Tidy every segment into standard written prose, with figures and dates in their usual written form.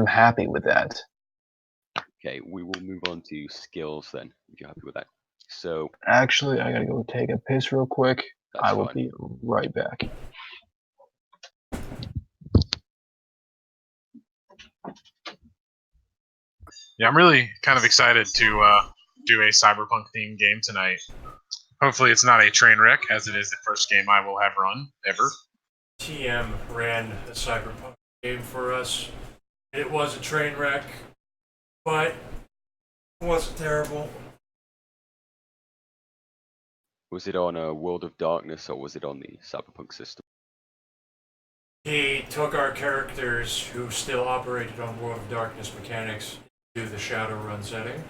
happy with that. Okay, we will move on to skills then, if you're happy with that. So, Actually, I gotta go take a piss real quick. that's I will fine. be right back. Yeah, I'm really kind of excited to do a cyberpunk themed game tonight. Hopefully, it's not a train wreck, as it is the first game I will have run ever. TM ran a cyberpunk game for us. It was a train wreck, but it wasn't terrible. Was it on a World of Darkness or was it on the Cyberpunk system? He took our characters who still operated on World of Darkness mechanics to the Shadowrun setting.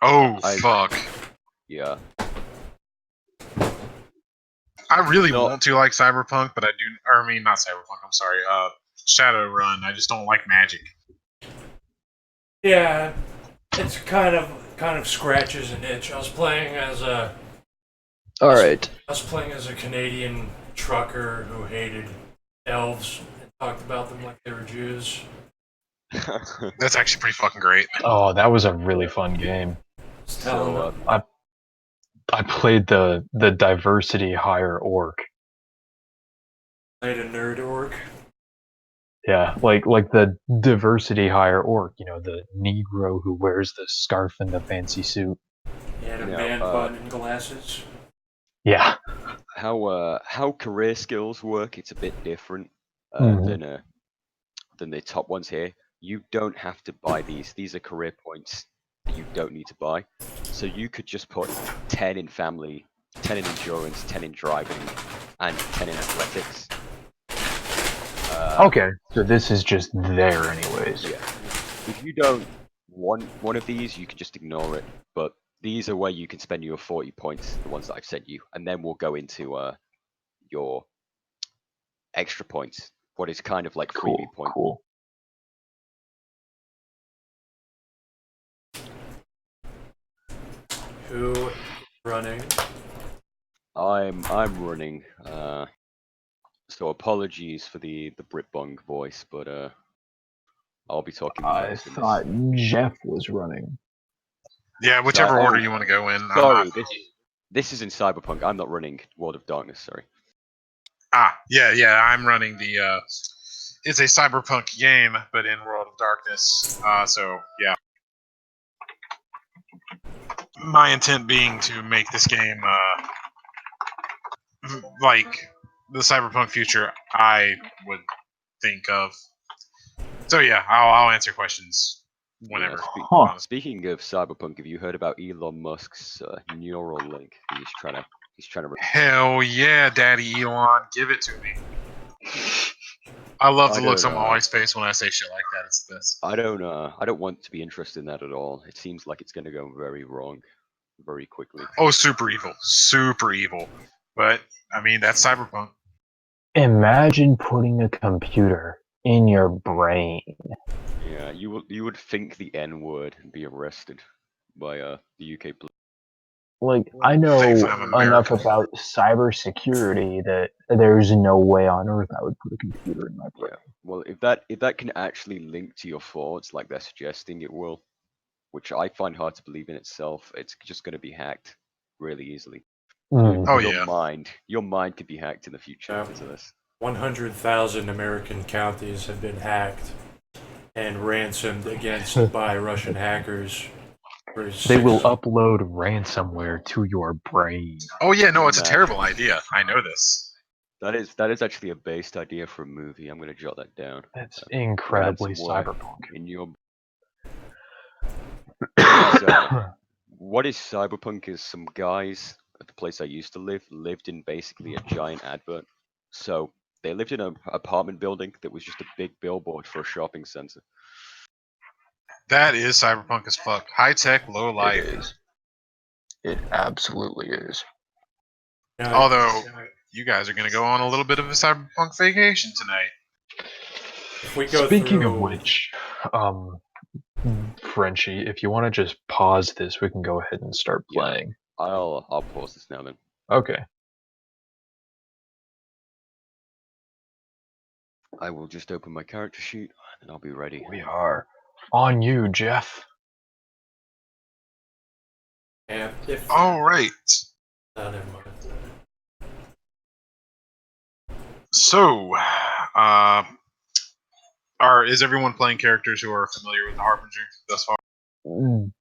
Oh, fuck. Yeah. I really want to like cyberpunk, but not cyberpunk, I'm sorry, Shadowrun, I just don't like magic. Yeah, it's kind of scratches an itch. I was playing as a Canadian trucker who hated elves and talked about them like they were Jews. That's actually pretty fucking great. Oh, that was a really fun game. So, I played the diversity hire orc. Played a nerd orc. Yeah, like the diversity hire orc. You know, the Negro who wears the scarf and the fancy suit. He had a man bun and glasses. Yeah. How career skills work, it's a bit different than the top ones here. You don't have to buy these. These are career points that you don't need to buy. So you could just put 10 in family, 10 in endurance, 10 in driving, and 10 in athletics. Okay, so this is just there anyways. Yeah. If you don't want one of these, you can just ignore it. But these are where you can spend your 40 points, the ones that I've sent you, and then we'll go into your extra points. What is kind of like freebie points. Cool. Who running? I'm running. So apologies for the Britbong voice, but I'll be talking. I thought Jeff was running. Yeah, whichever order you want to go in. Sorry, this is in Cyberpunk. I'm not running World of Darkness. Sorry. Yeah. I'm running the. It's a cyberpunk game, but in World of Darkness. So yeah. My intent being to make this game like the cyberpunk future I would think of. So yeah, I'll answer questions whenever. Yeah, speaking of cyberpunk, have you heard about Elon Musk's neural link? He's trying to. Hell yeah, Daddy Elon, give it to me. I love the looks on my wife's face when I say shit like that. It's this. I don't want to be interested in that at all. It seems like it's going to go very wrong, very quickly. Oh, super evil. But I mean, that's cyberpunk. Imagine putting a computer in your brain. Yeah, you would think the N word and be arrested by the UK police. Like, I know enough about cybersecurity that there's no way on earth I would put a computer in my brain. Yeah. Well, if that can actually link to your thoughts like they're suggesting it will, which I find hard to believe in itself, it's just going to be hacked really easily. Your mind could be hacked in the future because of this. 100,000 American counties have been hacked and ransomed against by Russian hackers. They will upload ransomware to your brain. Oh yeah, no, it's a terrible idea. I know this. That is actually a based idea for a movie. I'm going to jot that down. That's incredibly cyberpunk. In your so, what is cyberpunk is some guys at the place I used to live lived in basically a giant advert. So they lived in an apartment building that was just a big billboard for a shopping center. That is cyberpunk as fuck. High tech, low life. It absolutely is. Although you guys are going to go on a little bit of a cyberpunk vacation tonight. Speaking of which, Frenchie, if you want to just pause this, we can go ahead and start playing. Yeah, I'll pause this now then. Okay. I will just open my character sheet. and I'll be ready. We are on you, Jeff. Yeah, if All right. never mind. So, is everyone playing characters who are familiar with the Harbinger thus far?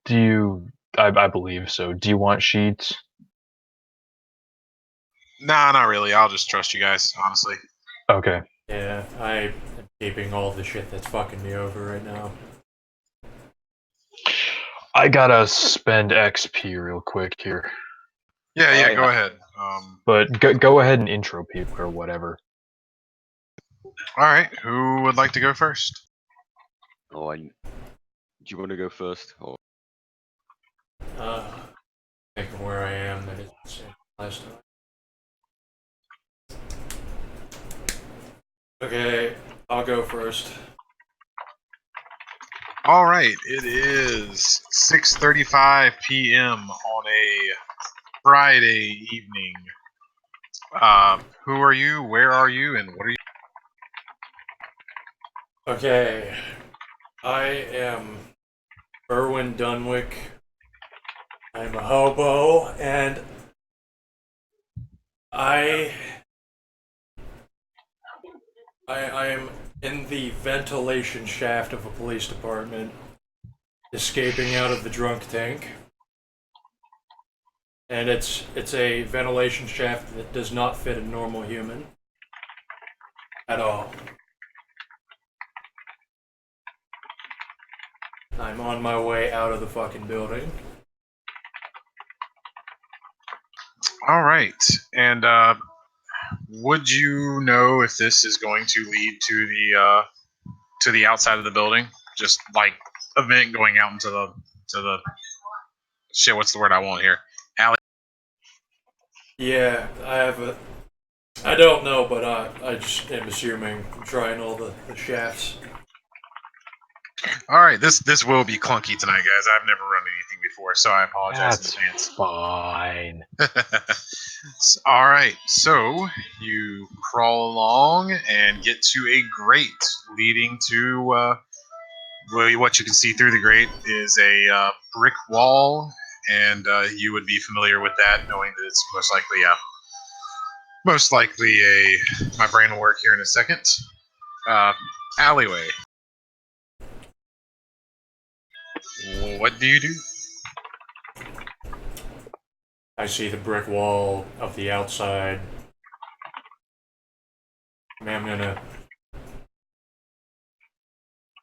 Do you? I believe so. Do you want sheets? Nah, not really. I'll just trust you guys, honestly. Okay. Yeah, I am keeping all the shit that's fucking me over right now. I gotta spend XP real quick here. Yeah, go ahead. But go ahead and intro people or whatever. All right. Who would like to go first? Oh, do you want to go first? Or Thinking where I am, that is the same last time. Okay, I'll go first. All right. It is 6:35 p.m. on a Friday evening. Who are you? Where are you? And what are you? Okay, I am Erwin Dunwick. I'm a hobo, and I am in the ventilation shaft of a police department, escaping out of the drunk tank. And it's a ventilation shaft that does not fit a normal human at all. I'm on my way out of the fucking building. All right. And would you know if this is going to lead to the outside of the building? Just like a vent going out into the shit. What's the word I want here? Alley. Yeah, I don't know, but I just am assuming. I'm trying all the shafts. All right. This will be clunky tonight, guys. I've never run anything before, so I apologize That's in advance. fine. All right, so you crawl along and get to a grate leading to what you can see through the grate is a brick wall, and you would be familiar with that, knowing that it's most likely a. My brain will work here in a second. Alleyway. What do you do? I see the brick wall of the outside. I'm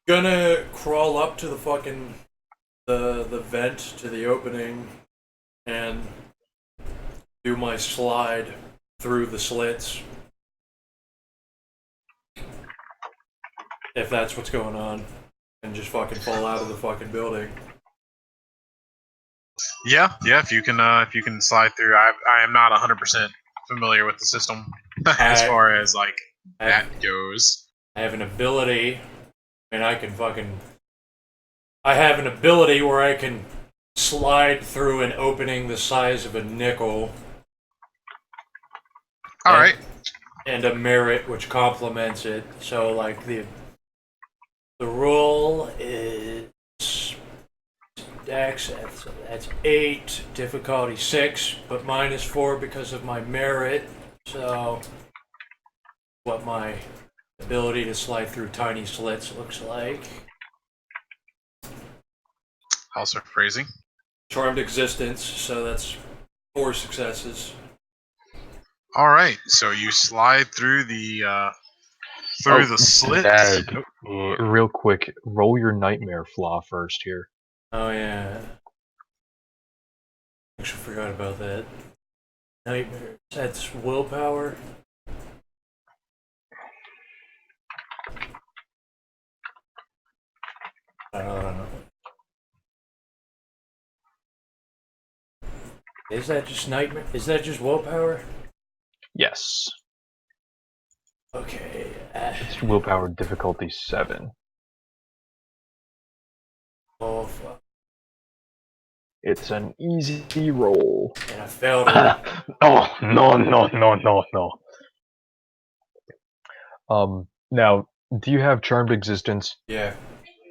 gonna crawl up to the fucking the vent to the opening and do my slide through the slits. If that's what's going on. And just fucking fall out of the fucking building. Yeah. If you can slide through. I am not 100% familiar with the system as far as like that goes. I have an ability, and I have an ability where I can slide through an opening the size of a nickel. All right. And a merit which complements it. So like the roll is Dex, that's 8, difficulty 6, but minus 4 because of my merit. So what my ability to slide through tiny slits looks like. Also phrasing. Charmed existence, so that's 4 successes. All right, so you slide through the slit. Dad, real quick, roll your nightmare flaw first here. Oh yeah. Actually forgot about that. Nightmare. That's willpower. I don't know. Is that just nightmare? Is that just willpower? Yes. Okay. It's willpower difficulty 7. Oh fuck. It's an easy roll. And I failed it. Oh, no. Now, Do you have Charmed Existence? Yeah.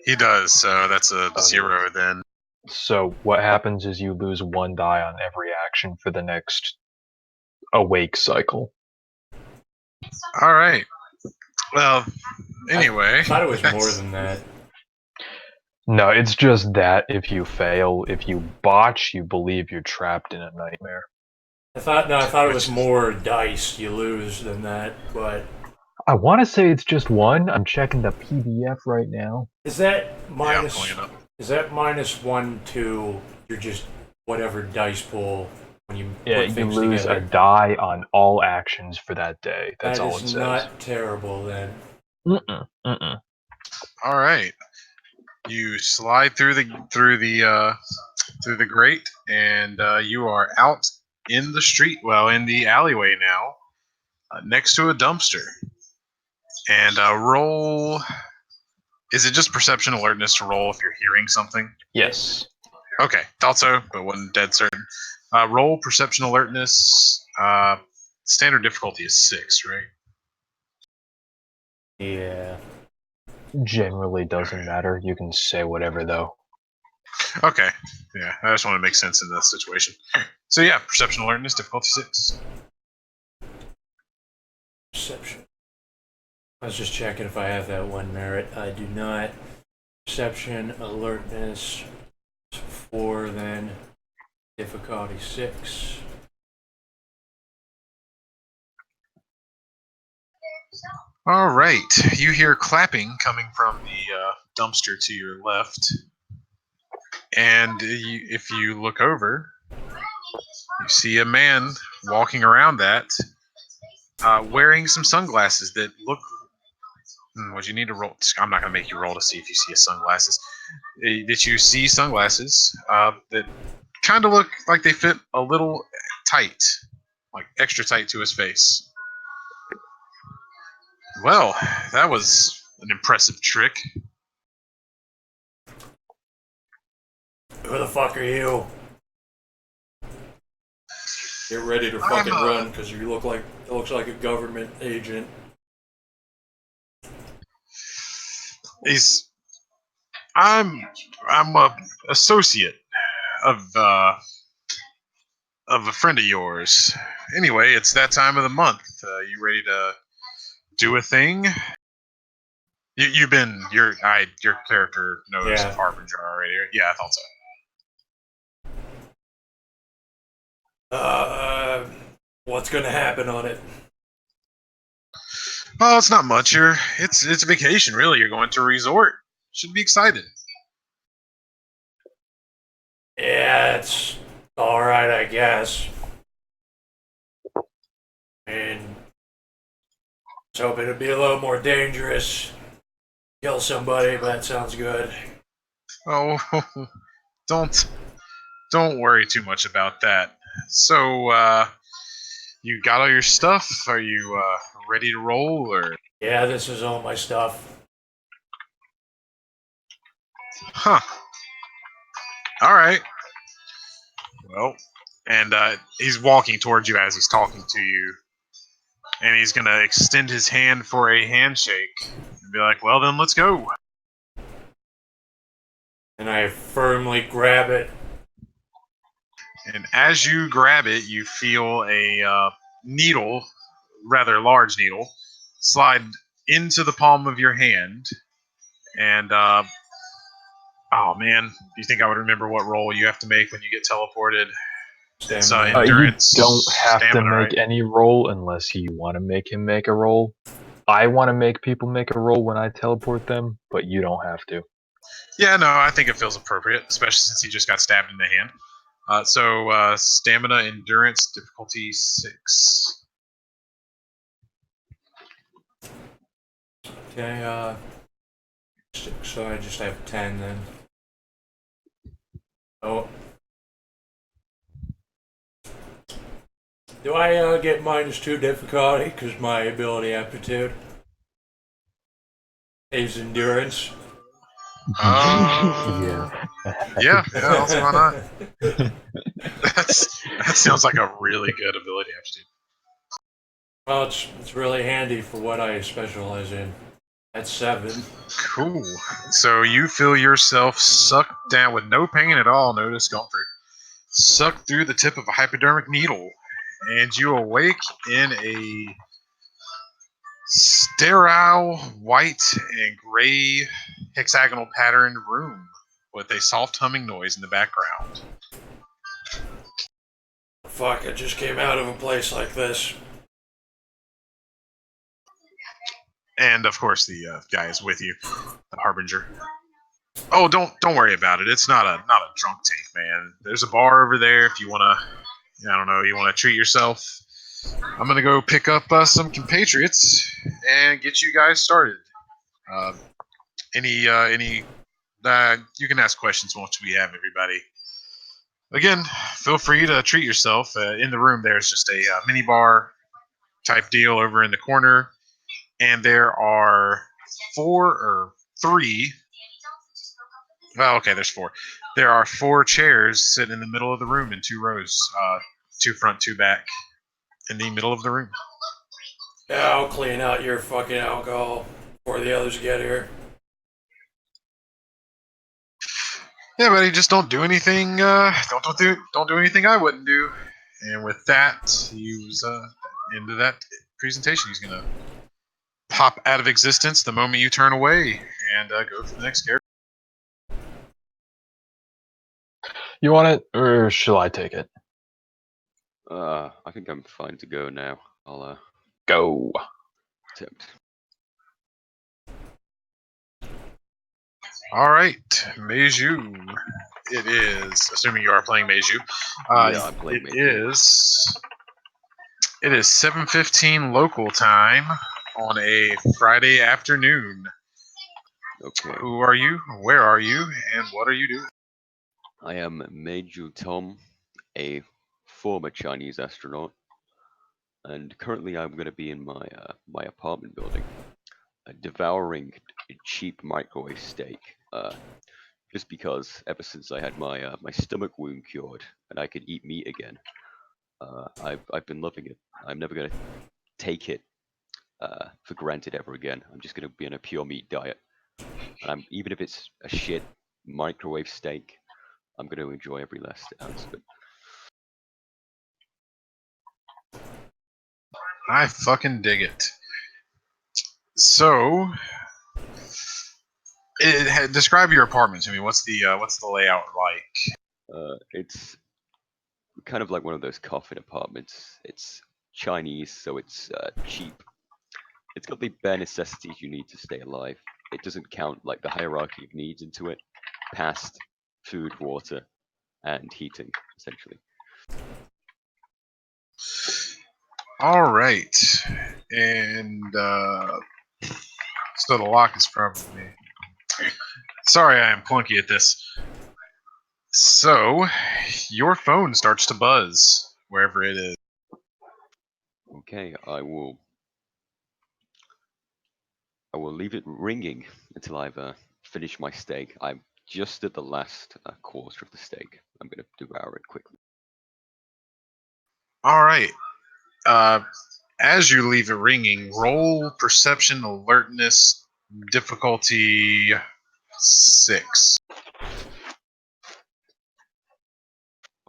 He does, so that's a Okay. 0 then. So what happens is you lose 1 die on every action for the next awake cycle. Alright. Well, anyway. I thought it was more than that. No, it's just that if you fail, if you botch, you believe you're trapped in a nightmare. I thought it was more dice you lose than that, but I want to say it's just 1. I'm checking the PDF right now. is that Yeah, I'm minus? pulling it up. Is that -1 to your just whatever dice pool when you Yeah, put you things lose together? a die on all actions for that day. That's That all it is says. not terrible then. Mm-mm. Alright. You slide through the grate, and you are out in the street. Well, in the alleyway now, next to a dumpster. And roll. Is it just perception alertness to roll if you're hearing something? Yes. Okay, thought so, but wasn't dead certain. Roll perception alertness. Standard difficulty is 6, right? Yeah. Generally doesn't matter. You can say whatever though. Okay, yeah, I just want to make sense in this situation. So yeah, perception alertness difficulty 6. Perception. I was just checking if I have that one merit. I do not. Perception, alertness, 4 then. Difficulty 6. All right, you hear clapping coming from the dumpster to your left, and if you look over, you see a man walking around that, wearing some sunglasses that look. Would you need to roll? I'm not going to make you roll to see if you see his sunglasses. That you see sunglasses that kind of look like they fit a little tight, like extra tight to his face. Well, that was an impressive trick. Who the fuck are you? Get ready to fucking run, because you look like it looks like a government agent. I'm a associate of a friend of yours. Anyway, it's that time of the month. You ready to do a thing? Your character knows Yeah. Harbinger already. Right? Yeah, I thought so. What's gonna happen on it? Oh, it's not much. It's a vacation, really. You're going to a resort. Should be excited. Yeah, it's alright, I guess. And I was hoping it'd be a little more dangerous. Kill somebody, but that sounds good. Oh, don't worry too much about that. So, you got all your stuff? Are you ready to roll, or? Yeah, this is all my stuff. Huh. All right. Well, and he's walking towards you as he's talking to you, and he's gonna extend his hand for a handshake and be like, "Well, then let's go." And I firmly grab it. And as you grab it, you feel a needle, rather large needle, slide into the palm of your hand. And oh man, do you think I would remember what roll you have to make when you get teleported? It's Stamina. endurance. You don't have stamina, to make right? any roll unless you want to make him make a roll. I want to make people make a roll when I teleport them, but you don't have to. Yeah, no, I think it feels appropriate, especially since he just got stabbed in the hand. So stamina, endurance, difficulty 6. Okay, so I just have 10 then. Oh. Do I get -2 difficulty because my ability aptitude is endurance? Yeah. Yeah, also why not? That sounds like a really good ability, actually. Well, it's really handy for what I specialize in. That's 7. Cool. So you feel yourself sucked down with no pain at all, no discomfort. Sucked through the tip of a hypodermic needle, and you awake in a sterile, white and gray hexagonal patterned room with a soft humming noise in the background. Fuck, I just came out of a place like this. And of course, the guy is with you, the harbinger. Oh, don't worry about it. It's not a drunk tank, man. There's a bar over there if you wanna, I don't know, you wanna treat yourself. I'm gonna go pick up some compatriots and get you guys started. Any you can ask questions once we have everybody. Again, feel free to treat yourself. In the room, there's just a mini bar type deal over in the corner, and there are 4 or 3. Well, okay, there's 4. There are 4 chairs sitting in the middle of the room in 2 rows, 2 front, 2 back, in the middle of the room. Yeah, I'll clean out your fucking alcohol before the others get here. Yeah, buddy, just don't do anything. Don't do anything I wouldn't do. And with that, he was into that presentation. He's gonna pop out of existence the moment you turn away and go for the next character. You want it, or shall I take it? I think I'm fine to go now. I'll Go. attempt. All right, Meiju. It is, assuming you are playing Meiju. Yeah, I'm playing Meiju. It is 7:15 local time on a Friday afternoon. Okay. Who are you? Where are you? And what are you doing? I am Meiju Tom, a former Chinese astronaut, and currently I'm going to be in my apartment building, devouring cheap microwave steak. Just because ever since I had my stomach wound cured and I could eat meat again, I've been loving it. I'm never going to take it for granted ever again. I'm just going to be on a pure meat diet, and even if it's a shit microwave steak, I'm going to enjoy every last ounce of it. I fucking dig it. So, describe your apartment to me. What's the layout like? It's kind of like one of those coffin apartments. It's Chinese, so it's cheap. It's got the bare necessities you need to stay alive. It doesn't count like the hierarchy of needs into it, past food, water, and heating, essentially. All right, and so the lock is probably. Sorry, I am clunky at this. So, your phone starts to buzz wherever it is. Okay, I will leave it ringing until I've finished my steak. I'm just at the last quarter of the steak. I'm going to devour it quickly. All right. As you leave it ringing, roll perception alertness difficulty 6.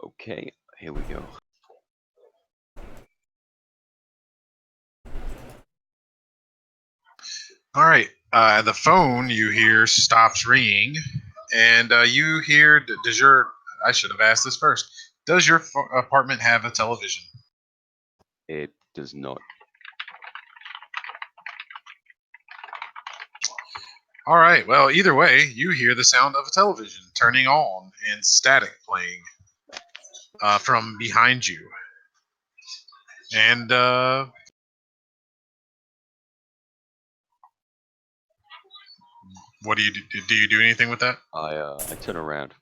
Okay, here we go. All right. The phone you hear stops ringing, and you hear. Does your? I should have asked this first. Does your apartment have a television? It does not. All right. Well, either way, you hear the sound of a television turning on and static playing from behind you. And what do you do? Do you do anything with that? I turn around.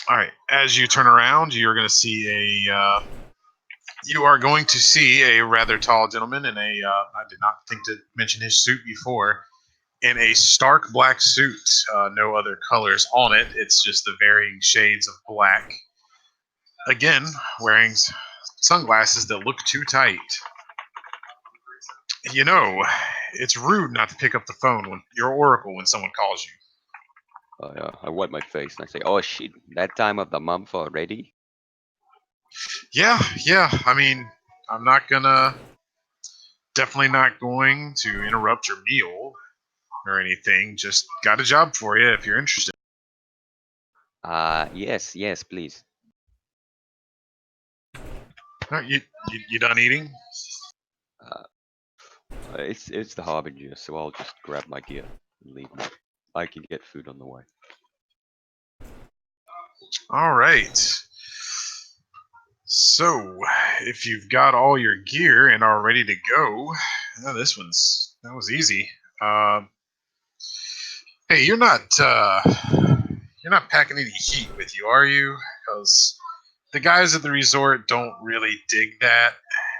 All right. As you turn around, you're going to see you are going to see a rather tall gentleman in a. I did not think to mention his suit before. In a stark black suit, no other colors on it. It's just the varying shades of black. Again, wearing sunglasses that look too tight. You know, it's rude not to pick up the phone when your oracle when someone calls you. I wipe my face and I say, "Oh shit, that time of the month already?" Yeah. I mean, I'm definitely not going to interrupt your meal or anything. Just got a job for you if you're interested. Yes, please. No, you done eating? Uh, it's the harbinger, so I'll just grab my gear and leave now. I can get food on the way. All right. So, if you've got all your gear and are ready to go, that was easy. Uh, hey, you're not packing any heat with you, are you? Because the guys at the resort don't really dig that.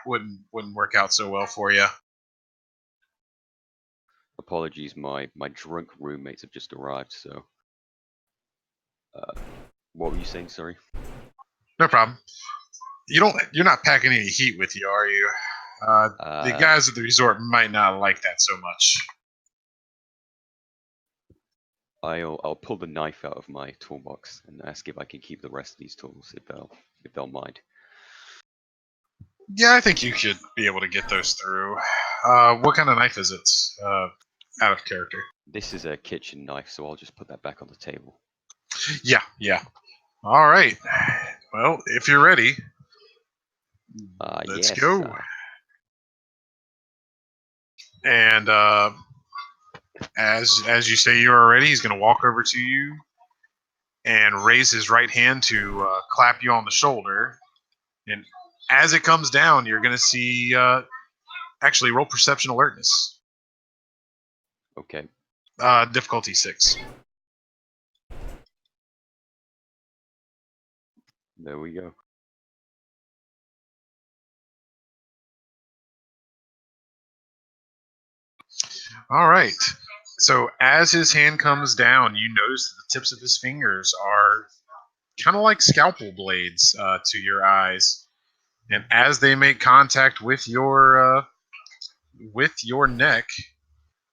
Wouldn't work out so well for you. Apologies, my drunk roommates have just arrived. So, what were you saying? Sorry. No problem. You're not packing any heat with you, are you? The guys at the resort might not like that so much. I'll pull the knife out of my toolbox and ask if I can keep the rest of these tools if they'll mind. Yeah, I think you should be able to get those through. What kind of knife is it? Out of character. This is a kitchen knife, so I'll just put that back on the table. Yeah. All right. Well, if you're ready, let's Yes. go. And as you say you are ready, he's going to walk over to you and raise his right hand to clap you on the shoulder. And as it comes down, you're going to see. Actually, roll perception alertness. Okay. Difficulty 6. There we go. All right. So as his hand comes down, you notice that the tips of his fingers are kind of like scalpel blades to your eyes, and as they make contact with your neck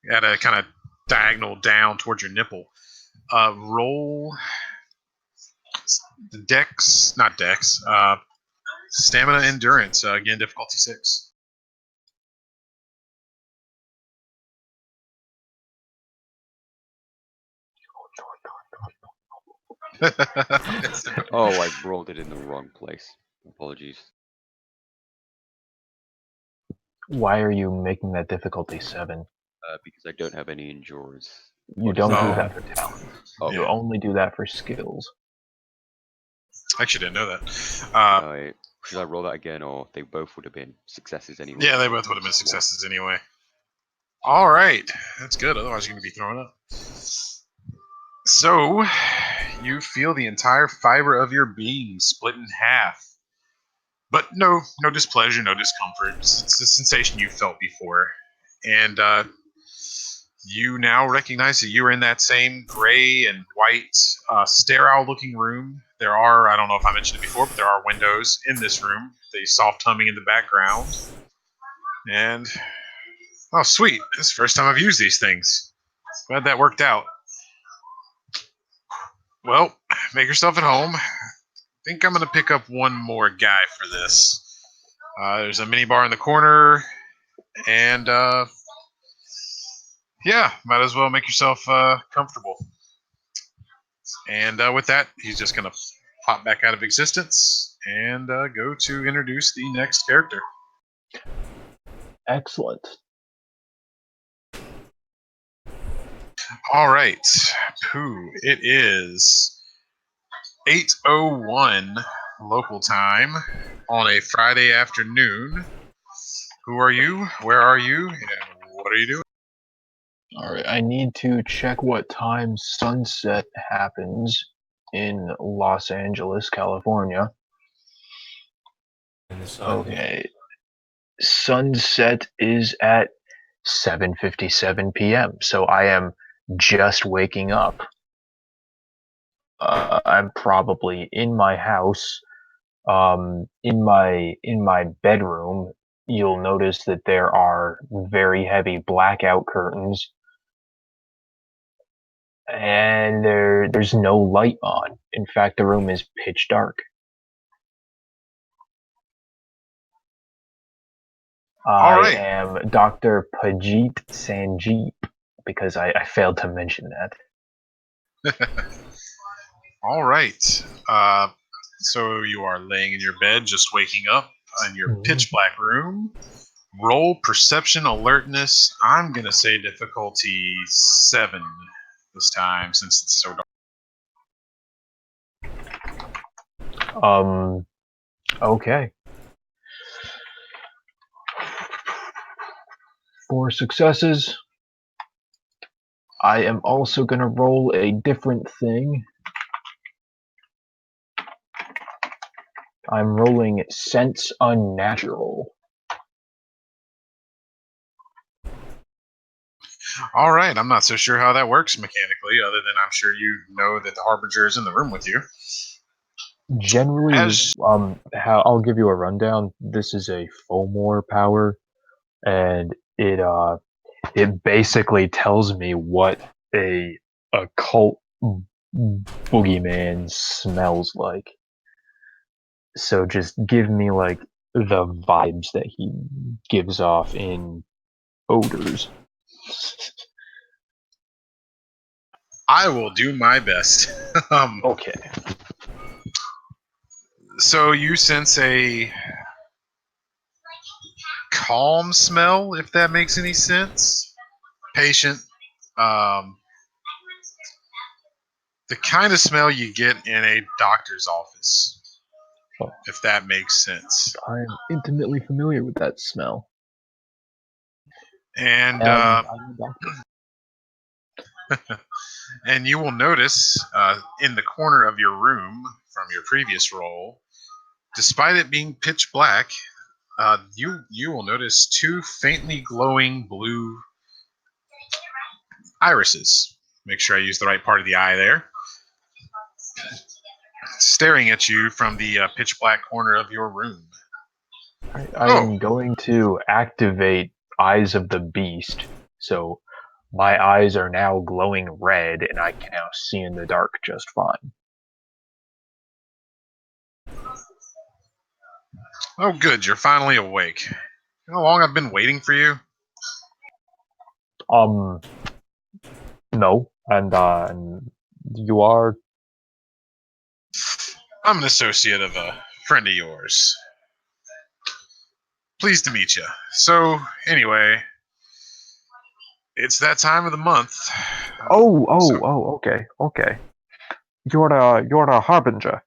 at a kind of diagonal down towards your nipple, roll not dex, stamina endurance. Again, difficulty 6. Oh, I rolled it in the wrong place. Apologies. Why are you making that difficulty 7? Because I don't have any endurance. You don't do that for talent. Oh, You only do that for skills. I actually didn't know that. should I roll that again, or they both would have been successes anyway? Yeah, they both would have been successes anyway. All right, that's good. Otherwise, you're going to be throwing up. So, you feel the entire fiber of your being split in half. But no displeasure, no discomfort. It's a sensation you felt before. And you now recognize that you're in that same gray and white, sterile-looking room. There are, I don't know if I mentioned it before, but there are windows in this room. The soft humming in the background. And, oh, sweet. This is the first time I've used these things. Glad that worked out. Well, make yourself at home. I think I'm going to pick up one more guy for this. There's a mini bar in the corner, and yeah, might as well make yourself comfortable. And with that, he's just going to pop back out of existence and go to introduce the next character. Excellent. All right, Pooh, it is 8:01 local time on a Friday afternoon. Who are you? Where are you? And what are you doing? All right, I need to check what time sunset happens in Los Angeles, California. In the sun. Okay. Sunset is at 7:57 p.m. So I am just waking up. I'm probably in my house, in my bedroom, you'll notice that there are very heavy blackout curtains, and there's no light on. In fact, the room is pitch dark. All I right. am Dr. Pajit Sanjeev because I failed to mention that. All right. So you are laying in your bed, just waking up in your pitch black room. Roll perception alertness. I'm gonna say difficulty 7 this time since it's so dark. Okay. 4 successes. I am also going to roll a different thing. I'm rolling Sense Unnatural. All right. I'm not so sure how that works mechanically, other than I'm sure you know that the Harbinger is in the room with you. Generally, As how I'll give you a rundown. This is a Fomor power, and it basically tells me what a occult boogeyman smells like. So just give me like the vibes that he gives off in odors. I will do my best. Okay. So you sense a calm smell, if that makes any sense. Patient. Um, the kind of smell you get in a doctor's office, Oh, if that makes sense. I am intimately familiar with that smell. And I'm a doctor. and you will notice in the corner of your room from your previous roll, despite it being pitch black, you will notice 2 faintly glowing blue irises. Make sure I use the right part of the eye there. Staring at you from the pitch black corner of your room. I Oh, am going to activate Eyes of the Beast. So my eyes are now glowing red, and I can now see in the dark just fine. oh, good. You're finally awake. You know how long I've been waiting for you? No, and you are. I'm an associate of a friend of yours. Pleased to meet you. So, anyway, it's that time of the month. So, Okay. You're a harbinger.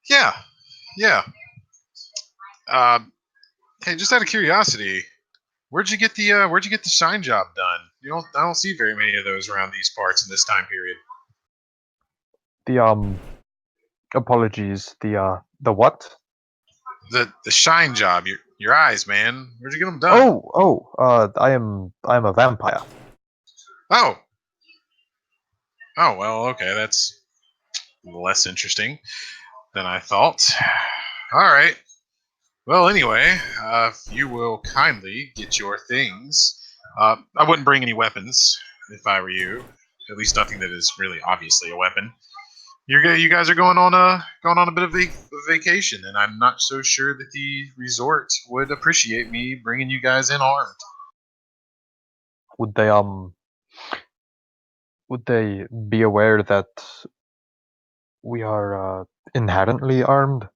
yeah, yeah. Uh, hey, just out of curiosity, where'd you get the shine job done? I don't see very many of those around these parts in this time period. The apologies. The what? The shine job, your eyes, man. Where'd you get them done? I'm a vampire. Oh, oh well, okay, that's less interesting than I thought. All right. Well, anyway, if you will kindly get your things. I wouldn't bring any weapons if I were you. At least nothing that is really obviously a weapon. You guys are going on a bit of vacation, and I'm not so sure that the resort would appreciate me bringing you guys in armed. Would they would they be aware that we are inherently armed?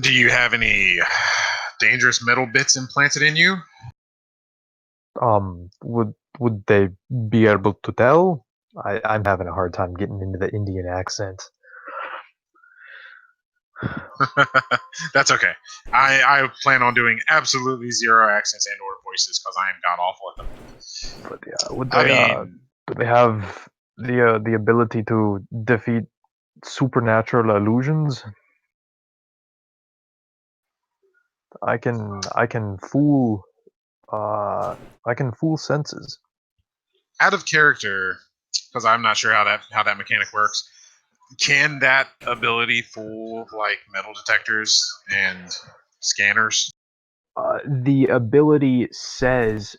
Do you have any dangerous metal bits implanted in you? Would they be able to tell? I'm having a hard time getting into the Indian accent. That's okay. I plan on doing absolutely zero accents and or voices because I am god awful at them. But yeah, would I they mean, do they have the ability to defeat supernatural illusions? I can fool I can fool senses. out of character, because I'm not sure how that mechanic works. Can that ability fool like metal detectors and scanners? The ability says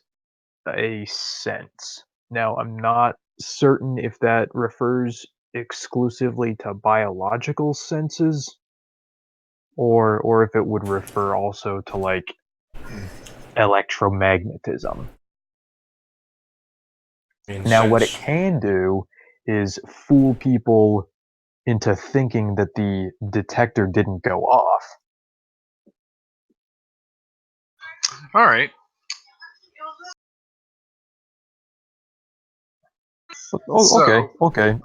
a sense. Now, I'm not certain if that refers exclusively to biological senses or if it would refer also to like electromagnetism. In Now, what it sense, can do is fool people into thinking that the detector didn't go off. All right. Oh, okay, So, okay.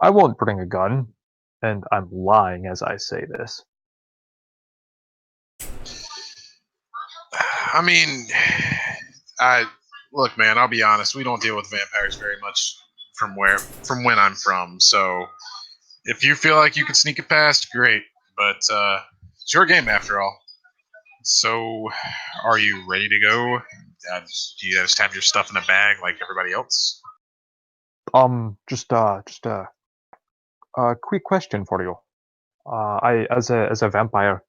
I won't bring a gun, and I'm lying as I say this. I mean, I look, man. I'll be honest. We don't deal with vampires very much from when I'm from. So, if you feel like you can sneak it past, great. But it's your game after all. So, are you ready to go? Do you just have your stuff in a bag like everybody else? Just a quick question for you. I as a vampire,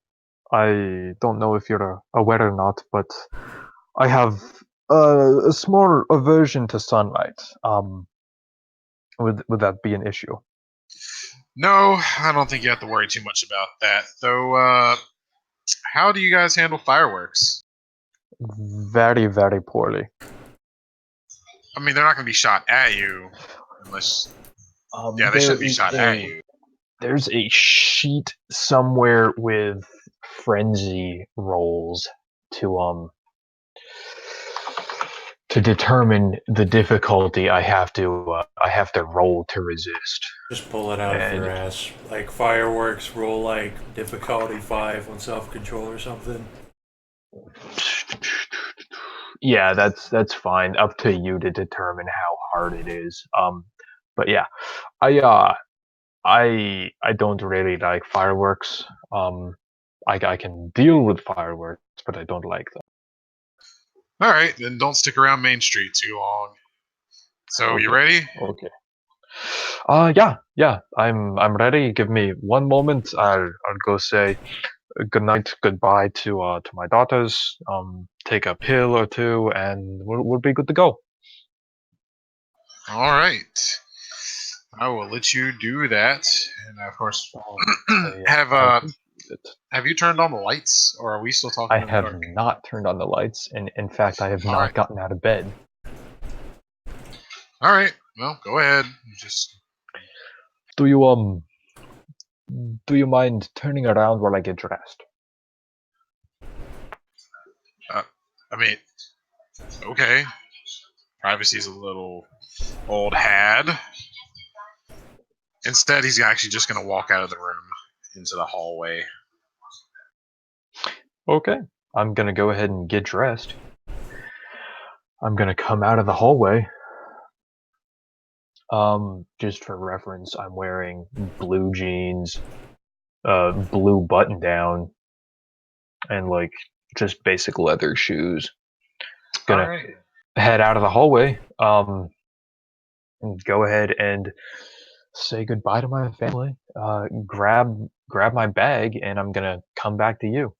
I don't know if you're aware or not, but I have a small aversion to sunlight. Would that be an issue? No, I don't think you have to worry too much about that. Though, how do you guys handle fireworks? Very, very poorly. I mean, they're not going to be shot at you unless. Yeah, they There shouldn't be is shot at a you. there's a sheet somewhere with frenzy rolls to to determine the difficulty I have to roll to resist. just pull it out of your And ass. Like fireworks, roll like difficulty 5 on self control or something. yeah, that's fine. Up to you to determine how hard it is. But yeah, I uh I don't really like fireworks. I can deal with fireworks, but I don't like them. All right, then don't stick around Main Street too long. So, you Okay, ready? okay. Yeah. I'm ready. Give me one moment. I'll go say good night, goodbye to my daughters. Take a pill or two, and we'll be good to go. All right. I will let you do that. And of course, I appreciate it. have you turned on the lights, or are we still I talking in the have dark? not turned on the lights, and in fact, I have All not right. gotten out of bed. All right. Well, go ahead. Just Do you do you mind turning around while I get dressed? I mean, okay. Privacy's a little old hat. Instead, he's actually just going to walk out of the room into the hallway. Okay, I'm gonna go ahead and get dressed. I'm gonna come out of the hallway. Just for reference, I'm wearing blue jeans, blue button down, and like just basic leather shoes. All Gonna right. head out of the hallway. And go ahead and say goodbye to my family. Grab my bag, and I'm gonna come back to you.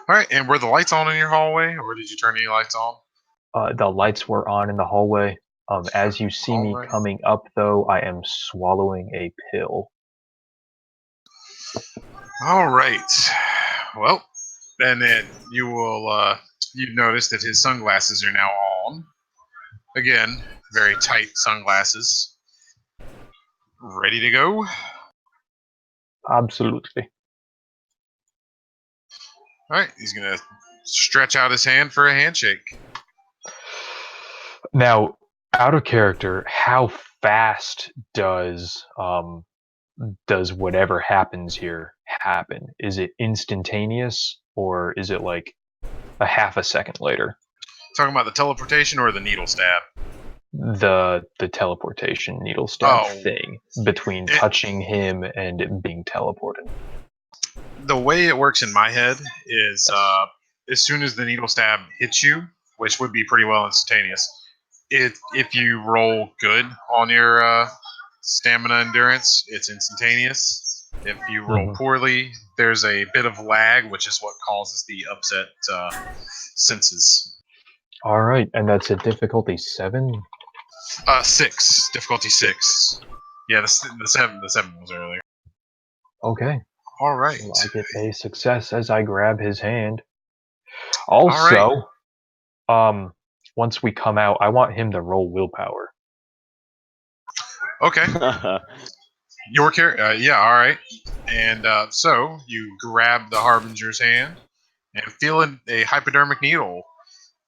All right. And were the lights on in your hallway, or did you turn any lights on? The lights were on in the hallway. As you see All me right. coming up, though, I am swallowing a pill. All right. Well, and then you will you notice that his sunglasses are now on. Again, very tight sunglasses. Ready to go? Absolutely. All right. He's gonna stretch out his hand for a handshake. Now, out of character, how fast does whatever happens here happen? Is it instantaneous, or is it like a half a second later? Talking about the teleportation or the needle stab? The teleportation needle stab Oh, thing between it, touching him and it being teleported. the way it works in my head is Yes. as soon as the needle stab hits you, which would be pretty well instantaneous, if you roll good on your stamina endurance, it's instantaneous. If you roll Mhm. poorly, there's a bit of lag, which is what causes the upset senses. All right, and that's a difficulty 7. 6, difficulty 6. Yeah, the seven was earlier. Okay, All right, well, I get a success as I grab his hand. all right. Also, once we come out, I want him to roll willpower. Okay, your character. Yeah, all right. And so you grab the harbinger's hand and feel a hypodermic needle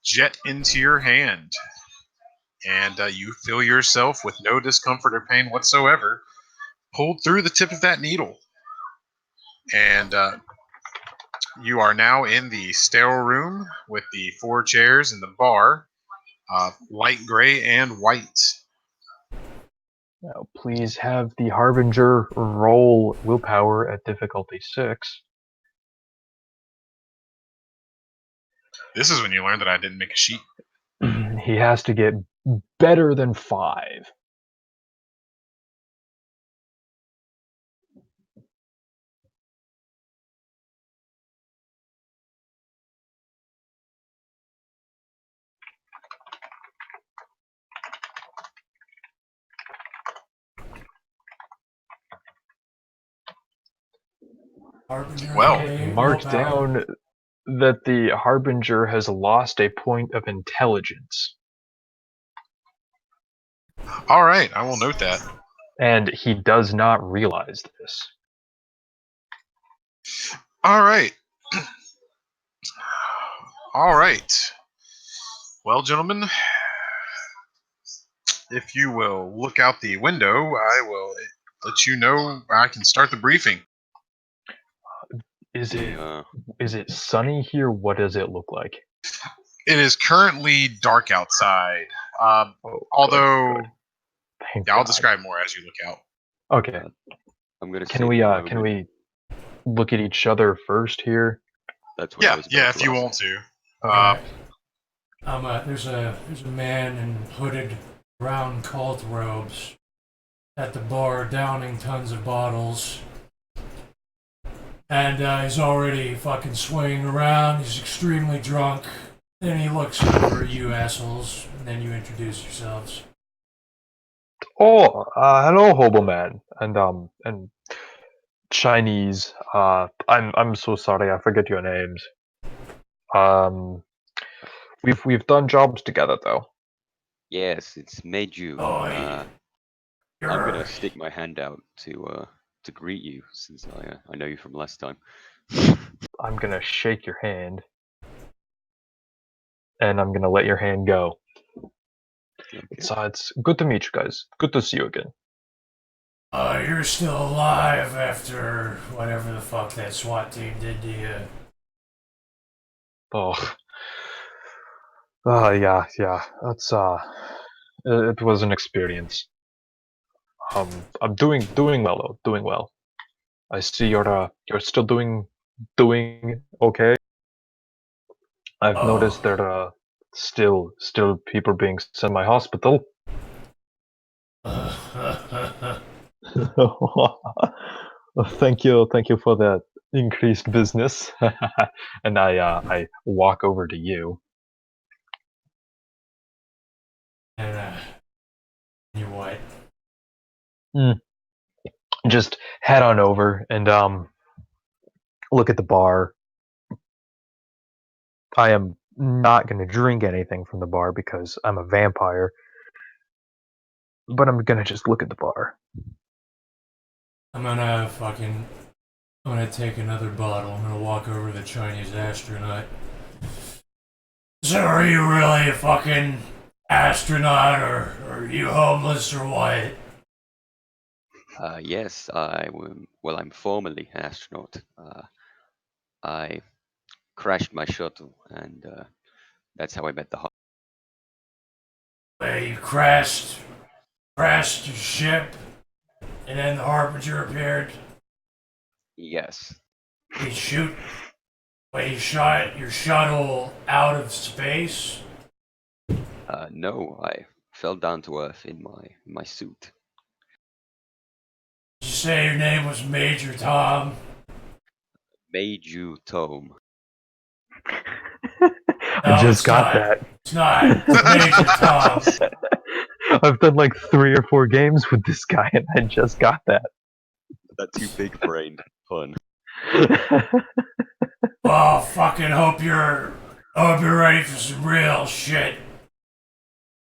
jet into your hand, and you feel yourself with no discomfort or pain whatsoever pulled through the tip of that needle, and you are now in the sterile room with the 4 chairs and the bar, light gray and white. Now, please have the Harbinger roll willpower at difficulty 6. This is when you learn that I didn't make a sheet. He has to get better than 5. Harbinger, Well, how many Mark willpower? down that the Harbinger has lost a point of intelligence, all right, I will note that. and he does not realize this. All right. All right. Well, gentlemen, if you will look out the window, I will let you know I can start the briefing. Is it Yeah. is it sunny here? What does it look like? It is currently dark outside. Oh, Although, good. Thank yeah, I'll God. describe more as you look out. Okay. I'm gonna Can say at the can moment. we look at each other first here? That's what I Yeah, was yeah, about if to you ask. want to. Okay. There's a man in hooded brown cult robes at the bar downing tons of bottles. And he's already fucking swinging around. He's extremely drunk. Then he looks over at you assholes, and then you introduce yourselves. Oh, hello, hobo man, and Chinese. I'm so sorry, I forget your names. Um, we've done jobs together though. Yes, it's Meiju. Oh, I'm you're gonna stick my hand out to greet you since I know you from last time. I'm gonna shake your hand, and I'm gonna let your hand go. Okay. It's good to meet you guys. Good to see you again. you're still alive after whatever the fuck that SWAT team did to you. Oh, yeah. That's it was an experience. I'm doing well though. Doing well. I see you're still doing okay. I've noticed Oh. that still people being sent to my hospital. Thank you for that increased business. And I walk over to you. And you what? Just head on over and look at the bar. I am not going to drink anything from the bar because I'm a vampire, but I'm going to just look at the bar. I'm gonna take another bottle. I'm gonna walk over to the Chinese astronaut. So are you really a fucking astronaut, or are you homeless, or what? Yes, well, I'm formerly an astronaut. I crashed my shuttle, and that's how I met the. Wait, you crashed your ship, and then the Harbinger appeared. Yes. He shoot. Wait, he shot your shuttle out of space. No, I fell down to earth in my suit. say your name was Major Tom? Made you Tome. I No, just it's got not. that. It's not. It's Major Tom. I've done like 3 or 4 games with this guy, and I just got that. That too big brained pun. Well, fucking hope you're ready for some real shit.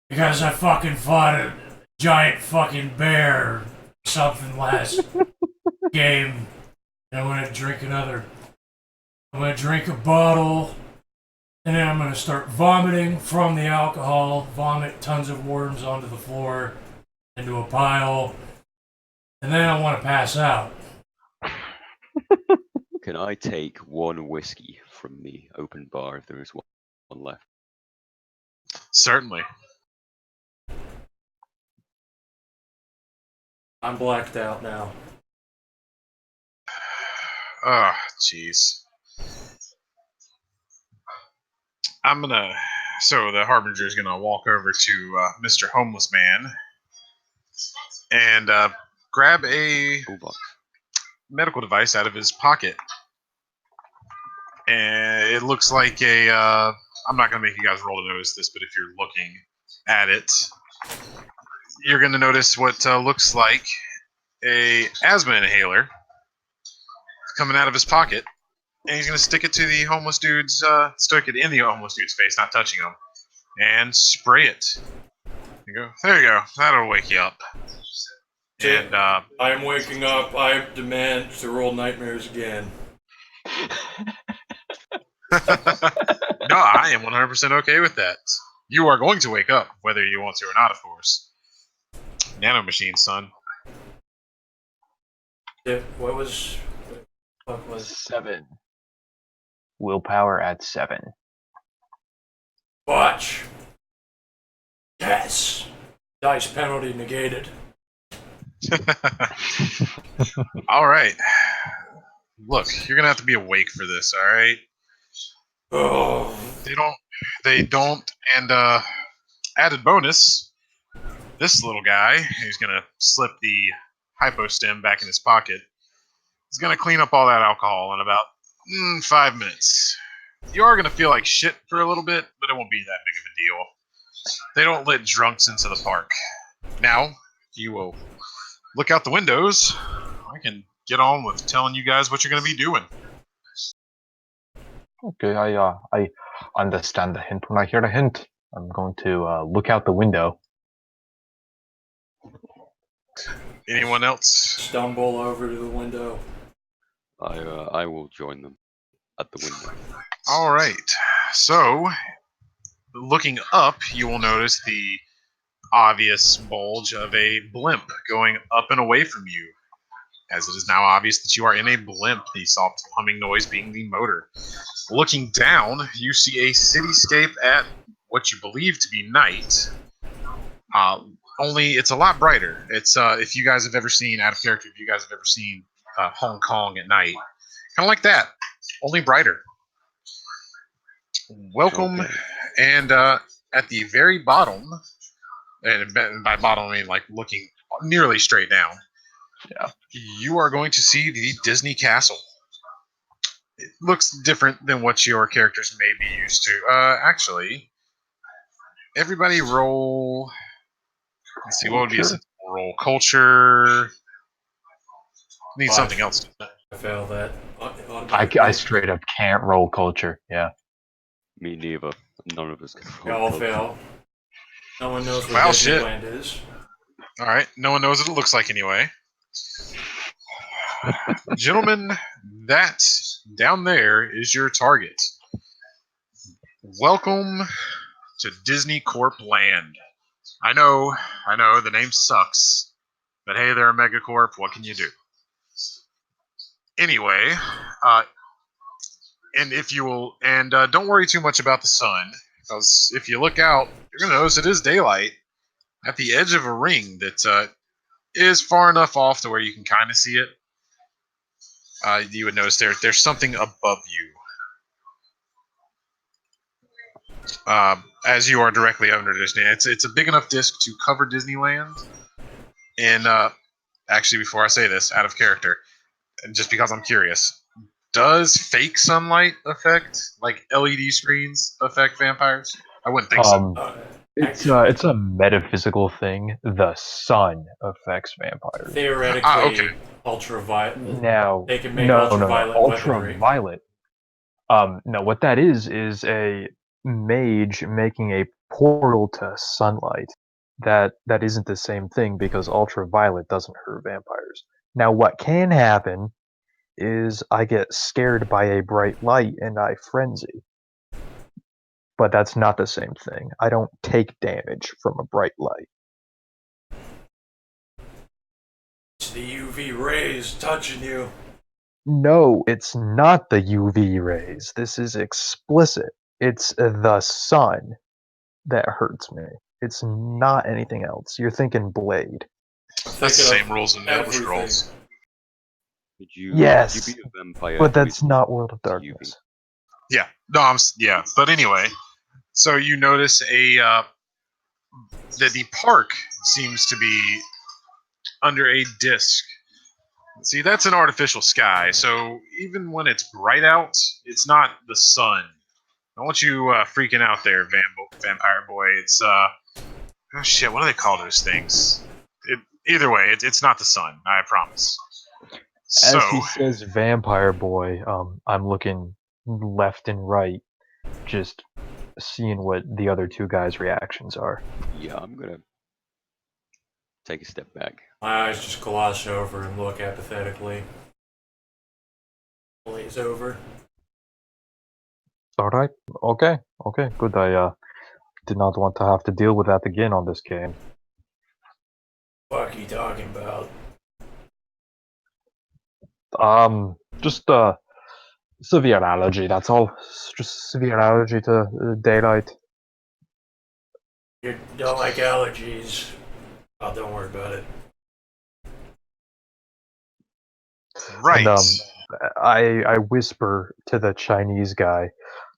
Because I fucking fought a giant fucking bear or something last game. And I'm gonna drink another. I'm gonna drink a bottle. And then I'm gonna start vomiting from the alcohol, vomit tons of worms onto the floor, into a pile, and then I wanna pass out. Can I take 1 whiskey from the open bar if there is one left? Certainly. I'm blacked out now. Oh, jeez. So the Harbinger's gonna walk over to Mr. Homeless Man and grab a Toolbox. medical device out of his pocket. And it looks like I'm not gonna make you guys roll to notice this, but if you're looking at it, you're gonna notice what looks like a asthma inhaler coming out of his pocket, and he's gonna stick it in the homeless dude's face, not touching him, and spray it. You go, there you go. That'll wake you up. And I am waking up. I demand to roll nightmares again. no, I am 100% okay with that. You are going to wake up, whether you want to or not, of course. Nanomachine, son. What was 7. Willpower at 7. watch? Yes. Dice penalty negated. All right. Look, you're gonna have to be awake for this. All right. Oh, They don't. And added bonus, this little guy, who's gonna slip the hypostem back in his pocket, is gonna clean up all that alcohol in about 5 minutes. You are gonna feel like shit for a little bit, but it won't be that big of a deal. They don't let drunks into the park. Now, you will look out the windows. I can get on with telling you guys what you're gonna be doing. Okay, I understand the hint when I hear the hint. I'm going to look out the window. Anyone else? stumble over to the window. I will join them at the window. All right. So, looking up, you will notice the obvious bulge of a blimp going up and away from you, as it is now obvious that you are in a blimp, the soft humming noise being the motor. Looking down, you see a cityscape at what you believe to be night. Only it's a lot brighter. It's if you guys have ever seen, out of character, if you guys have ever seen Hong Kong at night, kind of like that, only brighter. Welcome, Okay. and at the very bottom, and by bottom I mean like looking nearly straight down. Yeah. You are going to see the Disney Castle. It looks different than what your characters may be used to. Actually, everybody roll. Let's see, what would be a Culture? sensible roll? Culture. Need 5. something else. I failed that. I straight up can't roll culture. Yeah. Me neither. None of us can We roll all culture. fail. No one knows what Well, shit. Disneyland is. All right, no one knows what it looks like anyway. Gentlemen, that down there is your target. Welcome to Disney Corp Land. I know, the name sucks, but hey, they're a megacorp. What can you do? Anyway, and if you will, and don't worry too much about the sun, because if you look out, you're gonna notice it is daylight at the edge of a ring that is far enough off to where you can kind of see it. You would notice there's something above you. As you are directly under Disney, it's a big enough disc to cover Disneyland, and actually, before I say this, out of character, and just because I'm curious, does fake sunlight affect, like LED screens, affect vampires? I wouldn't think so. Um, Actually, it's a metaphysical thing. The sun affects vampires. Okay. theoretically, ultraviolet. Now, They can make no. ultraviolet weaponry. Ultraviolet. No, what that is a mage making a portal to sunlight. That isn't the same thing because ultraviolet doesn't hurt vampires. Now, what can happen is I get scared by a bright light and I frenzy. But that's not the same thing. I don't take damage from a bright light. It's the UV rays touching you. No, it's not the UV rays. This is explicit. It's the sun that hurts me. It's not anything else. You're thinking Blade. I'm That's the thinking same of rules in Elder everything. Scrolls. Could you Yes, be a vampire but who that's is not World of to UV? Darkness. Yeah. No, yeah. But anyway, so you notice that the park seems to be under a disc. See, that's an artificial sky. So even when it's bright out, it's not the sun. I want you freaking out there, vampire boy. It's oh shit. What do they call those things? Either way, it's not the sun. I promise. So, As he says vampire boy, I'm looking left and right, just seeing what the other two guys' reactions are. Yeah, I'm gonna take a step back. My eyes just gloss over and look apathetically. Glaze over. Alright, okay, good. I did not want to have to deal with that again on this game. What are you talking about? Just severe allergy, that's all. Just severe allergy to daylight. You don't like allergies. Oh, don't worry about it. right. And I whisper to the Chinese guy.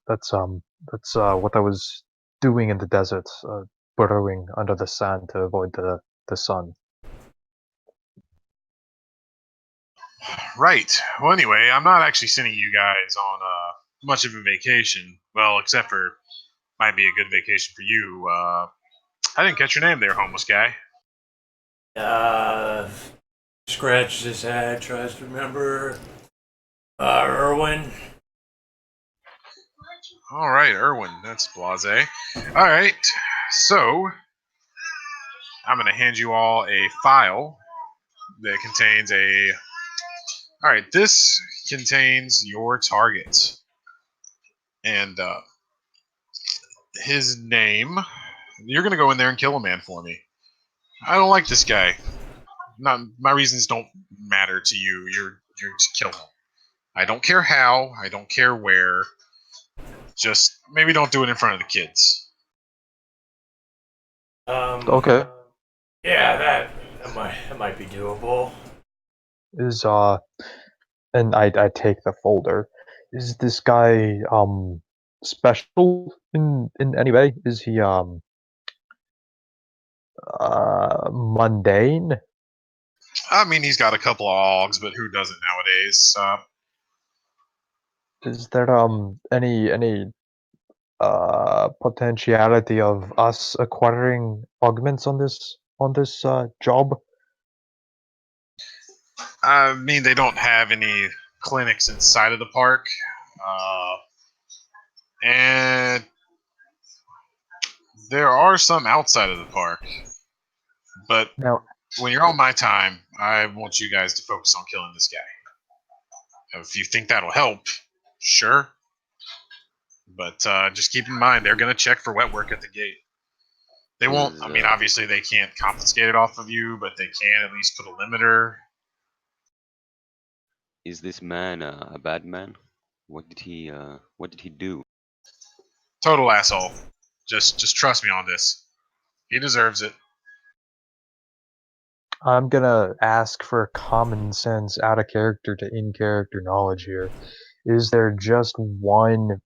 That's what I was doing in the desert, burrowing under the sand to avoid the sun. Right. Well, anyway, I'm not actually sending you guys on much of a vacation. Well, except for might be a good vacation for you. I didn't catch your name there, homeless guy. Scratches his head, tries to remember. Irwin. All right, Erwin. That's blasé. All right. So I'm going to hand you all a file that contains a. All right, this contains your target and his name. You're going to go in there and kill a man for me. I don't like this guy. Not my reasons don't matter to you. You're to kill him. I don't care how. I don't care where. Just maybe don't do it in front of the kids. Okay. Yeah, that might be doable. Is and I take the folder. Is this guy special in any way? Is he mundane? I mean, he's got a couple of ogs, but who doesn't nowadays? Is there any potentiality of us acquiring augments on this job? I mean, they don't have any clinics inside of the park, uh, and there are some outside of the park. But Now, when you're on my time, I want you guys to focus on killing this guy. If you think that'll help, sure. But just keep in mind, they're going to check for wet work at the gate. They won't. I mean, obviously, they can't confiscate it off of you, but they can at least put a limiter. Is this man a bad man? What did he do? Total asshole. Just trust me on this. He deserves it. I'm gonna ask for common sense, out of character to in character knowledge here. Is there just one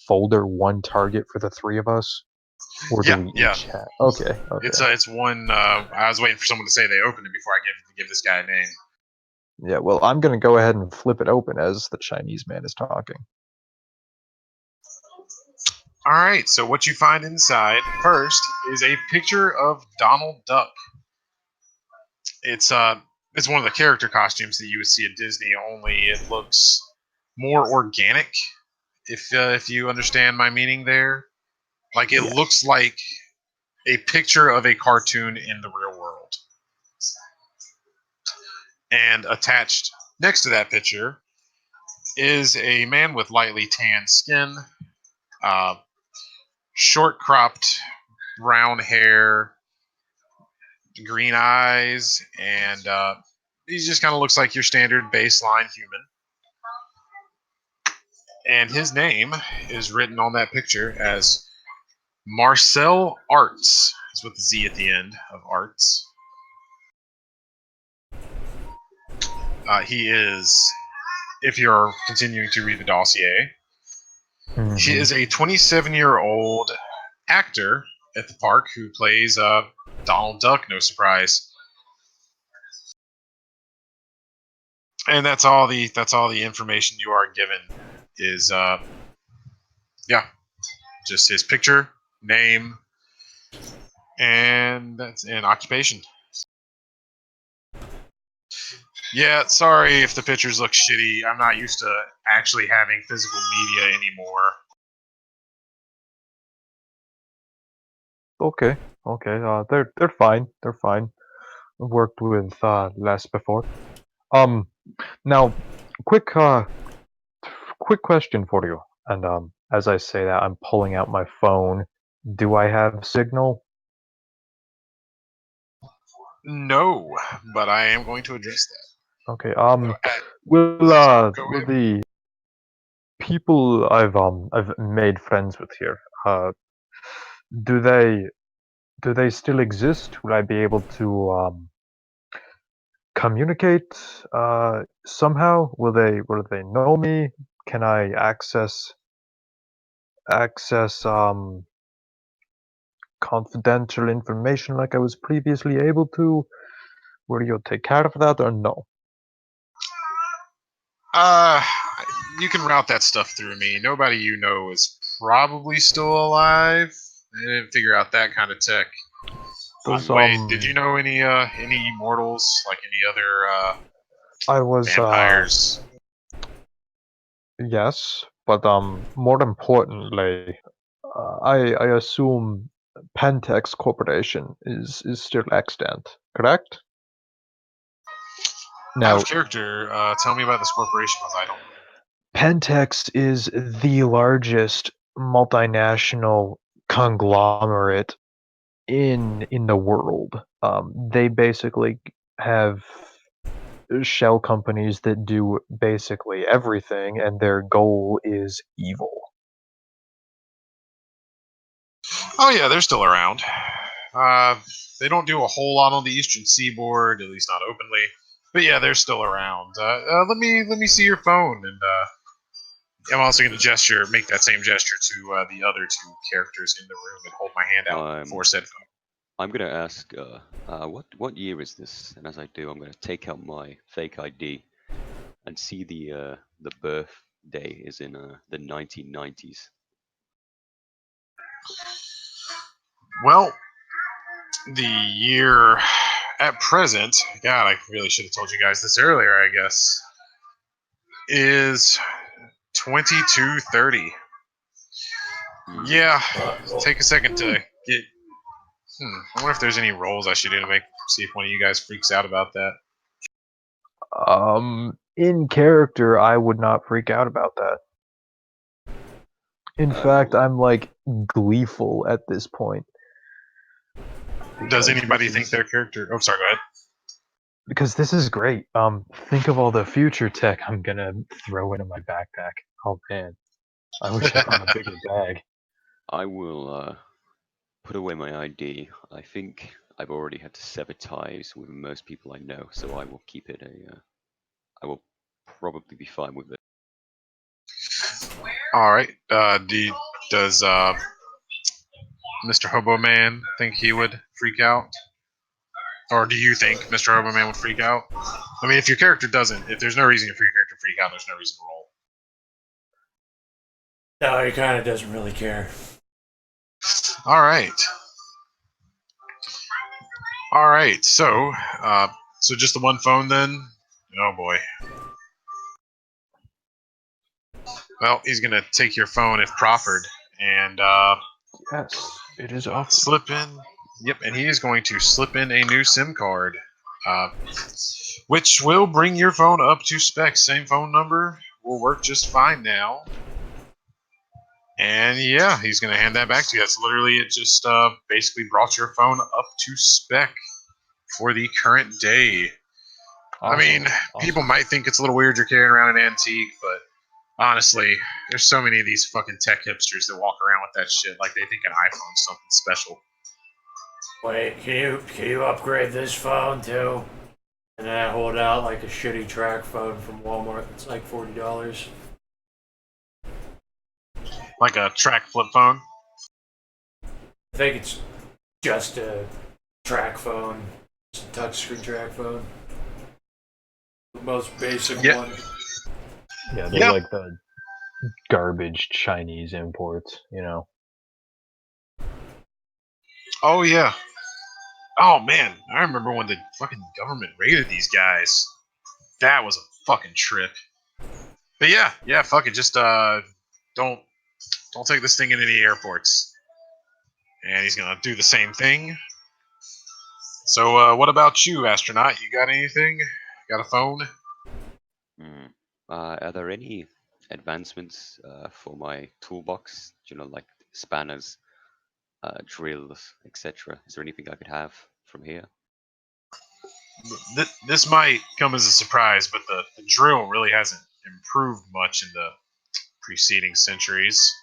folder, one target for the three of us? Or do Yeah, we yeah. each have? Okay, okay. It's one. I was waiting for someone to say they opened it before I give this guy a name. Yeah, well, I'm gonna go ahead and flip it open as the Chinese man is talking. All right. So what you find inside first is a picture of Donald Duck. It's one of the character costumes that you would see at Disney. Only it looks more organic. If you understand my meaning there, like it Yes. looks like a picture of a cartoon in the real world. And attached next to that picture is a man with lightly tanned skin, uh, short cropped brown hair, green eyes, and he just kind of looks like your standard baseline human. And his name is written on that picture as Marcel Arts. It's with the Z at the end of Arts. He is, if you're continuing to read the dossier, he is a 27-year-old actor at the park who plays Donald Duck, no surprise. And that's all the information you are given is yeah, just his picture, name, and that's an occupation. Yeah, sorry if the pictures look shitty. I'm not used to actually having physical media anymore. Okay, okay. They're fine. They're fine. I've worked with less before. Now, quick quick question for you. And as I say that, I'm pulling out my phone. Do I have signal? No, but I am going to address that. Okay. Go Will ahead. the people I've made friends with here, do they still exist? Will I be able to communicate somehow? Will they know me? Can I access confidential information like I was previously able to? Will you take care of that or no? Uh, you can route that stuff through me. Nobody you know is probably still alive. I didn't figure out that kind of tech. Does Wait, did you know any immortals, like any other I was vampires? yes, but more importantly, I assume Pentex Corporation is still extant, correct? Out of Now, character, tell me about this corporation, because I don't know. Pentex is the largest multinational conglomerate in the world. They basically have shell companies that do basically everything, and their goal is evil. Oh yeah, they're still around. They don't do a whole lot on the Eastern Seaboard, at least not openly. But yeah, they're still around. Let me see your phone, and I'm also going to make that same gesture to the other two characters in the room, and hold my hand out for said phone. I'm gonna ask, what year is this? And as I do, I'm gonna take out my fake ID and see the birthday is in the 1990s. Well, the year at present, God, I really should have told you guys this earlier, I guess, is 2230. Yeah, take a second to get. I wonder if there's any rolls I should do to see if one of you guys freaks out about that. In character, I would not freak out about that. In fact, I'm like gleeful at this point. Does Because anybody this think is their character? Oh, sorry. Go ahead. because this is great. Think of all the future tech I'm gonna throw into my backpack. Oh man, I wish I brought a bigger bag. I will put away my ID. I think I've already had to sever ties with most people I know, so I will keep it I will probably be fine with it. All right. Does Mr. Hobo Man think he would freak out? Or do you think Mr. Hobo Man would freak out? I mean, if your character doesn't, if there's no reason for your character to freak out, there's no reason to roll. No, he kind of doesn't really care. All right. All right. So just the one phone then? Oh boy. Well, he's gonna take your phone if proffered, and Yes, it is offered. slip in. Yep, and he is going to slip in a new SIM card, which will bring your phone up to spec. Same phone number will work just fine now. And yeah, he's going to hand that back to you. That's literally it. Just basically brought your phone up to spec for the current day. Awesome. I mean, people might think it's a little weird you're carrying around an antique, but honestly, there's so many of these fucking tech hipsters that walk around with that shit like they think an iPhone's something special. Wait, can you upgrade this phone too? And then I hold out like a shitty track phone from Walmart. It's like $40. Like a track flip phone? I think it's just a track phone. It's a touchscreen track phone. The most basic one. Yeah, they're like the garbage Chinese imports, you know. Oh, yeah. Oh, man. I remember when the fucking government raided these guys. That was a fucking trip. But yeah, fuck it. Just don't take this thing in any airports. And he's gonna do the same thing. So what about you, astronaut? You got anything? Got a phone? Are there any advancements for my toolbox? You know, like spanners, drills, etc. Is there anything I could have from here? This might come as a surprise, but the drill really hasn't improved much in the preceding centuries.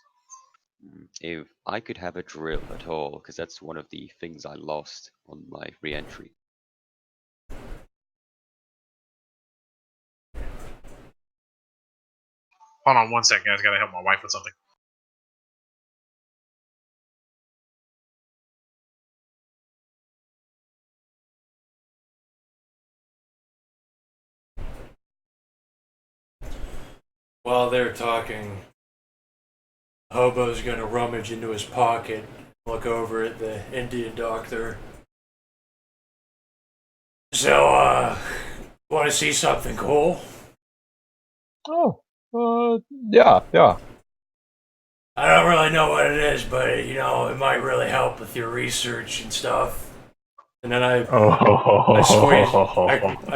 If I could have a drill at all, because that's one of the things I lost on my re-entry. Hold on 1 second, guys. Gotta help my wife with something. While they're talking, Hobo's gonna rummage into his pocket, look over at the Indian doctor. So, want to see something cool? Oh, yeah. I don't really know what it is, but you know, it might really help with your research and stuff. And then I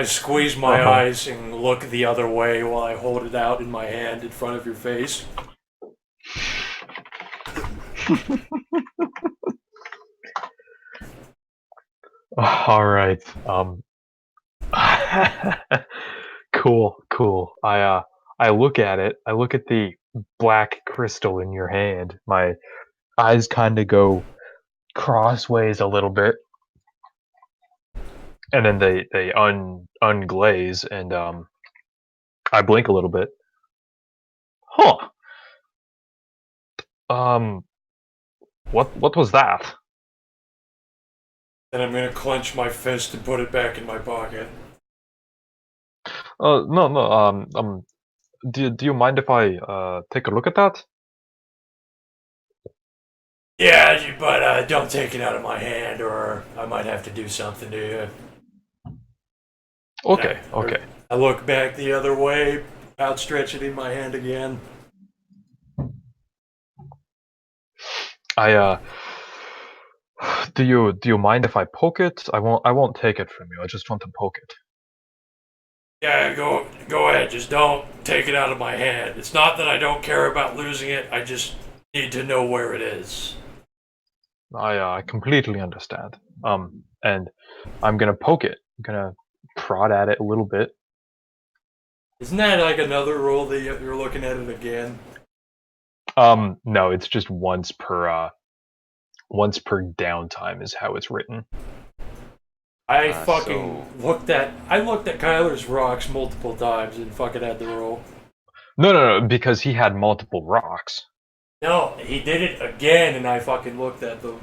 squeeze my eyes and look the other way while I hold it out in my hand in front of your face. All right. Cool. I look at it. I look at the black crystal in your hand. My eyes kind of go crossways a little bit, and then they unglaze, and I blink a little bit. Huh. What was that? Then I'm gonna clench my fist and put it back in my pocket. No. Do you mind if I take a look at that? Yeah, but don't take it out of my hand, or I might have to do something to you. Okay. I look back the other way, outstretch it in my hand again. Do you mind if I poke it? I won't take it from you. I just want to poke it. Yeah, go ahead. Just don't take it out of my hand. It's not that I don't care about losing it. I just need to know where it is. I completely understand. And I'm gonna poke it. I'm gonna prod at it a little bit. Isn't that like another rule that you're looking at it again? No, it's just once per downtime is how it's written. I looked at Kyler's rocks multiple times and fucking had the roll. No, because he had multiple rocks. No, he did it again and I fucking looked at them.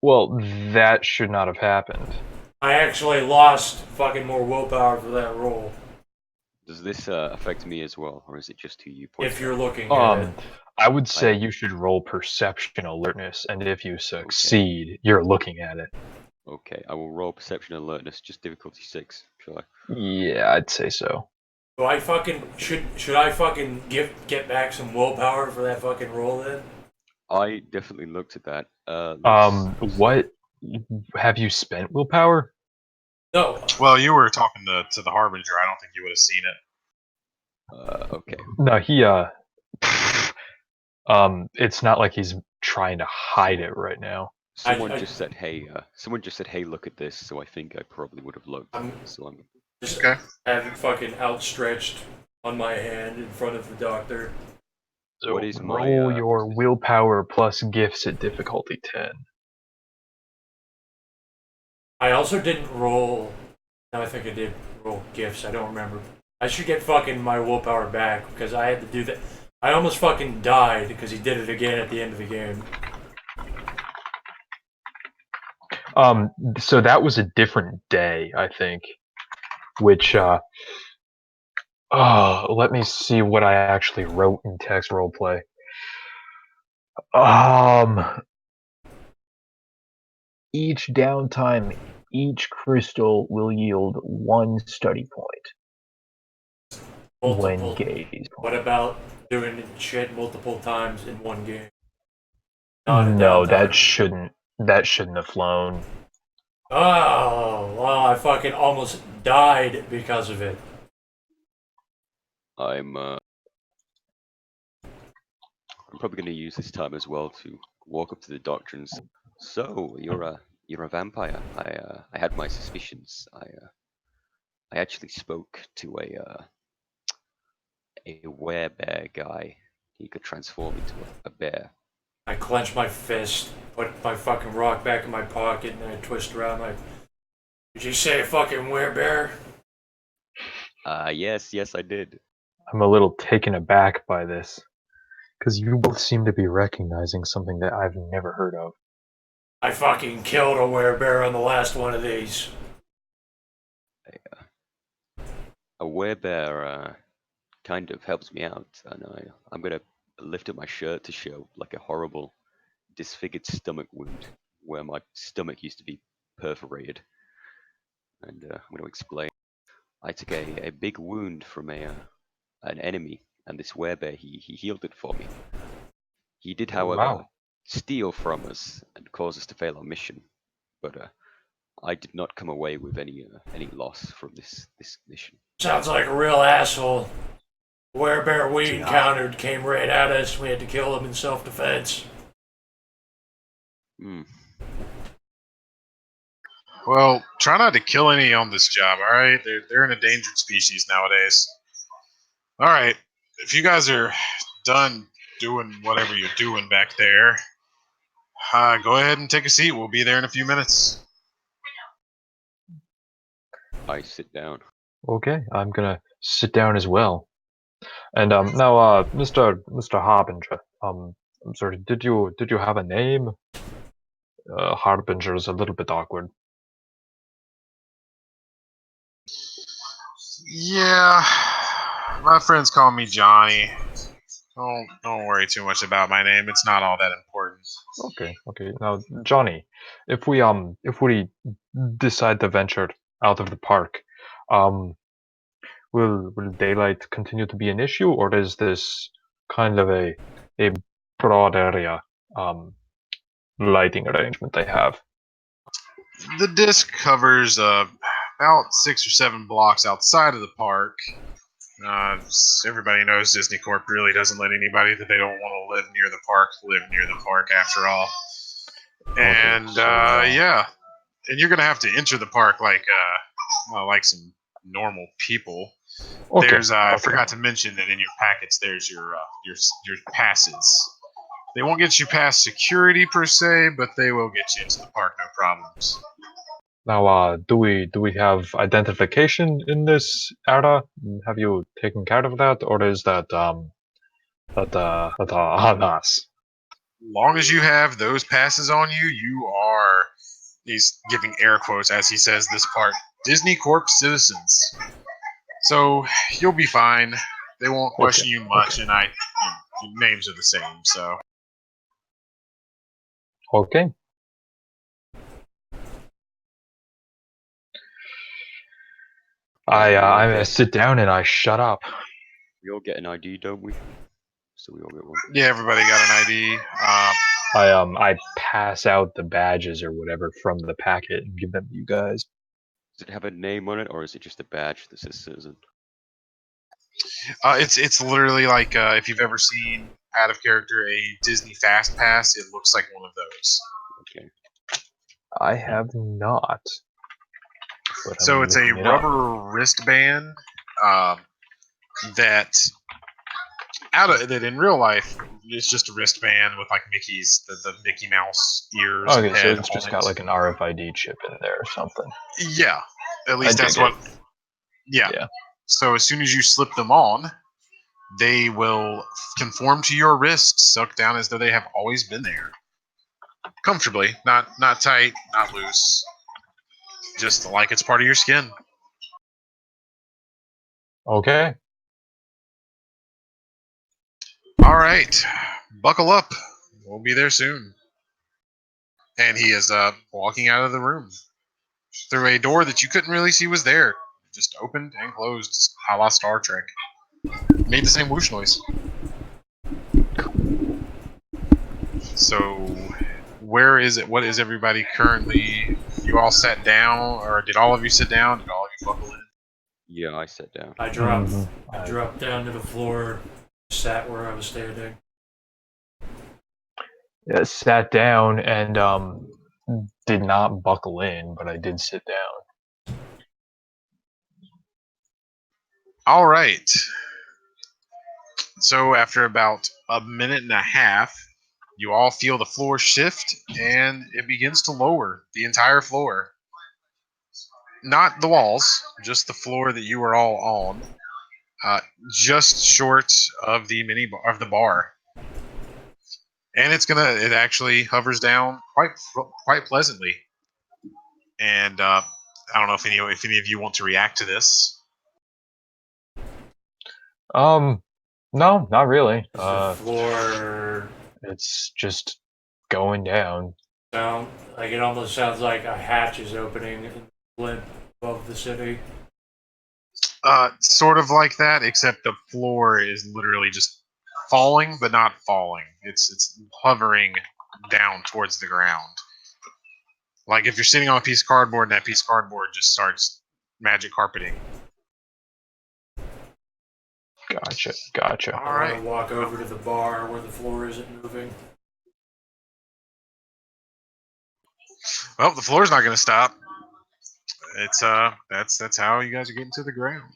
Well, that should not have happened. I actually lost fucking more willpower for that roll. Does this affect me as well, or is it just who you point If you're out? looking at it. I would say you should roll perception alertness, and if you succeed, you're looking at it. Okay, I will roll perception alertness, just difficulty 6, shall I? Yeah, I'd say so. Do I fucking should I fucking get back some willpower for that fucking roll then? I definitely looked at that. What have you spent willpower? No. Well, you were talking to the Harbinger. I don't think you would have seen it. Okay. No, it's not like he's trying to hide it right now. Someone just said, "Hey," look at this. So I think I probably would have looked. So I'm just Okay. have it fucking outstretched on my hand in front of the doctor. So What is my, roll your willpower plus gifts at difficulty 10. I also didn't roll. No, I think I did roll gifts. I don't remember. I should get fucking my willpower back because I had to do that. I almost fucking died because he did it again at the end of the game. So that was a different day, I think. Which, let me see what I actually wrote in text roleplay. Each downtime, each crystal will yield 1 study point. Multiple. When gazed. What about doing shit multiple times in one game? No, that shouldn't have flown. Oh, well, I fucking almost died because of it. I'm probably going to use this time as well to walk up to the doctor and say, "So you're a vampire. I had my suspicions. I actually spoke to a werebear guy. He could transform into a bear." I clench my fist, put my fucking rock back in my pocket, and I twist around like, did you say fucking werebear? Yes, I did. I'm a little taken aback by this, because you both seem to be recognizing something that I've never heard of. I fucking killed a werebear on the last one of these. A werebear kind of helps me out, and I'm gonna lift up my shirt to show like a horrible, disfigured stomach wound where my stomach used to be perforated. And I'm gonna explain. I took a big wound from an enemy, and this werebear he healed it for me. He did, however, Wow. steal from us and cause us to fail our mission. But I did not come away with any loss from this mission. Sounds like a real asshole. The werebear we encountered came right at us. We had to kill him in self-defense. Well, try not to kill any on this job, all right? They're an endangered species nowadays. All right, if you guys are done doing whatever you're doing back there, go ahead and take a seat. We'll be there in a few minutes. I sit down. Okay, I'm gonna sit down as well. And now, Mr. Harbinger, I'm sorry. Did you have a name? Harbinger is a little bit awkward. Yeah, my friends call me Johnny. Don't worry too much about my name. It's not all that important. Okay. Now, Johnny, if we decide to venture out of the park, will daylight continue to be an issue, or is this kind of a broad area lighting arrangement they have? The disc covers about 6 or 7 blocks outside of the park. Everybody knows Disney Corp really doesn't let anybody that they don't want to live near the park live near the park after all. And yeah, and you're gonna have to enter the park like some normal people. Okay, There's I forgot to mention that in your packets there's your passes. They won't get you past security per se, but they will get you into the park, no problems. Now, do we have identification in this era? Have you taken care of that, or is that on us? long as you have those passes on you, you are. He's giving air quotes as he says this part. Disney Corp citizens. So you'll be fine. They won't question you much, and your names are the same. So Okay. I sit down and I shut up. We all get an ID, don't we? So we all get one. yeah, everybody got an ID. I pass out the badges or whatever from the packet and give them to you guys. Does it have a name on it, or is it just a badge that says citizen? It's literally like if you've ever seen out of character a Disney Fast Pass, it looks like one of those. Okay. I have not. But So I'm it's a looking it up. rubber wristband that that in real life it's just a wristband with like the Mickey Mouse ears and Okay, so head it's on just it. got like an RFID chip in there or something. Yeah, at least I that's dig what. it. Yeah. Yeah. So as soon as you slip them on, they will conform to your wrists, suck down as though they have always been there, comfortably, not tight, not loose, just like it's part of your skin. Okay. All right, buckle up. We'll be there soon. And he is walking out of the room through a door that you couldn't really see was there. Just opened and closed, a la Star Trek. Made the same whoosh noise. So, where is it? What is everybody currently? You all sat down, or did all of you sit down? Did all of you buckle in? Yeah, I sat down. I dropped down to the floor, sat where I was standing. Yeah, sat down and did not buckle in, but I did sit down. All right. So after about a minute and a half, you all feel the floor shift, and it begins to lower the entire floor. Not the walls, just the floor that you were all on, just short of the of the bar. And it actually hovers down quite pleasantly. And I don't know if any of you want to react to this. No, not really. Is the floor It's just going down. sound like it almost sounds like a hatch is opening in the blimp above the city? Sort of like that, except the floor is literally just falling, but not falling. It's hovering down towards the ground. Like if you're sitting on a piece of cardboard and that piece of cardboard just starts magic carpeting. Gotcha. All I right. want to walk over to the bar where the floor isn't moving. Well, the floor's not going to stop. It's that's how you guys are getting to the ground.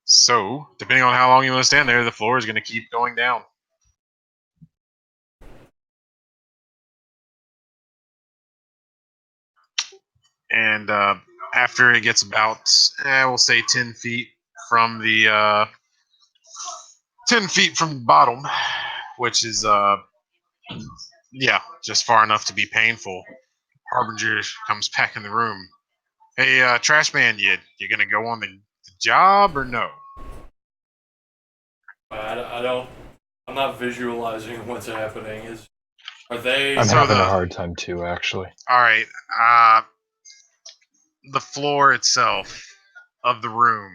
So, depending on how long you want to stand there, the floor is going to keep going down. And after it gets about, we'll say 10 feet from the 10 feet from the bottom, which is just far enough to be painful. Harbinger comes back in the room. Hey, trash man, you gonna go on the job or no? I don't. I'm not visualizing what's happening. Are they? I'm So having the- a hard time too, actually. All right. The floor itself of the room,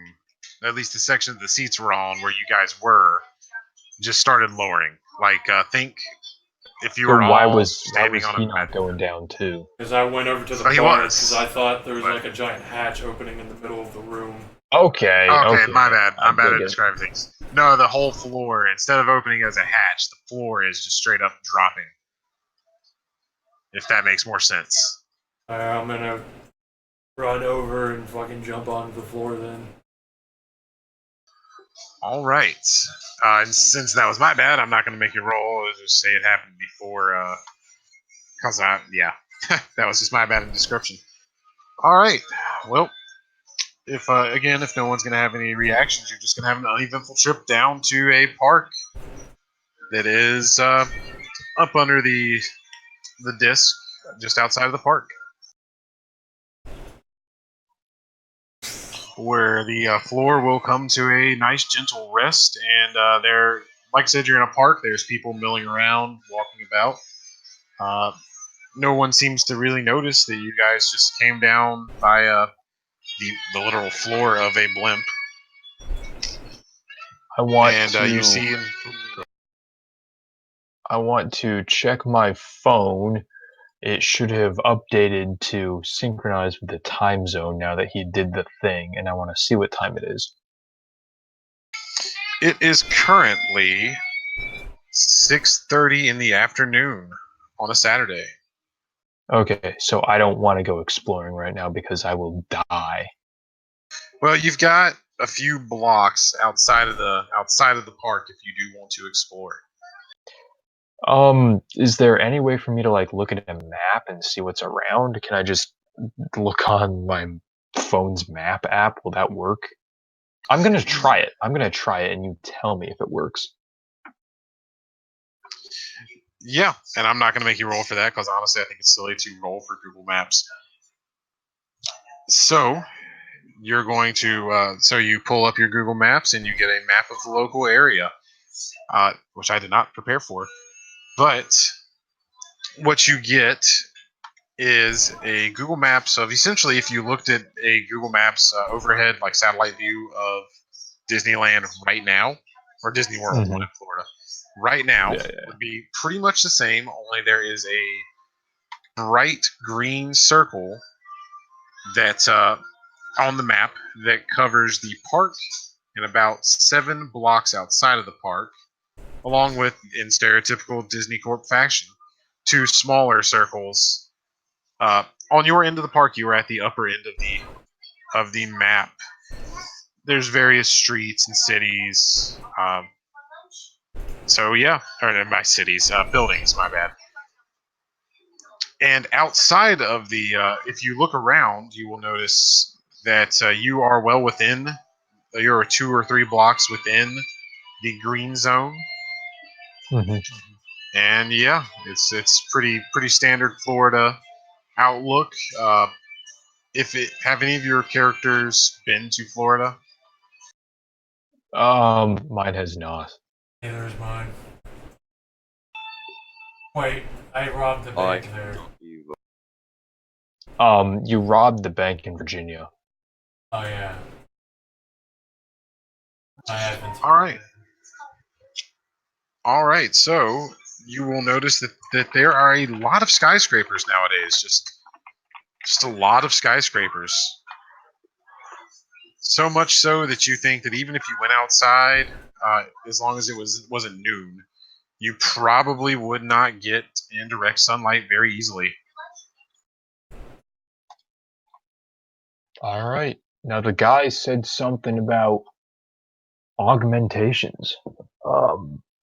at least the section that the seats were on, where you guys were, just started lowering. Like, think if you So were why all was standing on he a not going down too? Because I went over to the Oh, he bar was. because I thought there was But- like a giant hatch opening in the middle of the room. Okay. my bad. I I'm bad dig at it. describing things. No, the whole floor, instead of opening as a hatch, the floor is just straight up dropping. If that makes more sense. I'm gonna run over and fucking jump onto the floor then. All right. And since that was my bad, I'm not going to make you roll. I'll just say it happened before. Because that was just my bad in description. All right. Well, if no one's going to have any reactions, you're just going to have an uneventful trip down to a park. that is up under the disc, just outside of the park, where the floor will come to a nice gentle rest. And there, like I said, you're in a park. There's people milling around, walking about. No one seems to really notice that you guys just came down by the literal floor of a blimp. I want And to. you see. I want to check my phone. It should have updated to synchronize with the time zone now that he did the thing, and I want to see what time it is. It is currently 6:30 in the afternoon on a Saturday. Okay, so I don't want to go exploring right now because I will die. Well, you've got a few blocks outside of the park if you do want to explore. Is there any way for me to like look at a map and see what's around? Can I just look on my phone's map app? Will that work? I'm gonna try it. And you tell me if it works. Yeah, and I'm not going to make you roll for that because honestly, I think it's silly to roll for Google Maps. So you're going to so you pull up your Google Maps and you get a map of the local area, which I did not prepare for. But what you get is a Google Maps of essentially if you looked at a Google Maps overhead like satellite view of Disneyland right now, or Disney World Mhm. in Florida right now, Yeah. would be pretty much the same, only there is a bright green circle that's on the map that covers the park and about 7 blocks outside of the park, along with, in stereotypical Disney Corp fashion, 2 smaller circles. On your end of the park, you are at the upper end of the map. There's various streets and cities. So yeah, or by cities, buildings. My bad. And outside of the, if you look around, you will notice that you are well within. You're 2 or 3 blocks within the green zone. Mm-hmm. And yeah, it's pretty standard Florida outlook. If it have any of your characters been to Florida? Mine has not. Neither is mine. Wait, I robbed the bank there. You robbed the bank in Virginia. Oh yeah. I haven't. All right. So you will notice that there are a lot of skyscrapers nowadays. Just a lot of skyscrapers. So much so that you think that even if you went outside, as long as it wasn't noon, you probably would not get in direct sunlight very easily. All right. Now the guy said something about augmentations.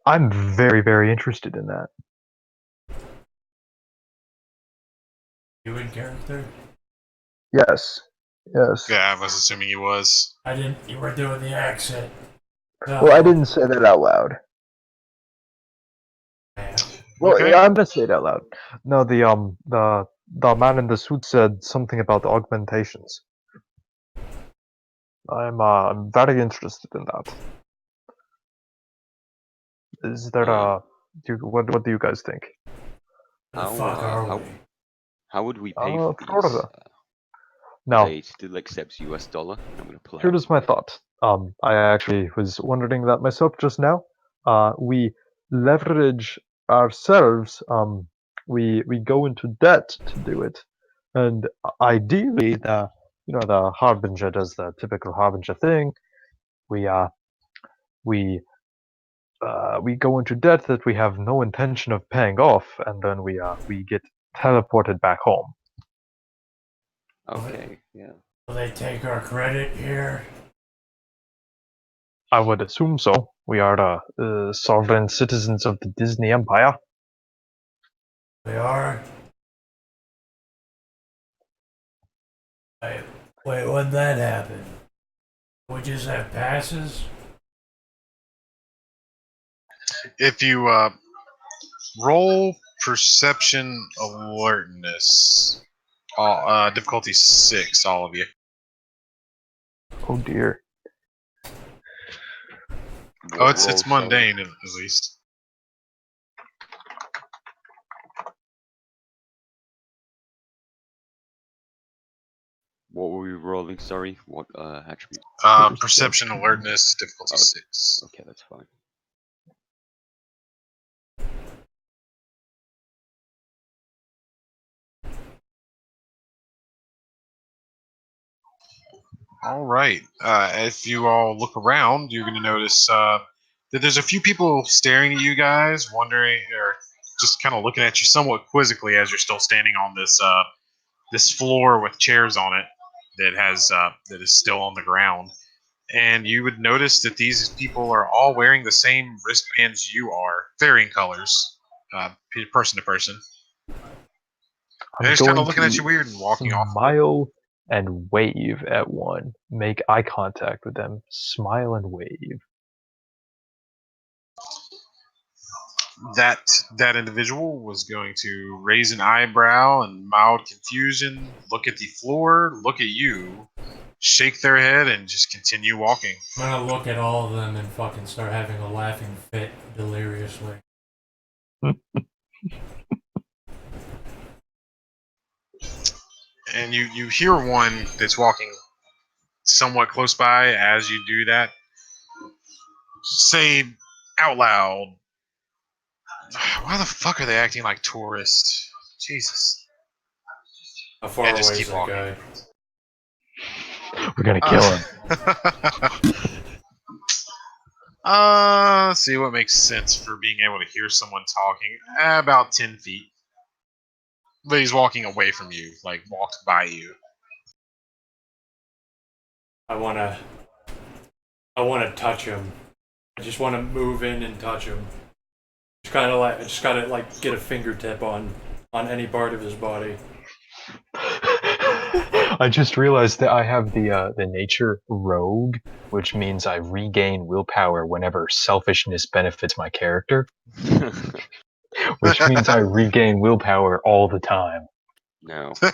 I'm very, very interested in that. You in character? Yes. Yes. Yeah, I was assuming he was. I didn't. You were doing the accent. No. Well, I didn't say that out loud. Yeah. Well, Okay. yeah, I'm gonna say it out loud. No, the man in the suit said something about augmentations. I'm very interested in that. Is there what do you guys think? Where the fuck are we? How would we pay for these? Florida. Do Now, they still accept US dollar? I'm gonna pull out. here's my thought. I actually was wondering that myself just now. We leverage ourselves. We go into debt to do it, and ideally, the harbinger does the typical harbinger thing. We go into debt that we have no intention of paying off, and then we get teleported back home. Okay, yeah. Will they take our credit here? I would assume so. We are the sovereign citizens of the Disney Empire. We are. Wait, when'd that happen? We just have passes? If you roll perception alertness, difficulty 6, all of you. Oh dear. Oh, What it's roll, sorry? mundane at least. What were we rolling? Sorry, what attribute? Perception alertness, difficulty Oh. 6. Okay, that's fine. All right. If you all look around, you're going to notice that there's a few people staring at you guys, wondering or just kind of looking at you somewhat quizzically as you're still standing on this floor with chairs on it that is still on the ground. And you would notice that these people are all wearing the same wristbands you are, varying colors, person to person. I'm They're just kind of going looking at to you weird and walking off. smile and wave at one. Make eye contact with them. Smile and wave. That individual was going to raise an eyebrow in mild confusion, look at the floor, look at you, shake their head, and just continue walking. I'm gonna look at all of them and fucking start having a laughing fit deliriously. And you hear one that's walking somewhat close by as you do that say out loud, "Why the fuck are they acting like tourists? Jesus!" How far And just away keep is that walking. guy? We're gonna kill him. Let's see what makes sense for being able to hear someone talking. About 10 feet. But he's walking away from you, like walked by you. I wanna touch him. I just wanna move in and touch him. I just gotta like get a fingertip on any part of his body. I just realized that I have the nature rogue, which means I regain willpower whenever selfishness benefits my character, which means I regain willpower all the time. No, I'm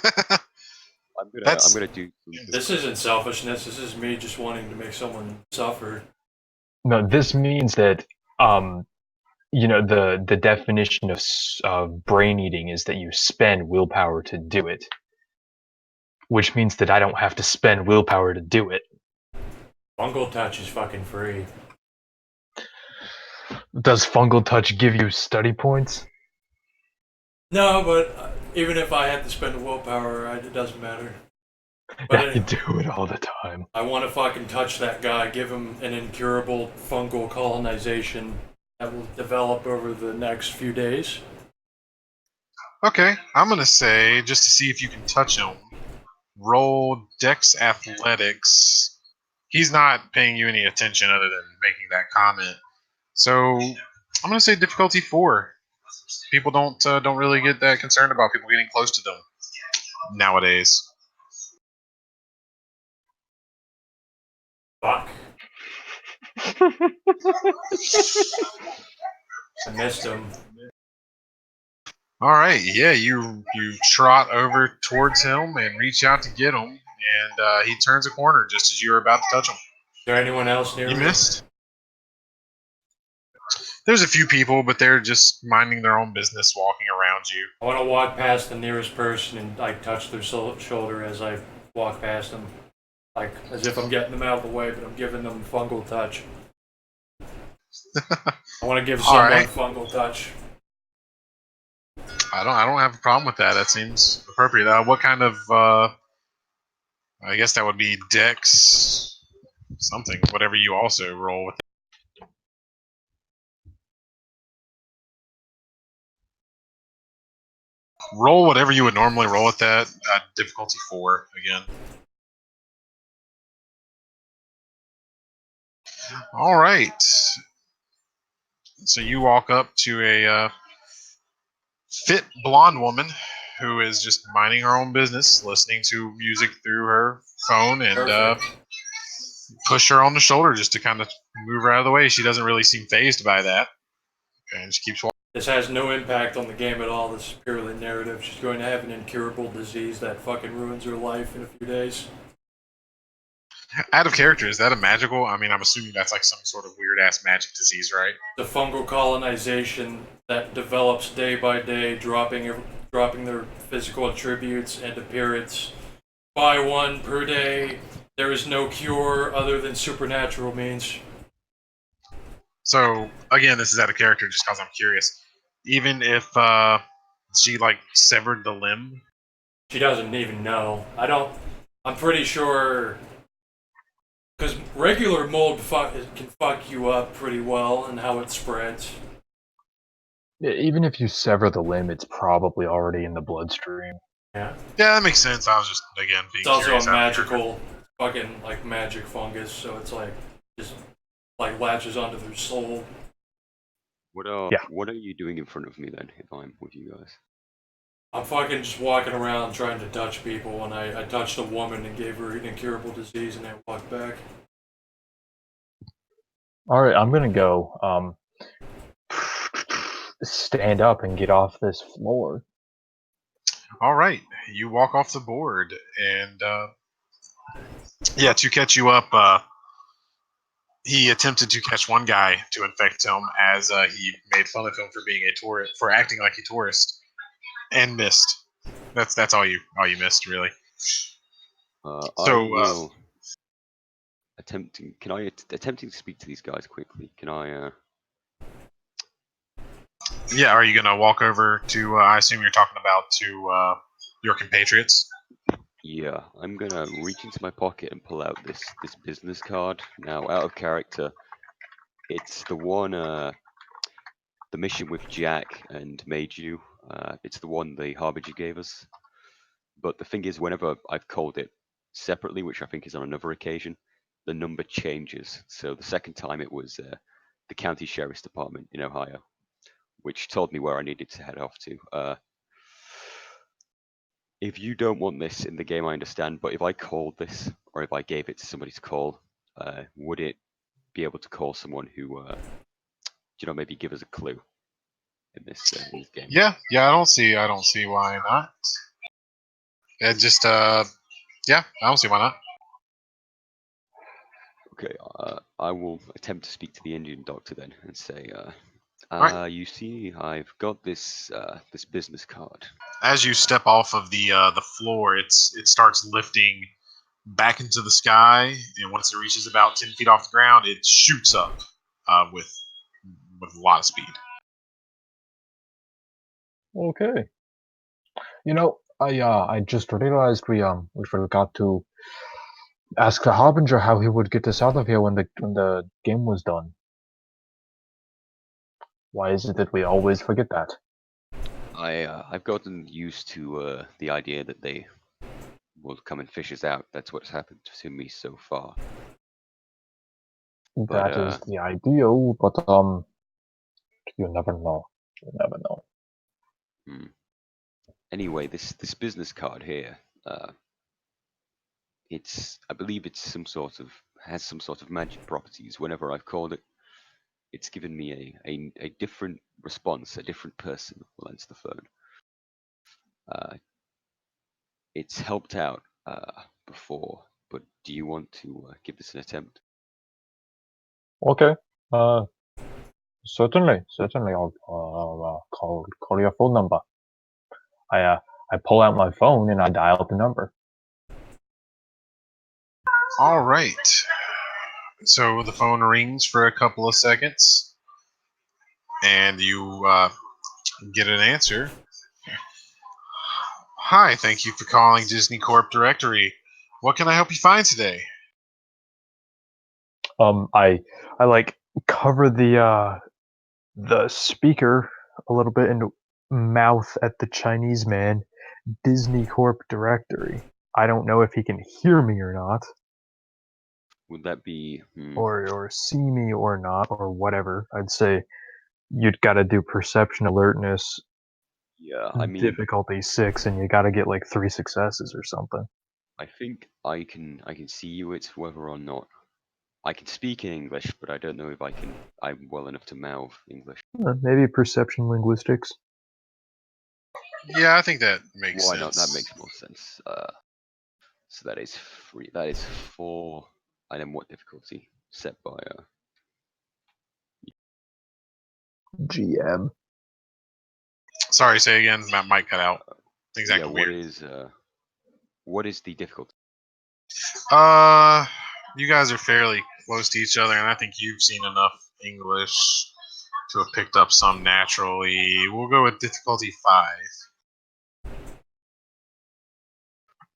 That's gonna do. This isn't selfishness. This is me just wanting to make someone suffer. No, this means that the definition of brain eating is that you spend willpower to do it, which means that I don't have to spend willpower to do it. Fungal touch is fucking free. Does fungal touch give you study points? No, but even if I had to spend willpower, it doesn't matter. But Yeah, you do it all the time. I want to fucking touch that guy, give him an incurable fungal colonization that will develop over the next few days. okay. I'm gonna say, just to see if you can touch him, roll Dex Athletics. He's not paying you any attention other than making that comment. So I'm gonna say difficulty 4. People don't really get that concerned about people getting close to them nowadays. Fuck. I missed him. All right, yeah, you trot over towards him and reach out to get him, and he turns a corner just as you were about to touch him. Is there anyone else near You me? missed. There's a few people, but they're just minding their own business, walking around you. I want to walk past the nearest person and like touch their shoulder as I walk past them, like as if I'm getting them out of the way, but I'm giving them fungal touch. I want to give All someone right. fungal touch. I don't have a problem with that. That seems appropriate. What kind of? I guess that would be Dex, something. Whatever you also roll with. Roll whatever you would normally roll with that. Difficulty 4 again. All right. So you walk up to a fit blonde woman who is just minding her own business, listening to music through her phone, and Perfect. push her on the shoulder just to kind of move her out of the way. She doesn't really seem phased by that. and just keeps walking. This has no impact on the game at all. This is purely narrative. She's going to have an incurable disease that fucking ruins her life in a few days. Out of character, is that a magical? I mean, I'm assuming that's like some sort of weird ass magic disease, right? The fungal colonization that develops day by day, dropping their physical attributes and appearance by one per day. There is no cure other than supernatural means. So again, this is out of character just because I'm curious. Even if she like severed the limb, She doesn't even know. I'm pretty sure. Because regular mold can fuck you up pretty well and how it spreads. Yeah, even if you sever the limb, it's probably already in the bloodstream. Yeah. yeah, that makes sense. I was just again being It's also curious. a out of character. magical, fucking like magic fungus, so it's like just like latches onto their soul. Yeah. What are you doing in front of me then, if I'm with you guys? I'm fucking just walking around trying to touch people, and I touched a woman and gave her an incurable disease, and I walked back. All right, I'm gonna go. Stand up and get off this floor. All right, you walk off the board, and yeah, to catch you up, he attempted to catch one guy to infect him as he made fun of him for being a tourist, for acting like a tourist, and missed. That's all you missed really. I So will attempting. Can I attempting to speak to these guys quickly? Can I? yeah, are you gonna walk over to? I assume you're talking about to your compatriots. Yeah, I'm gonna reach into my pocket and pull out this business card. Now, out of character, it's the one the mission with Jack and Meiju. It's the one the Harbinger gave us. But the thing is, whenever I've called it separately, which I think is on another occasion, the number changes. So the second time it was the county sheriff's department in Ohio, which told me where I needed to head off to. If you don't want this in the game, I understand. But if I called this, or if I gave it to somebody to call, would it be able to call someone who, maybe give us a clue in this game? Yeah, I don't see why not. It just yeah, I don't see why not. Okay, I will attempt to speak to the Indian doctor then and say, Right. you see, I've got this this business card. As you step off of the floor, it starts lifting back into the sky, and once it reaches about 10 feet off the ground, it shoots up with a lot of speed. Okay. I just realized we forgot to ask the Harbinger how he would get us out of here when the game was done. Why is it that we always forget that? I've gotten used to the idea that they will come and fish us out. That's what's happened to me so far. But That is the ideal, but you never know. You never know. Anyway, this business card here, I believe it's has some sort of magic properties. Whenever I've called it, it's given me a different response. A different person will answer the phone. It's helped out before, but do you want to give this an attempt? Okay. Certainly. I'll call your phone number. I pull out my phone and I dial the number. All right. So the phone rings for a couple of seconds, and you get an answer. Hi, thank you for calling Disney Corp Directory. What can I help you find today? I like cover the speaker a little bit and mouth at the Chinese man, Disney Corp Directory. I don't know if he can hear me or not, Would that be? or see me or not, or whatever. I'd say you'd got to do perception alertness Yeah, I mean, difficulty 6, and you got to get like 3 successes or something. I think I can see you. It's whether or not I can speak English, but I don't know if I'm well enough to mouth English. Maybe perception linguistics. Yeah, I think that makes Why sense. not? That makes more sense. So that is 3. That is 4. And then what difficulty? Set by GM. Sorry, say again. That might cut out. Things yeah. acting weird. What is the difficulty? You guys are fairly close to each other, and I think you've seen enough English to have picked up some naturally. We'll go with difficulty 5.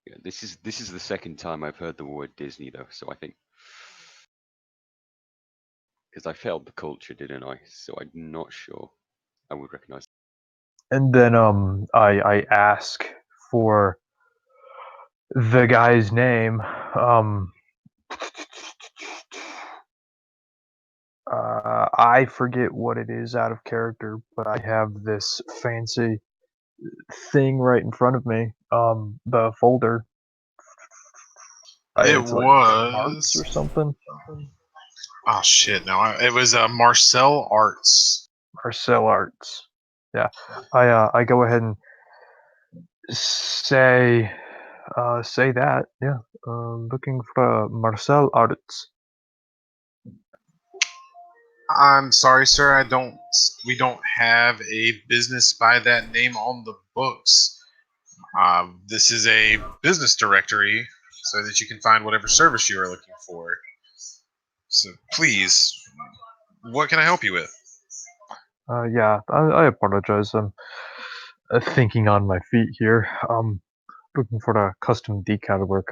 Yeah, this is the second time I've heard the word Disney though, so I think because I failed the culture, didn't I? So I'm not sure I would recognize. And then I ask for the guy's name. I forget what it is out of character, but I have this fancy thing right in front of me. The folder. It It's like Marks was. or something. Oh shit! No, it was Marcel Arts. Marcel Arts. Yeah, I go ahead and say that. Yeah, looking for Marcel Arts. I'm sorry, sir. We don't have a business by that name on the books. This is a business directory, so that you can find whatever service you are looking for. So please, what can I help you with? Yeah, I apologize. I'm thinking on my feet here. Looking for the custom decal work.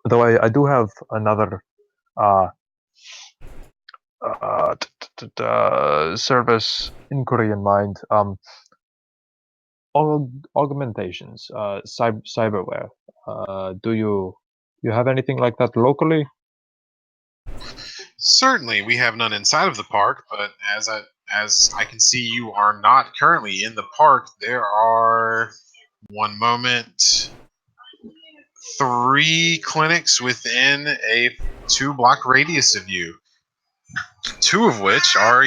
Though I do have another uh service inquiry in mind. Augmentations. Cyberware. Do you have anything like that locally? Certainly, we have none inside of the park, but as I can see, you are not currently in the park. There are, one moment, 3 clinics within a 2-block radius of you. 2 of which are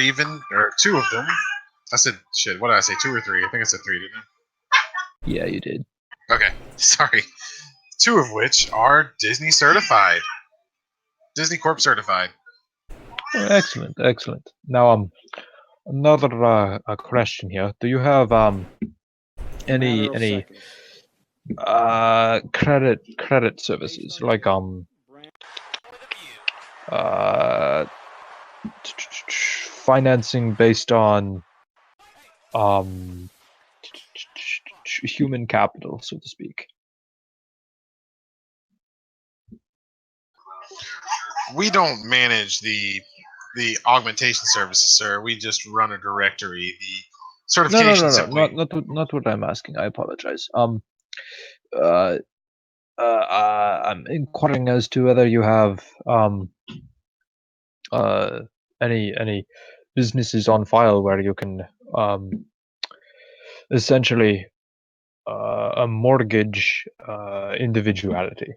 or 2 of them. I said shit. What did I say? 2 or 3? I think I said 3, didn't Yeah, you did. I? Okay, sorry. 2 of which are Disney certified, Disney Corp certified. Oh, excellent, excellent. Now, another a question here. Do you have any credit services like uh financing based on um human capital, so to speak? We don't manage the augmentation services, sir. We just run a directory. The certification No, simply. not what I'm asking. I apologize. Uh, I'm inquiring as to whether you have uh any businesses on file where you can essentially a mortgage individuality.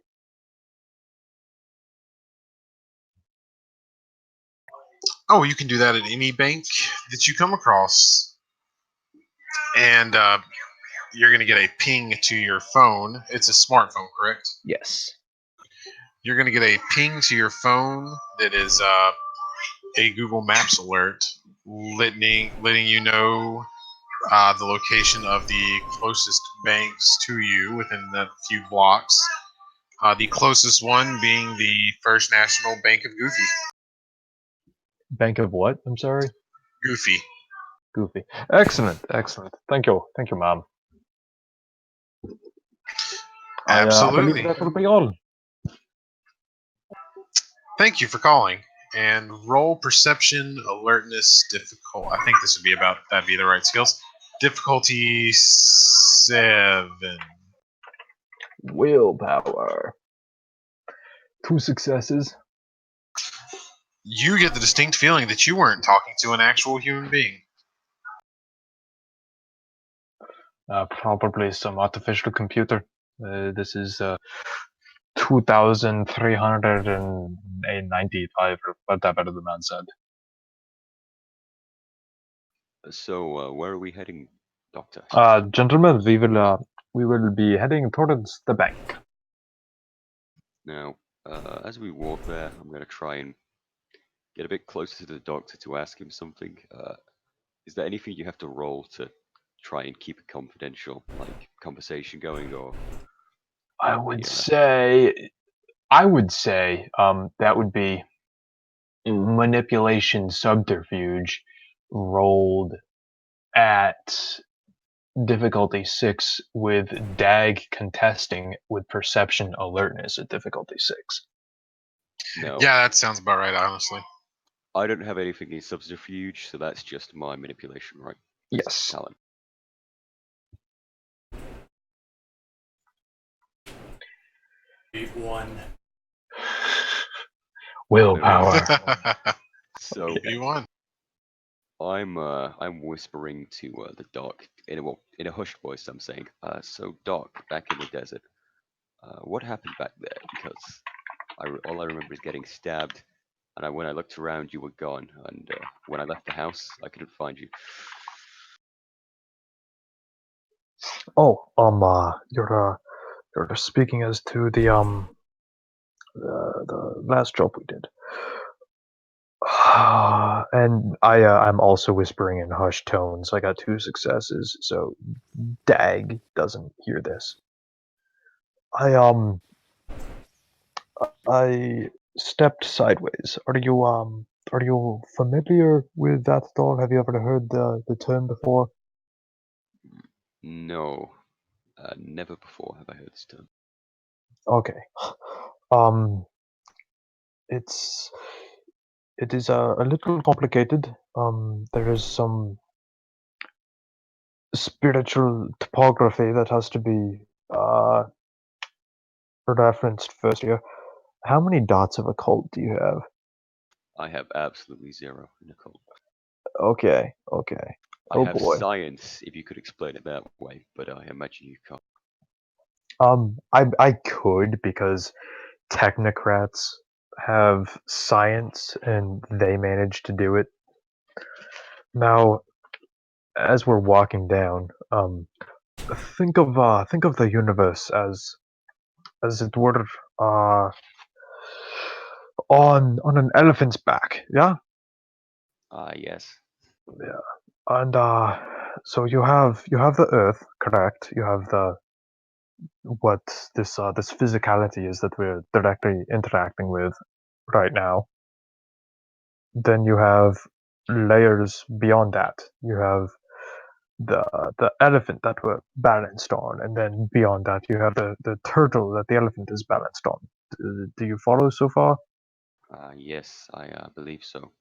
Oh, you can do that at any bank that you come across, and you're going to get a ping to your phone. It's a smartphone, correct? Yes. You're going to get a ping to your phone that is a Google Maps alert, letting you know the location of the closest banks to you within the few blocks. The closest one being the First National Bank of Goofy. Bank of what? I'm sorry. Goofy. Goofy. Excellent, excellent. Thank you, ma'am. I believe Absolutely. that will be all. Thank you for calling. And roll perception, alertness, difficult. I think this would be that'd be the right skills. Difficulty 7. Willpower. 2 successes. You get the distinct feeling that you weren't talking to an actual human being. Probably some artificial computer. This is 2,395, or whatever the man said. So, where are we heading, Doctor? Gentlemen, we will be heading towards the bank. Now, as we walk there, I'm going to try and get a bit closer to the doctor to ask him something. Is there anything you have to roll to try and keep it confidential, like conversation going, or I would yeah, say, that would be manipulation subterfuge rolled at difficulty 6 with DAG contesting with perception alertness at difficulty 6. no? Yeah, that sounds about right, honestly. I don't have anything in subterfuge, so that's just my manipulation, right? That's Yes. talent. Beat one. Willpower. So You won. I'm whispering to the doc in a hushed voice. I'm saying, so doc, back in the desert, what happened back there? Because all I remember is getting stabbed, and when I looked around, you were gone, and when I left the house, I couldn't find you. Oh, you're speaking as to the last job we did. And I'm also whispering in hushed tones. I got 2 successes, so Dag doesn't hear this. I stepped sideways. Are you familiar with that at all? Have you ever heard the term before? No, never before have I heard this term. Okay. Um, it's it is a little complicated. There is some spiritual topography that has to be uh referenced first here. How many dots of occult do you have? I have absolutely zero in occult. Okay. I Oh have boy. science, if you could explain it that way, but I imagine you can't. I could, because technocrats have science and they manage to do it. Now, as we're walking down, think of the universe as it were on an elephant's back, yeah? Ah, yes. Yeah. And so you have the earth, correct? You have the what this physicality is that we're directly interacting with right now. Then you have layers beyond that. You have the elephant that we're balanced on, and then beyond that you have the turtle that the elephant is balanced on. Do you follow so far? Yes, I believe so.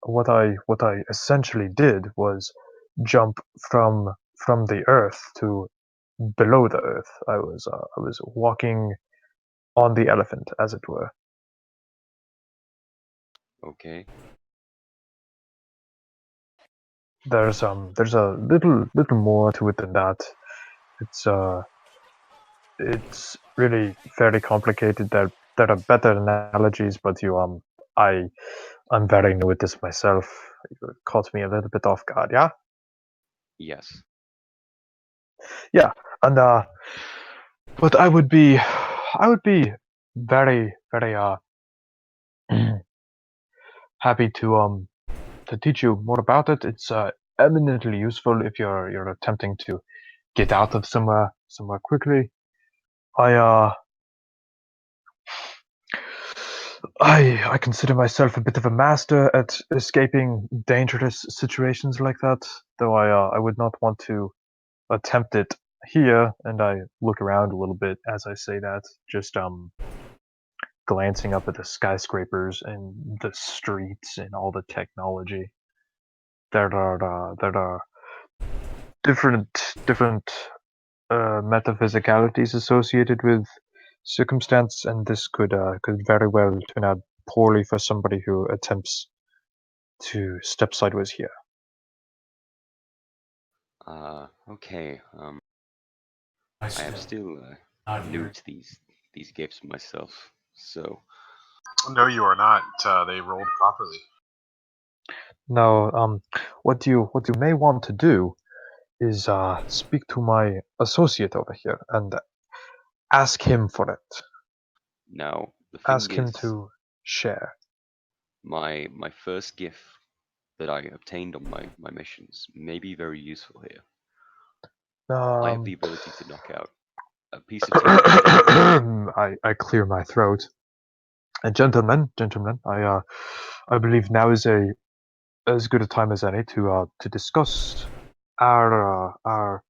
What I essentially did was jump from the earth to below the earth. I was walking on the elephant, as it were. Okay. There's a little more to it than that. It's really fairly complicated. There are better analogies, but I'm very new at this myself. It caught me a little bit off guard. Yeah, Yes. yeah, and but I would be very happy to teach you more about it. It's eminently useful if you're attempting to get out of somewhere quickly. I uh I consider myself a bit of a master at escaping dangerous situations like that, though I would not want to attempt it here. And I look around a little bit as I say that, just glancing up at the skyscrapers and the streets and all the technology. There are different metaphysicalities associated with circumstance, and this could very well turn out poorly for somebody who attempts to step sideways here. Okay. I I am still still not new here. to these these gifts myself. So No, you are not. They rolled properly. Now, what you may want to do is speak to my associate over here and ask him for it. now the thing Ask him is, to share. my first gift that I obtained on my missions may be very useful here. I have the ability to knock out a piece of technology. I clear my throat. Gentlemen, I believe now is as good a time as any to discuss our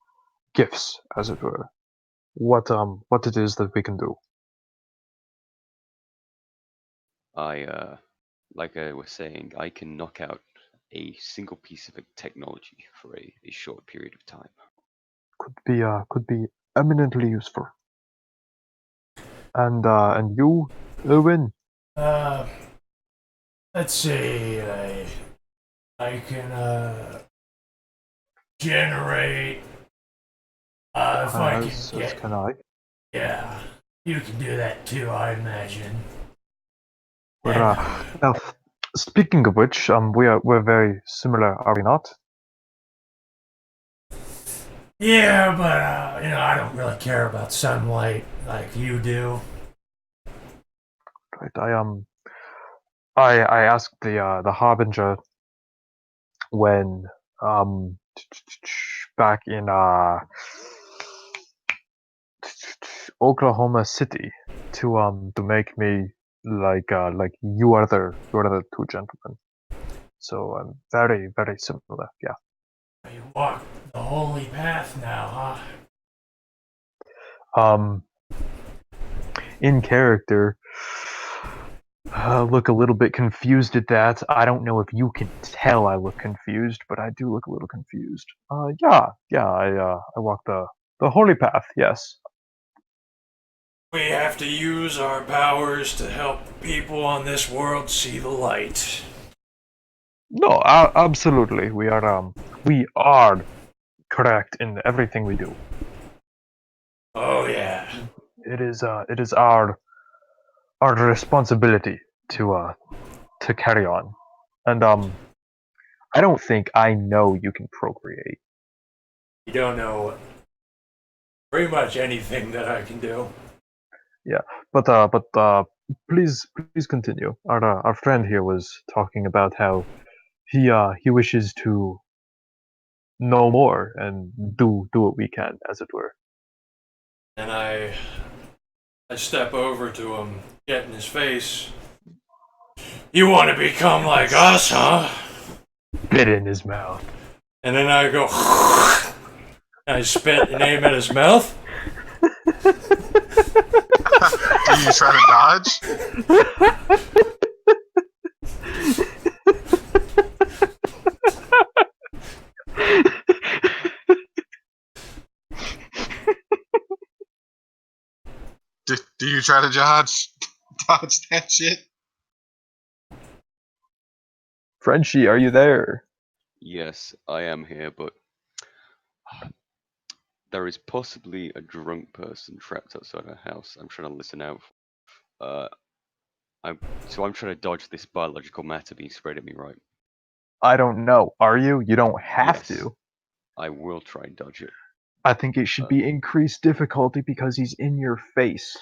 gifts, as it were. What it is that we can do. Like I was saying, I can knock out a single piece of technology for a short period of time. Could be eminently useful. And you, Owen, Let's see. I can generate. If I can as get. can I. Yeah, you can do that too, I imagine. But And, now, speaking of which, we're very similar, are we not? yeah, but I don't really care about sunlight like you do. Right. I asked the harbinger when back in Oklahoma City to make me like you are the two gentlemen. So I'm very similar. Yeah. You walk the holy path now, huh? Um, in character, look a little bit confused at that. I don't know if you can tell I look confused, but I do look a little confused. Yeah. I walk the holy path. Yes. We have to use our powers to help the people on this world see the light. No, absolutely. We are correct in everything we do. Oh yeah. It is our responsibility to carry on. And I don't think I know you can procreate. You don't know pretty much anything that I can do. Yeah, but please continue. Our friend here was talking about how he wishes to know more and do what we can, as it were. And I step over to him, get in his face. You want to become like us, huh? Spit in his mouth. And then I go, and I spit and aim at his mouth. Do you try to dodge? Do you try to dodge that shit? Frenchie, are you there? Yes, I am here, but there is possibly a drunk person trapped outside our house. I'm trying to listen out. Uh, I'm trying to dodge this biological matter being sprayed at me, right? I don't know. Are you? You don't have Yes, to. I will try and dodge it. I think it should be increased difficulty because he's in your face.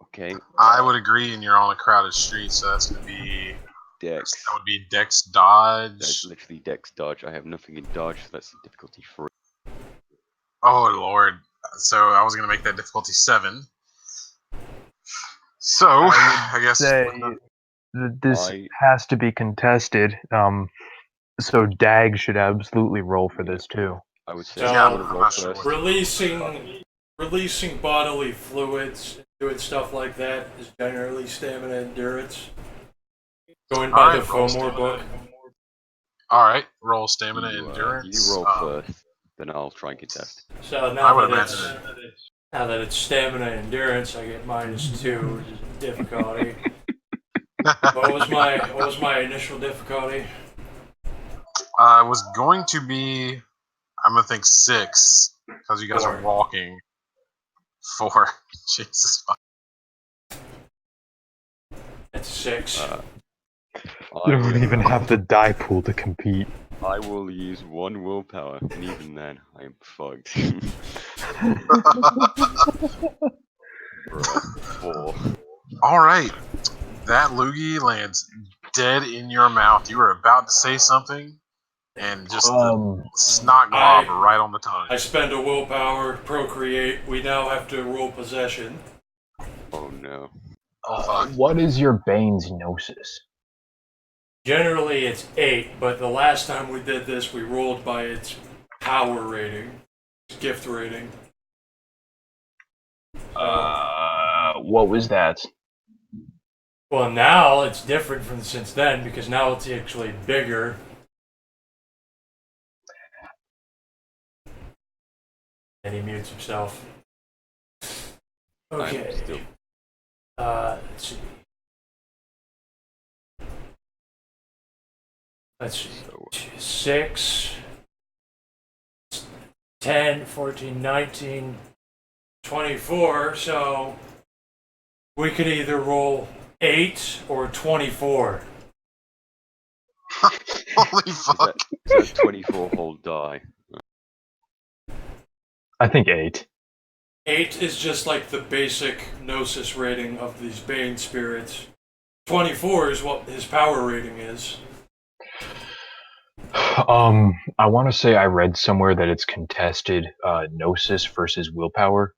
Okay. I would agree, and you're on a crowded street, so that's gonna be Dex. that would be Dex dodge. That's literally Dex dodge. I have nothing in dodge, so that's difficulty 3. Oh lord! So I was gonna make that difficulty 7. So I guess Say that this has to be contested. So Dag should absolutely roll for this too. I would say So, yeah, I'm gonna I'm roll not sure first. what releasing bodily fluids, doing stuff like that is generally stamina endurance. Going by the Alright, roll Fomor book. All right, roll stamina You endurance. roll first, then I'll try and contest. So I would imagine now that it's stamina endurance, I get -2 difficulty. What was my initial difficulty? it was going to be. I'm gonna think 6 because you guys are 4. walking. 4. Jesus. That's 6. You I don't will, even have the die pool to compete. I will use 1 willpower, and even then, I am fucked. Bruh, 4. All right, that loogie lands dead in your mouth. You were about to say something, and just the snot glob right on the tongue. I spend a willpower, procreate. We now have to roll possession. Oh no. Oh fuck! What is your Bane's Gnosis? Generally, it's 8, but the last time we did this, we rolled by its power rating, its gift rating. What was that? Well, now it's different from since then because now it's actually bigger. And he mutes himself. Okay. Still... Let's see. Let's see. So, 6, 10, 14, 19, 24. So we could either roll 8 or 24. Holy fuck! is that 24 whole die? I think 8. 8 is just like the basic Gnosis rating of these Bane spirits. 24 is what his power rating is. I want to say I read somewhere that it's contested Gnosis versus willpower.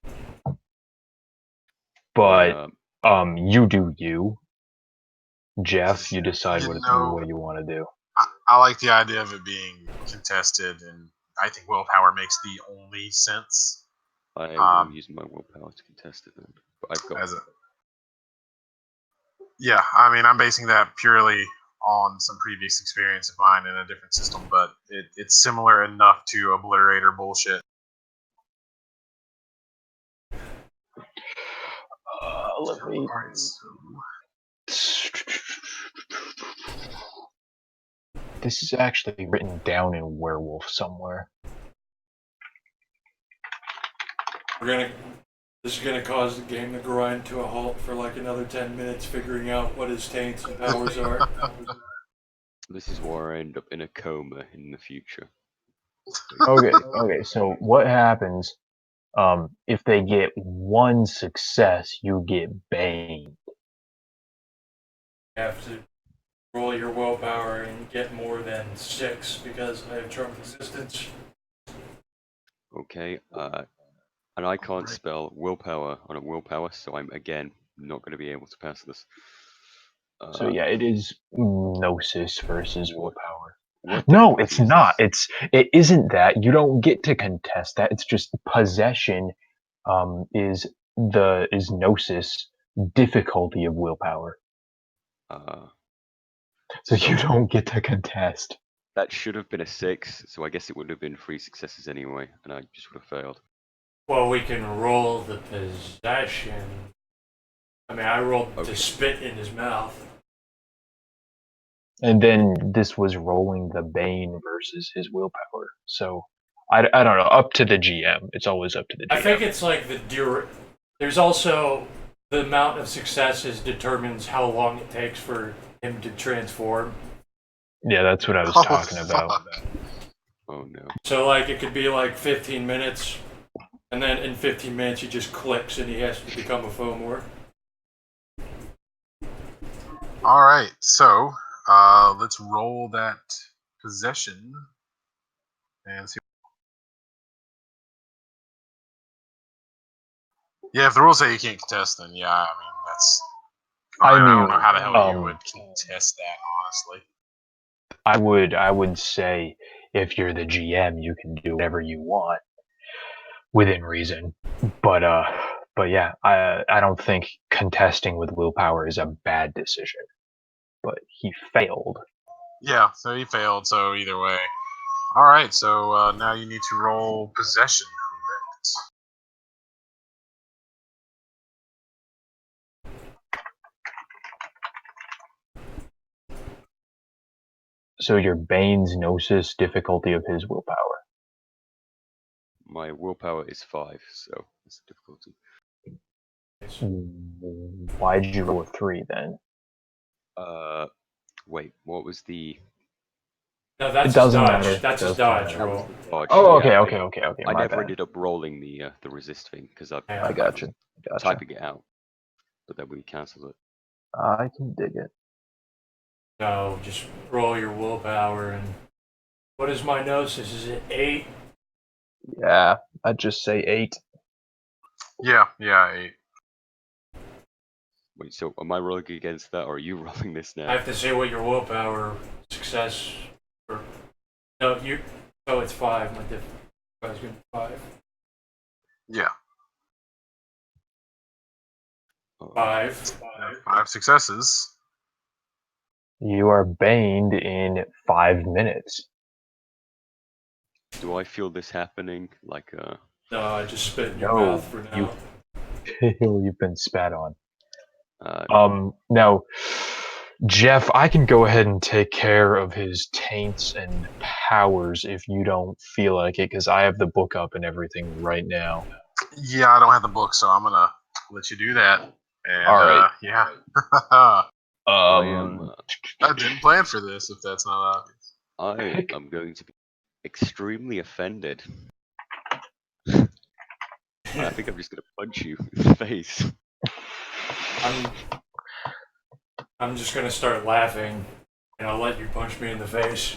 But you do you. Jeff, you decide what you want to do. I like the idea of it being contested, and I think willpower makes the only sense. I will use my willpower to contest it then. But I've got... Yeah, I mean, I'm basing that purely on some previous experience of mine in a different system, but it's similar enough to Obliterator bullshit. Let me... Alright, so... This is actually written down in Werewolf somewhere. This is gonna cause the game to grind to a halt for like another 10 minutes, figuring out what his taints and powers are. This is where I end up in a coma in the future. Okay, so what happens if they get 1 success, you get Bane. You have to roll your willpower and get more than 6 because I have trump resistance. Okay, and I can't spell willpower on a willpower, so I'm again not going to be able to pass this. So yeah, it is Gnosis versus willpower. What No, it's difficulty is not. this? It isn't that. You don't get to contest that. It's just possession is Gnosis difficulty of willpower. So you don't get to contest. That should have been a 6, so I guess it would have been 3 successes anyway, and I just would have failed. Well, we can roll the possession. I mean, I rolled to spit in his mouth. And then this was rolling the Bane versus his willpower. So I don't know. Up to the GM. It's always up to the GM. I think it's like there's also the amount of successes determines how long it takes for him to transform. Yeah, that's what I was talking about. Oh no. So like it could be like 15 minutes, and then in 15 minutes he just clicks and he has to become a Fomor. All right, so let's roll that possession and see. Yeah, if the rules say you can't contest, then yeah, I mean that's. I don't know how the hell you would contest that, honestly. I would say if you're the GM, you can do whatever you want within reason. But yeah, I don't think contesting with willpower is a bad decision. But he failed. Yeah, so he failed. So either way, all right. So now you need to roll possession. So your Bane's Gnosis difficulty of his willpower. My willpower is 5, so that's the difficulty. Why'd you roll a 3 then? Wait, what was the? No, It that's his doesn't dodge. matter. That's his Doesn't dodge matter. That was roll. the dodge. Oh, Yeah, okay. I My never bad. ended up rolling the resist thing because I Yeah. I I got was you. Gotcha. typing it out, but then we cancelled it. I can dig it. No, just roll your willpower. And what is my gnosis? Is it 8? Yeah, I'd just say 8. Yeah, 8. Wait, so am I rolling against that, or are you rolling this I now? have to say what your willpower success. Or, no, you. Oh, it's 5. My diff. I was going to 5. Yeah, 5. 5 successes. You are baned in 5 minutes. Do I feel this happening? No, I just spit in your No, mouth for now. You've been spat on. uh, Now, Jeff, I can go ahead and take care of his taints and powers if you don't feel like it, because I have the book up and everything right now. Yeah, I don't have the book, so I'm gonna let you do that. And All right. yeah. I I am. didn't plan for this, if that's not obvious. I am going to be extremely offended. I think I'm just gonna punch you in the face. I'm just gonna start laughing, and I'll let you punch me in the face.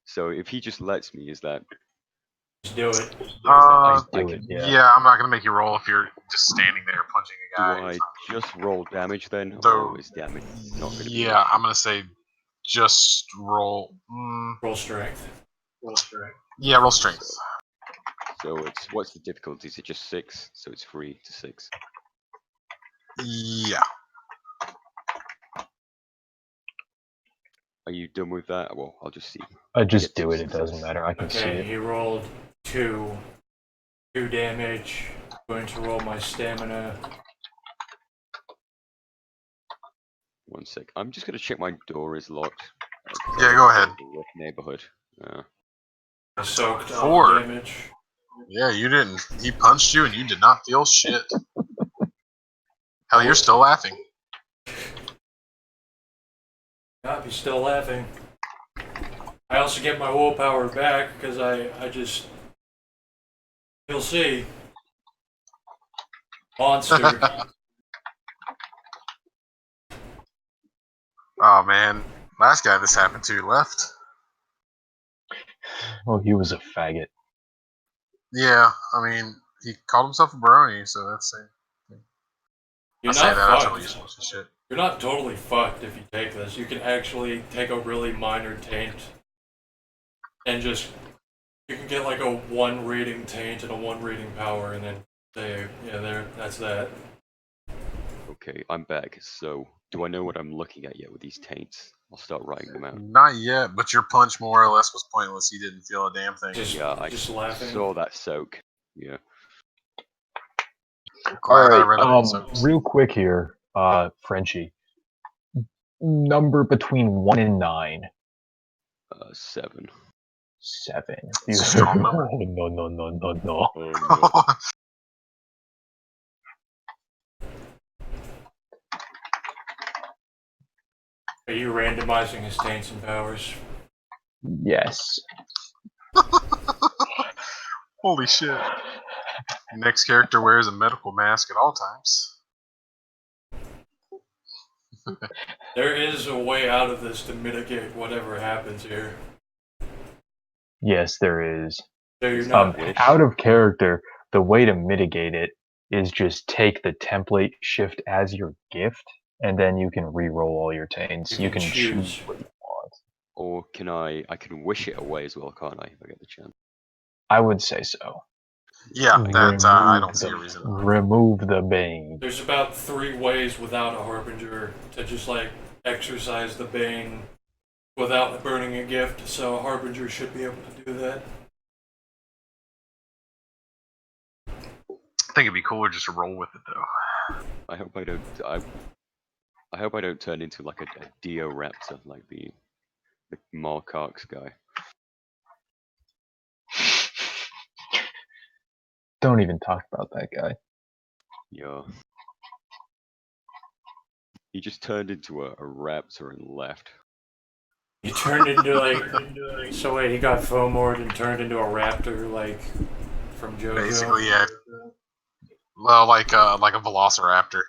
So if he just lets me, is that? Just do it. Uh, Do it, yeah. yeah, I'm not gonna make you roll if you're just standing there punching a Do guy. I just roll damage then, Though, or is damage not going to be? yeah, I'm gonna say just roll. Roll strength. Yeah, roll strength. So it's what's the difficulty? Is it just 6? So it's 3 to 6. Yeah. Are you done with that? Well, I'll just see. I just Get do two it. It doesn't success. matter. I can see Okay, it. he rolled 2 damage. Going to roll my stamina. 1 sec. I'm just gonna check my door is locked. Yeah, go ahead. Neighborhood. I soaked 4. off damage. Yeah, you didn't. He punched you, and you did not feel shit. Hell, you're still laughing. God, he's still laughing. I also get my willpower back because I just. You'll see. Monster. Oh man, last guy this happened to left. Oh, he was a faggot. Yeah, I mean, he called himself a brony, so that's it. You're I say not that, I tell you fucked. some shit. You're not totally fucked if you take this. You can actually take a really minor taint and just. You can get like a 1 rating taint and a 1 rating power, and then say, yeah, there, that's that. Okay, I'm back. So do I know what I'm looking at yet with these taints? I'll start writing them out. Not yet, but your punch more or less was pointless. He didn't feel a damn thing. Yeah, I Just laughing. saw that soak. Yeah. Glad I All read right. up on Real quick here, Frenchie. Number between 1 and 9. 7. 7. It's a strong number. No. Oh no. Are you randomizing his taints and powers? Yes. Holy shit. Next character wears a medical mask at all times. There is a way out of this to mitigate whatever happens here. Yes, there is. So you're not. Out of character, the way to mitigate it is just take the template, shift as your gift, and then you can re-roll all your taints. You can choose what you want. Or can I can wish it away as well, can't I, if I get the chance? I would say so. Yeah, that I don't see a reason. Remove the bane. There's about 3 ways without a harbinger to just like exercise the bane without burning a gift. So a harbinger should be able to do that. I think it'd be cooler just to roll with it though. I hope I don't. I hope I don't turn into like a Dio Raptor, like the Markarks guy. Don't even talk about that guy. Yeah. He just turned into a raptor and left. He turned into like. So wait, he got FOMO'd and turned into a raptor, like from JoJo. Basically, yeah. Well, like a velociraptor.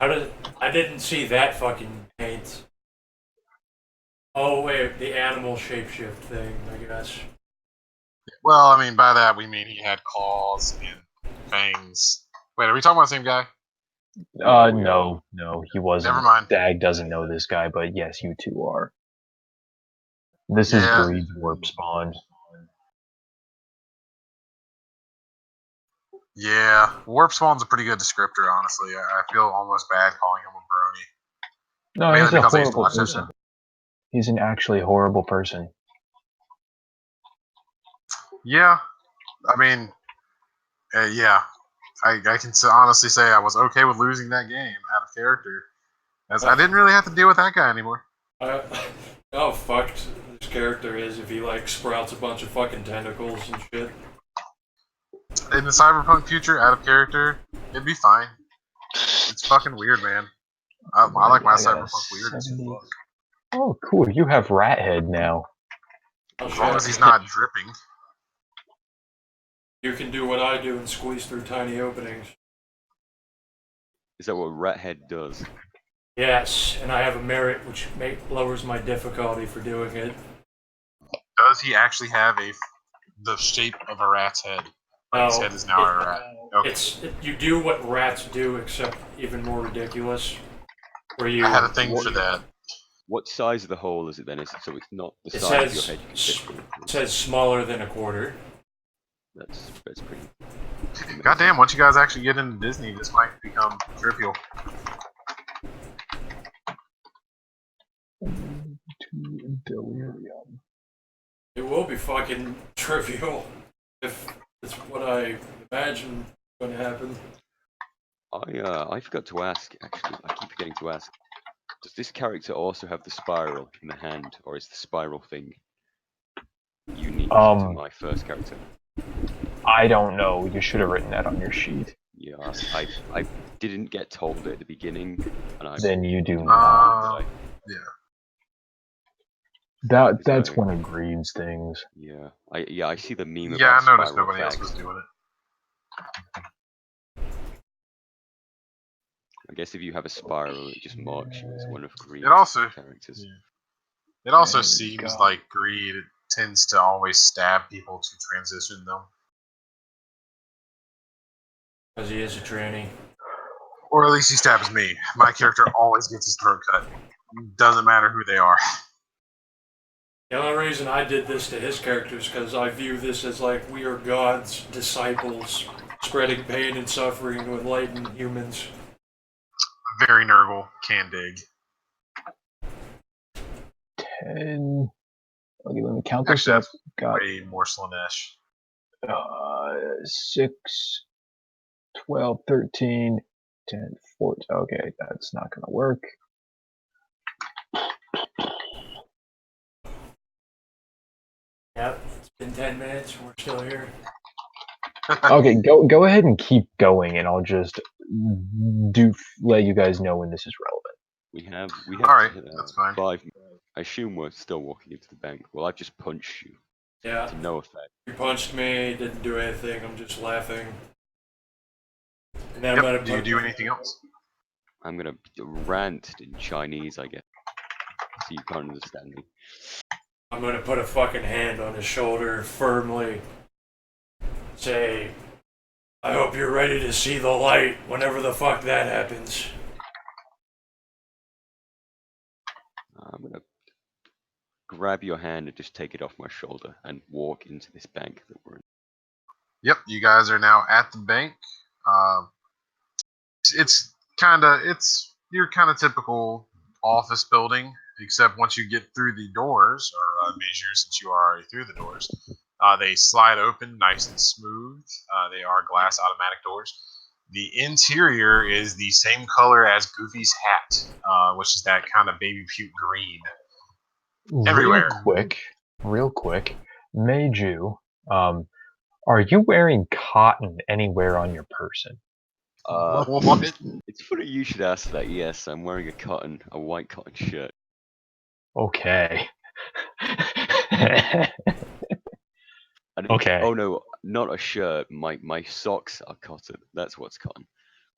I didn't see that fucking paint. Oh wait, the animal shapeshift thing, I guess. Well, I mean, by that we mean he had claws and fangs. Wait, are we talking about the same guy? No, he wasn't. Never mind. Dag doesn't know this guy, but yes, you two are. This is Yeah. Greed's warp spawn. Yeah, Warp Spawn's a pretty good descriptor, honestly. I feel almost bad calling him a brony. No, Mainly he's a because I used to horrible watch that person. show. He's an actually horrible person. Yeah, I mean, yeah, I can honestly say I was okay with losing that game out of character, as I didn't really have to deal with that guy anymore. How fucked this character is if he like sprouts a bunch of fucking tentacles and shit. In the cyberpunk future, out of character, it'd be fine. It's fucking weird, man. I like my I got a cyberpunk weirdness. 70. Oh, cool. You have Rat Head now. As long as he's not dripping. You can do what I do and squeeze through tiny openings. Is that what Rathead does? Yes, and I have a merit which lowers my difficulty for doing it. Does he actually have the shape of a rat's head? Like his head is now a rat. Okay. You do what rats do, except even more ridiculous. Where you I had a thing for that. What size of the hole is it then? So it's not the size of your head. It says smaller than a quarter. That's pretty. Goddamn! Once you guys actually get into Disney, this might become trivial. Delirium. It will be fucking trivial if it's what I imagine going to happen. I forgot to ask. Actually, I keep forgetting to ask. Does this character also have the spiral in the hand, or is the spiral thing unique to my first character? I don't know. You should have written that on your sheet. Yeah, I didn't get told at the beginning, and then you do not. Yeah. That's one of Greed's things. Yeah, I see the meme. Yeah, about I noticed spiral nobody else effects. was doing it. I guess if you have a spiral, it just marks you as one of Greed's characters. It also seems like Greed tends to always stab people to transition them. Because he is a tranny. Or at least he stabs me. My character always gets his throat cut. Doesn't matter who they are. The only reason I did this to his character is because I view this as like we are God's disciples, spreading pain and suffering to enlighten humans. Very Nurgle, can dig. 10. Okay, let me count this up. Got way more Slanesh. 6, 12, 13, 10, 14. Okay, that's not going to work. Yep, it's been 10 minutes. We're still here. Okay, go ahead and keep going, and I'll just let you guys know when this is relevant. We have all right, that's fine. 5. I assume we're still walking into the bank. Well, I've just punched you. Yeah. To no effect. You punched me, didn't do anything. I'm just laughing. And then do you do anything else? I'm gonna rant in Chinese, I guess. So you can't understand me. I'm gonna put a fucking hand on his shoulder firmly. Say, I hope you're ready to see the light whenever the fuck that happens. I'm gonna grab your hand and just take it off my shoulder and walk into this bank that we're in. Yep, you guys are now at the bank. It's your kind of typical office building, except once you get through the doors, or measure since you are already through the doors, they slide open nice and smooth. They are glass automatic doors. The interior is the same color as Goofy's hat, which is that kind of baby puke green. Everywhere. Real quick, Meiju, are you wearing cotton anywhere on your person? What? It's funny you should ask that. Yes, I'm wearing a white cotton shirt. Okay. Oh Okay. no, not a shirt. My socks are cotton. That's what's cotton.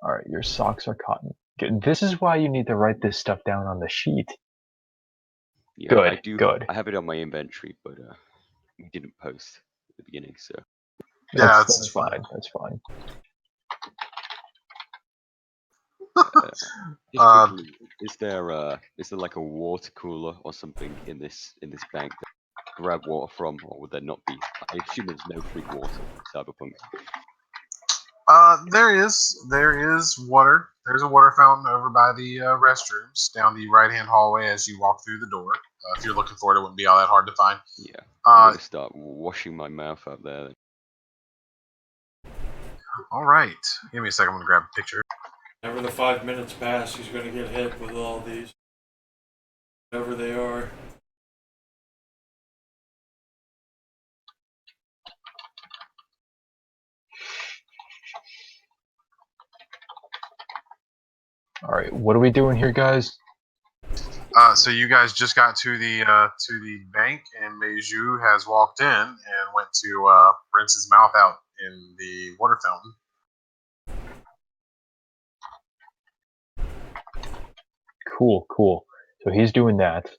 All right, your socks are cotton. Good. This is why you need to write this stuff down on the sheet. Yeah, I Good, do. good. I have it on my inventory, but we didn't post at the beginning, so. Yeah, That's it's fine. That's fine. Just quickly, is there like a water cooler or something in this bank that I grab water from, or would there not be? I assume there's no free water in Cyberpunk. There is water. There's a water fountain over by the restrooms down the right-hand hallway as you walk through the door. If you're looking for it, it wouldn't be all that hard to find. Yeah, I'm Uh, gonna start washing my mouth out there. all right. Give me a second. I'm gonna grab a picture. Whenever the 5 minutes pass, he's going to get hit with all these. Whatever they are. All right, what are we doing here, guys? So you guys just got to the bank, and Meiju has walked in and went to rinse his mouth out in the water fountain. Cool, cool. So he's doing that.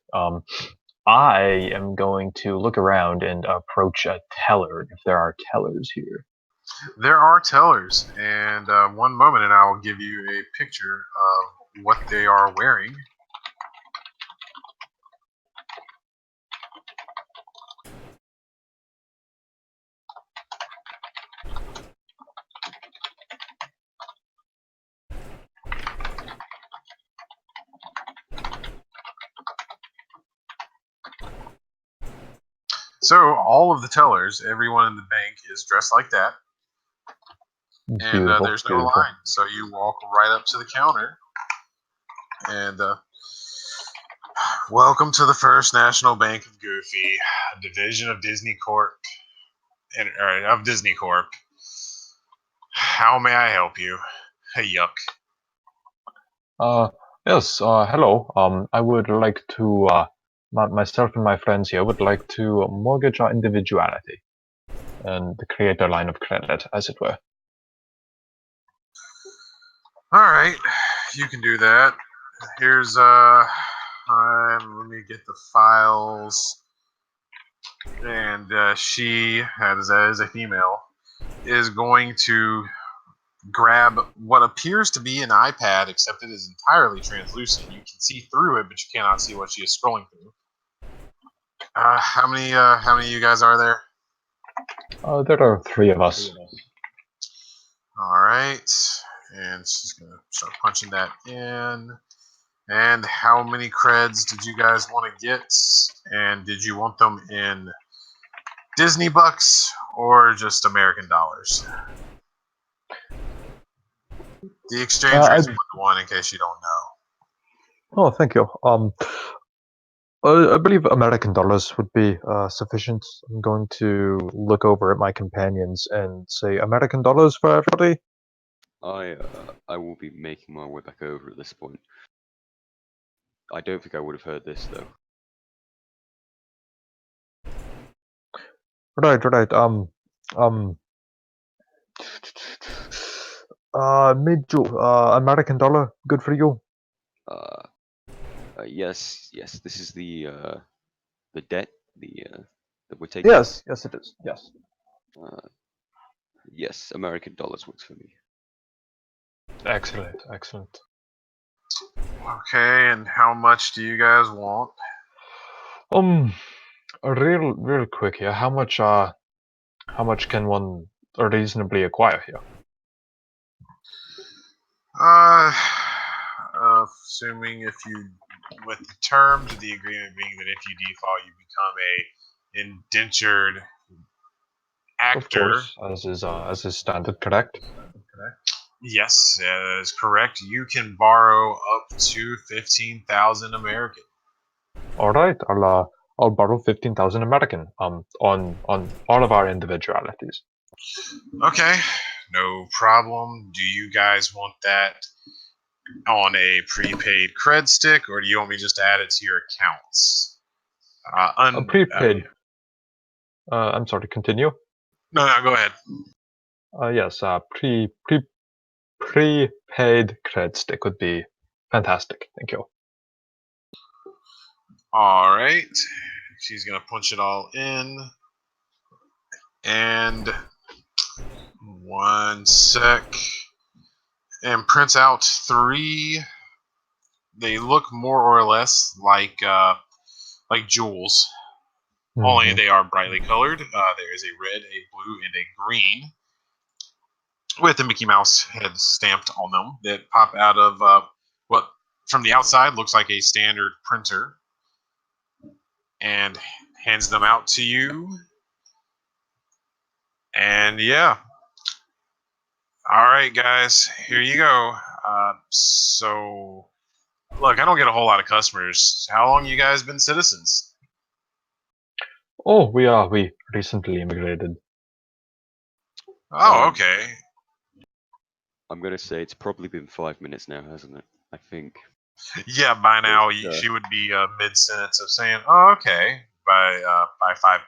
I am going to look around and approach a teller if there are tellers here. There are tellers, and one moment, and I will give you a picture of what they are wearing. So all of the tellers, everyone in the bank is dressed like that, and Beautiful, there's no beautiful. line. So you walk right up to the counter, and welcome to the First National Bank of Goofy, a division of Disney Corp. Of Disney Corp. How may I help you? Hey, yuck. Yes, hello. I would like to, myself and my friends here would like to mortgage our individuality and create a line of credit, as it were. All right, you can do that. Here's let me get the files. And she, as a female, is going to grab what appears to be an iPad, except it is entirely translucent. You can see through it, but you cannot see what she is scrolling through. How many of you guys are there? There are three of us. All right, and she's gonna start punching that in. And how many creds did you guys want to get? And did you want them in Disney bucks or just American dollars? The exchange rate's 1-to-1, in case you don't know. Oh, thank you. I believe American dollars would be sufficient. I'm going to look over at my companions and say American dollars for everybody. I will be making my way back over at this point. I don't think I would have heard this though. Right. Mid American dollar, good for you. Yes. This is the debt that we're taking. Yes, it is. Yes. Yes, American dollars works for me. Excellent. Okay, and how much do you guys want? Real quick here. How much can one reasonably acquire here? Assuming if you, with the terms of the agreement being that if you default, you become a indentured actor. Of course, as is standard, correct? Yes, that is correct. You can borrow up to 15,000 American. All right, I'll borrow 15,000 American. On all of our individualities. Okay, No problem. Do you guys want that on a prepaid cred stick, or do you want me just to add it to your accounts? A prepaid. I'm sorry. Continue. No, go ahead. Yes. Prepaid cred stick would be fantastic. Thank you. All right. She's gonna punch it all in, and 1 sec, and prints out 3. They look more or less like jewels. Only they are brightly colored. There is a red, a blue, and a green with a Mickey Mouse head stamped on them that pop out of what from the outside looks like a standard printer, and hands them out to you. And yeah. All right, guys, here you go. So, look, I don't get a whole lot of customers. How long you guys been citizens? Oh, we recently immigrated. Oh, okay. I'm gonna say it's probably been 5 minutes now, hasn't it? I think. Yeah, by now she would be mid sentence of saying, "Oh, okay." By 5,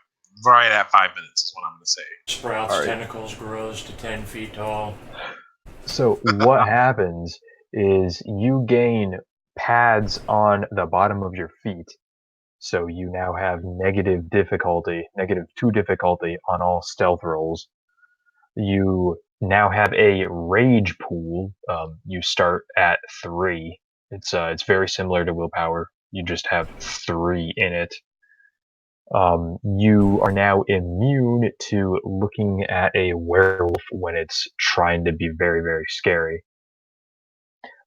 right at 5 minutes is what I'm gonna say. Sprouts tentacles, grows to 10 feet tall. So what happens is you gain pads on the bottom of your feet. So you now have negative -2 difficulty on all stealth rolls. You now have a rage pool. You start at 3. It's very similar to willpower. You just have 3 in it. You are now immune to looking at a werewolf when it's trying to be very, very scary.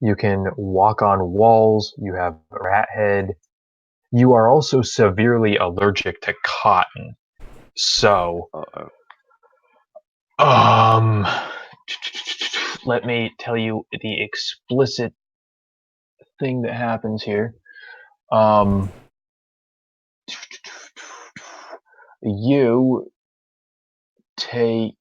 You can walk on walls. You have a rat head. You are also severely allergic to cotton. So, let me tell you the explicit thing that happens here. You take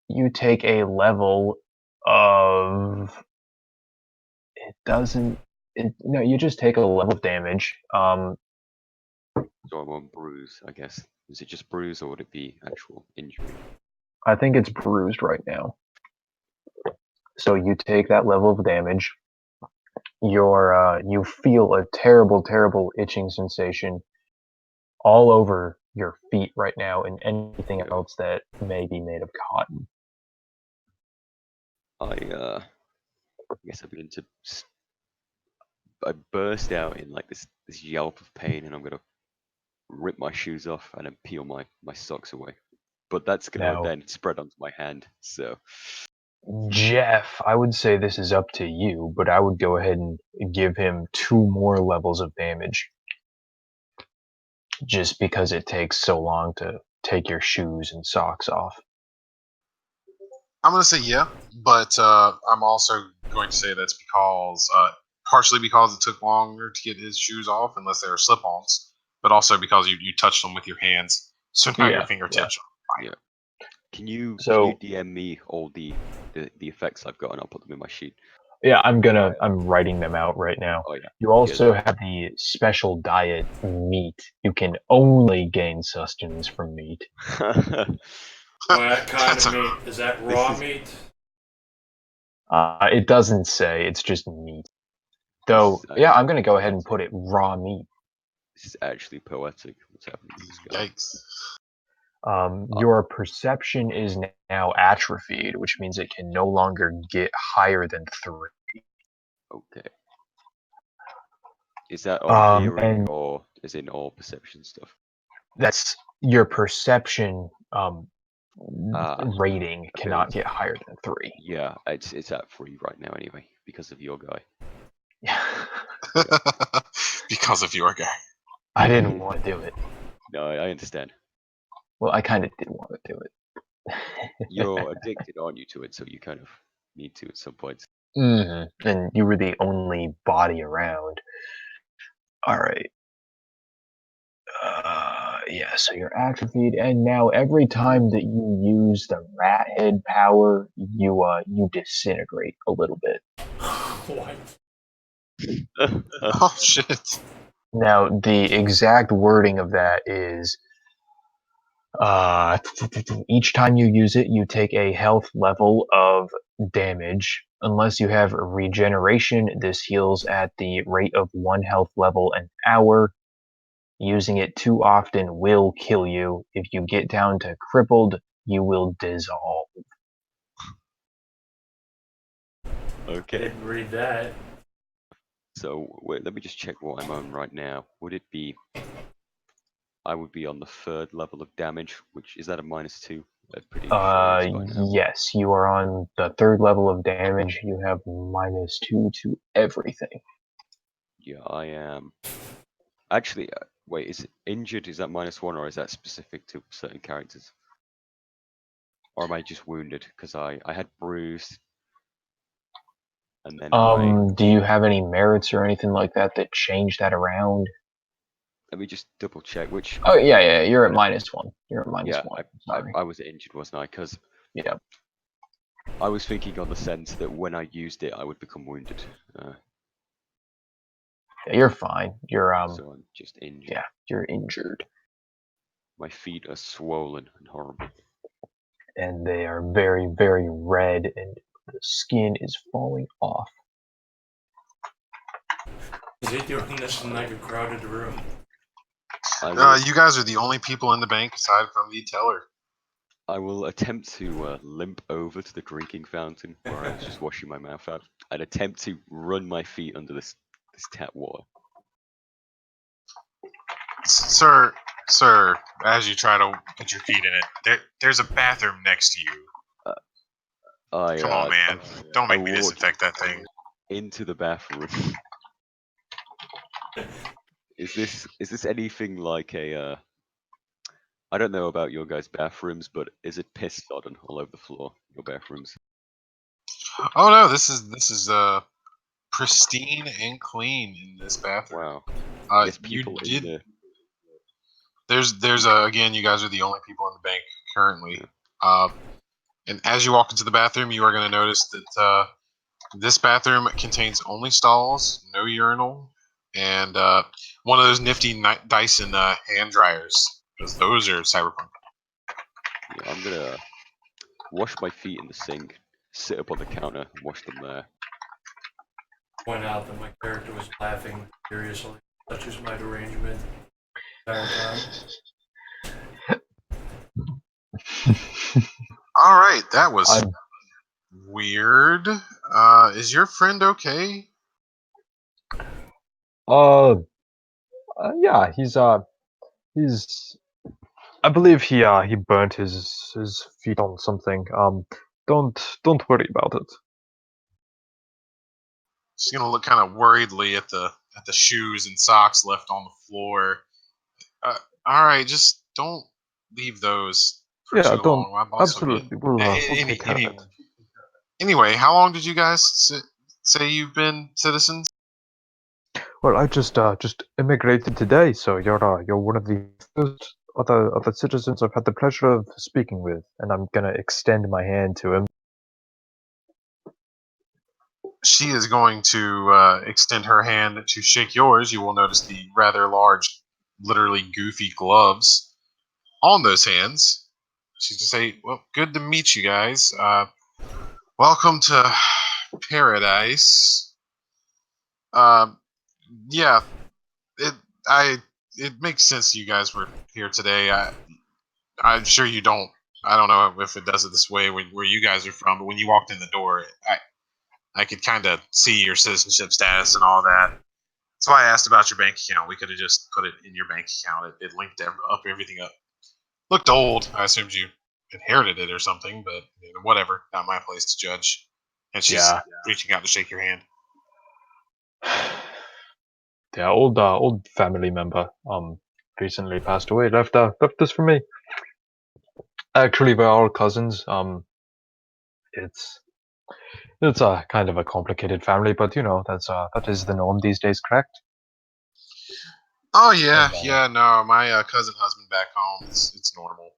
you take a level of no, you just take a level of damage. So I'm on bruise, I guess. Is it just bruise or would it be actual injury? I think it's bruised right now. So you take that level of damage. You feel a terrible, terrible itching sensation all over your feet right now, and anything else that may be made of cotton. I guess I begin to. I burst out in like this yelp of pain, and I'm gonna rip my shoes off and then peel my socks away. But that's gonna then spread onto my hand. So, Jeff, I would say this is up to you, but I would go ahead and give him 2 more levels of damage. Just because it takes so long to take your shoes and socks off. I'm gonna say yeah, but I'm also going to say that's because partially because it took longer to get his shoes off, unless they were slip-ons, but also because you touched them with your hands, so now your fingertips are fire. Yeah. Can you DM me all the effects I've got, and I'll put them in my sheet? Yeah, I'm writing them out right now. Oh yeah. You also have the special diet meat. You can only gain sustenance from meat. What kind of meat? Is that raw meat? It doesn't say. It's just meat. Though, yeah, I'm gonna go ahead and put it raw meat. This is actually poetic. What's happening to this guy? Yikes. Your perception is now atrophied, which means it can no longer get higher than 3. Okay. Is that all hearing or is it all perception stuff? That's your perception rating cannot get higher than 3. Yeah, it's at 3 right now anyway, because of your guy. Because of your guy. I didn't want to do it. No, I understand. Well, I kind of did want to do it. You're addicted, aren't you, to it? So you kind of need to at some point. Mm-hmm. And you were the only body around. All right. Yeah, so you're atrophied, and now every time that you use the rat head power, you disintegrate a little bit. What? Oh shit! Now, the exact wording of that is, each time you use it, you take a health level of damage. Unless you have regeneration, this heals at the rate of 1 health level an hour. Using it too often will kill you. If you get down to crippled, you will dissolve. I Okay. didn't read that. So wait, let me just check what I'm on right now. Would it be? I would be on the 3rd level of damage, which is that a -2? I'm pretty sure it is by now. Yes, you are on the 3rd level of damage. You have -2 to everything. Yeah, I am. Actually, wait, is it injured? Is that -1, or is that specific to certain characters? Or am I just wounded? Because I had bruised, and then Do you have any merits or anything like that that change that around? let me just double check which. Oh yeah, you're at -1. You're at Yeah, -1. Sorry. I was injured, wasn't I? Because Yeah. I was thinking on the sense that when I used it, I would become wounded. You're fine. You're So I'm just injured. yeah, you're injured. My feet are swollen and horrible. And they are very, very red, and the skin is falling off. Is he doing this in like a crowded room? You guys are the only people in the bank aside from the teller. I will attempt to limp over to the drinking fountain where I was just washing my mouth out and attempt to run my feet under this tap water. Sir, as you try to put your feet in it, there's a bathroom next to you. Come on, man. Don't make me walk disinfect that thing. into the bathroom. Is this anything like a I don't know about your guys' bathrooms, but is it piss sodden all over the floor? Your bathrooms? Oh no, this is pristine and clean in this bathroom. Wow. There's people in there. There's again, you guys are the only people in the bank currently. Yeah. And as you walk into the bathroom, you are going to notice that this bathroom contains only stalls, no urinal, and one of those nifty Dyson hand dryers, because those are cyberpunk. Yeah, I'm gonna wash my feet in the sink, sit up on the counter, and wash them there. Point out that my character was laughing furiously, such as my derangement. Entire time. All right, that was weird. Is your friend okay? Yeah, he's I believe he burnt his feet on something. Don't worry about it. She's gonna look kind of worriedly at the shoes and socks left on the floor. All right, just don't leave those for Yeah, too don't long. My boss will get. absolutely. We'll take care of it. Anyway, how long did you guys say you've been citizens? Well, I just immigrated today, so you're one of the first other citizens I've had the pleasure of speaking with, and I'm gonna extend my hand to him. She is going to extend her hand to shake yours. You will notice the rather large, literally goofy gloves on those hands. She's going to say, "Well, good to meet you guys. Welcome to paradise." Yeah, it I it makes sense you guys were here today. I'm sure you don't. I don't know if it does it this way where you guys are from, but when you walked in the door, I could kind of see your citizenship status and all that. That's why I asked about your bank account. We could have just put it in your bank account. It linked everything up. Looked old. I assumed you inherited it or something, but whatever. Not my place to judge. And she's reaching out to shake your hand. Yeah, old family member recently passed away. Left this for me. Actually, we're all cousins. It's a kind of a complicated family, but that is the norm these days, correct? Oh yeah. No, my cousin husband back home. It's normal.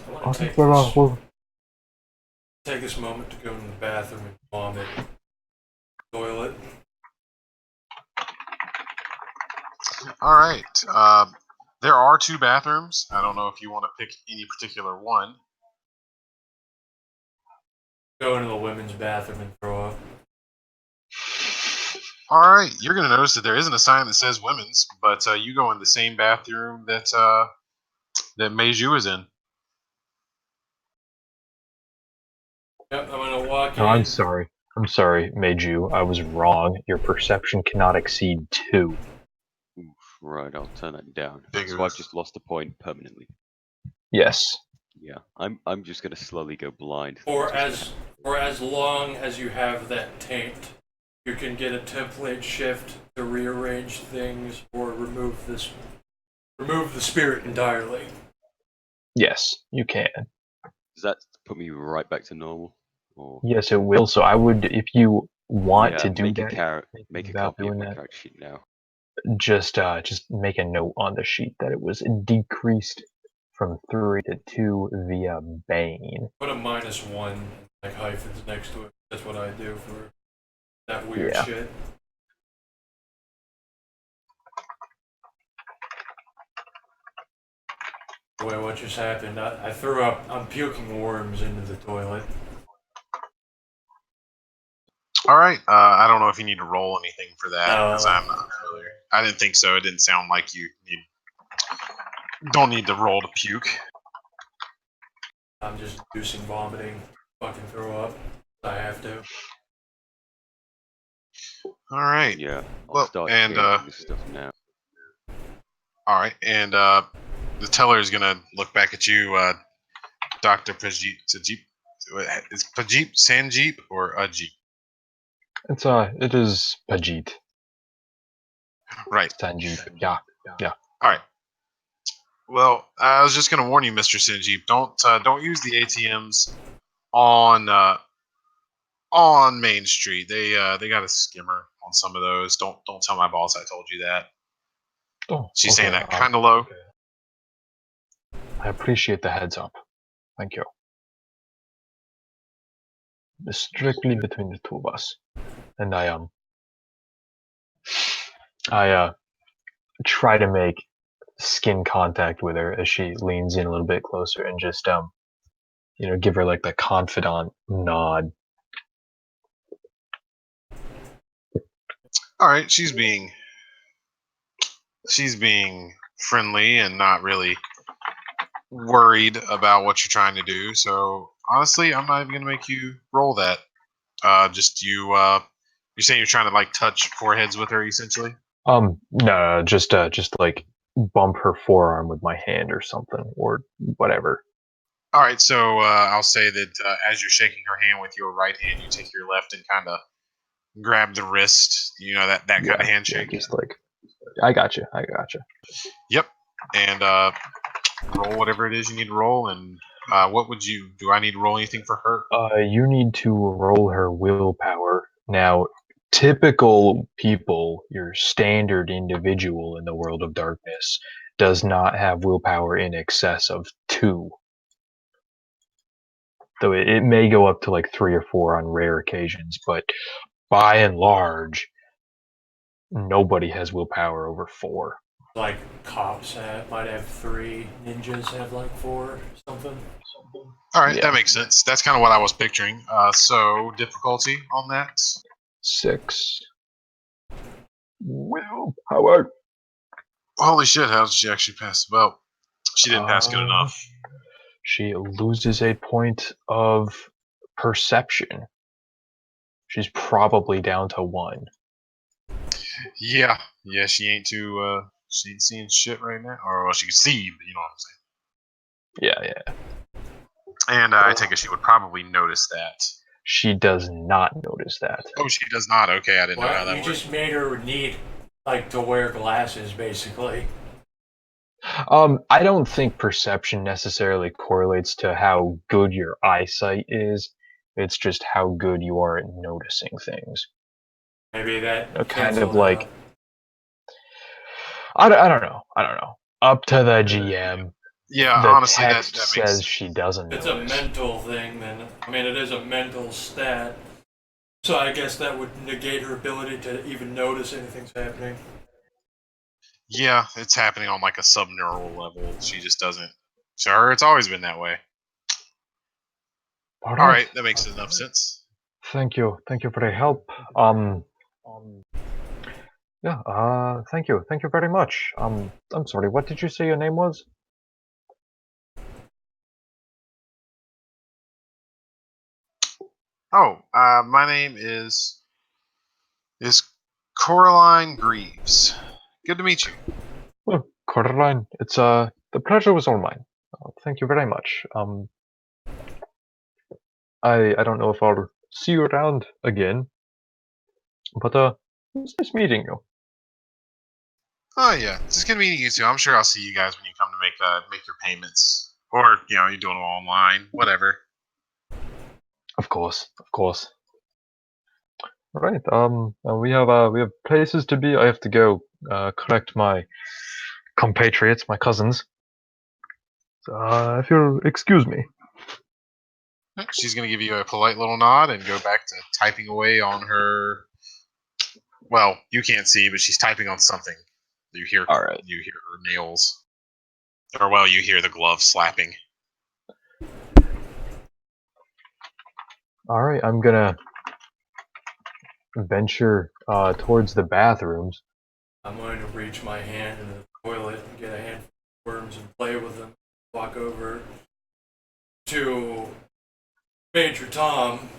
I want to take this moment to go in the bathroom and vomit. Toilet. All right. There are 2 bathrooms. I don't know if you want to pick any particular one. Go into the women's bathroom and throw up. All right. You're going to notice that there isn't a sign that says women's, but you go in the same bathroom that Meiju is in. Yep, I'm gonna walk in. No, I'm sorry. I'm sorry, Meiju. I was wrong. Your perception cannot exceed 2. Oof, right, I'll turn that down. Big So I've oof. just lost a point permanently. Yes. Yeah, I'm just gonna slowly go blind. For That's as long as you have that taint, you can get a template shift to rearrange things or remove the spirit entirely. Yes, you can. Does that put me right back to normal? Or Yes, it will. So I would, if you want yeah, to do make that, make a without copy of doing my that, character sheet now. just make a note on the sheet that it was decreased from 3 to 2 via Bane. Put a -1 like hyphens next to it. That's what I do for that weird Yeah. shit. Wait, what just happened? I threw up. I'm puking worms into the toilet. All right. I don't know if you need to roll anything for that No. because I'm not familiar. I didn't think so. It didn't sound like you don't need to roll to puke. I'm just inducing vomiting. Fucking throw up. I have to. All right. Yeah, I'll Well, start and hearing this stuff now. all right, and the teller is gonna look back at you, Doctor Pajit. Is Pajit Sanjeep or Ajit? It is Pajit. Right. Sanjeev. Yeah. All right. Well, I was just gonna warn you, Mister Sanjeep. Don't use the ATMs on Main Street. They got a skimmer on some of those. Don't tell my boss I told you that. Oh, She's okay. saying that kind of low. I appreciate the heads up. Thank you. It's strictly between the 2 of us. And I try to make skin contact with her as she leans in a little bit closer and just give her like the confidant nod. All right, she's being friendly and not really worried about what you're trying to do. So honestly, I'm not even gonna make you roll that. Just you're saying you're trying to like touch foreheads with her, essentially. No, just like bump her forearm with my hand or something or whatever. All right, so I'll say that as you're shaking her hand with your right hand, you take your left and kind of grab the wrist. You know that kind of handshake. Yeah, just like I got you. Yep, and roll whatever it is you need to roll. And what would you do? I need to roll anything for her? You need to roll her willpower. Now, typical people, your standard individual in the world of darkness, does not have willpower in excess of 2. Though it may go up to like 3 or 4 on rare occasions, but by and large, nobody has willpower over 4. Like cops might have 3, ninjas have like 4, something. All right, Yeah. that makes sense. That's kind of what I was picturing. So difficulty on that. 6. Willpower. Holy shit! How did she actually pass? Well, she didn't pass good Uh, enough. She loses a point of perception. She's probably down to 1. Yeah, she ain't she ain't seeing shit right now, or well, she can see, but you know what I'm saying. Yeah. And I take it she would probably notice that. She does not notice that. Oh, she does not. Okay, I didn't know how What? that You worked. just made her need like to wear glasses, basically. I don't think perception necessarily correlates to how good your eyesight is. It's just how good you are at noticing things. Maybe that Kind of canceled like out. I don't know. I don't know. Up to the GM. Yeah, The honestly, that text makes says she doesn't It's a notice. mental thing, then. I mean, it is a mental stat. So I guess that would negate her ability to even notice anything's happening. yeah, it's happening on like a subneural level. She just doesn't. To her, it's always been that way. All right, that makes enough sense. Thank you. Thank you for the help. Yeah, thank you. Thank you very much. I'm sorry, what did you say your name was? Oh, my name is Coraline Greaves. Good to meet you. Well, Coraline, it's, the pleasure was all mine. Thank you very much. I don't know if I'll see you around again, but, it was nice meeting you. Oh yeah, it's good meeting you too. I'm sure I'll see you guys when you come to make your payments, or you're doing them online, whatever. Of course, of course. All right, we have places to be. I have to go, collect my compatriots, my cousins. If you'll excuse me. She's gonna give you a polite little nod and go back to typing away on her. Well, you can't see, but she's typing on something. You hear All right. you hear her nails, or well, you hear the glove slapping. All right, I'm gonna venture towards the bathrooms. I'm going to reach my hand into the toilet and get a handful of worms and play with them. Walk over to Major Tom.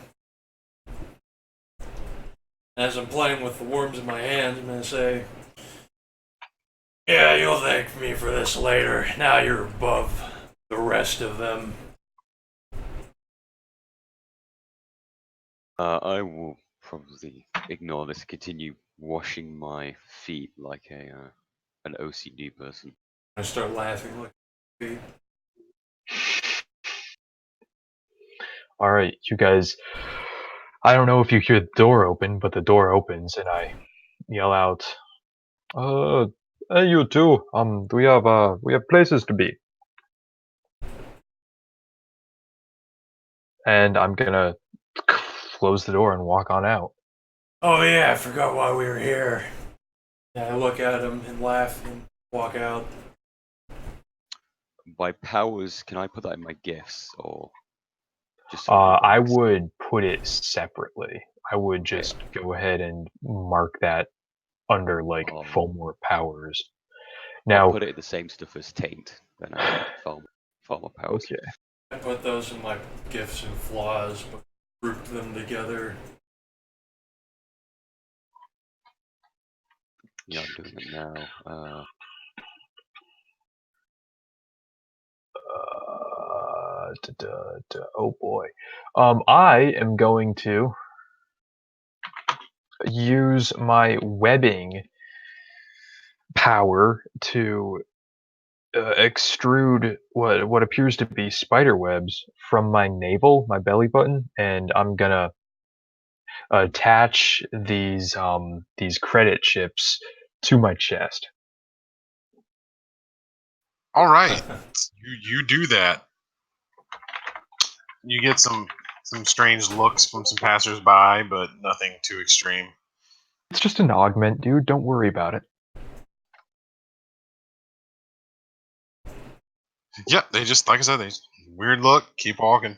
As I'm playing with the worms in my hands, I'm going to say, "Yeah, you'll thank me for this later. Now you're above the rest of them." I will probably ignore this, continue washing my feet like an OCD person. I start laughing like a baby. All right, you guys. I don't know if you hear the door open, but the door opens and I yell out, hey, you two. We have places to be." And I'm gonna close the door and walk on out. Oh yeah, I forgot why we were here. And I look at him and laugh and walk out. By powers, can I put that in my gifts or just something I basic? would put it separately. I would Okay, just go ahead and mark that under like I'll, Fulmore powers. I'll Now, put it in the same stuff as taint. Then I have farmer powers. okay. I put those in my gifts and flaws, but grouped them together. Yeah, I'm doing it now. Oh boy. I am going to use my webbing power to extrude what appears to be spider webs from my navel, my belly button, and I'm gonna attach these credit chips to my chest. All right, you do that. You get some strange looks from some passersby, but nothing too extreme. It's just an augment, dude. Don't worry about it. Yep, they just like I said, they weird look. Keep walking.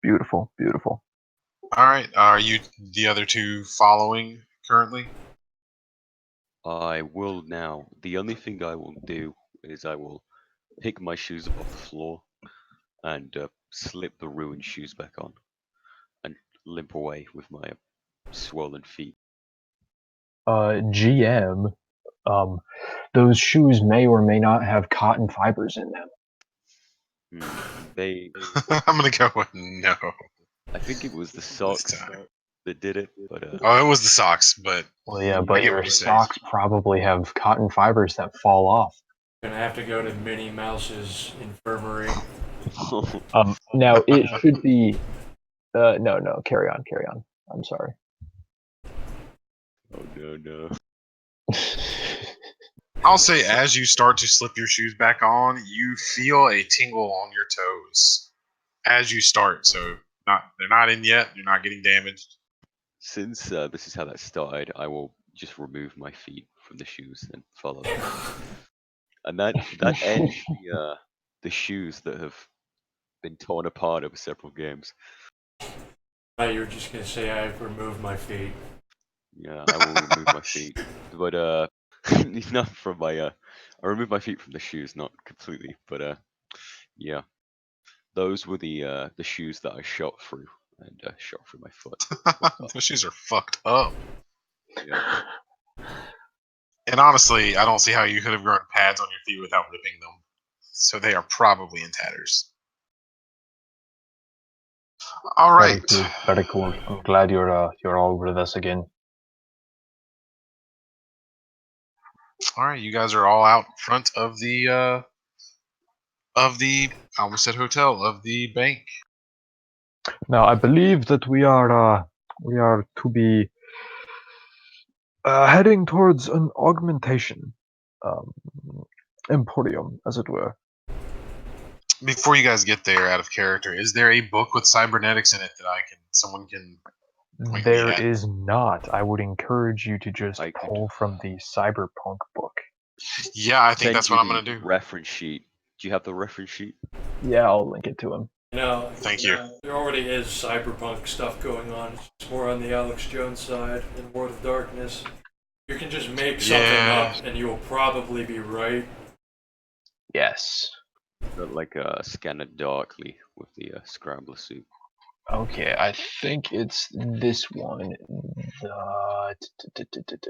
Beautiful, beautiful. All right, are you the other two following currently? I will now. The only thing I will do is I will pick my shoes up off the floor and slip the ruined shoes back on and limp away with my swollen feet. GM, those shoes may or may not have cotton fibers in them. They, I'm gonna go with no I think it was the this socks time. that did it, but Oh, it was the socks, but Well, yeah, I but get your what you say. socks probably have cotton fibers that fall off. Gonna have to go to Minnie Mouse's infirmary. Now it should be. No, carry on, carry on. I'm sorry. oh no. I'll say as you start to slip your shoes back on, you feel a tingle on your toes as you start. So they're not in yet. You're not getting damaged. Since this is how that started, I will just remove my feet from the shoes and follow them. And that ends the shoes that have been torn apart over several games. You were just gonna say I've removed my feet. Yeah, I will remove my feet, but not from my I remove my feet from the shoes, not completely, but yeah, those were the shoes that I shot through and shot through my foot. Those shoes are fucked up. Yeah. And honestly, I don't see how you could have grown pads on your feet without ripping them. So they are probably in tatters. All Very right. cool. Very cool. I'm glad you're all with us again. All right, you guys are all out front of the I almost said hotel, of the bank. Now I believe that we are to be heading towards an augmentation um, emporium, as it were. Before you guys get there, out of character, is there a book with cybernetics in it that someone can point me There at? is not. I would encourage you to just I could pull from the cyberpunk book. Yeah, I think send that's you what I'm the gonna do. reference sheet. Do you have the reference sheet? Yeah, I'll link it to him. Thank you. There already is cyberpunk stuff going on. It's more on the Alex Jones side in World of Darkness. You can just make something Yeah. up and you will probably be right. Yes. Got like scan it darkly with the scrambler suit. Okay, I think it's this one.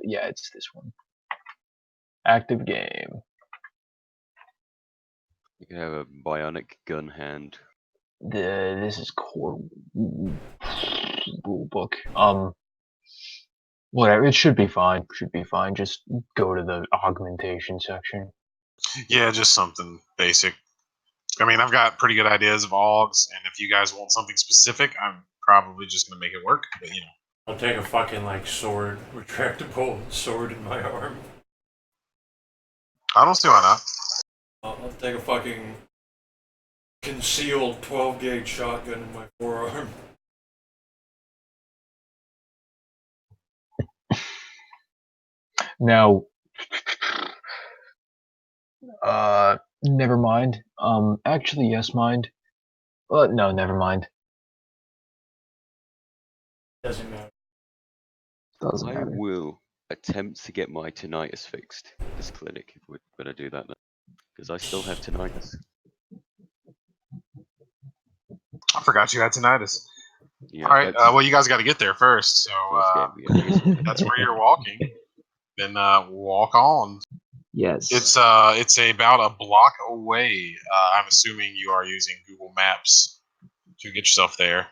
Yeah, it's this one. Active game. You can have a bionic gun hand. This is core rule book. Whatever. It should be fine. Should be fine. Just go to the augmentation section. Yeah, just something basic. I mean, I've got pretty good ideas of augs, and if you guys want something specific, I'm probably just gonna make it work. But you know, I'll take a fucking sword, retractable sword in my arm. I don't see why not. I'll take a fucking concealed 12 gauge shotgun in my forearm. Now, never mind. Actually, yes, mind. No, never mind. Doesn't matter. Doesn't I matter. will attempt to get my tinnitus fixed at this clinic if we're gonna do that now, because I still have tinnitus. I forgot you had tinnitus. Yeah, All right. that's Well, you guys got to get there first. So first game. Yeah, I guess we'll that's where you're walking. Then walk on. Yes. It's about a block away. I'm assuming you are using Google Maps to get yourself there.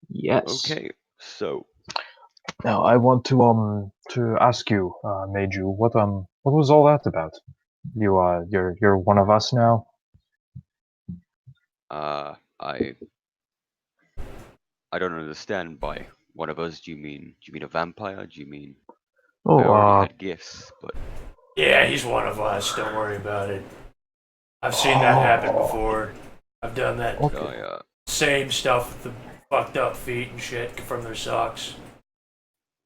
Yes. Okay, so Now I want to ask you, Meiju, what was all that about? You're one of us now. I don't understand by one of us. Do you mean a vampire? Do you mean I Oh, already had gifts, but Yeah, he's one of us. Don't worry about it. I've seen that happen before. I've done that okay. same stuff with the fucked up feet and shit from their socks.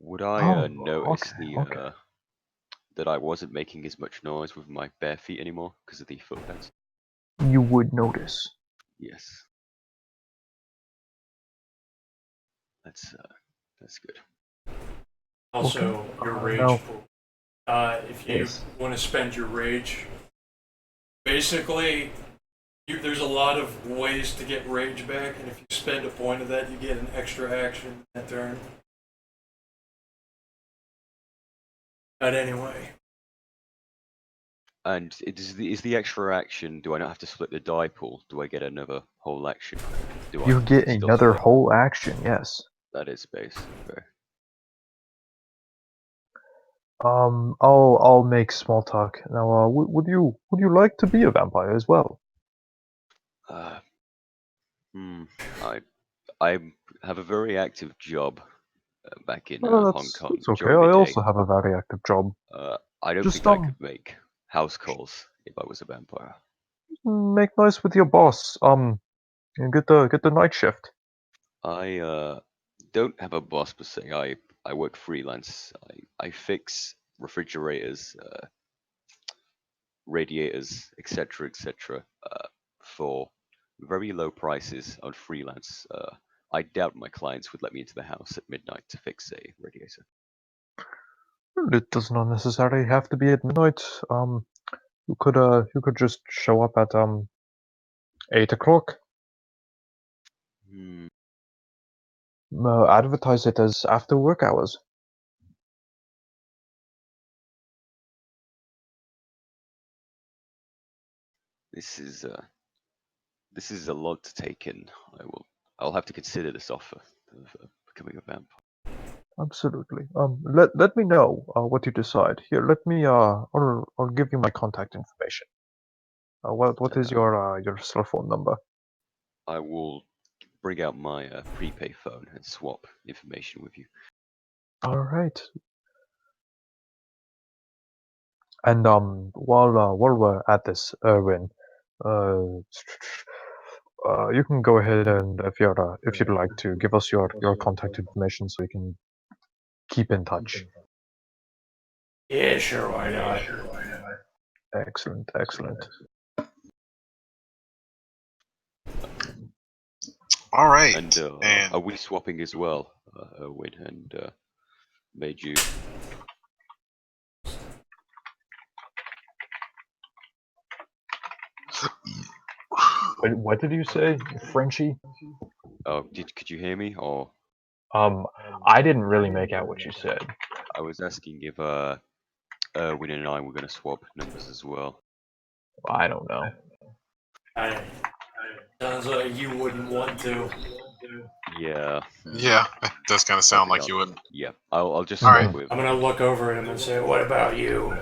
would I Oh, notice okay. that I wasn't making as much noise with my bare feet anymore because of the foot pads? You would notice. Yes. That's good. Also, Okay. your rage No. pool. If you Yes. want to spend your rage, basically, there's a lot of ways to get rage back, and if you spend a point of that, you get an extra action that turn. But anyway, And is the extra action? Do I not have to split the die pool? Do I get another whole action? Do You I get still another have it? whole action. Yes. That is base. Okay. I'll make small talk now. Would you like to be a vampire as well? Uh, I I have a very active job back in Hong That's Kong okay. during the I day. also have a very active job. I don't Just think I could make house calls if I was a vampire. make nice with your boss. And get the night shift. I don't have a boss per se. I work freelance. I fix refrigerators, radiators, etc., for very low prices on freelance. I doubt my clients would let me into the house at midnight to fix a radiator. It does not necessarily have to be at midnight. You could just show up at 8 o'clock. Hmm. Advertise it as after work hours. This is a lot to take in. I'll have to consider this offer of becoming a vampire. Absolutely. Let me know what you decide. Here, let me I'll give you my contact information. What is Uh, your cell phone number? I will bring out my prepaid phone and swap information with you. All right. And while we're at this, Erwin, uh, you can go ahead and if you'd like to give us your contact information so we can keep in touch. Yeah, sure, why not? Excellent, excellent. All right. And And are we swapping as well, Owen? And made you. What did you say, Frenchie? Oh, could you hear me? Or Um, I didn't really make out what you said. I was asking if Erwin and I were going to swap numbers as well. I don't know. Sounds like you wouldn't want to. Yeah. yeah, it does kind of sound like you would. Yeah. I'll just All swap right. with. I'm gonna look over at him and say, "What about you?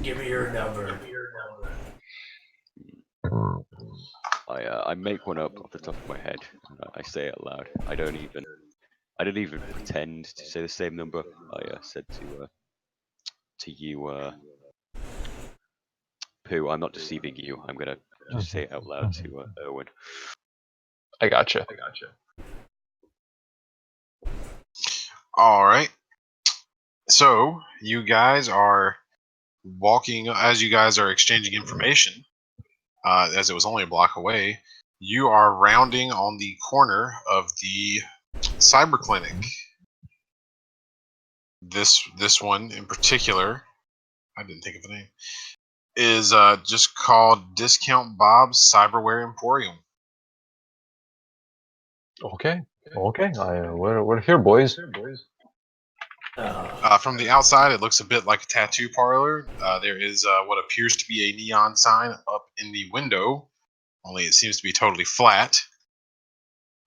Give me your number." I make one up off the top of my head. And I say it aloud. I don't even pretend to say the same number. I said to you, Pooh, I'm not deceiving you. I'm gonna just say it out loud to Erwin. I gotcha. All right. So you guys are walking as you guys are exchanging information. As it was only a block away, you are rounding on the corner of the cyber clinic. This one in particular, I didn't think of the name, is just called Discount Bob's Cyberware Emporium. Okay. We're here, boys. From the outside, it looks a bit like a tattoo parlor. There is what appears to be a neon sign up in the window, only it seems to be totally flat.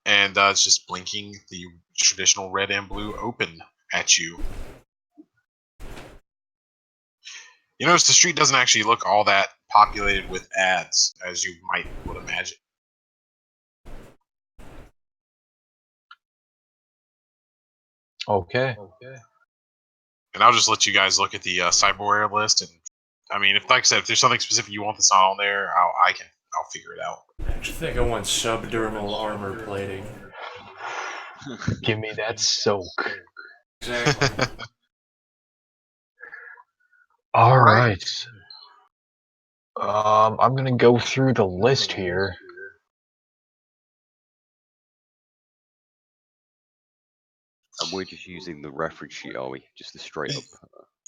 And it's just blinking the traditional red and blue open at you. You notice the street doesn't actually look all that populated with ads, as you would imagine. Okay. And I'll just let you guys look at the cyberware list. And I mean, if like I said, if there's something specific you want that's not on there, I'll figure it out. I think I want subdermal armor plating. Give me that soak. Exactly. All right. I'm gonna go through the list here. And we're just using the reference sheet, are we? Just the straight up.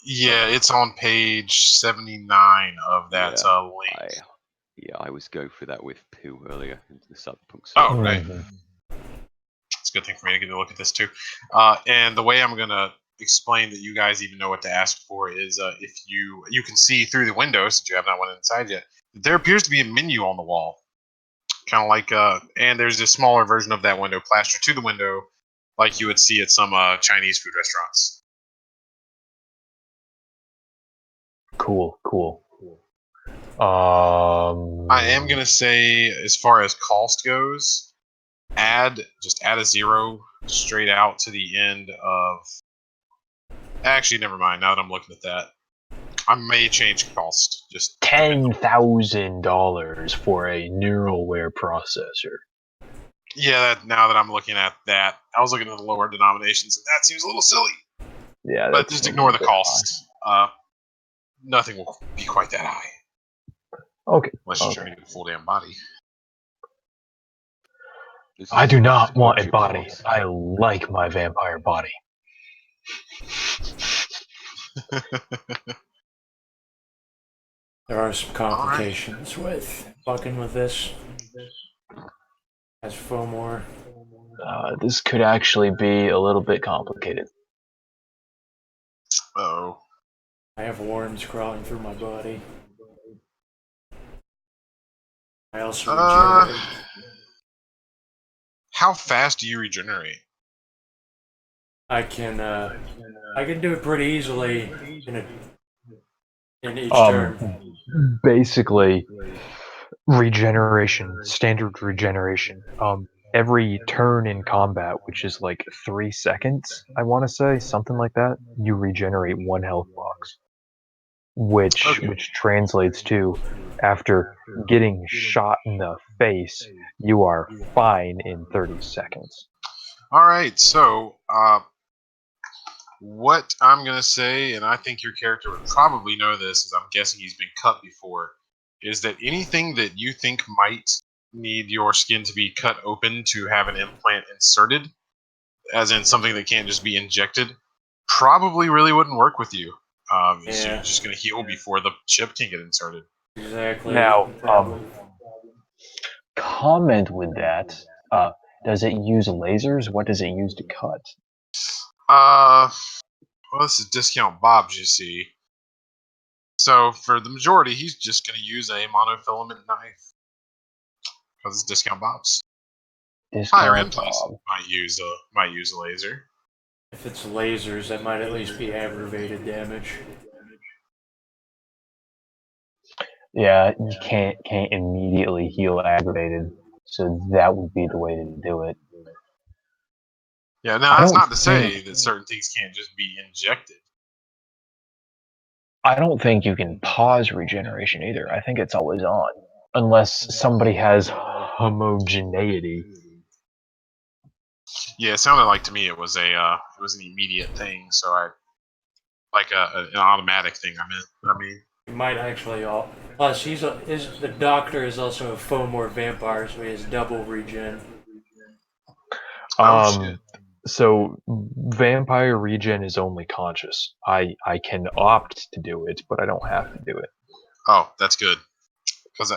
Yeah, it's on page 79 of that link. I was going for that with Pooh earlier into the cyberpunk. Oh, right. It's a good thing for me to get a look at this too. And the way I'm gonna explain that you guys even know what to ask for is if you can see through the window, since you have not went inside yet, there appears to be a menu on the wall, kind of like and there's a smaller version of that window plastered to the window, like you would see at some Chinese food restaurants. Cool. I am gonna say, as far as cost goes, add a zero straight out to the end of. Actually, never mind. Now that I'm looking at that, I may change cost. Just $10,000 for a neural-ware processor. yeah. Now that I'm looking at that, I was looking at the lower denominations, and that seems a little silly. Yeah, But that's just a ignore little the bit high. cost. Nothing will be quite that high Okay. unless you're Okay. trying to get a full damn body. I do not want a ownership body. costs. I like my vampire body. There are some complications with fucking with this. As Fomor. This could actually be a little bit complicated. Oh. I have worms crawling through my body. I also regenerate. How fast do you regenerate? I can do it pretty easily in each turn. Basically, regeneration, standard regeneration. Every turn in combat, which is like 3 seconds, I want to say, something like that, you regenerate 1 health box. Which translates to, after getting shot in the face, you are fine in 30 seconds. All right, so what I'm gonna say, and I think your character would probably know this, as I'm guessing he's been cut before, is that anything that you think might need your skin to be cut open to have an implant inserted, as in something that can't just be injected, probably really wouldn't work with you. So you're just gonna heal before the chip can get inserted. Exactly. Now, comment with that. Does it use lasers? What does it use to cut? Well, this is discount Bob's, you see. So for the majority, he's just going to use a monofilament knife because it's discount Bob's. Higher end places might use a laser. If it's lasers, that might at least be aggravated damage. Yeah, you can't immediately heal aggravated, so that would be the way to do it. Yeah, now that's not to say that certain things can't just be injected. I don't think you can pause regeneration either. I think it's always on, unless somebody has homogeneity. Yeah, it sounded like to me it was an immediate thing. So I like an automatic thing. I mean, He might actually all. Plus, the doctor is also a Fomor vampire, so he has double regen. Shit. So vampire regen is only conscious. I can opt to do it, but I don't have to do it. Oh, that's good. Because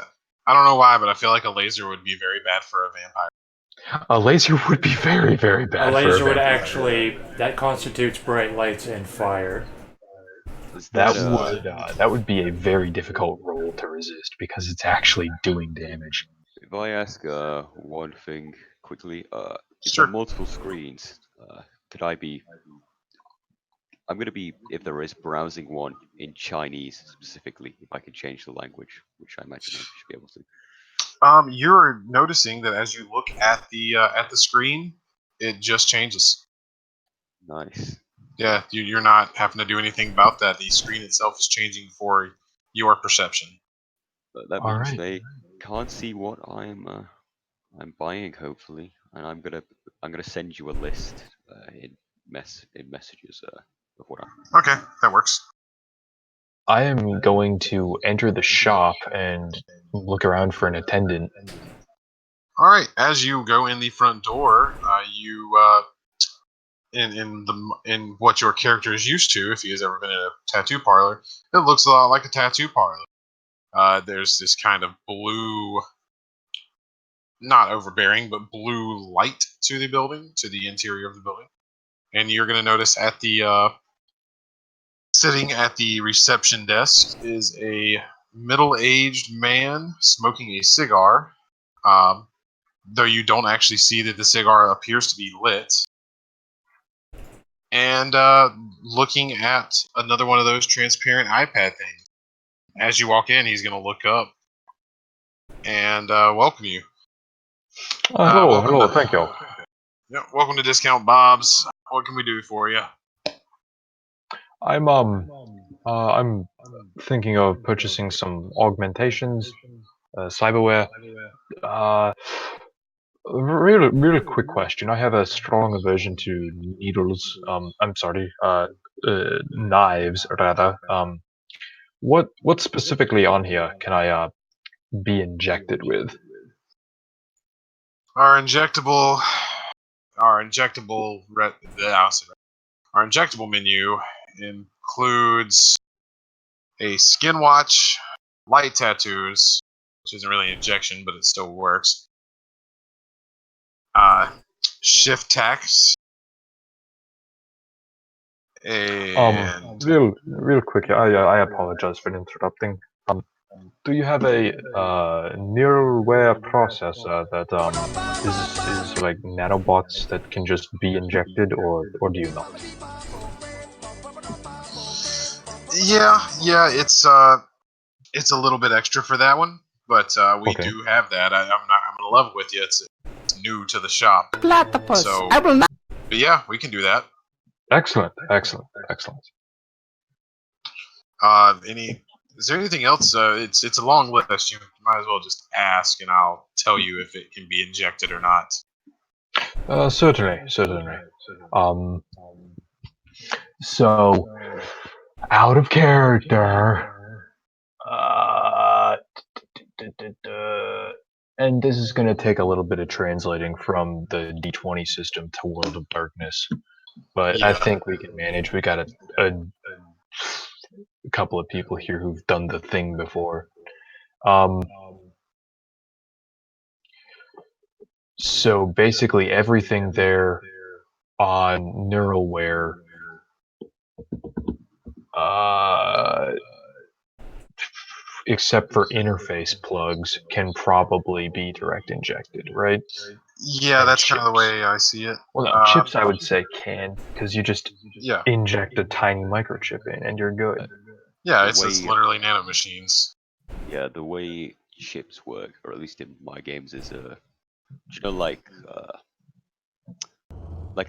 I don't know why, but I feel like a laser would be very bad for a vampire. A laser would be very, very bad. A laser for a would vampire. actually that constitutes bright lights and fire. That would be a very difficult roll to resist because it's actually doing damage. If I ask one thing quickly, if Sure. there are multiple screens, could I be? I'm gonna be, if there is, browsing one in Chinese specifically. If I can change the language, which I imagine I should be able to. You're noticing that as you look at the screen, it just changes. Nice. Yeah, you're not having to do anything about that. The screen itself is changing for your perception. But that means they can't see what I'm buying, hopefully, and I'm gonna send you a list in messages of what I'm. Okay, that works. I am going to enter the shop and look around for an attendant. All right, as you go in the front door, in what your character is used to, if he has ever been in a tattoo parlor, it looks a lot like a tattoo parlor. There's this kind of blue, not overbearing, but blue light to the building, to the interior of the building. And you're going to notice at the sitting at the reception desk is a middle-aged man smoking a cigar. Though you don't actually see that the cigar appears to be lit. And looking at another one of those transparent iPad things. As you walk in, he's going to look up and welcome you. Hello, thank you. Yeah, welcome to Discount Bob's. What can we do for you? I'm thinking of purchasing some augmentations, cyberware. Uh, real quick question. I have a strong aversion to needles. I'm sorry. Knives rather. What specifically on here can I be injected with? Our injectable, our injectable, our injectable menu includes a skin watch, light tattoos, which isn't really an injection, but it still works. Shift tax, and Real quick. I apologize for interrupting. Do you have a neuralware processor that is like nanobots that can just be injected, or do you not? yeah, it's a little bit extra for that one, but we Okay. do have that. I'm gonna level with you. It's new to the shop, Platypus. so I will not. but yeah, we can do that. Excellent. Is there anything else? It's a long list. You might as well just ask, and I'll tell you if it can be injected or not. Certainly. Um, so out of character. Uh, and this is going to take a little bit of translating from the D20 system to World of Darkness, but I Yeah. think we can manage. We got a couple of people here who've done the thing before. So basically, everything there on Neuralware, except for interface plugs, can probably be direct injected, right? Yeah, And that's kind of the chips. way I see it. Well, no, chips I would say can, because you just Yeah, inject a tiny microchip in and you're good. yeah, The it's way- literally nanomachines. Yeah, the way chips work, or at least in my games, is like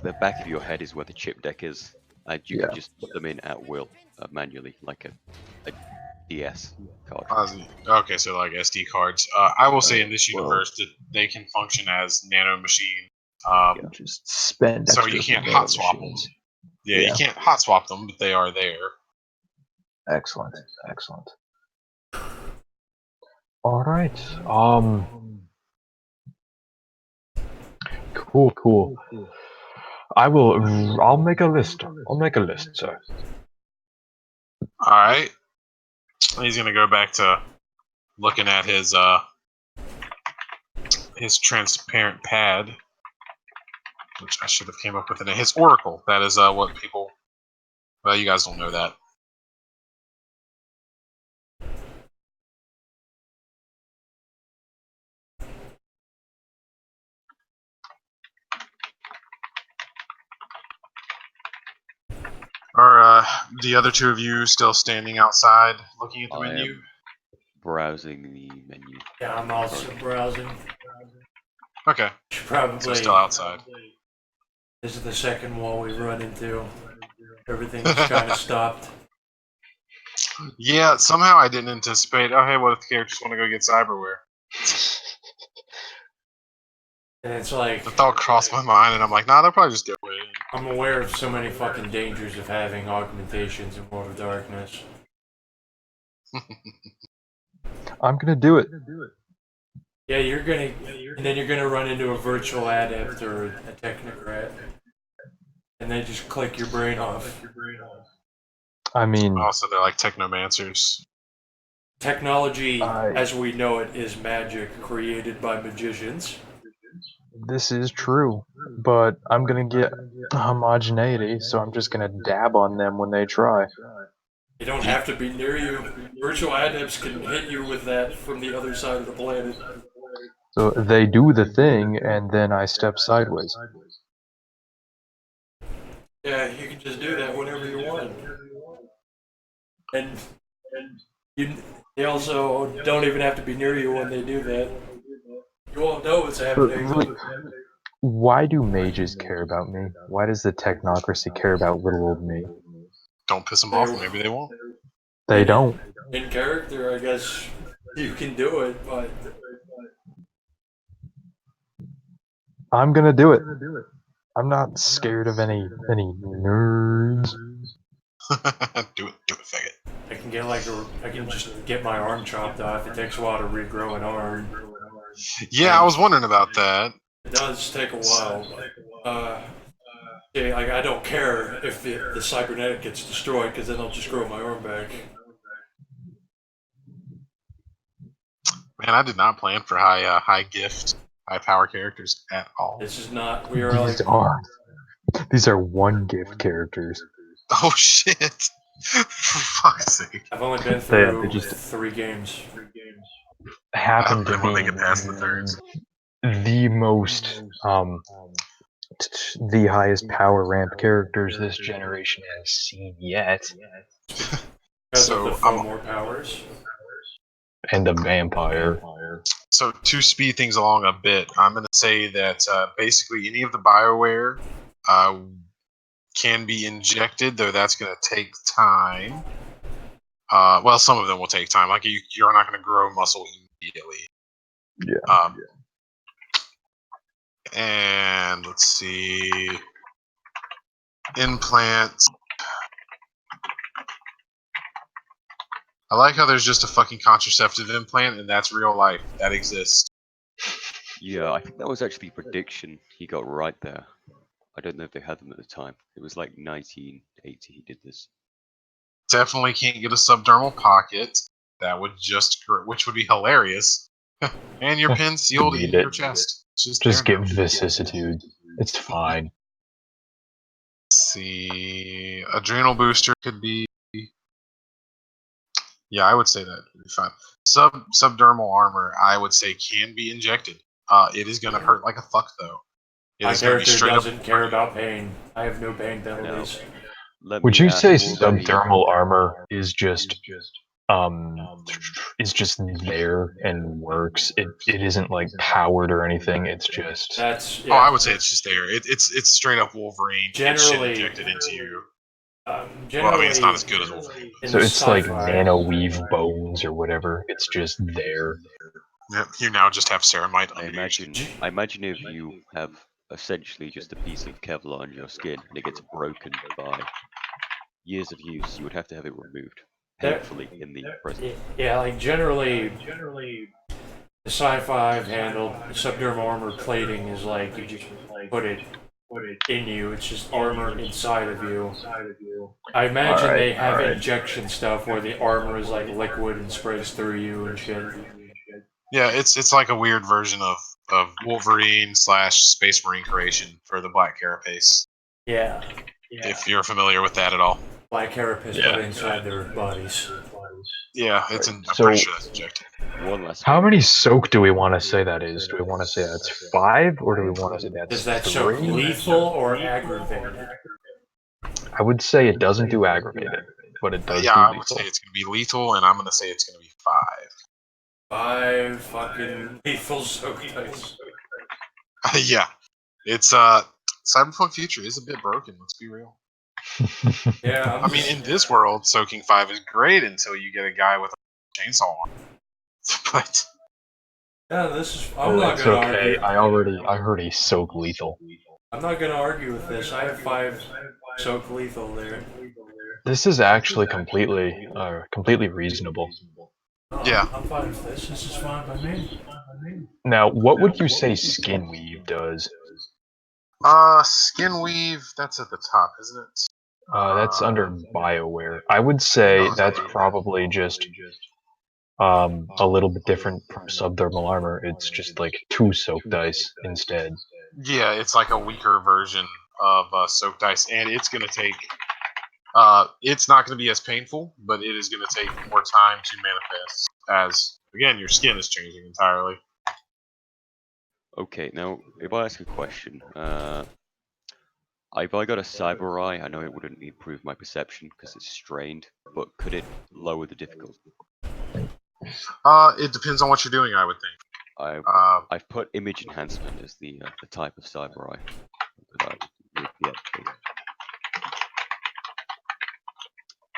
the back of your head is where the chip deck is, and you can Yeah. just put them in at will manually, like a DS card. Okay, so like SD cards. I will say in this well- universe that they can function as nanomachine. Just spend So extra you can't for hot swap them. nanomachines. Yeah, Yeah. you can't hot swap them, but they are there. Excellent. All right. Cool. I'll make a list. Sir. All right. He's gonna go back to looking at his transparent pad, which I should have came up with it. His oracle. That is what people. Well, you guys don't know that. Are the other two of you still standing outside looking at the I menu? am browsing the menu. Yeah, I'm also browsing. Okay, Should so probably. still outside. This is the second wall we run into. Everything's kind of stopped. Yeah, somehow I didn't anticipate. Oh, hey, what if the characters want to go get cyberware? And it's like, The thought crossed my mind, and I'm like, nah, they'll probably just get away. I'm aware of so many fucking dangers of having augmentations in World of Darkness. I'm gonna do it. Yeah, and then you're gonna run into a virtual adept or a technocrat. And they just click your brain off. I mean, Also, they're like technomancers. Technology, I- as we know it, is magic created by magicians. this is true, but I'm gonna get homogeneity, so I'm just gonna dab on them when they try. They don't have to be near you. Virtual adepts can hit you with that from the other side of the planet. So they do the thing, and then I step sideways. Yeah, you can just do that whenever you want. And they also don't even have to be near you when they do that. You won't know what's But happening. really, why do mages care about me? Why does the technocracy care about little old me? Don't piss them off, maybe they won't. They don't. In character, I guess you can do it, but I'm gonna do it. I'm not scared of any nerds. Do it, faggot. I can get I can just get my arm chopped off. It takes a while to regrow an arm. Yeah, I was wondering about that. It does take a while, but yeah, like I don't care if the cybernetic gets destroyed because then I'll just grow my arm back. Man, I did not plan for high gift, high power characters at all. This is not. We are like. These are one gift characters. Oh shit! For fuck's sake! I've only been They through just 3 games. happen I to want to be make it past the thirds. the most the highest power ramp characters this generation has seen yet, Because of the So four more powers. and the vampire. So to speed things along a bit, I'm going to say that basically any of the Bioware can be injected, though that's going to take time. Well, some of them will take time. Like you're not going to grow muscle immediately. Yeah. And let's see, implants. I like how there's just a fucking contraceptive implant, and that's real life. That exists. Yeah, I think that was actually a prediction he got right there. I don't know if they had them at the time. It was like 1980 he did this. Definitely can't get a subdermal pocket. That would which would be hilarious. And your pin sealed in Delete your it. chest. It's Just there get now. vicissitude. It's fine. Let's see, adrenal booster could be. Yeah, I would say that would be fine. Subdermal armor, I would say, can be injected. It is gonna hurt like a fuck though. It My is gonna be character straight doesn't up. care about pain. I have no pain penalties. Let Would me you ask, say will there be- subdermal armor is just there and works? It isn't like powered or anything. It's just That's Oh, I would yeah. say it's just there. It's straight up Wolverine. It's shit Generally, injected into you. Well, I mean, Generally, it's not as good as Wolverine. in so the it's like sci-fi, nano weave bones or whatever. It's just there. Yep, you now just have ceramite I under your skin. imagine if you have essentially just a piece of Kevlar on your skin and it gets broken by years of use, you would have to have it removed There- painfully in the present. yeah, like generally, the sci-fi I've handled, subdermal armor plating is like you just put it in you. It's just armor inside of you. I imagine they have injection stuff where the armor is like liquid and sprays through you and shit. Yeah, it's like a weird version of Wolverine / Space Marine creation for the Black Carapace. Yeah. If you're familiar with that at all. Black carapace Yeah. put inside their bodies. Yeah, I'm So- pretty sure that's injected. One last How thing. many soak do we want to say that is? Do we want to say that's 5, or do we want to say that's Does that show 3? lethal or aggravated? I would say it doesn't do aggravated, but it does Yeah, do I lethal. would say it's gonna be lethal, and I'm gonna say it's gonna be 5. 5 fucking lethal soak dice. Yeah, it's Cyberpunk Future is a bit broken. Let's be real. Yeah, I mean, in this world, soaking 5 is great until you get a guy with a chainsaw on. But yeah, this is. I'm Oh, not it's gonna okay. argue. I heard a soak lethal. I'm not gonna argue with this. I have 5 soak lethal there. This is actually completely reasonable. Oh, Yeah. I'm fine with this. This is fine by me. Now, what would you say skin weave does? skin weave, that's at the top, isn't it? That's under BioWare. I would say that's probably just a little bit different from subdermal armor. It's just like 2 soak dice instead. Yeah, it's like a weaker version of soak dice, and it's gonna take. It's not gonna be as painful, but it is gonna take more time to manifest. As again, your skin is changing entirely. Okay, now if I ask a question, if I got a cyber eye, I know it wouldn't improve my perception because it's strained, but could it lower the difficulty? It depends on what you're doing, I would think. I've put image enhancement as the type of cyber eye that I would get.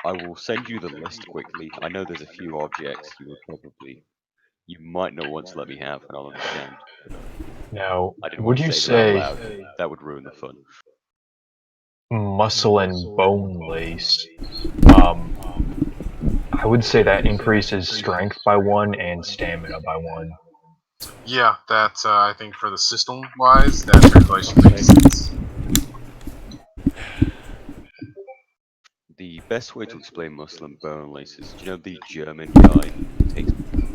I will send you the list quickly. I know there's a few objects you might not want to let me have, and I'll understand. Now, I didn't want would to you say them out say loud. That would ruin the fun. muscle and bone lace? I would say that increases strength by 1 and stamina by 1. Yeah, that I think for the system wise, that calculation makes sense. The best way to explain muscle and bone laces, do you know the German guy who takes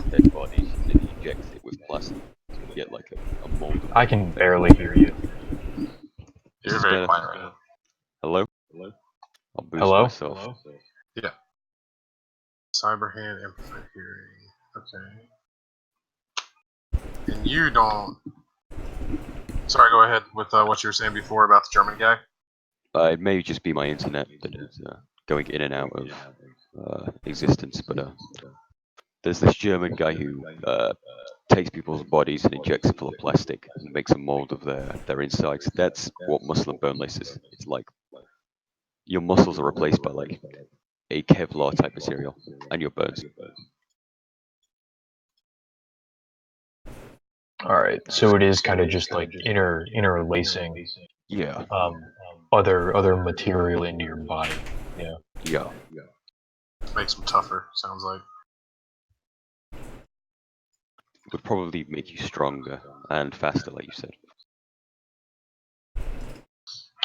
dead bodies and injects it with plastic to get like a mold of I their can their barely hear you. Is You're this very better? quiet right now. Hello? I'll boost Hello? myself. Yeah. Cyberhand amplified hearing. Okay. And you don't. Sorry, go ahead with what you were saying before about the German guy. It may just be my internet that is going in and out of existence, but there's this German guy who takes people's bodies and injects it full of plastic and makes a mold of their insides. That's what muscle and bone lace is. It's like your muscles are replaced by like a Kevlar type material, and your bones. All right, so it is kind of just like interlacing Yeah, other material into your body. Yeah. yeah. Makes him tougher, sounds like. It would probably make you stronger and faster, like you said.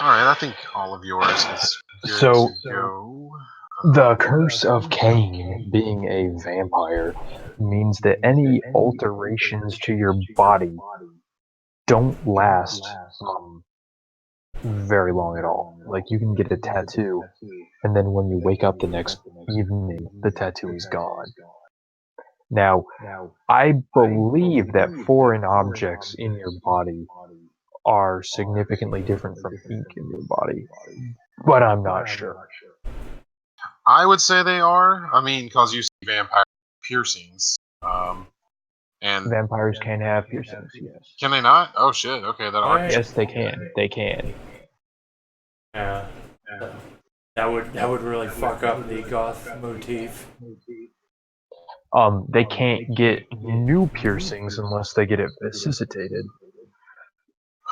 Alright, I think all of yours is good So- to go. The curse of Cain, being a vampire, means that any alterations to your body don't last very long at all. Like, you can get a tattoo, and then when you wake up the next evening, the tattoo is gone. Now, I believe that foreign objects in your body are significantly different from ink in your body, but I'm not sure. I would say they are. I mean, because you see vampire piercings. And Vampires can have piercings, yes. can they not? Oh shit. Okay, that Right. Yes, they can. They can. Yeah. That would really fuck up the goth motif. They can't get new piercings unless they get it necessitated.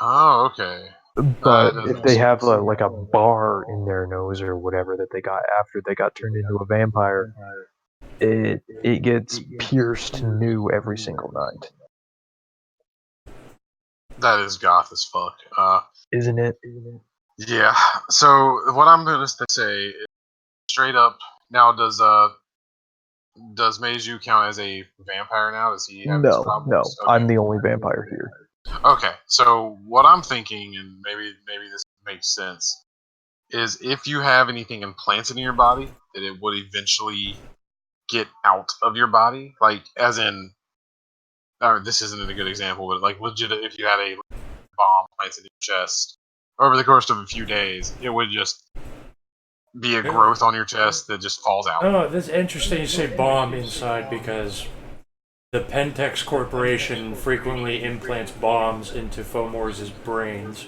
Oh, okay. But That if makes they have sense. like a bar in their nose or whatever that they got after they got turned into a vampire, it gets pierced new every single night. That is goth as fuck. Isn't it? Yeah. So what I'm gonna say is straight up. Now, does Meiju count as a vampire now? Does he have these No, problems? no. I'm the only vampire here. Okay. So what I'm thinking, and maybe this makes sense, is if you have anything implanted in your body, that it would eventually get out of your body, like as in. Or this isn't a good example, but like legit, if you had a bomb planted in your chest over the course of a few days, it would just be a growth on your chest that just falls out. Oh, that's interesting you say bomb inside because the Pentex Corporation frequently implants bombs into Fomor's brains.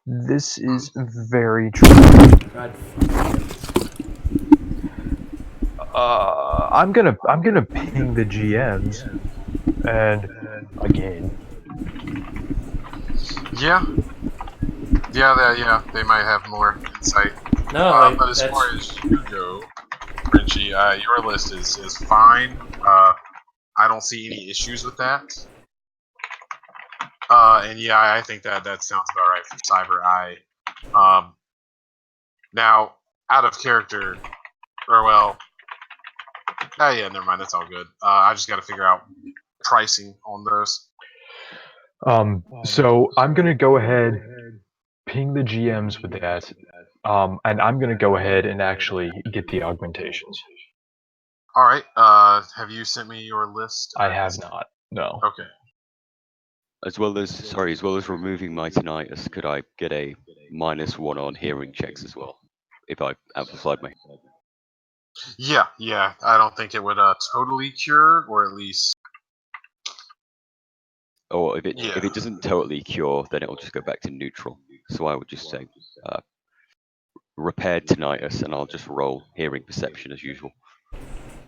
This is very true. God, I'm gonna ping the GMs, and again, Yeah, they might have more insight. no, But as that's far as you go, Frenchie, your list is fine. I don't see any issues with that. And yeah, I think that sounds about right for Cyber Eye. Now, out of character, or well, yeah, never mind. That's all good. I just got to figure out pricing on those. so I'm gonna go ahead, ping the GMs with that, and I'm gonna go ahead and actually get the augmentations. All right. Have you sent me your list? I have not. No. Okay. As well as removing my tinnitus, could I get a -1 on hearing checks as well? If I amplified my. Yeah. I don't think it would totally cure, or at least. Or if Yeah. it doesn't totally cure, then it'll just go back to neutral. So I would just say repaired tinnitus, and I'll just roll hearing perception as usual.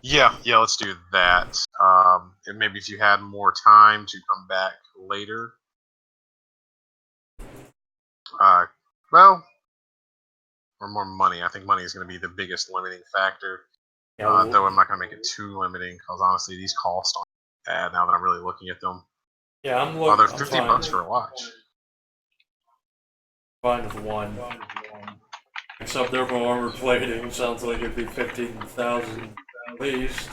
Yeah, let's do that. And maybe if you had more time to come back later. Well, or more money. I think money is going to be the biggest limiting factor. Yeah, Though I'm not going to make it too limiting, because honestly, these costs aren't bad now that I'm really looking at them. yeah, I'm Oh, they're looking. I'm 50 fine. bucks for a watch. Fine with one. Subdermal armor plating sounds like it'd be 15,000 at least.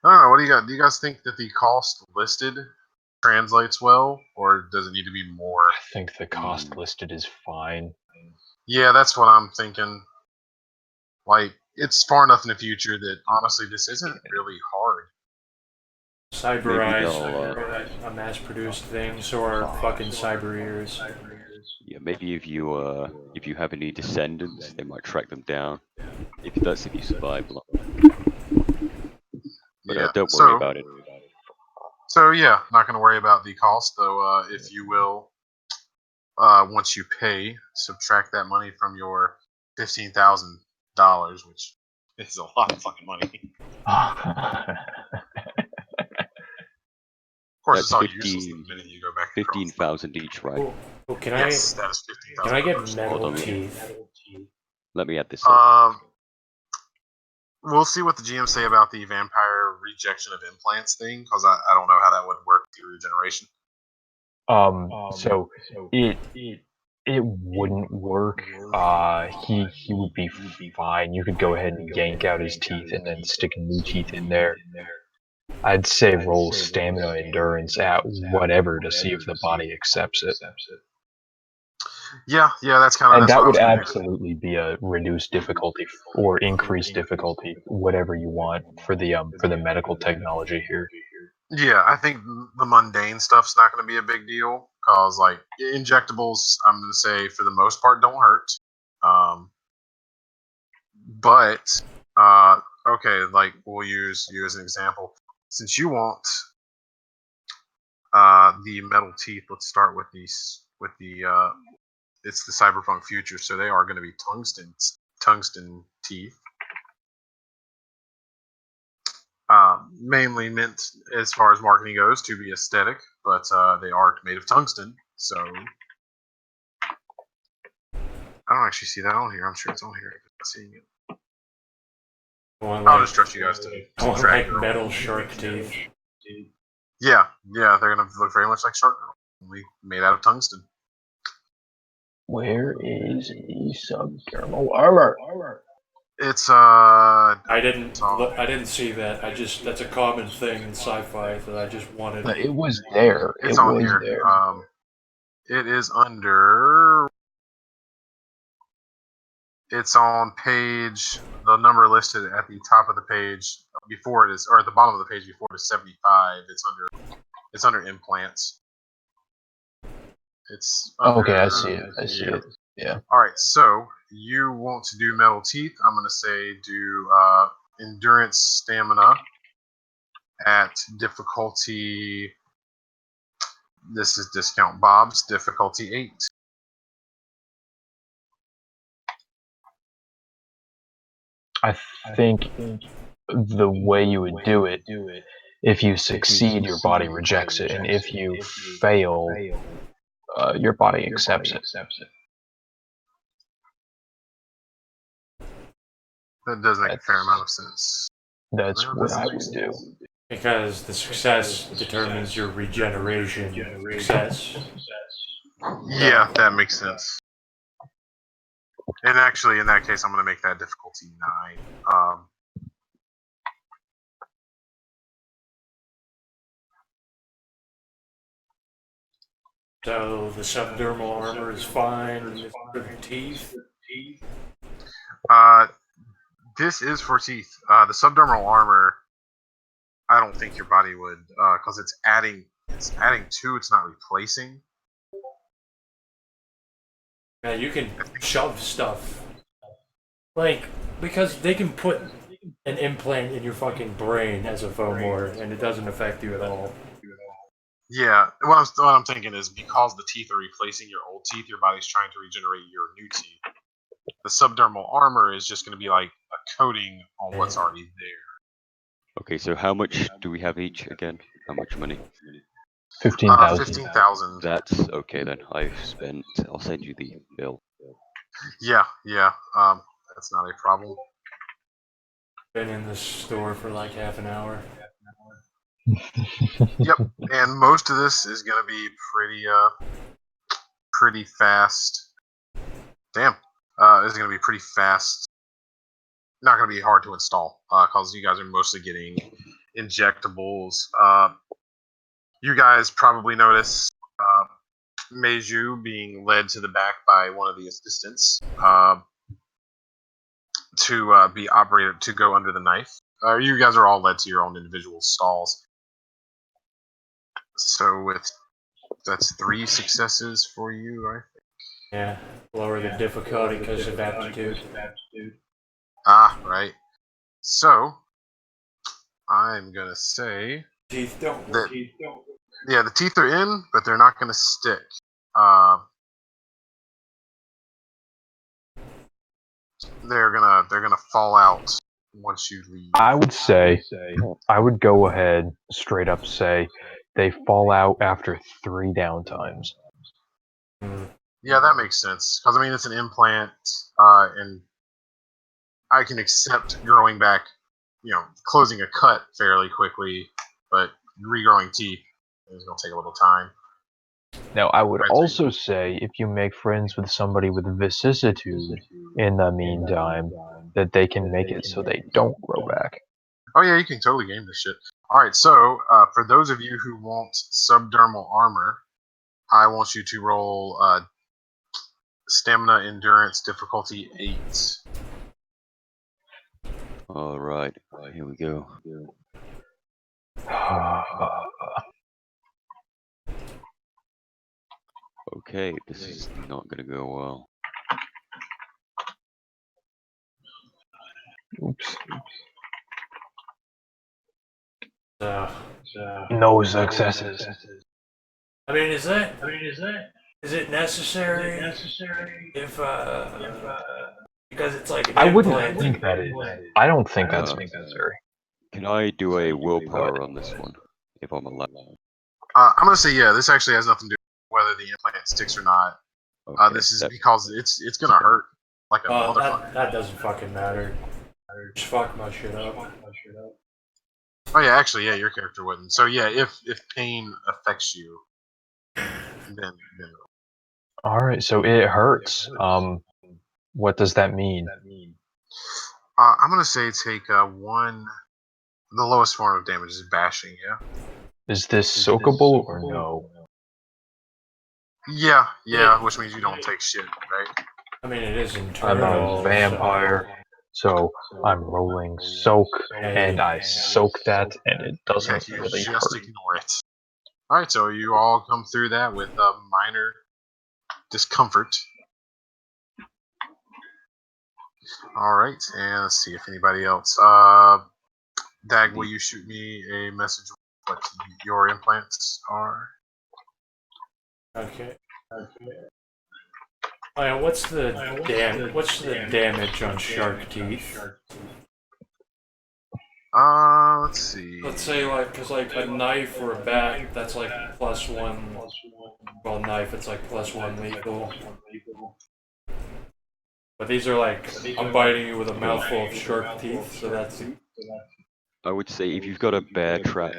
I don't know. What do you got? Do you guys think that the cost listed translates well, or does it need to be more? I think the cost listed is fine. Yeah, that's what I'm thinking. Like, it's far enough in the future that honestly, this isn't really hard. Cyberize a mass-produced thing, so are fucking cyber ears. Yeah, maybe if you have any descendants, they might track them down. If you survive long. But Yeah. don't worry about it. So yeah, not going to worry about the cost though. If you will, once you pay, subtract that money from your $15,000, which is a lot of fucking money. Of course, That's it's all useless the minute you go back. 15,000 each, right? Oh, can Yes, that is 15,000. Can I get metal teeth? Let me add this up. We'll see what the GM say about the vampire rejection of implants thing, because I don't know how that would work through regeneration. So it wouldn't work. He would be fine. You could go ahead and yank out his teeth and then stick new teeth in there. I'd say roll stamina endurance at whatever to see if the body accepts it. Yeah, that's kind of. And that would absolutely be a reduced difficulty or increased difficulty, whatever you want for the medical technology here. Yeah, I think the mundane stuff's not going to be a big deal, because like injectables, I'm going to say for the most part don't hurt. But okay, like we'll use you as an example. Since you want the metal teeth, let's start with the it's the cyberpunk future, so they are going to be tungsten teeth. Mainly meant, as far as marketing goes, to be aesthetic, but they are made of tungsten, so I don't actually see that on here. I'm sure it's on here. I'm not seeing it. I'll just trust you guys to track like metal shark teeth. Yeah, they're gonna look very much like shark, only made out of tungsten. Where is the subdermal armor? It's I didn't see that. That's a common thing in sci-fi that I just wanted. It was there. It's on here. It is under. It's on page. The number listed at the top of the page before it is, or at the bottom of the page before it is 75. It's under implants. It's under, okay. I see it. Yeah. All right. So you want to do metal teeth? I'm going to say do endurance stamina at difficulty. This is discount Bob's difficulty 8. I think the way you would do it, if you succeed, your body rejects it, and if you fail, your body accepts it. That does make a fair amount of sense. That's what I would do. Because the success determines your regeneration success. Yeah, that makes sense. And actually, in that case, I'm going to make that difficulty 9. So the subdermal armor is fine for the teeth. This is for teeth. The subdermal armor, I don't think your body would, because it's adding to, it's not replacing. Yeah, you can shove stuff. Like, because they can put an implant in your fucking brain as a fomor, and it doesn't affect you at all. Yeah, what I'm thinking is because the teeth are replacing your old teeth, your body's trying to regenerate your new teeth. The subdermal armor is just going to be like a coating on what's already there. Okay, so how much do we have each again? How much money? 15,000. 15,000. That's okay then. I've spent. I'll send you the bill. Yeah. That's not a problem. Been in the store for like half an hour. Yep. And most of this is going to be pretty fast. Damn. This is going to be pretty fast. Not going to be hard to install because you guys are mostly getting injectables. You guys probably notice Meiju being led to the back by one of the assistants to be operated to go under the knife. You guys are all led to your own individual stalls. So that's 3 successes for you, I think. Yeah, lower the difficulty because of aptitude. Ah, right. So I'm gonna say Teeth don't that work. yeah, the teeth are in, but they're not gonna stick. Uh, they're gonna fall out once you leave. I would go ahead, straight up say, they fall out after 3 downtimes. Yeah, that makes sense. Because I mean, it's an implant, and I can accept growing back, closing a cut fairly quickly, but regrowing teeth is gonna take a little time. Now, I would Right. also say if you make friends with somebody with vicissitude in the meantime, that they can make it so they don't grow back. Oh yeah, you can totally game this shit. All right, so for those of you who want subdermal armor, I want you to roll stamina endurance difficulty 8. All right, here we go. Okay, this is not gonna go well. Oops. So, No successes. I mean, is it necessary? If because it's like an I wouldn't implant. think that is. I don't think that's necessary. Can I do a willpower on this one, if I'm allowed? I'm gonna say yeah. This actually has nothing to do with whether the implant sticks or not. Okay, This is because it's gonna hurt like a motherfucker. That doesn't fucking matter. Just fuck my shit up. Oh yeah, actually yeah, your character wouldn't. So yeah, if pain affects you, then All right, so it hurts. What does that mean? I'm gonna say take one. The lowest form of damage is bashing. Yeah. Is this soakable or no? Yeah, which means you don't take shit, right? I mean, it is I'm internal. a vampire, so I'm rolling soak, and I soak that, and it Yeah, doesn't you really just hurt. ignore it. All right, so you all come through that with a minor discomfort. All right, and let's see if anybody else. Dag, will you shoot me a message with what your implants are? Okay. Oh, yeah, what's the damage on shark teeth? Let's see. Let's say because a knife or a bat, that's like +1. Well, knife, it's like +1 lethal. But these are like, I'm biting you with a mouthful of shark teeth, so that's. I would say if you've got a bear trap,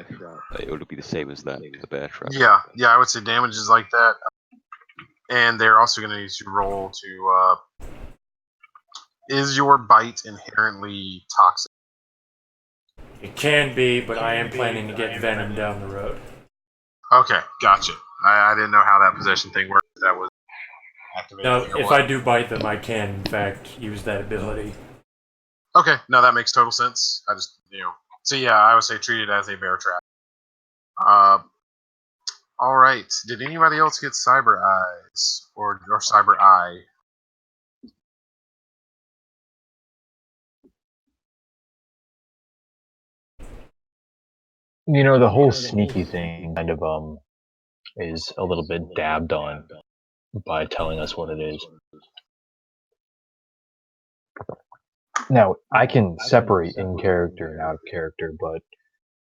it'll be the same as that, the bear trap. Yeah, I would say damage is like that. And they're also going to need to roll to. Is your bite inherently toxic? It can be, but I am planning to get venom down the road. Okay, gotcha. I didn't know how that possession thing worked. That was activated. Now, if I do bite them, I can, in fact, use that ability. Okay, no, that makes total sense. I just, So yeah, I would say treat it as a bear trap. All right. Did anybody else get cyber eyes or cyber eye? The whole sneaky thing kind of is a little bit dabbed on by telling us what it is. Now, I can separate in character and out of character, but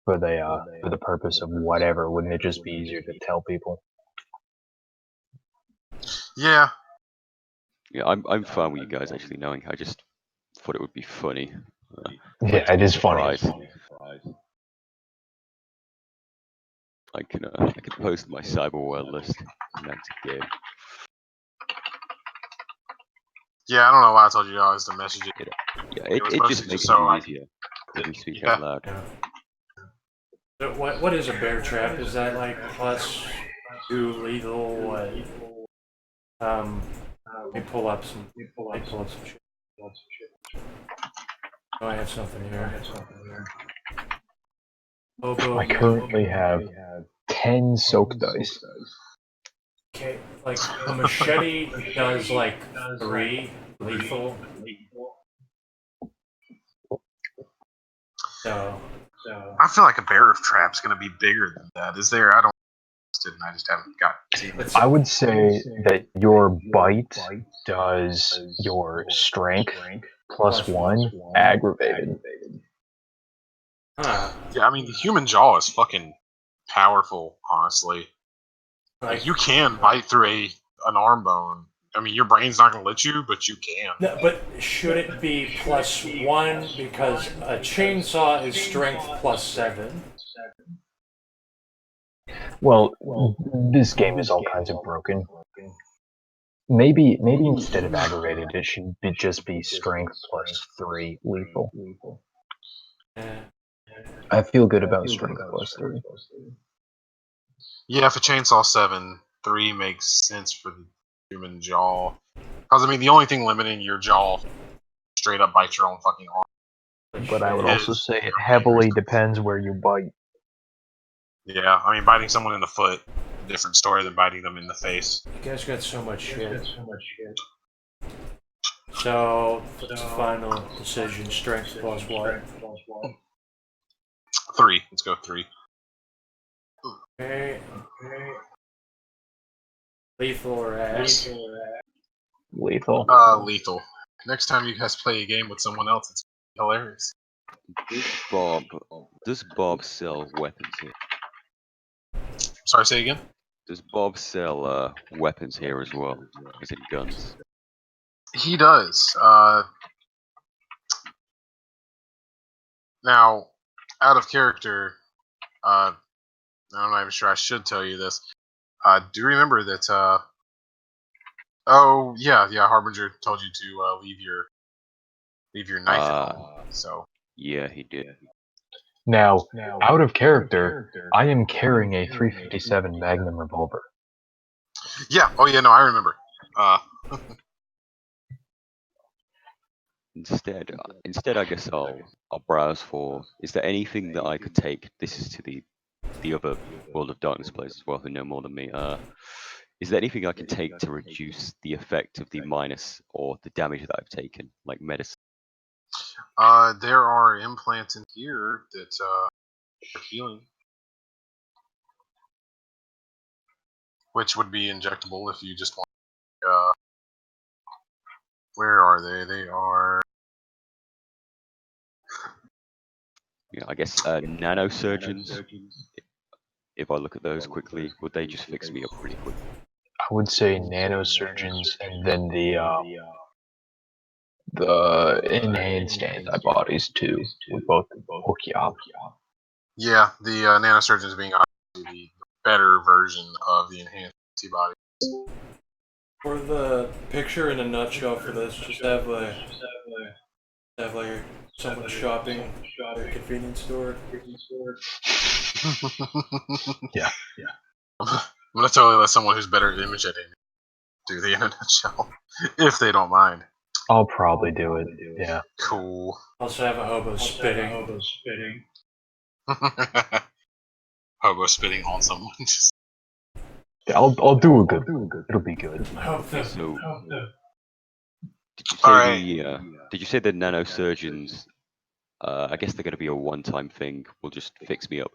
for the purpose of whatever, wouldn't it just be easier to tell people? Yeah. Yeah, I'm fine with you guys actually knowing. I just thought it would be funny. Yeah, it is funny. Surprise. I can post my cyber world list in that game. Yeah, I don't know why I told you guys to message it. Yeah, It was it just mostly makes just it so I easier if we speak Yeah. out loud. Yeah. So what is a bear trap? Is that like +2 lethal? What? Let me pull up some. Shit. Oh, I have something here. I currently have 10 soak dice. Okay, like a machete does like 3 lethal. So I feel like a bear trap's gonna be bigger than that. Is there? I don't. I just haven't got seen it. I would say that your bite does your strength +1 aggravated. huh. Yeah, I mean the human jaw is fucking powerful. Honestly, like you can bite through an arm bone. I mean, your brain's not gonna let you, but you can. No, but should it be +1 because a chainsaw is strength +7? Well, this game is all kinds of broken. Maybe instead of aggravated, it should just be strength +3 lethal. Yeah. I feel good about strength +3. Yeah, if a chainsaw 7, 3 makes sense for the human jaw. Because I mean, the only thing limiting your jaw straight up bite your own fucking arm. But I would It also is. say it heavily depends where you bite. Yeah, I mean, biting someone in the foot, different story than biting them in the face. You guys got so much shit. So, what's the final decision? Strength plus what? 3. Let's go 3. Okay. Lethal or ash? Lethal. Lethal. Next time you guys play a game with someone else, it's hilarious. Does Bob sell weapons here? Sorry, say again? Does Bob sell weapons here as well? As in guns? He does. Now, out of character, I'm not even sure I should tell you this. Do remember that, oh, yeah, Harbinger told you to leave your knife at home. So, Yeah, he did. Now, out of character, I am carrying a 357 Magnum revolver. yeah, oh yeah, no, I remember. Instead, I guess I'll browse for. Is there anything that I could take? This is to the other World of Darkness players as well who know more than me. Is there anything I can take to reduce the effect of the minus or the damage that I've taken, like medicine? There are implants in here that are healing, which would be injectable if you just want. Where are they? They are. Yeah, I guess nanosurgeons. If I look at those quickly, would they just fix me up pretty quick? I would say nanosurgeons, and then the enhanced antibodies too would both hook you up. Yeah, the nanosurgeons being obviously the better version of the enhanced antibody. For the picture in a nutshell for this, just have like someone shopping at a convenience store. Yeah. I'm gonna totally let someone who's better at image editing do the in a nutshell, if they don't mind. I'll probably do it. Yeah. Cool. Also have a hobo spitting. Hobo spitting on someone. I'll do a good. It'll be good. I hope so. So, Alright. did you say the nanosurgeons? I guess they're going to be a one-time thing. Will just fix me up.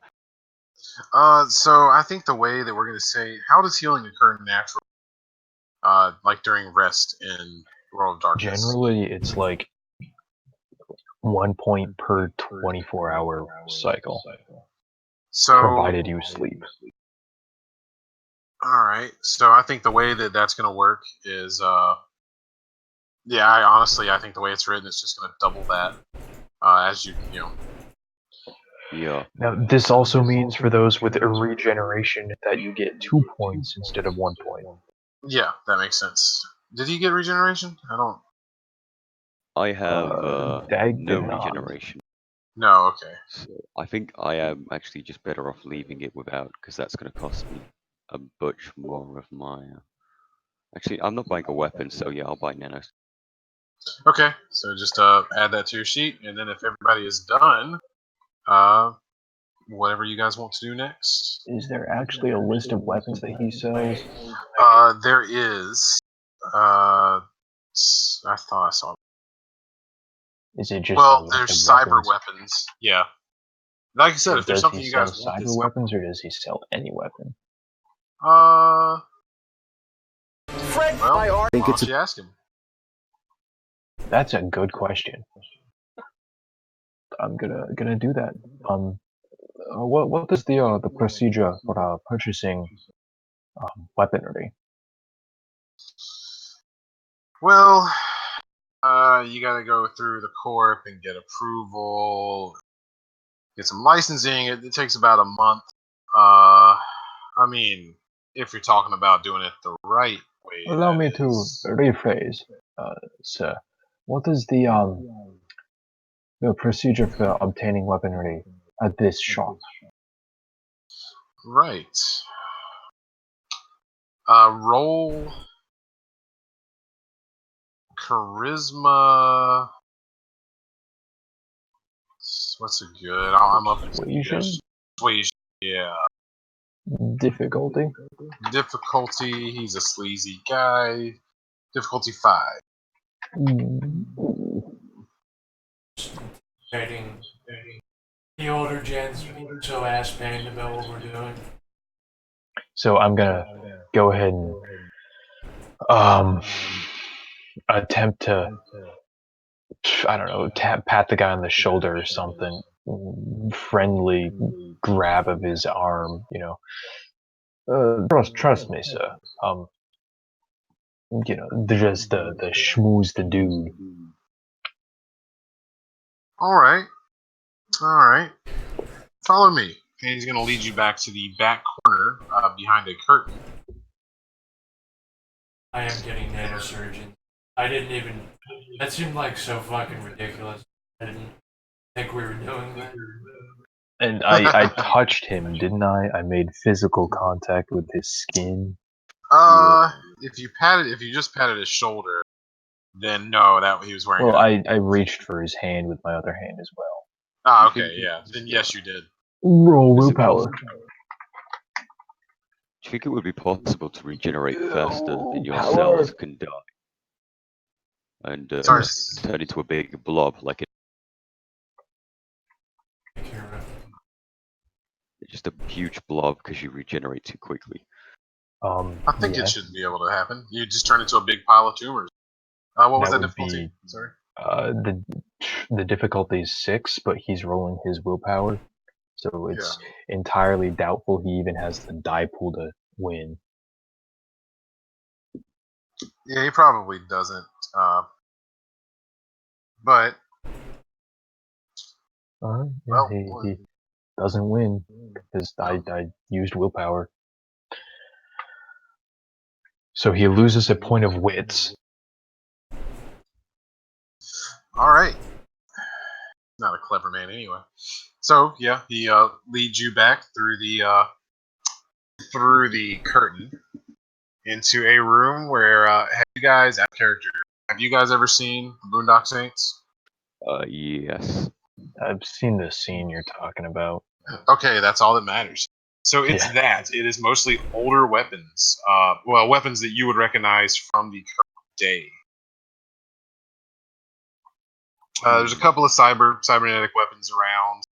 So I think the way that we're gonna say, how does healing occur naturally? Like during rest in World of Darkness. Generally, it's like 1 point per 24-hour cycle, So, provided you sleep. all right. So I think the way that that's gonna work is, yeah. I think the way it's written is just gonna double that as you know. Yeah. Now, this also means for those with a regeneration that you get 2 points instead of 1 point. Yeah, that makes sense. Did he get regeneration? I don't. I have Dag no did not. regeneration. No. Okay. So I think I am actually just better off leaving it without, because that's going to cost me a bunch more of my. Actually, I'm not buying a weapon, so yeah, I'll buy nanos. Okay. So just add that to your sheet, and then if everybody is done, whatever you guys want to do next. Is there actually a list of weapons that he sells? There is. I thought I saw. Is it just a Well, list there's of cyber weapons? weapons. Yeah. Like I said, So if there's does he something you sell guys want, cyber weapons or does he sell any weapon? well, I why don't you ask him? That's a good question. I'm gonna do that. What is the procedure for purchasing weaponry? Well, you got to go through the corp and get approval, get some licensing. It takes about a month. I mean, if you're talking about doing it the right way, Allow that me to is. rephrase, sir. What is the procedure for obtaining weaponry at this shop? Right. Roll charisma. What's it good? I'm up in Persuasion? persuasion. Yeah. Difficulty? Difficulty. He's a sleazy guy. Difficulty 5. Dating the older gens being so ass pained about what we're doing. So I'm gonna go ahead and attempt to, I don't know, pat the guy on the shoulder or something. Friendly grab of his arm, you know. Trust me, sir. You know, just the schmooze the dude. All right. All right. Follow me. And he's going to lead you back to the back corner behind a curtain. I am getting nanosurgeon. I didn't even. That seemed like so fucking ridiculous. I didn't think we were doing that. And I touched him, didn't I? I made physical contact with his skin. If you just patted his shoulder, then no, that he was wearing. Well, I reached for his hand with my other hand as well. Ah, You okay, think yeah. Then yes, you did. Roll Is it willpower. Do you think it would be possible to regenerate faster than your Power. cells can die? And Sorry. turn into a big blob like just a huge blob because you regenerate too quickly. I think it yes. should be able to happen. You just turn into a big pile of tumors. What was That that would difficulty? be- Sorry. The difficulty is 6, but he's rolling his willpower, so it's entirely doubtful he even has the die pool to win. Yeah, he probably doesn't. But Yeah, well, he doesn't win because I used willpower. So he loses a point of wits. all right. Not a clever man anyway. So yeah, he leads you back through the curtain into a room where have you guys out of character? Have you guys ever seen the Boondock Saints? Yes. I've seen the scene you're talking about. Okay, that's all that matters. So it's Yeah. that. It is mostly older weapons. Well, weapons that you would recognize from the current day. There's a couple of cybernetic weapons around.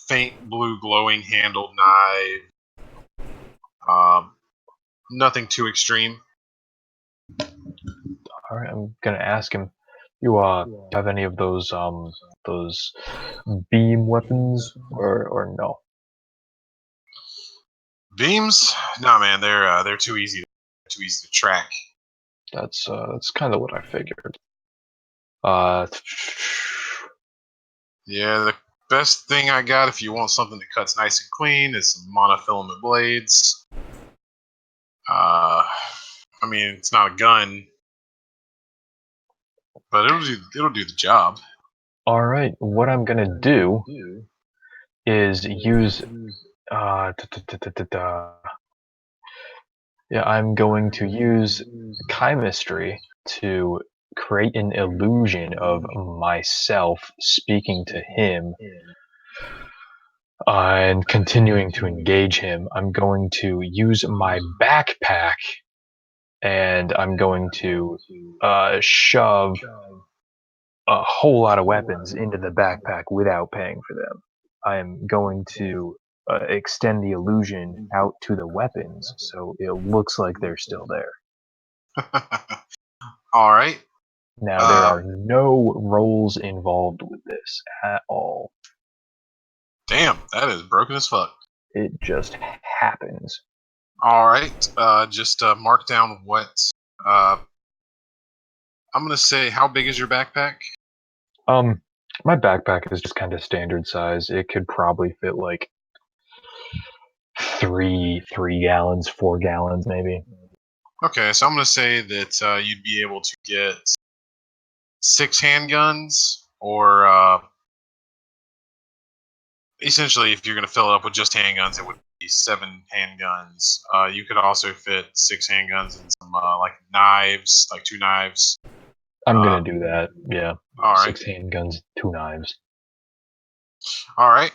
faint blue glowing handled knife. Nothing too extreme. All right, I'm gonna ask him. You have any of those beam weapons or no? Beams? Nah, man, they're too easy. Too easy to track. That's kind of what I figured. Uh, Yeah, the best thing I got if you want something that cuts nice and clean is some monofilament blades. I mean, it's not a gun, but it'll do the job. all right, what I'm gonna do is use yeah, I'm going to use chemistry to create an illusion of myself speaking to him and continuing to engage him. I'm going to use my backpack and I'm going to shove a whole lot of weapons into the backpack without paying for them. I am going to extend the illusion out to the weapons so it looks like they're still there. All right. Now, there are no roles involved with this at all. Damn, that is broken as fuck. It just happens. All right. Just mark down what. I'm gonna say, how big is your backpack? My backpack is just kind of standard size. It could probably fit like three gallons, 4 gallons, maybe. Okay, so I'm gonna say that you'd be able to get 6 handguns, or essentially, if you're gonna fill it up with just handguns, it would be 7 handguns. You could also fit 6 handguns and some like knives, like 2 knives. I'm gonna do that. Yeah. All right. 6 handguns, 2 knives. All right.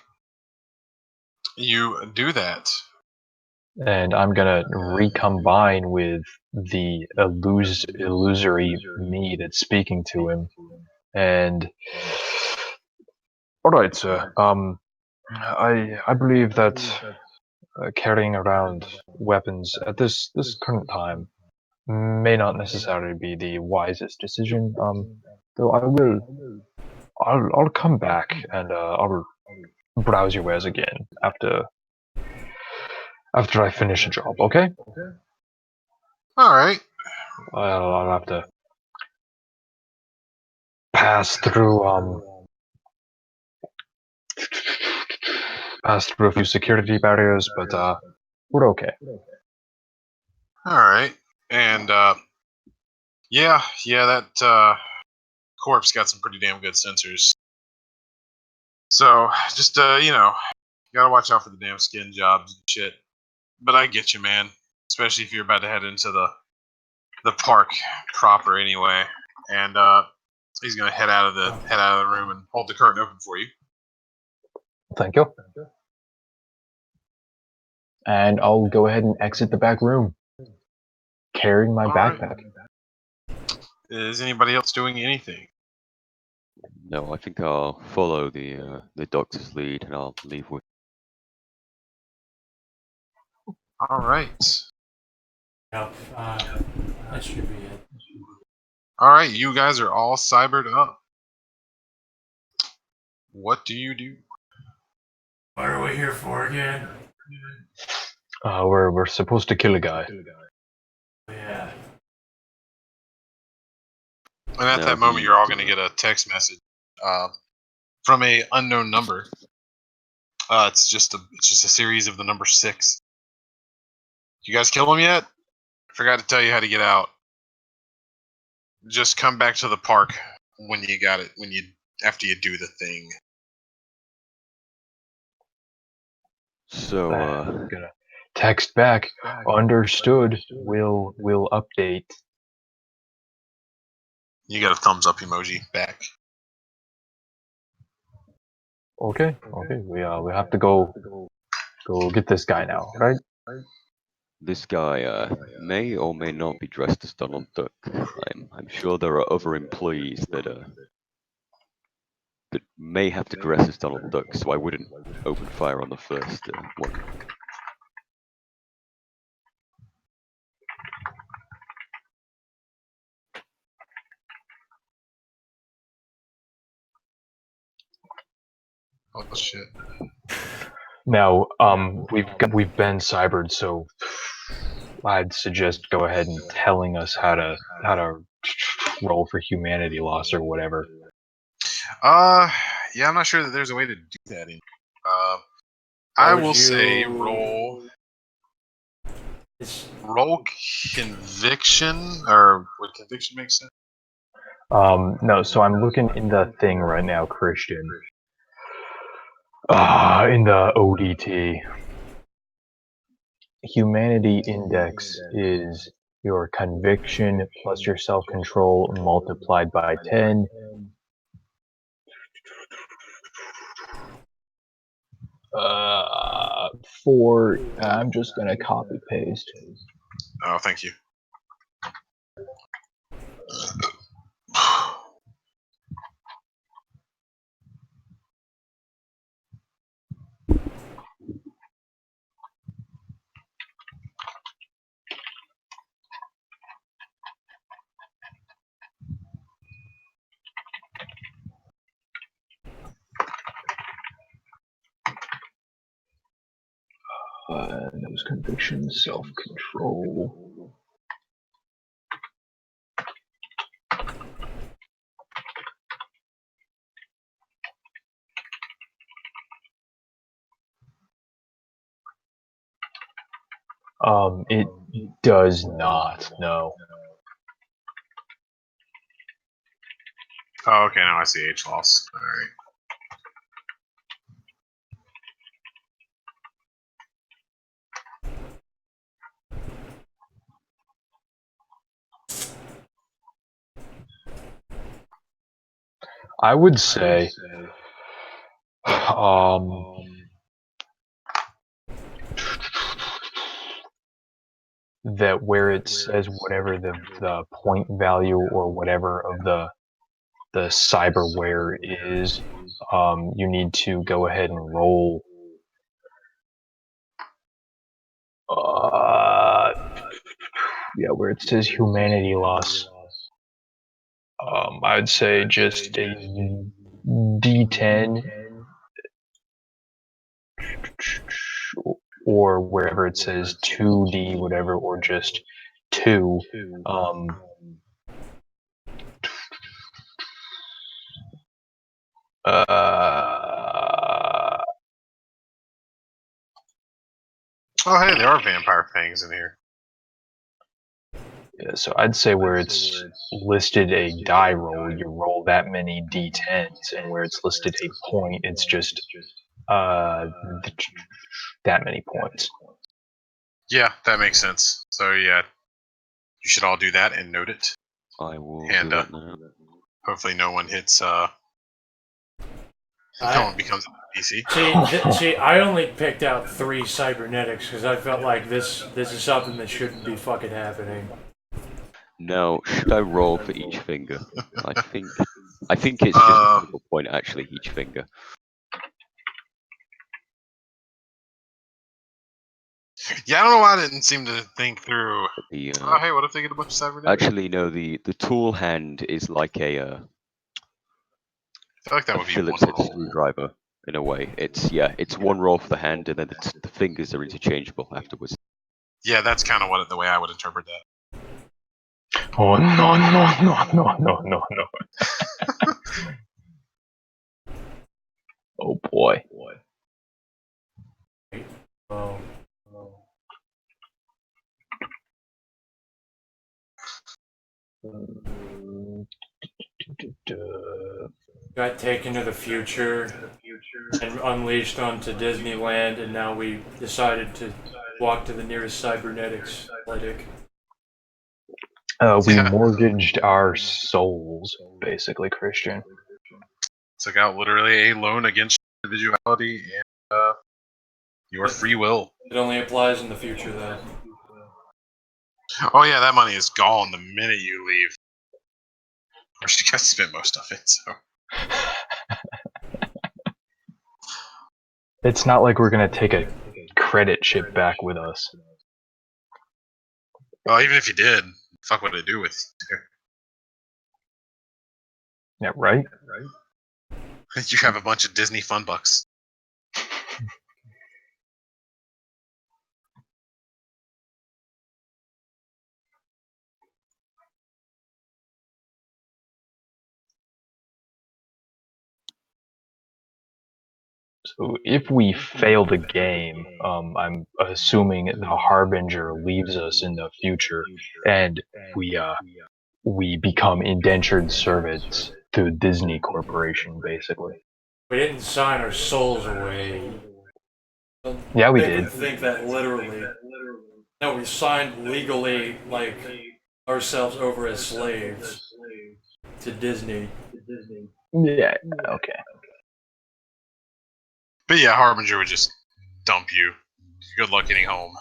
You do that. And I'm gonna recombine with the illusory me that's speaking to him. And all right, sir. I believe that carrying around weapons at this current time may not necessarily be the wisest decision. Though I'll come back and I'll browse your wares again after I finish a job. Okay? All right. I'll have to pass through a few security barriers, but we're okay. All right. And yeah, that corpse got some pretty damn good sensors. So just you gotta watch out for the damn skin jobs and shit. But I get you, man. Especially if you're about to head into the park proper anyway. And he's gonna head out of the room and hold the curtain open for you. Thank you. And I'll go ahead and exit the back room, carrying my All right. backpack. Is anybody else doing anything? No, I think I'll follow the doctor's lead and I'll leave with. All right. Yep, that should be it. All right. You guys are all cybered up. What do you do? What are we here for again? We're supposed to kill a guy. Yeah. And at No, that moment, he- you're all going to get a text message from a unknown number. It's just a series of the number 6. You guys kill him yet? I forgot to tell you how to get out. Just come back to the park when you got it. After you do the thing. So I'm gonna text back. Understood. We'll update. You got a thumbs up emoji back. Okay. We have to go get this guy now, right? this guy may or may not be dressed as Donald Duck. I'm sure there are other employees that that may have to dress as Donald Duck, so I wouldn't open fire on the first one. Oh shit. Now, we've been cybered, so I'd suggest go ahead and telling us how to roll for humanity loss or whatever. Yeah, I'm not sure that there's a way to do that. How I would will say you- roll conviction, or would conviction make sense? No, so I'm looking in the thing right now, Christian. In the ODT. Humanity index is your conviction plus your self-control multiplied by 10. I'm just gonna copy paste. Oh, thank you. And that was conviction, self-control. It does not, no. Oh, okay, now I see H loss. Alright. I would say, that where it says whatever the point value or whatever of the cyberware is, you need to go ahead and roll. Yeah, where it says humanity loss. I'd say just a D10, or wherever it says 2D, whatever, or just 2. Oh, hey, there are vampire fangs in here. Yeah, so I'd say where it's listed a die roll, you roll that many D10s, and where it's listed a point, it's just that many points. Yeah, that makes sense. So yeah, you should all do that and note it. I will And do that now. hopefully no one hits no one becomes a PC. See, I only picked out 3 cybernetics because I felt like this is something that shouldn't be fucking happening. Now, should I roll for each finger? I think it's just a single point actually, each finger. Yeah, I don't know why I didn't seem to think through. The, Oh, hey, what if they get a bunch of cybernetics? actually, no. The tool hand is like a I feel like that would be Phillips one head roll. screwdriver in a way. It's one roll for the hand, and then the fingers are interchangeable afterwards. Yeah, that's kind of the way I would interpret that. Oh no no no no no no no! Oh boy! Oh. Got taken to the future and unleashed onto Disneyland, and now we decided to walk to the nearest cybernetics clinic. We Yeah. mortgaged our souls, basically, Christian. Took out literally a loan against individuality and your free will. It only applies in the future, though. Oh yeah, that money is gone the minute you leave. Or she got spent most of it, so. It's not like we're gonna take a credit ship back with us. Well, even if you did, fuck what I do with you. Yeah, right? You have a bunch of Disney fun bucks. So if we fail the game, I'm assuming the Harbinger leaves us in the future, and we become indentured servants to Disney Corporation, basically. We didn't sign our souls away. Yeah, we They did. would think that literally. No, we signed legally, like, ourselves over as slaves to Disney. Yeah. Okay. But yeah, Harbinger would just dump you. Good luck getting home.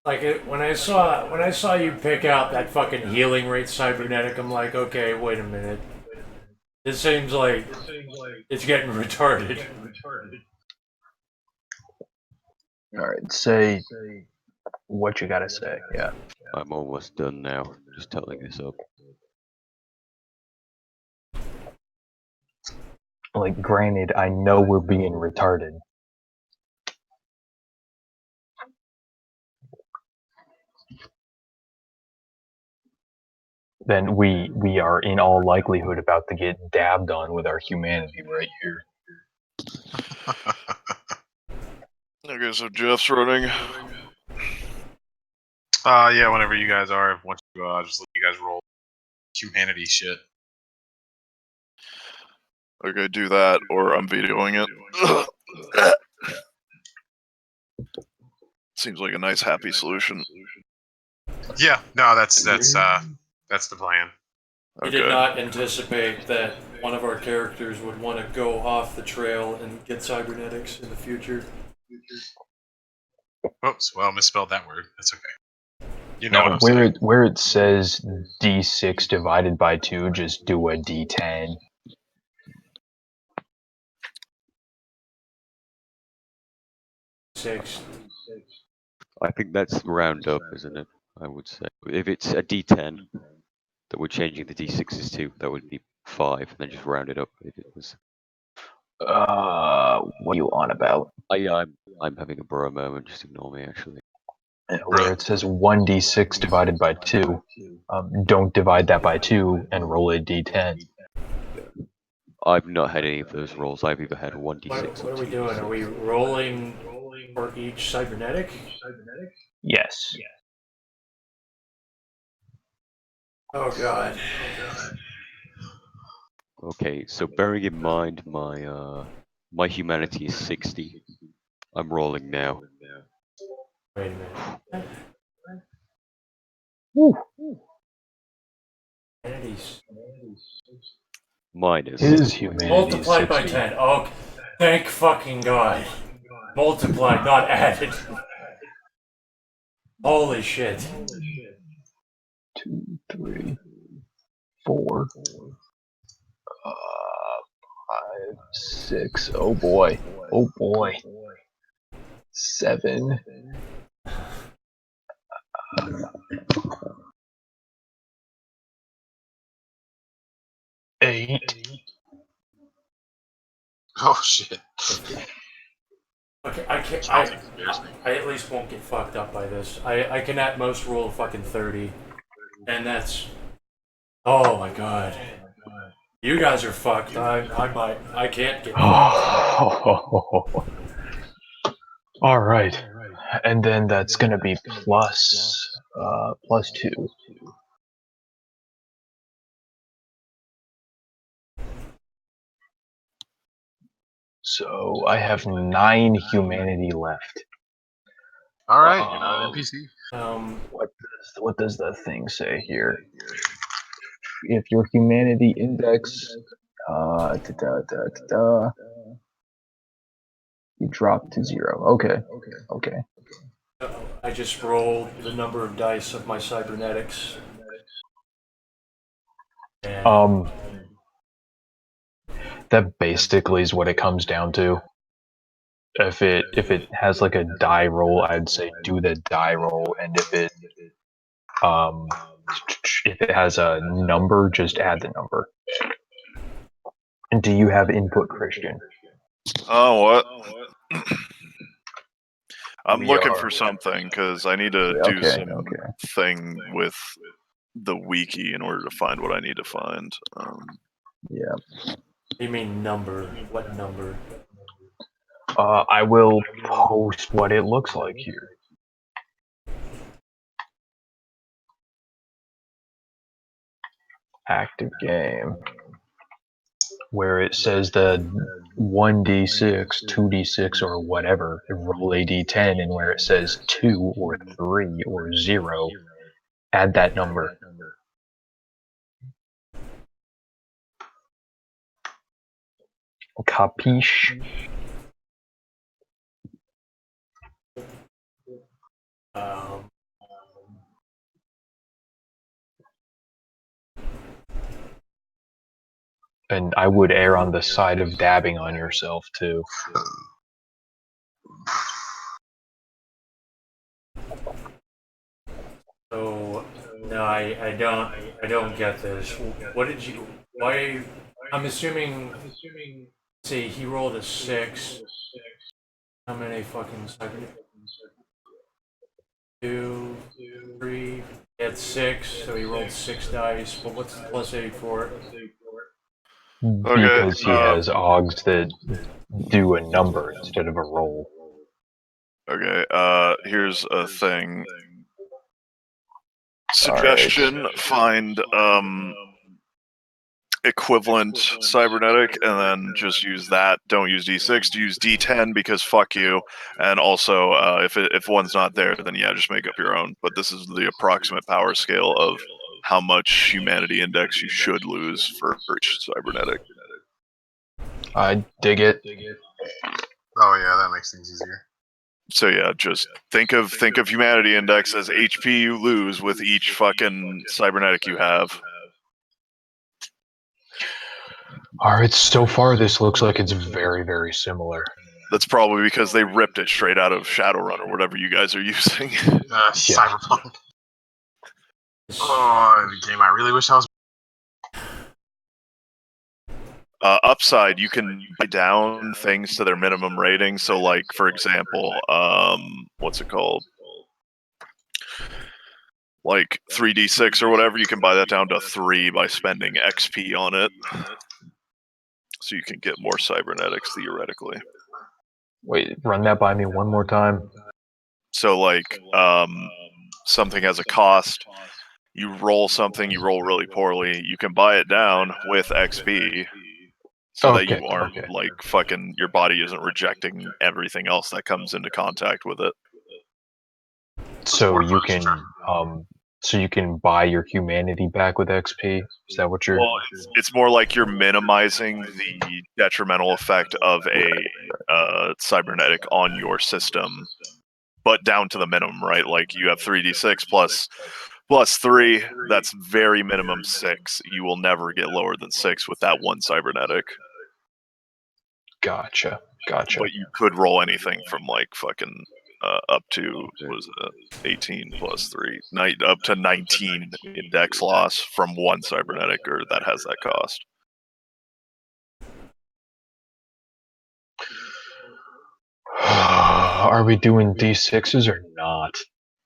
Like when I saw you pick out that fucking healing rate cybernetic, I'm like, okay, wait a minute. This seems like it's getting retarded. All right. Say what you gotta say. Yeah. I'm almost done now. Just totaling this up. Like, granted, I know we're being retarded. Then we are in all likelihood about to get dabbed on with our humanity right here. Okay, so Jeff's running. Yeah, whenever you guys are, once you just let you guys roll humanity shit. Okay, do that, or I'm vetoing it. Seems like a nice, happy solution. Yeah, no, that's the plan. We Okay. did not anticipate that one of our characters would want to go off the trail and get cybernetics in the future. Oops, well, misspelled that word. That's okay. You know what Now, I'm saying. where it says d6 divided by 2, just do a d10. Six. I think that's round up, isn't it? I would say. If it's a D10 that we're changing the D6s to, that would be 5, and then just round it up if it was. What are you on about? I'm having a bro moment. Just ignore me, actually. Where it says 1d6 divided by 2, don't divide that by 2 and roll a d10. I've not had any of those rolls. I've either had a 1d6 What or are we doing? 2d6. Are we rolling for each cybernetic? Yes. Oh god. Okay, so bearing in mind my humanity is 60. I'm rolling now. Wait a minute. Woo. Humanities. Mine is. His humanity Multiplied is by 60. 10. Oh, thank fucking god. Multiplied, not added. Holy shit. 2, 3, 4, 5, 6. Oh boy. Oh boy. 7. 8. Oh shit. Okay, I can't. Something scares me. I at least won't get fucked up by this. I can at most roll a fucking 30. And that's. Oh my god. You guys are fucked. I can't get fucked. All right. And then that's going to be plus 2. So I have 9 humanity left. All right, you're not an NPC. What does the thing say here? If your humanity index You dropped to 0. Okay. I just rolled the number of dice of my cybernetics. And That basically is what it comes down to. If it has like a die roll, I'd say do the die roll, and um if it has a number, just add the number. And do you have input, Christian? Oh, what? I'm We looking are- for something because I need to do some thing with the wiki in order to find what I need to find. Yeah. you mean number? What number? I will post what it looks like here. Active game. Where it says the 1d6, 2d6, or whatever, roll a d10, and where it says 2 or 3 or 0, add that number. Capiche? Um, And I would err on the side of dabbing on yourself too. so no, I don't get this. What did you? Why? I'm assuming. See, he rolled a 6. How many fucking cybernetics? 2, 3. He had 6, so he rolled 6 dice. But what's the plus 8 for it? Because he has augs that do a number instead of a roll. Okay, here's a thing. Suggestion, find equivalent cybernetic and then just use that. Don't use D6, use D10 because fuck you. And also, if one's not there, then yeah, just make up your own. But this is the approximate power scale of how much humanity index you should lose for each cybernetic. I dig it. Oh yeah, that makes things easier. So yeah, just think of humanity index as HP you lose with each fucking cybernetic you have. Alright, so far this looks like it's very, very similar. That's probably because they ripped it straight out of Shadowrun or whatever you guys are using. Cyberpunk. Oh, the game I really wish I was. Upside, you can buy down things to their minimum rating. So, like, for example, what's it called? Like 3d6 or whatever, you can buy that down to 3 by spending XP on it. So you can get more cybernetics, theoretically. Wait, run that by me one more time. So, like, something has a cost. You roll something, you roll really poorly. You can buy it down with XP. So that you aren't like fucking, your body isn't rejecting everything else that comes into contact with it. So you can buy your humanity back with XP. Is that what you're? Well, it's more like you're minimizing the detrimental effect of a cybernetic on your system, but down to the minimum, right? Like you have 3d6 plus 3. That's very minimum 6. You will never get lower than 6 with that one cybernetic. Gotcha. But you could roll anything from like fucking up to, what is it, 18 plus 3, up to 19 index loss from one cybernetic, or that has that cost. Are we doing D6s or not?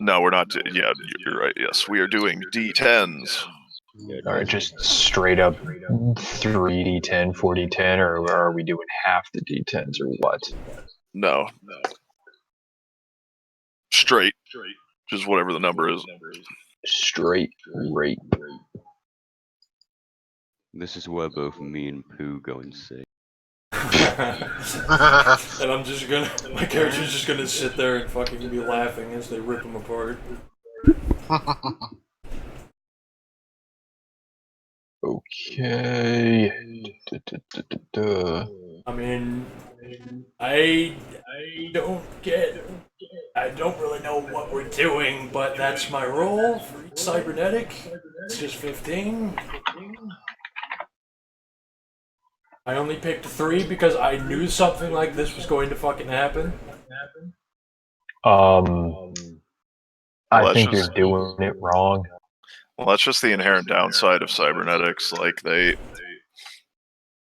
No, we're not. Yeah, you're right. Yes, we are doing D10s. Alright, just straight up 3d10, 4d10, or are we doing half the d10s or what? No. Straight. Just whatever the number is. Straight rate. This is where both me and Pooh go insane. And my character's just gonna sit there and fucking be laughing as they rip him apart. Okay. I mean, I I don't really know what we're doing, but that's my role for each cybernetic. It's just 15. I only picked 3 because I knew something like this was going to fucking happen. Um, Well, I that's think just you're doing it wrong. well, that's just the inherent downside of cybernetics. Like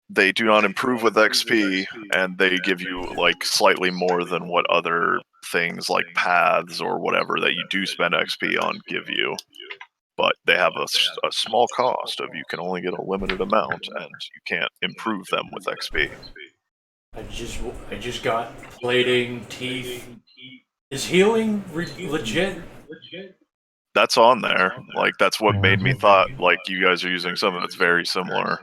they do not improve with XP, and they give you like slightly more than what other things like paths or whatever that you do spend XP on give you. But they have a small cost of you can only get a limited amount, and you can't improve them with XP. I just got plating, teeth. Is healing legit? That's on there. Like that's what made me Mhm. thought like you guys are using something that's very similar.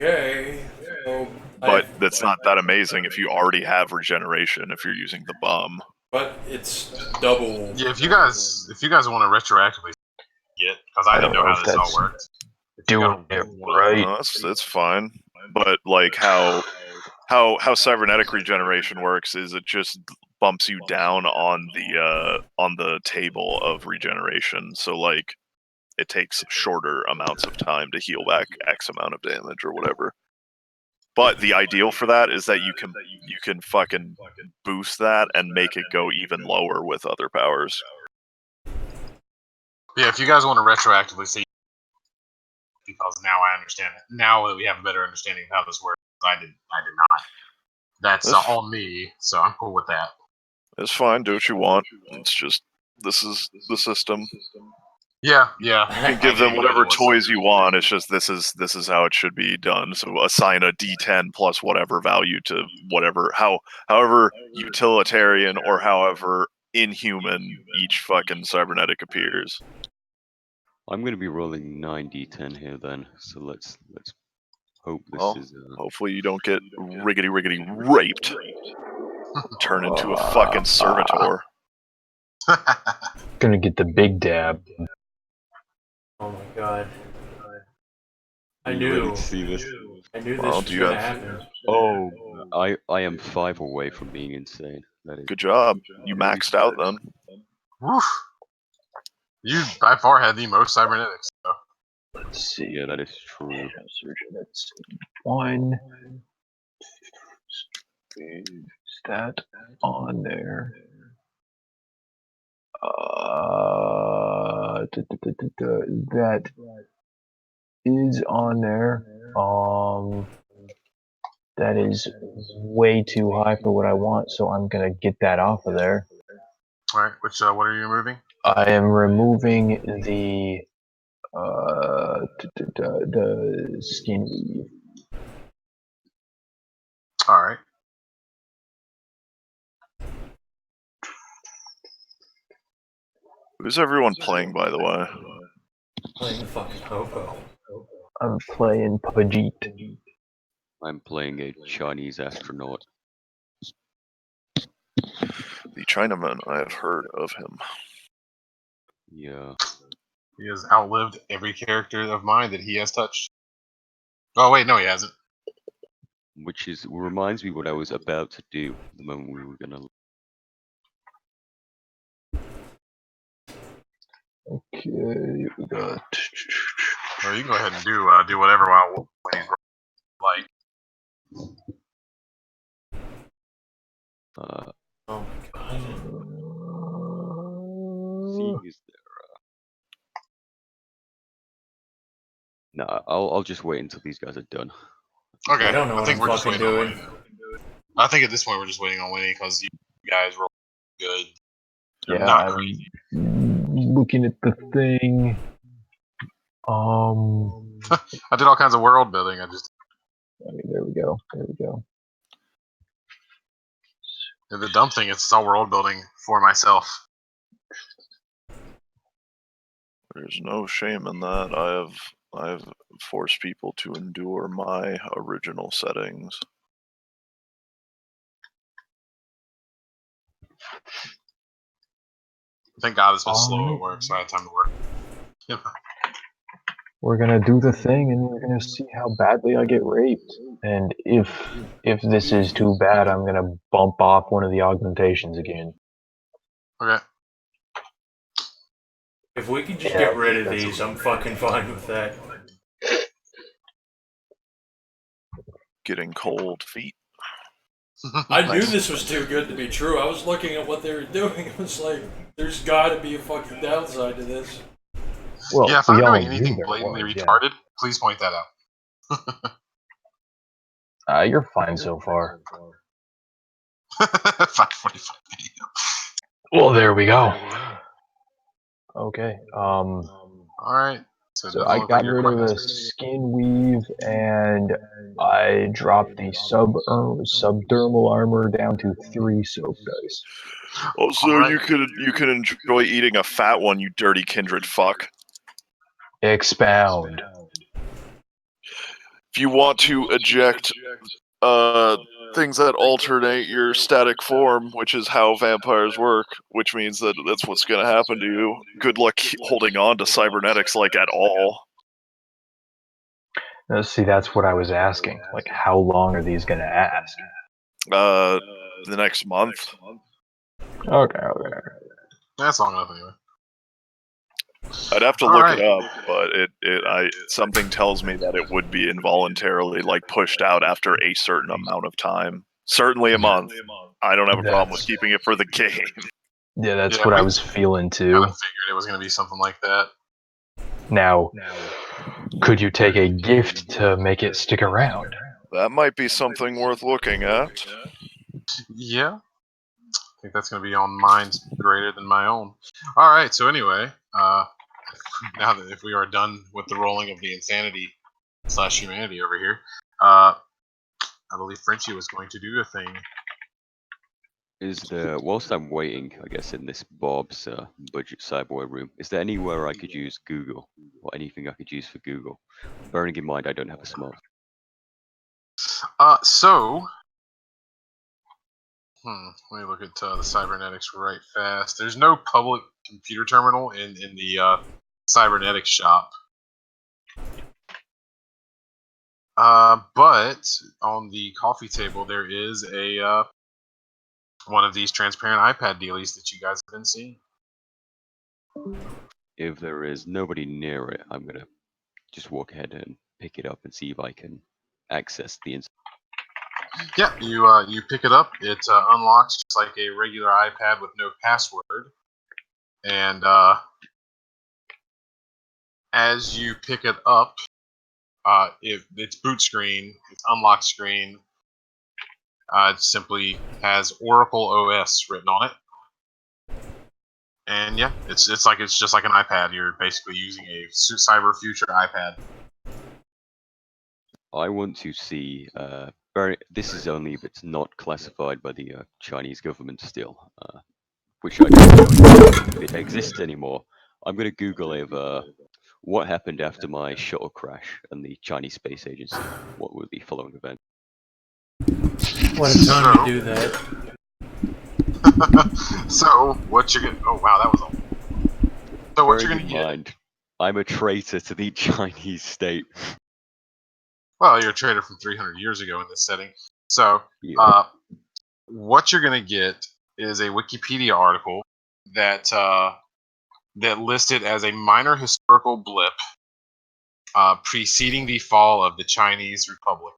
Okay. So But that's not that amazing if you already have regeneration if you're using the bum. but it's double. Yeah, if you guys want to retroactively get, because I I didn't don't know know how if this all that's worked. If you doing guys it want right. No, that's fine. But like how cybernetic regeneration works is it just bumps you down on the table of regeneration. So like it takes shorter amounts of time to heal back X amount of damage or whatever. But the ideal for that is that you can fucking boost that and make it go even lower with other powers. yeah, if you guys want to retroactively see, because now I understand it. Now that we have a better understanding of how this works, I did not. That's That's on me, so I'm cool with that. it's fine. Do what you want. It's just this is the system. Yeah. You can I give them didn't know there whatever was something. toys you want. It's just this is how it should be done. So assign a D10 plus whatever value to whatever however utilitarian or however inhuman each fucking cybernetic appears. I'm going to be rolling 9d10 here then. So let's hope this Well, is. hopefully you don't get riggedy raped, turn into a fucking servitor. Gonna get the big dab. Oh my god. Are I you ready knew. to see this? I knew Well, this do was you gonna have happen. Oh, I am 5 away from being insane. That is. good job? You maxed out then. Woof. You by far had the most cybernetics. So. Let's see. Yeah, that is true. That's one. Is that on there? That is on there. That is way too high for what I want, so I'm gonna get that off of there. All right, what are you removing? I am removing the skin weave. All right. Who's everyone playing, by the way? Playing fucking hobo. I'm playing Pajit. I'm playing a Chinese astronaut. The Chinaman. I have heard of him. Yeah. He has outlived every character of mine that he has touched. Oh wait, no, he hasn't. Which reminds me what I was about to do the moment we were gonna. Okay, we got. Well, you can go ahead and do whatever while when he's like. Oh my god. Seeing is there. No, I'll just wait until these guys are done. Okay, I don't know I what think I'm we're just fucking waiting on doing. Winnie. I think at this point we're just waiting on Winnie because you guys roll good. You're Yeah, not I'm crazy. looking at the thing. I did all kinds of world building. Okay, there we go. There we go. The dumb thing is it's all world building for myself. There's no shame in that. I've forced people to endure my original settings. Thank God it's been slow at work, so I had time to work. We're gonna do the thing, and we're gonna see how badly I get raped. And if this is too bad, I'm gonna bump off one of the augmentations again. Okay. If we can just Yeah, get rid of these, I'm fucking fine with that. Getting cold feet. I knew Nice. this was too good to be true. I was looking at what they were doing. It was like, there's got to be a fucking downside to this. Well, Yeah, if we I'm all doing knew anything there blatantly was. Yeah, retarded, please point that out. you're fine so far. 5:45 a.m. Well, there we go. Okay. All right. So it So doesn't I look like got you're rid quite of the skin weave, and I dropped the subdermal armor down to 3 soap dice. Oh, so Alright. you could enjoy eating a fat one, you dirty kindred fuck. Expound. If you want to eject things that alternate your static form, which is how vampires work, which means that that's what's going to happen to you. Good luck holding on to cybernetics like at all. See, that's what I was asking. Like, how long are these gonna last? The next month. Okay. That's long enough anyway. I'd have to All look right. it up, but something tells me that it would be involuntarily like pushed out after a certain amount of time. Certainly a month. I don't have a problem with keeping it for the game. Yeah, that's Yeah, what I we was feeling kind too. of figured it was going to be something like that. Now, could you take a gift to make it stick around? That might be something worth looking at. Yeah. I think that's going to be on mine's greater than my own. All right. So anyway, now that if we are done with the rolling of the insanity/humanity over here, I believe Frenchie was going to do a thing. Is there, whilst I'm waiting, I guess, in this Bob's budget cyborg room, is there anywhere I could use Google or anything I could use for Google? Bearing in mind I don't have a smart. Let me look at the cybernetics right fast. There's no public computer terminal in the cybernetics shop. But on the coffee table there is a one of these transparent iPad dealies that you guys have been seeing. If there is nobody near it, I'm gonna just walk ahead and pick it up and see if I can access the inside. Yeah, you pick it up. It unlocks just like a regular iPad with no password. And as you pick it up, if its boot screen, its unlock screen, it simply has Oracle OS written on it. And yeah, it's just like an iPad. You're basically using a cyber future iPad. I want to see. This is only if it's not classified by the Chinese government still, which I don't know if it exists anymore. I'm gonna Google if what happened after my shuttle crash and the Chinese Space Agency. What were the following events? What a time to do that. So what you're gonna? Oh wow, that was all. So what you're Bearing gonna in get? mind, I'm a traitor to the Chinese state. Well, you're a trader from 300 years ago in this setting. So Yeah. what you're gonna get is a Wikipedia article that that listed as a minor historical blip preceding the fall of the Chinese Republic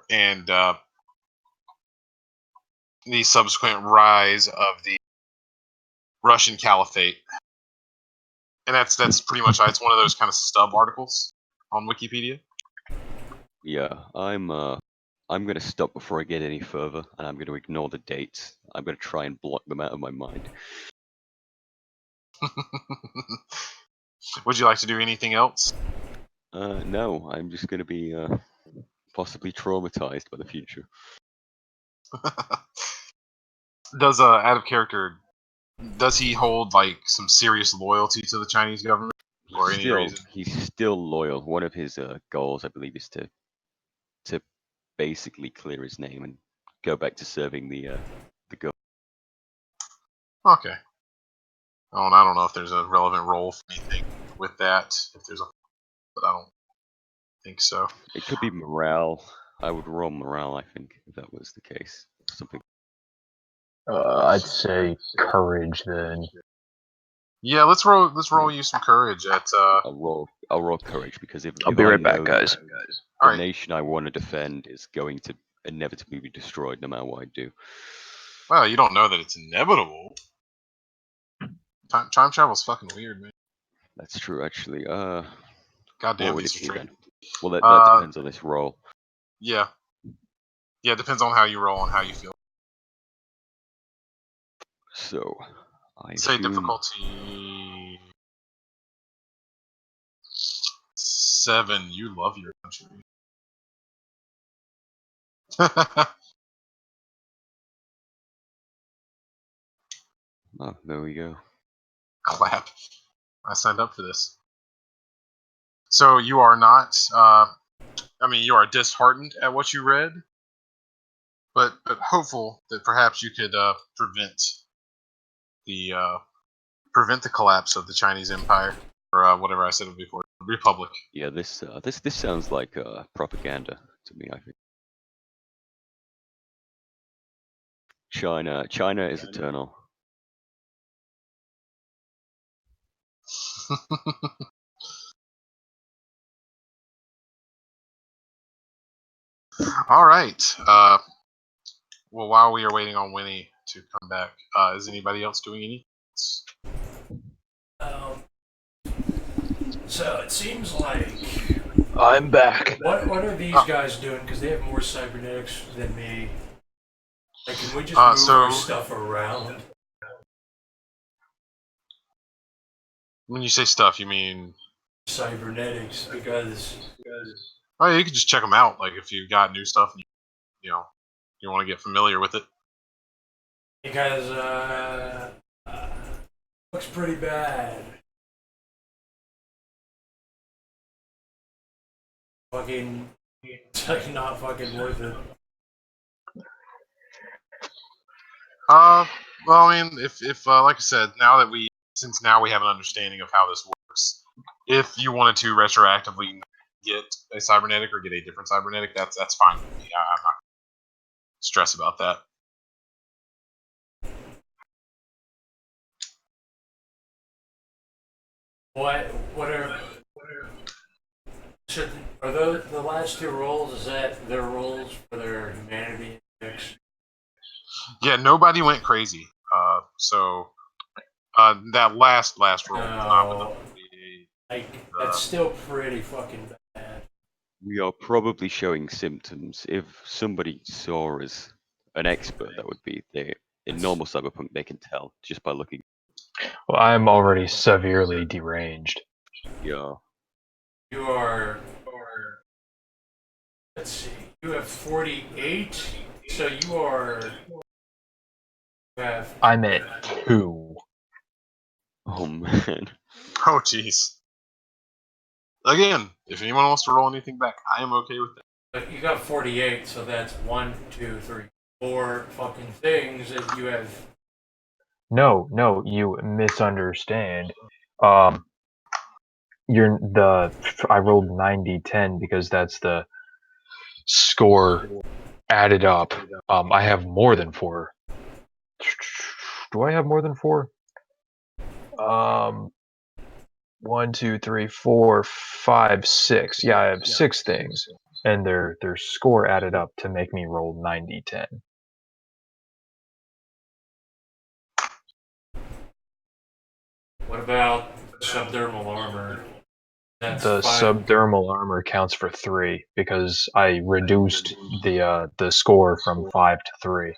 and the subsequent rise of the Russian Caliphate. And that's pretty much it's one of those kind of stub articles on Wikipedia. Yeah, I'm gonna stop before I get any further, and I'm gonna ignore the dates. I'm gonna try and block them out of my mind. Would you like to do anything else? No, I'm just gonna be possibly traumatized by the future. Does out of character, does he hold like some serious loyalty to the Chinese government for any reason? He's still loyal. One of his goals, I believe, is to basically clear his name and go back to serving the government. Okay. Oh, and I don't know if there's a relevant role for anything with that. If there's a but I don't think so. It could be morale. I would roll morale, I think, if that was the case. Something. I'd say courage then. Yeah, let's roll you some courage at. I'll roll courage because if I'll if be I right back, know guys. the Alright. nation I want to defend is going to inevitably be destroyed no matter what I do. Well, you don't know that it's inevitable. Time travel's fucking weird, man. That's true, actually. Goddamn, What would these it are be tricky. then? Well, that depends on this roll. Yeah. Yeah, it depends on how you roll and how you feel. So, I Say assume difficulty 7. You love your country. Oh, there we go. Clap. I signed up for this. So you are not. You are disheartened at what you read, but hopeful that perhaps you could prevent the collapse of the Chinese Empire, or whatever I said before, Republic. Yeah, this sounds like propaganda to me. I think China is eternal. All right. Well, while we are waiting on Winnie to come back, is anybody else doing anything? So it seems like I'm back. what are these guys doing? Because they have more cybernetics than me. Like, can we just move our stuff around? When you say stuff, you mean Cybernetics, because oh, you can just check them out. Like if you got new stuff, and you want to get familiar with it. looks pretty bad. Fucking, it's like not fucking worth it. Well, I mean, if like I said, since now we have an understanding of how this works, if you wanted to retroactively get a cybernetic or get a different cybernetic, that's fine with me. I'm not stress about that. Are those the last two rolls? Is that their rolls for their humanity index? Yeah, nobody went crazy. So that last roll. No, that's still pretty fucking bad. We are probably showing symptoms. If somebody saw us, an expert, that would be they. In normal cyberpunk, they can tell just by looking. Well, I'm already severely deranged. Yeah. You are. Let's see. You have 48, so you are. You have. I'm at 2. Oh man. Oh jeez. Again, if anyone wants to roll anything back, I am okay with that. But you got 48, so that's 1, 2, 3, 4 fucking things that you have. No, you misunderstand. I rolled 90-10 because that's the score added up. I have more than 4. Do I have more than 4? 1, 2, 3, 4, 5, 6. Yeah, I have 6 things, and their score added up to make me roll 90-10. What about subdermal armor? That's The 5. subdermal armor counts for 3 because I reduced the score from 5 to 3.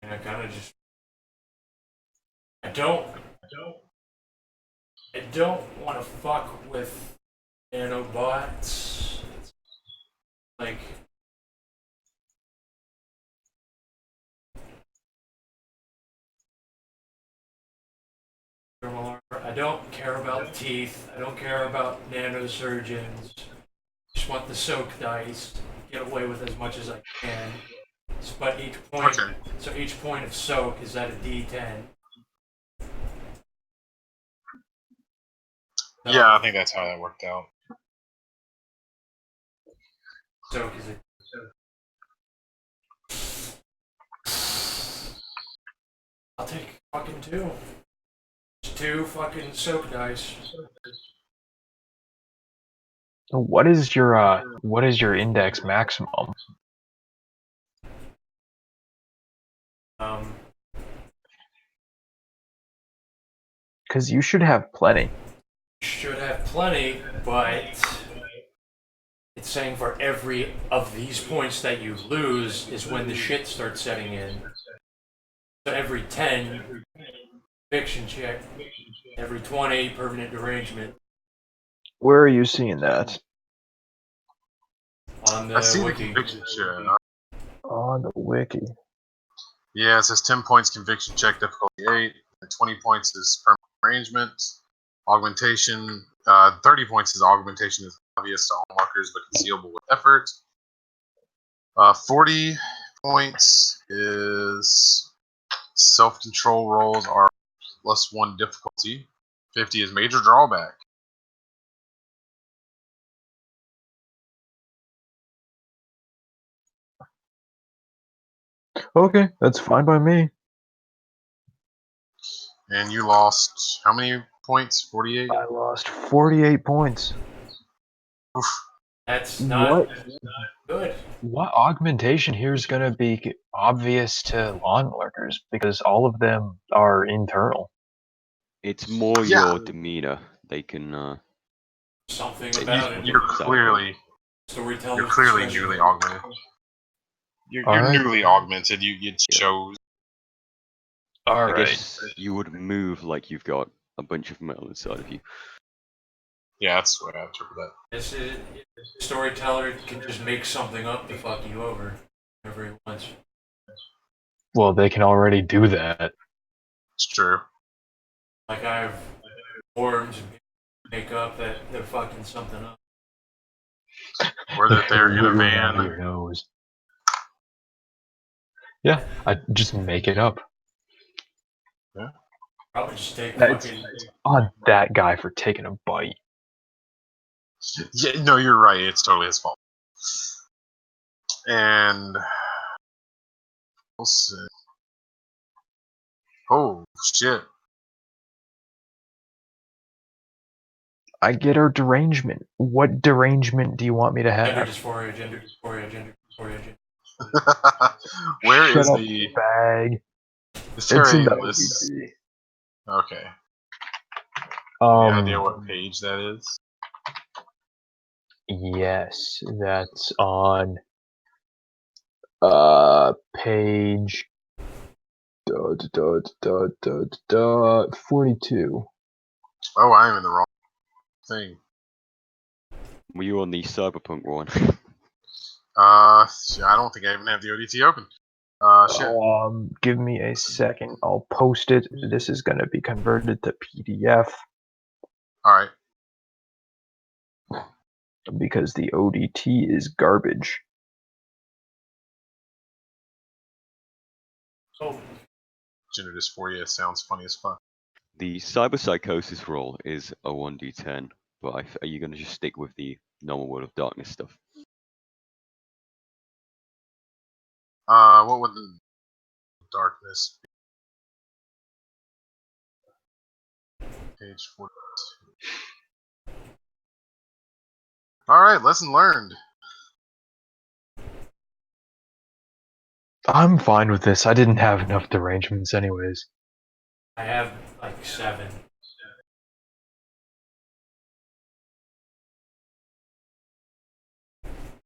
And I kind of just. I don't want to fuck with nanobots. Like. I don't care about teeth. I don't care about nanosurgeons. Just want the soak dice. Get away with as much as I can. But each point, Okay. so each point of soak is at a D10. Yeah, I think that's how that worked out. So, is it? I'll take fucking 2. It's 2 fucking soak dice. What is your index maximum? Um, Because you should have plenty. should have plenty, but it's saying for every of these points that you lose is when the shit starts setting in. So every 10, fiction check. Every 20, permanent derangement. Where are you seeing that? On I the see the wiki. conviction check. On the wiki. Yeah, it says 10 points conviction check, difficulty 8. And 20 points is permanent arrangement. Augmentation. 30 points is augmentation is obvious to all markers but concealable with effort. 40 points is self-control rolls are +1 difficulty. 50 is major drawback. Okay, that's fine by me. And you lost how many points? 48? I lost 48 points. Oof. That's not What good. what augmentation here is going to be obvious to lawn lurkers because all of them are internal. It's more Yeah. your demeanor. They can. Something They about just it. You're Exactly. clearly Storyteller's newly discretion. augmented. You're Alright. newly augmented. You Yeah. chose. All I right. guess you would move like you've got a bunch of metal inside of you. Yeah, that's the way I interpret that. This is, storyteller can just make something up to fuck you over whenever he wants. Well, they can already do that. It's true. Like I have forms and make up that they're fucking something up. Or that they're in a Literally out of van. your nose. Yeah, I just make it up. Probably just take That's fucking. on that guy for taking a bite. Yeah, no, you're right. It's totally his fault. And we'll see. Oh shit! I get her derangement. What derangement do you want me to Gender have? dysphoria, gender dysphoria, gender dysphoria, gender. Where Shut is up, the? bag. Is there It's in a the list? OBD. Okay. Any idea Um, what page that is? yes, that's on page 42. Oh, I'm in the wrong thing. Were you on the cyberpunk one? I don't think I even have the ODT open. Shit. Give me a second. I'll post it. This is gonna be converted to PDF All right. because the ODT is garbage. Oh, Gender dysphoria sounds funny as fuck. The cyberpsychosis roll is a 1d10, but are you going to just stick with the normal World of Darkness stuff? What would the darkness be? Page 42. All right, lesson learned. I'm fine with this. I didn't have enough derangements anyways. I have like 7.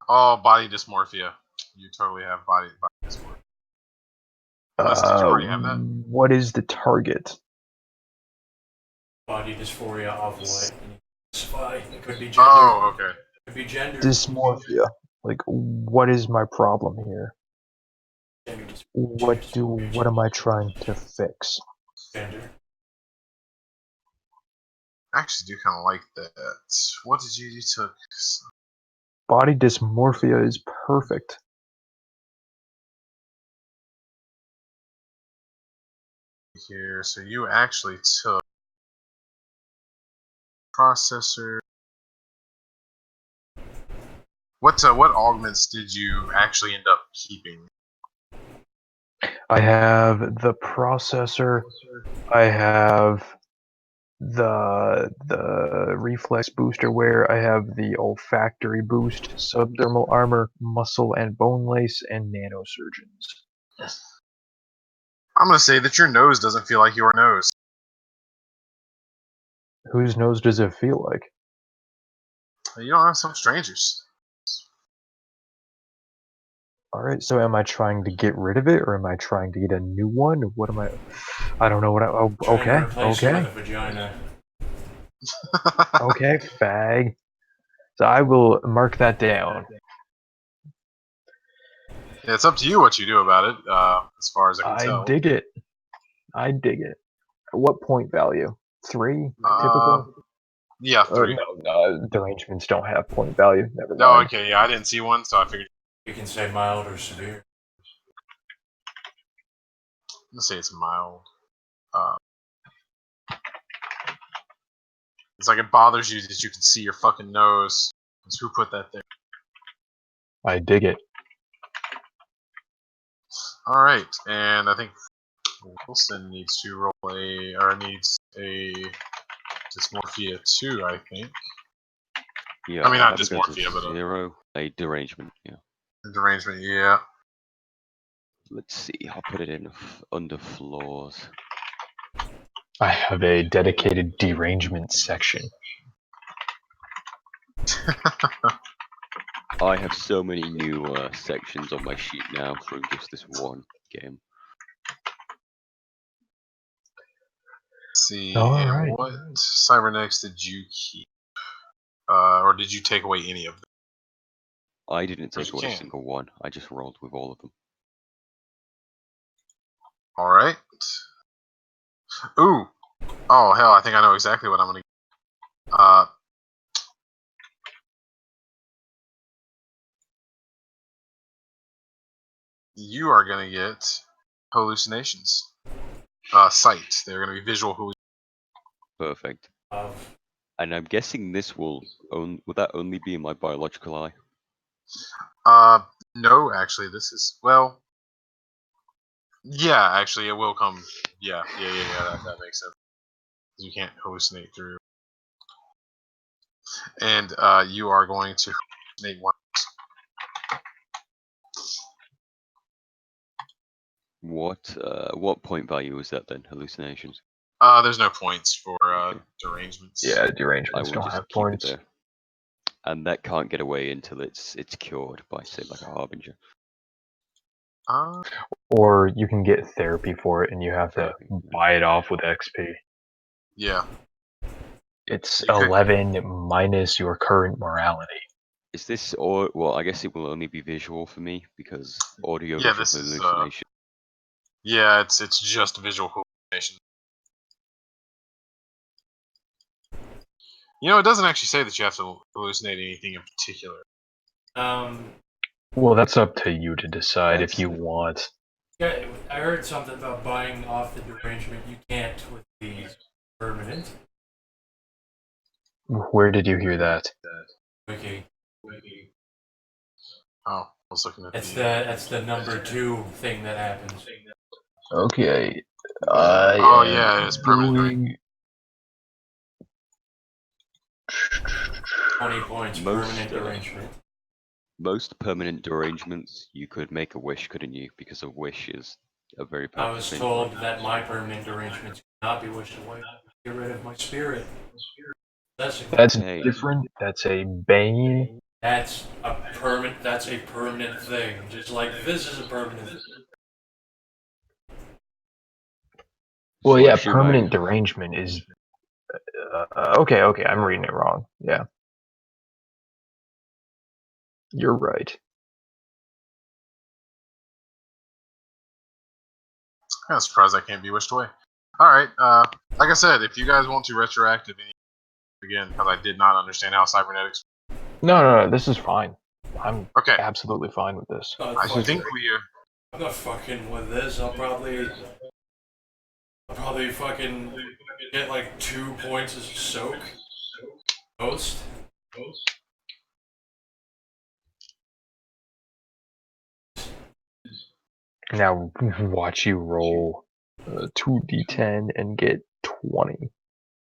Oh, body dysmorphia. You totally have body dysmorphia. Unless did you already have that? What is the target? Body dysphoria of what? Spy. It could be gender. Oh, okay. It could be gender. Dysmorphia. Like, what is my problem here? Gender dysphoria. What am I trying to fix? Gender. I actually do kind of like that. What did you took? Body dysmorphia is perfect. Here, so you actually took processor. What augments did you actually end up keeping? I have the processor. I have the reflex booster wear. I have the olfactory boost, subdermal armor, muscle and bone lace, and nanosurgeons. I'm gonna say that your nose doesn't feel like your nose. Whose nose does it feel like? You don't have some strangers. Alright, so am I trying to get rid of it, or am I trying to get a new one? What am I don't know what I... Oh, Trying to okay, replace it with okay, a vagina. okay, fag. So I will mark that down. Yeah, it's up to you what you do about it, as far as I can I tell. dig it. I dig it. What point value? 3, Uh, typical? Yeah, 3. No, derangements don't have point value. Never Oh, mind. okay, yeah, I didn't see one, so I figured. You can say mild or severe. Let's say it's mild. It's like it bothers you that you can see your fucking nose. It's who put that there? I dig it. All right, and I think Wilson needs to roll needs a dysmorphia 2, I think. Yeah, I mean, not that would go to dysmorphia, but a 0. A derangement. Yeah. derangement. Yeah. Let's see. I'll put it in under flaws. I have a dedicated derangement section. I have so many new sections on my sheet now from just this one game. Let's see, All and right. what cybernetics did you keep? Or did you take away any of them? I didn't take You away a can. single one. I just rolled with all of them. All right. Ooh. Oh hell, I think I know exactly what I'm gonna. You are gonna get hallucinations. Sight. They're gonna be visual hallucinations. Perfect. Of And I'm guessing this will that only be in my biological eye? No, actually, this is yeah, actually, it will come. Yeah. That makes sense. You can't hallucinate through, and you are going to hallucinate one. What point value is that then? Hallucinations. There's no points for Okay. derangements. Yeah, I derangements will don't just have keep it points. there. And that can't get away until it's cured by, say, like a harbinger. Or you can get therapy for it and you have to Therapy. buy it off with XP. Yeah. It's You could- 11 minus your current morality. Is this or well? I guess it will only be visual for me because audio Yeah, visual this is, hallucination. Yeah, it's just visual hallucination. You know, it doesn't actually say that you have to hallucinate anything in particular. Well, that's up to you to decide if That's you it. want. yeah, I heard something about buying off the derangement. You can't with the permanent. Where did you hear that? Wiki. Oh, I was looking at That's the number 2 thing that happens. Okay. Oh, yeah, it's permanent. Doing... 20 points, permanent derangement. Most permanent derangements, you could make a wish, couldn't you? Because a wish is a very I powerful was thing. told that my permanent derangements cannot be wished away. Get rid of my spirit. That's Hey. different. That's a bane. That's a permanent thing. Just like this is a permanent thing. Well, yeah, Slushy permanent man. derangement is. Okay, I'm reading it wrong. Yeah. You're right. I'm kind of surprised I can't be wished away. All right. Like I said, if you guys want to retroactive again, because I did not understand how cybernetics. No, this is fine. I'm Okay. absolutely fine with this. I think I'm not fucking with this. I'll probably fucking get like 2 points as a soak. Ghost? Now watch you roll 2d10 and get 20.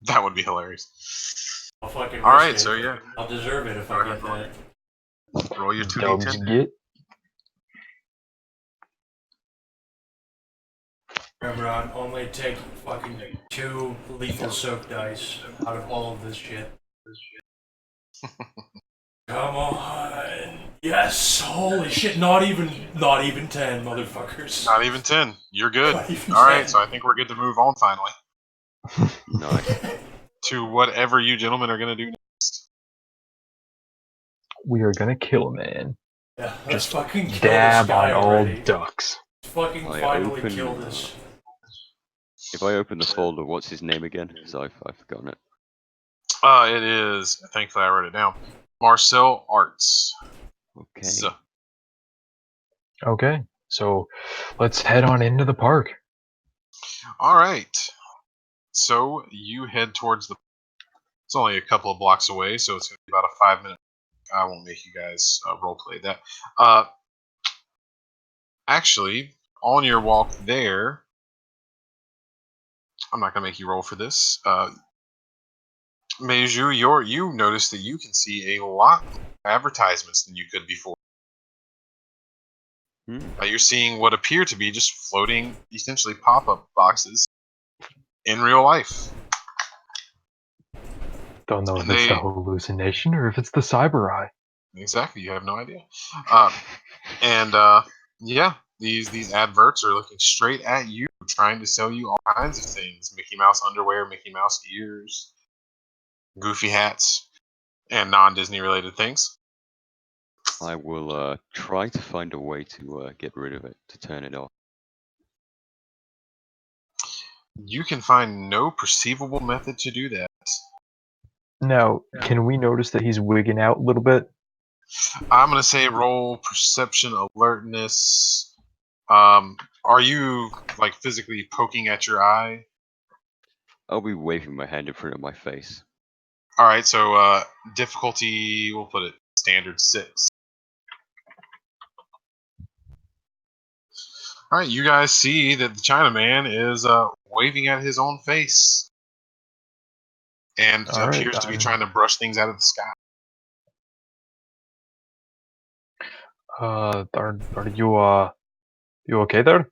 That would be hilarious. I'll fucking All risk right, it. so yeah, I'll deserve it if I get that. roll your Dogs 2d10. get. Remember, I'm only taking fucking 2 lethal soak dice out of all of this shit. Come on. Yes! Holy shit, not even 10, motherfuckers. Not even 10. You're good. Not even All right, 10. so I think we're good to move on finally Nice. to whatever you gentlemen are going to do next. We are gonna kill a man. Yeah, let's Just fucking kill this dab guy on all already. ducks. Let's fucking I finally open, kill this. If I open the folder, what's his name again? Because I've forgotten it. It is, thankfully I wrote it down, Marcel Arts. Okay. So, Okay, so let's head on into the park. all right. So you head towards the. It's only a couple of blocks away, so it's going to be about a 5-minute. I won't make you guys roleplay that. Actually, on your walk there, I'm not going to make you roll for this. Meiju, you notice that you can see a lot more advertisements than you could before. You're seeing what appear to be just floating, essentially pop-up boxes in real life. Don't know if And it's the they hallucination or if it's the cyber eye. exactly, you have no idea. And yeah, these adverts are looking straight at you, trying to sell you all kinds of things: Mickey Mouse underwear, Mickey Mouse ears, Goofy hats, and non-Disney related things. I will try to find a way to get rid of it, to turn it off. You can find no perceivable method to do that. Now, can we notice that he's wigging out a little bit? I'm gonna say roll perception alertness. Are you like physically poking at your eye? I'll be waving my hand in front of my face. All right, so difficulty, we'll put it standard 6. All right, you guys see that the Chinaman is waving at his own face and All right, appears to be trying to brush things out of the sky. Are you okay there?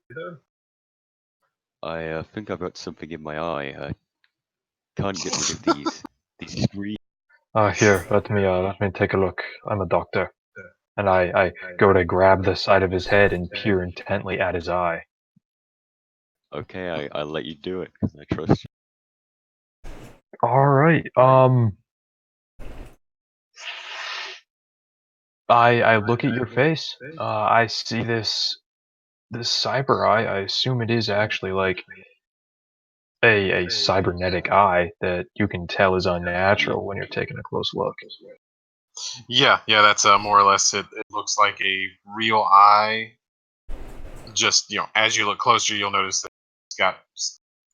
I think I've got something in my eye. I can't get rid of these screens. Here, let me take a look. I'm a doctor. And I go to grab the side of his head and peer intently at his eye. Okay, I'll let you do it, 'cause I trust you. Alright, I look at your face. I see this cyber eye. I assume it is actually like a cybernetic eye that you can tell is unnatural when you're taking a close look. Yeah, that's more or less it. It looks like a real eye. Just as you look closer, you'll notice that it's got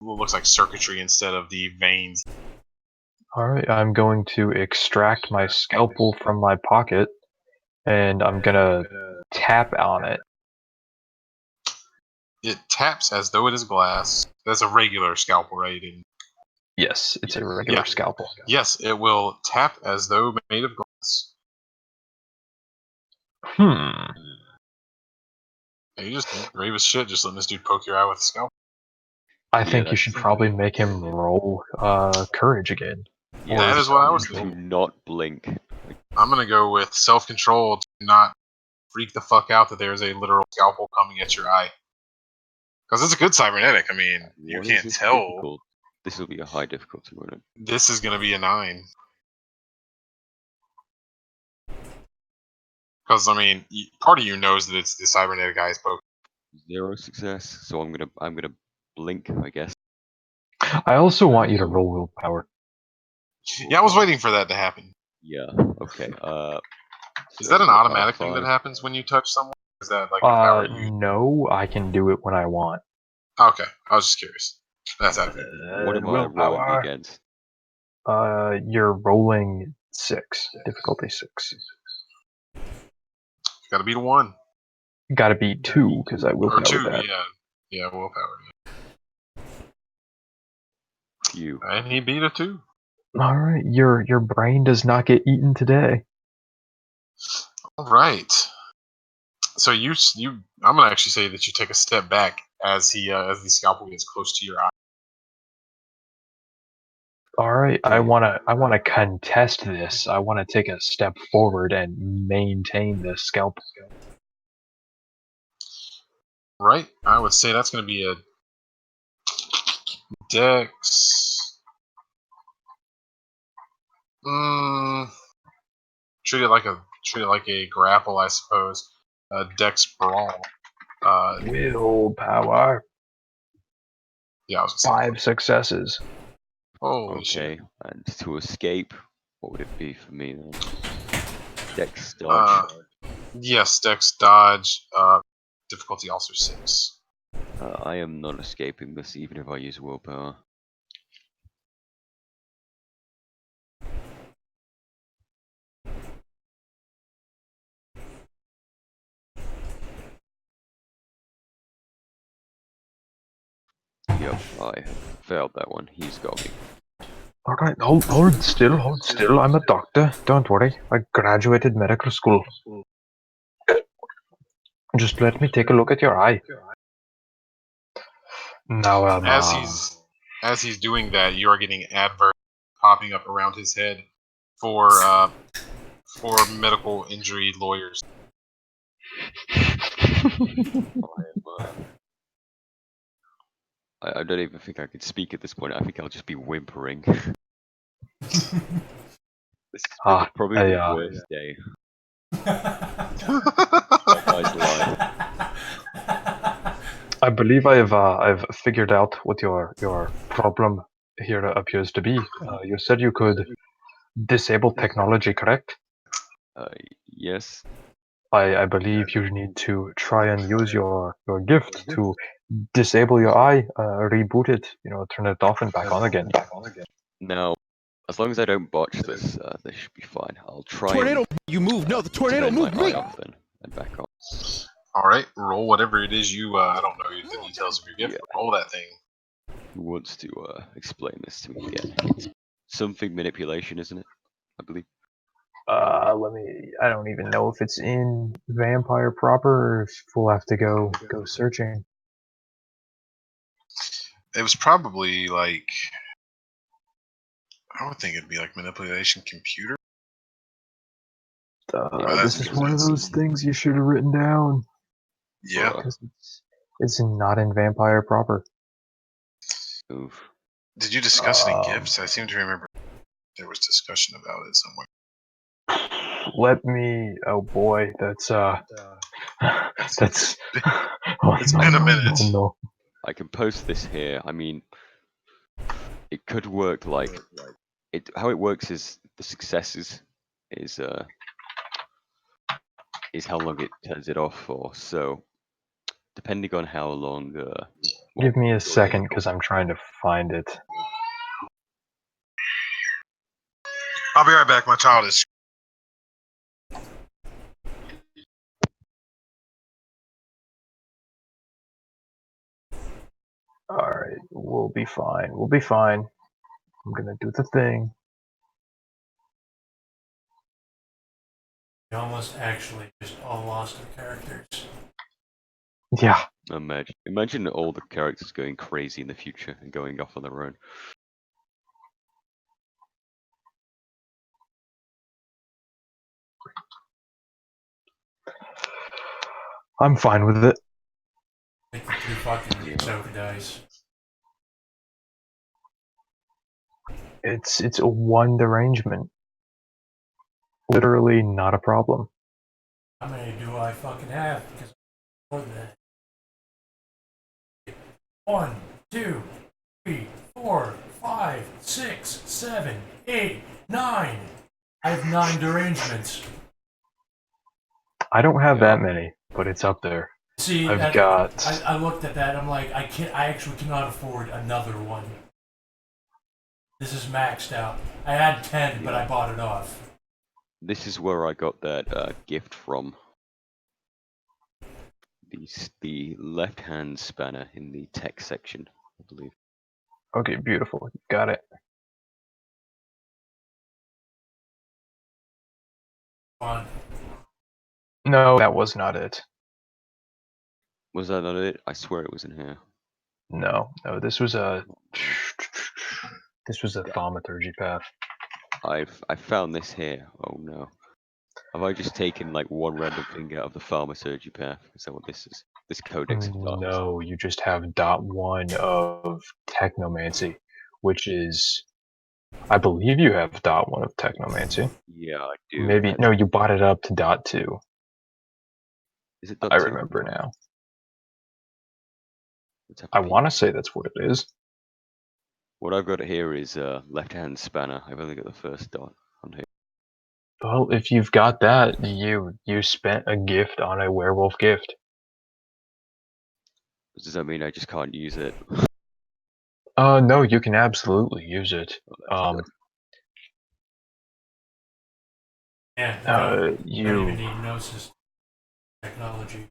what looks like circuitry instead of the veins. Alright, I'm going to extract my scalpel from my pocket and I'm gonna tap on it. It taps as though it is glass. That's a regular scalpel, right? Yes, it's a regular scalpel. Yes, it will tap as though made of glass. You just brave as shit just letting this dude poke your eye with a scalpel. I think you should probably make him roll courage again. Yeah, that is what I was to thinking. not blink. I'm gonna go with self-control to not freak the fuck out that there's a literal scalpel coming at your eye. Because it's a good cybernetic. I mean, you What is can't this tell. difficult? This will be a high difficulty, won't it? This is gonna be a 9. Because I mean, part of you knows that it's the cybernetic eye's poke. 0 success, so I'm gonna blink, I guess. I also want you to roll willpower. Yeah, I was waiting for that to happen. Yeah. Okay. Is So that an willpower automatic thing that 5. happens when you touch someone? Is that like if that were you? No, I can do it when I want. Okay, I was just curious. That's out of it. What am I rolling Willpower. against? You're rolling 6, difficulty 6. Got to beat a 1 Gotta be 2 because I or willpowered 2. that. Yeah, willpower. You. And he beat a 2. All right, your brain does not get eaten today. All right. So I'm gonna actually say that you take a step back as the scalpel gets close to your eye. All right, I Okay. wanna contest this. I wanna take a step forward and maintain the scalp. Right. I would say that's gonna be a Dex. Treat it like a grapple, I suppose. Dex brawl. Willpower. Yeah, I was gonna say. 5 successes. Holy shit. Okay. And to escape, what would it be for me then? Dex dodge. Yes, Dex dodge. Difficulty also 6. I am not escaping this even if I use willpower. Yep, I have failed that one. He's got me. All right, hold still, hold still. I'm a doctor. Don't worry. I graduated medical school. Just let me take a look at your eye. Now, As he's doing that, you are getting adverts popping up around his head for medical injury lawyers. I don't even think I could speak at this point. I think I'll just be whimpering. This is probably the worst day of my life. I believe I've figured out what your problem here appears to be. You said you could disable technology, correct? Yes. I believe you need to try and use your gift to disable your eye, reboot it, turn it off and back on again. Now, as long as I don't botch this, this should be fine. I'll try. Tornado! You moved! No, the tornado moved me! Off then and back on. All right, roll whatever it is you. I don't know the details of your gift. Yeah. Roll that thing. Who wants to explain this to me again? It's something manipulation, isn't it? I believe. I don't even know if it's in Vampire proper or if we'll have to go searching. It was probably like. I would think it'd be like manipulation computer. This is one of those things you should have written down. Yeah. Because it's not in Vampire proper. Oof. Did you discuss any gifts? I seem to remember there was discussion about it somewhere. Let me. Oh boy, that's that's. It's been a minute. No. I can post this here. I mean, it could work like it. How it works is the successes is how long it turns it off for. So depending on how long. Give me a second because I'm trying to find it. I'll be right back. My child is. Alright, we'll be fine. We'll be fine. I'm gonna do the thing. We almost actually just all lost our characters. Yeah. Imagine all the characters going crazy in the future and going off on their own. I'm fine with it. Take the 2 fucking soda dice. It's a 1 derangement. Literally not a problem. How many do I fucking have? Because more than that. 1, 2, 3, 4, 5, 6, 7, 8, 9. I have 9 derangements. I don't have that many, but it's up there. See, I've got. I looked at that. I'm like, I actually cannot afford another one. This is maxed out. I had 10, but I bought it off. This is where I got that gift from. The left-hand spanner in the tech section, I believe. Okay, beautiful. Got it. On. No, that was not it. Was that not it? I swear it was in here. No, this was a thaumaturgy path. I found this here. Oh no. Have I just taken like one random thing out of the thaumaturgy path? Is that what this is? This codex of darkness. No, you just have dot one of technomancy, which is, I believe you have dot one of technomancy. Yeah, I do. Maybe no, you bought it up to dot two. Is it I dot two? remember now. Let's have a I peek. want to say that's what it is. What I've got here is left-hand spanner. I've only got the first dot on here. Well, if you've got that, you spent a gift on a werewolf gift. Does that mean I just can't use it? No, you can absolutely use it. Oh, Yeah, don't You even need Gnosis technology.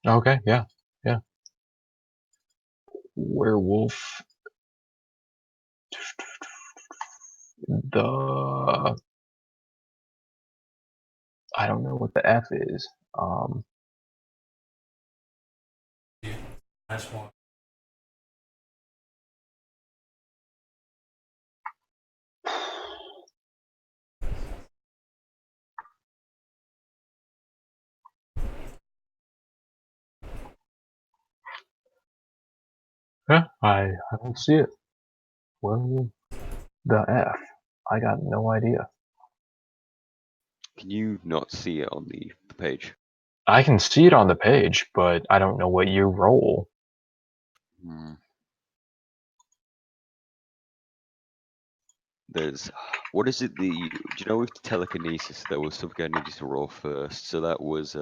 okay? Yeah. Werewolf. The I don't know what the F is. That's one. Yeah, I don't see it. Werewolf. The F. I got no idea. can you not see it on the page? I can see it on the page, but I don't know what you roll. Hmm. There's what is it? Do you know with telekinesis there was something I needed to roll first? So that was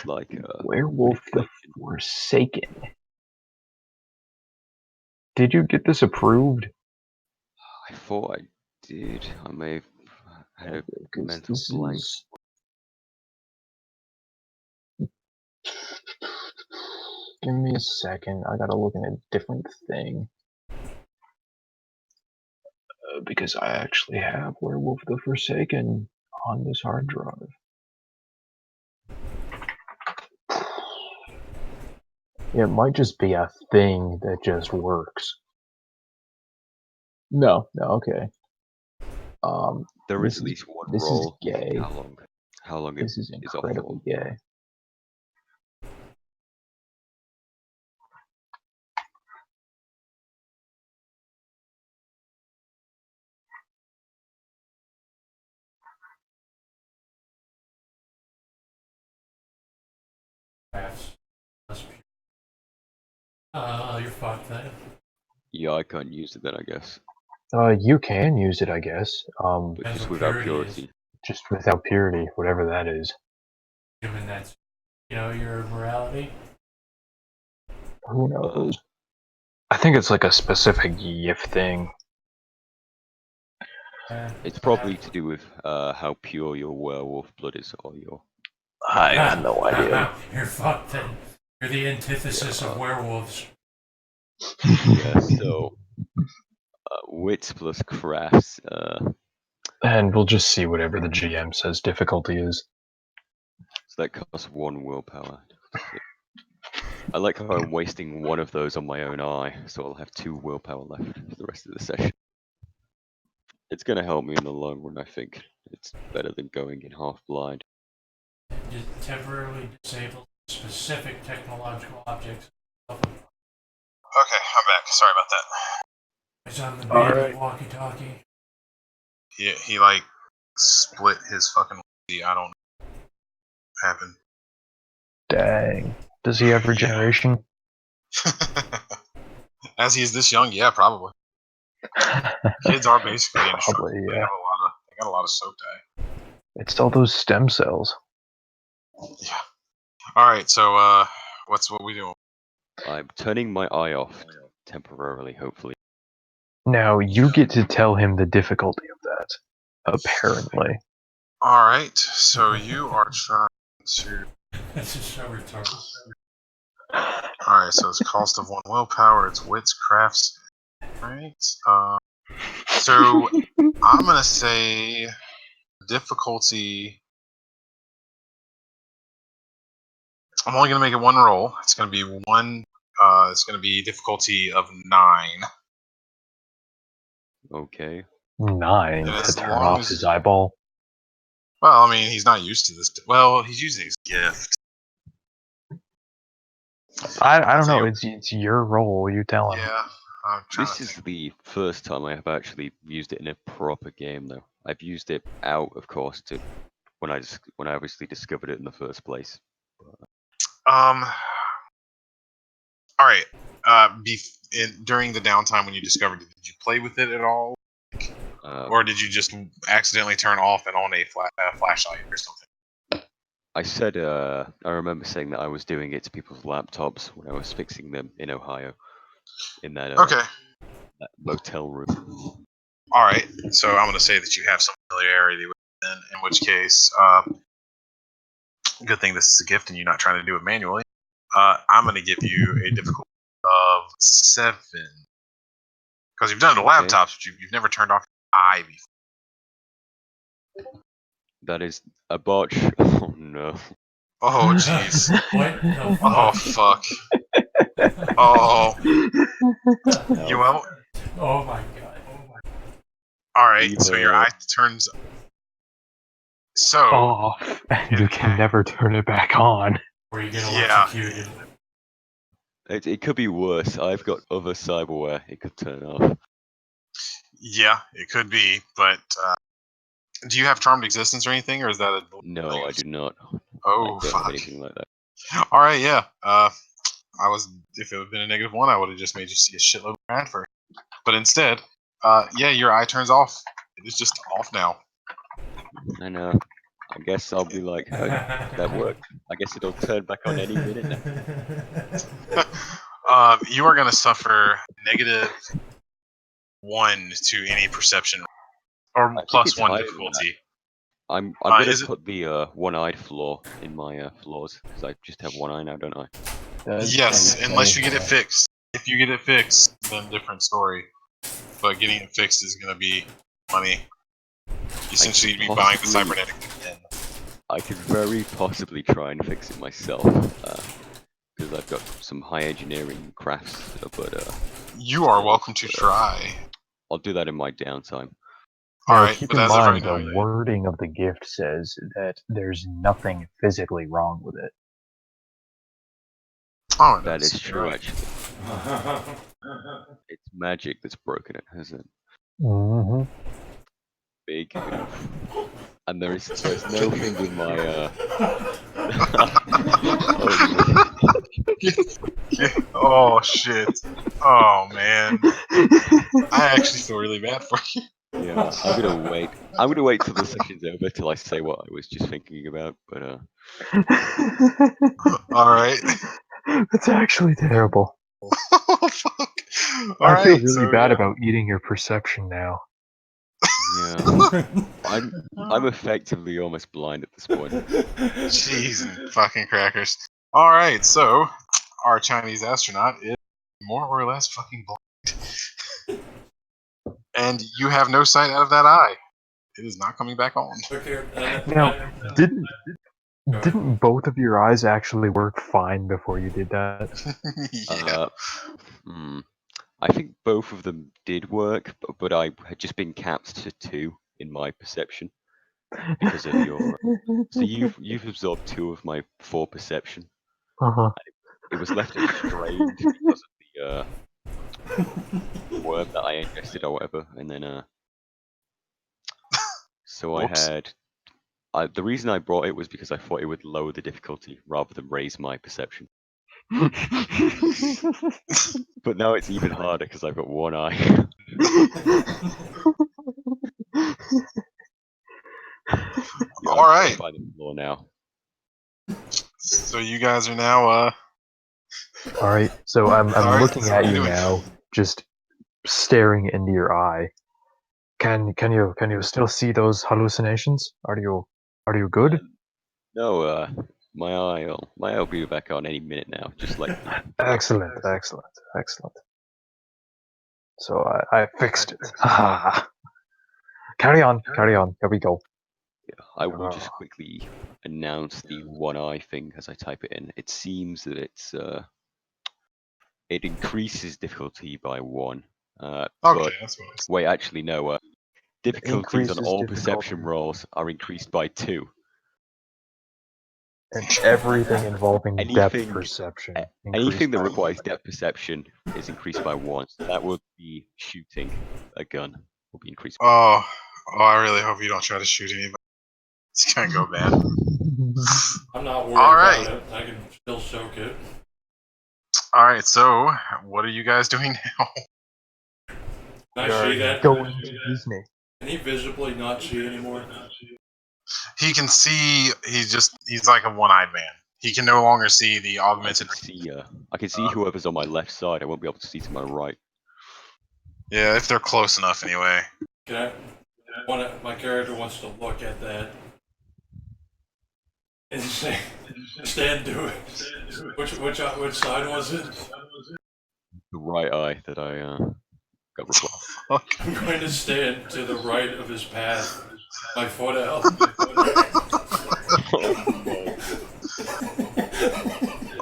like Werewolf the manipulation. Forsaken. Did you get this approved? I thought I did. I may have had a Because mental this blank. is. Give me a second. I gotta look at a different thing. Because I actually have Werewolf the Forsaken on this hard drive. It might just be a thing that just works. No, okay. There is This at is least one this is roll. gay. How long? How long This is is off incredibly for? gay. Crafts. You're fucked then. Yeah, I can't use it then, I guess. You can use it, I guess. But That's just what without purity is. purity. Just without purity, whatever that is. Given that's, your morality. Who knows? I think it's like a specific YIF thing. It's probably to do with how pure your werewolf blood is, or your. I have no idea. You're fucked then. You're the antithesis of werewolves. Yeah. So, wits plus crafts. And we'll just see whatever the GM says difficulty is. So that costs 1 willpower. I like how I'm wasting one of those on my own eye, so I'll have 2 willpower left for the rest of the session. It's gonna help me in the long run, I think. It's better than going in half blind. Just temporarily disable specific technological objects. Okay, I'm back. Sorry about that. It's on the All baby right. walkie-talkie. He like split his fucking. I don't know what happened. Dang. Does he have regeneration? As he's this young, yeah, probably. Kids are basically indestructible. Probably, They yeah. got a lot of soak dye. It's all those stem cells. Yeah. All right. So what we doing? I'm turning my eye off temporarily, hopefully. Now you get to tell him the difficulty of that. Apparently. All right. So you are trying to. This is so retarded. All right. So it's cost of 1 willpower. It's wits, crafts. Right. So I'm gonna say difficulty. I'm only gonna make it one roll. It's gonna be one. It's gonna be difficulty of 9. Okay. 9 And to as turn long off as his eyeball. well, I mean, he's not used to this. Well, he's using his gift. I I'll don't tell know. you- It's your role. You tell him. Yeah. I'm trying This to is think. the first time I have actually used it in a proper game, though. I've used it out, of course, to when I obviously discovered it in the first place. All right. During the downtime when you discovered it, did you play with it at all, or did you just accidentally turn off and on a flashlight or something? I said, I remember saying that I was doing it to people's laptops when I was fixing them in Ohio, in that, Okay. that motel room. All right. So I'm going to say that you have some familiarity with it, then, in which case, good thing this is a gift and you're not trying to do it manually. I'm going to give you a difficulty of 7 because you've done it to Okay. laptops, but you've never turned off your eye before. That is a botch. Oh no. Oh jeez. What the Oh fuck? fuck. Oh. You Hell. won't. Oh my god. All right. So your Either- eye turns. So Off, and you can never turn it back on. Or you get Yeah. electrocuted. It could be worse. I've got other cyberware it could turn off. yeah, it could be, but do you have charmed existence or anything, or is that a? No, I do not. Oh I don't have fuck. anything like that. All right, yeah. I was if it had been a -1, I would have just made you see a shitload of ad first. But instead, yeah, your eye turns off. It is just off now. I know. I guess I'll be like, oh, that worked. I guess it'll turn back on any minute now. You are going to suffer -1 to any perception, or think plus it's 1 higher than difficulty. I'm gonna is it- put the one-eyed flaw in my flaws because I just have one eye now, don't I? Yes, unless you get it fixed. If you get it fixed, then different story. But getting it fixed is going to be money. Essentially, you'd be buying the possibly- cybernetic again. I could very possibly try and fix it myself because I've got some high engineering crafts, but You are welcome to try. I'll do that in my downtime. All Now, right, keep but in as of right mind, now, the wording of the gift says that there's nothing physically wrong with it. oh, That that's is true, right. actually. It's magic that's broken it, isn't it? Mm-hmm. Big oof. And there's no thing in my Oh shit! Oh man, I actually feel really bad for you. yeah, I'm gonna wait. I'm gonna wait till the session's over till I say what I was just thinking about. But All right. That's actually terrible. Oh fuck! All I feel right, really so, bad yeah. about eating your perception now. yeah, I'm effectively almost blind at this point. Jeez and fucking crackers. All right, so our Chinese astronaut is more or less fucking blind, and you have no sight out of that eye. It is not coming back on. Now, didn't both of your eyes actually work fine before you did that? Yeah. I think both of them did work, but I had just been capped to 2 in my perception because of your. So you've absorbed 2 of my 4 perception. Uh-huh. It was left strained because of the worm that I ingested or whatever, and then so I Whoops. had. The reason I brought it was because I thought it would lower the difficulty rather than raise my perception. But now it's even harder because I've got one eye. All right. By the floor now. So you guys are now All right, so I'm Alright, looking so at what are you you doing? now, just staring into your eye. Can you still see those hallucinations? Are you good? No, my eye will be back on any minute now. Just like Excellent, excellent, excellent. So I fixed it. Ah. Carry on, carry on. Here we go. I will just quickly announce the one eye thing as I type it in. It seems that it increases difficulty by 1. Okay, But that's what I was. wait, actually no. Difficulties on Increases all difficulty. perception rolls are increased by 2. And everything involving depth Anything, perception anything increased that by requires depth perception is increased by 1. So that would be shooting a gun will be increased. Oh, I really hope you don't try to shoot anybody. It's gonna go bad. I'm not worried Alright. about it. I can still soak it. Alright, so what are you guys doing now? Can I see that? Going to Disney. Can he visibly not see anymore? He can see. He's like a one-eyed man. He can no longer see the I augmented. can see whoever's on my left side. I won't be able to see to my right. Yeah, if they're close enough, anyway. Can my character wants to look at that and say, "Stand to it." Which side was it? The right eye that I got reflected. I'm going to stand to the right of his path. My foot out.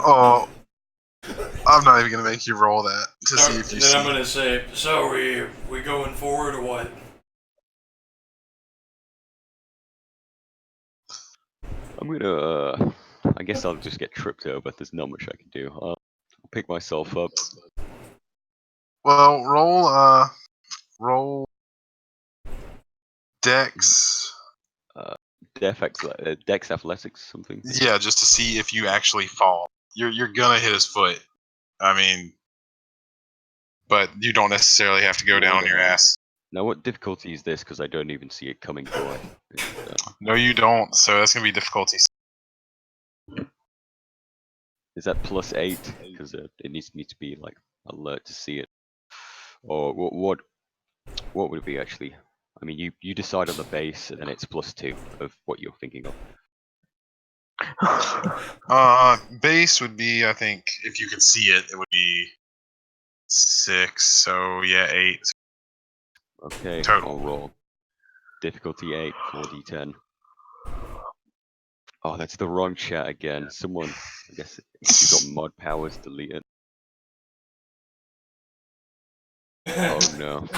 Oh, I'm not even gonna make you roll that to see if you Then see. I'm gonna say, so we going forward or what? I'm gonna. I guess I'll just get tripped over. There's not much I can do. I'll pick myself up. Well, roll Dex. Dex athletics something. Yeah, just to see if you actually fall. You're gonna hit his foot. I mean, but you don't necessarily have to go down on your ass. Now, what difficulty is this? Because I don't even see it coming, do I? No, you don't. So that's gonna be difficulty. Is that +8? Because it needs me to be like alert to see it. Or what would it be actually? I mean, you decide on the base, and then it's +2 of what you're thinking of. Base would be, I think, if you could see it, it would be 6. So yeah, 8. Okay, Total. I'll roll. Difficulty 8, 4d10. Oh, that's the wrong chat again. Someone, I guess, if you've got mod powers, delete it. Oh no.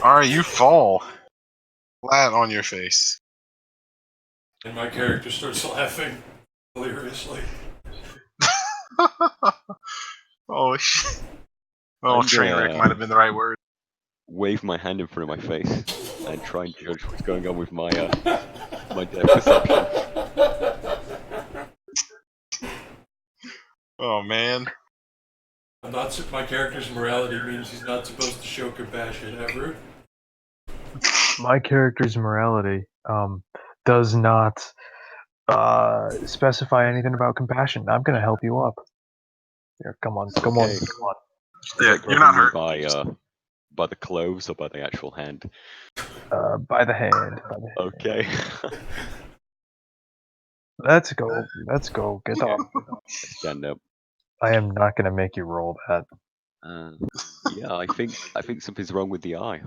Alright, you fall flat on your face. And my character starts laughing hilariously. Oh shit. Oh, I'm train wreck gonna- might have been the right word. Wave my hand in front of my face and try and judge what's going on with my my depth perception. Oh man. My character's morality means he's not supposed to show compassion ever. My character's morality does not specify anything about compassion. I'm gonna help you up. Here, come on, come on, Okay. come on. Yeah, Is that you're not grabbing me hurt. by the clothes or by the actual hand? By the hand. By the hand. Okay. Let's go. Let's go. Get up. Stand up. I am not gonna make you roll that. Yeah, I think something's wrong with the eye.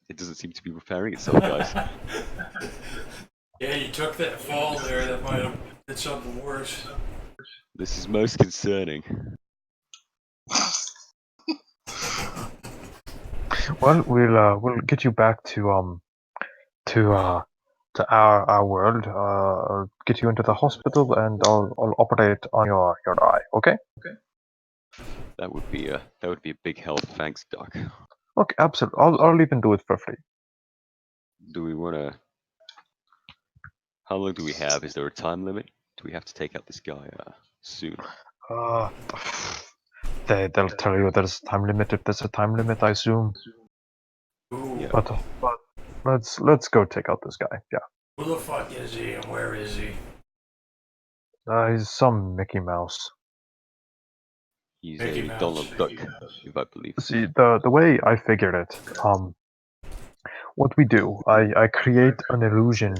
It doesn't seem to be repairing itself, guys. Yeah, you took that fall there. That might have did something worse. This is most concerning. Well, we'll get you back to our world. I'll get you into the hospital, and I'll operate on your eye. Okay? That would be a big help. Thanks, Doc. Okay, absolutely. I'll even do it for free. Do we want to? How long do we have? Is there a time limit? Do we have to take out this guy soon? They'll tell you there's a time limit if there's a time limit, I assume. Ooh. Yeah. But let's go take out this guy. Yeah. Who the fuck is he and where is he? He's some Mickey Mouse. He's Mickey a Mouse. Donald Duck, if I believe. See, the way I figured it, what we do, I create an illusion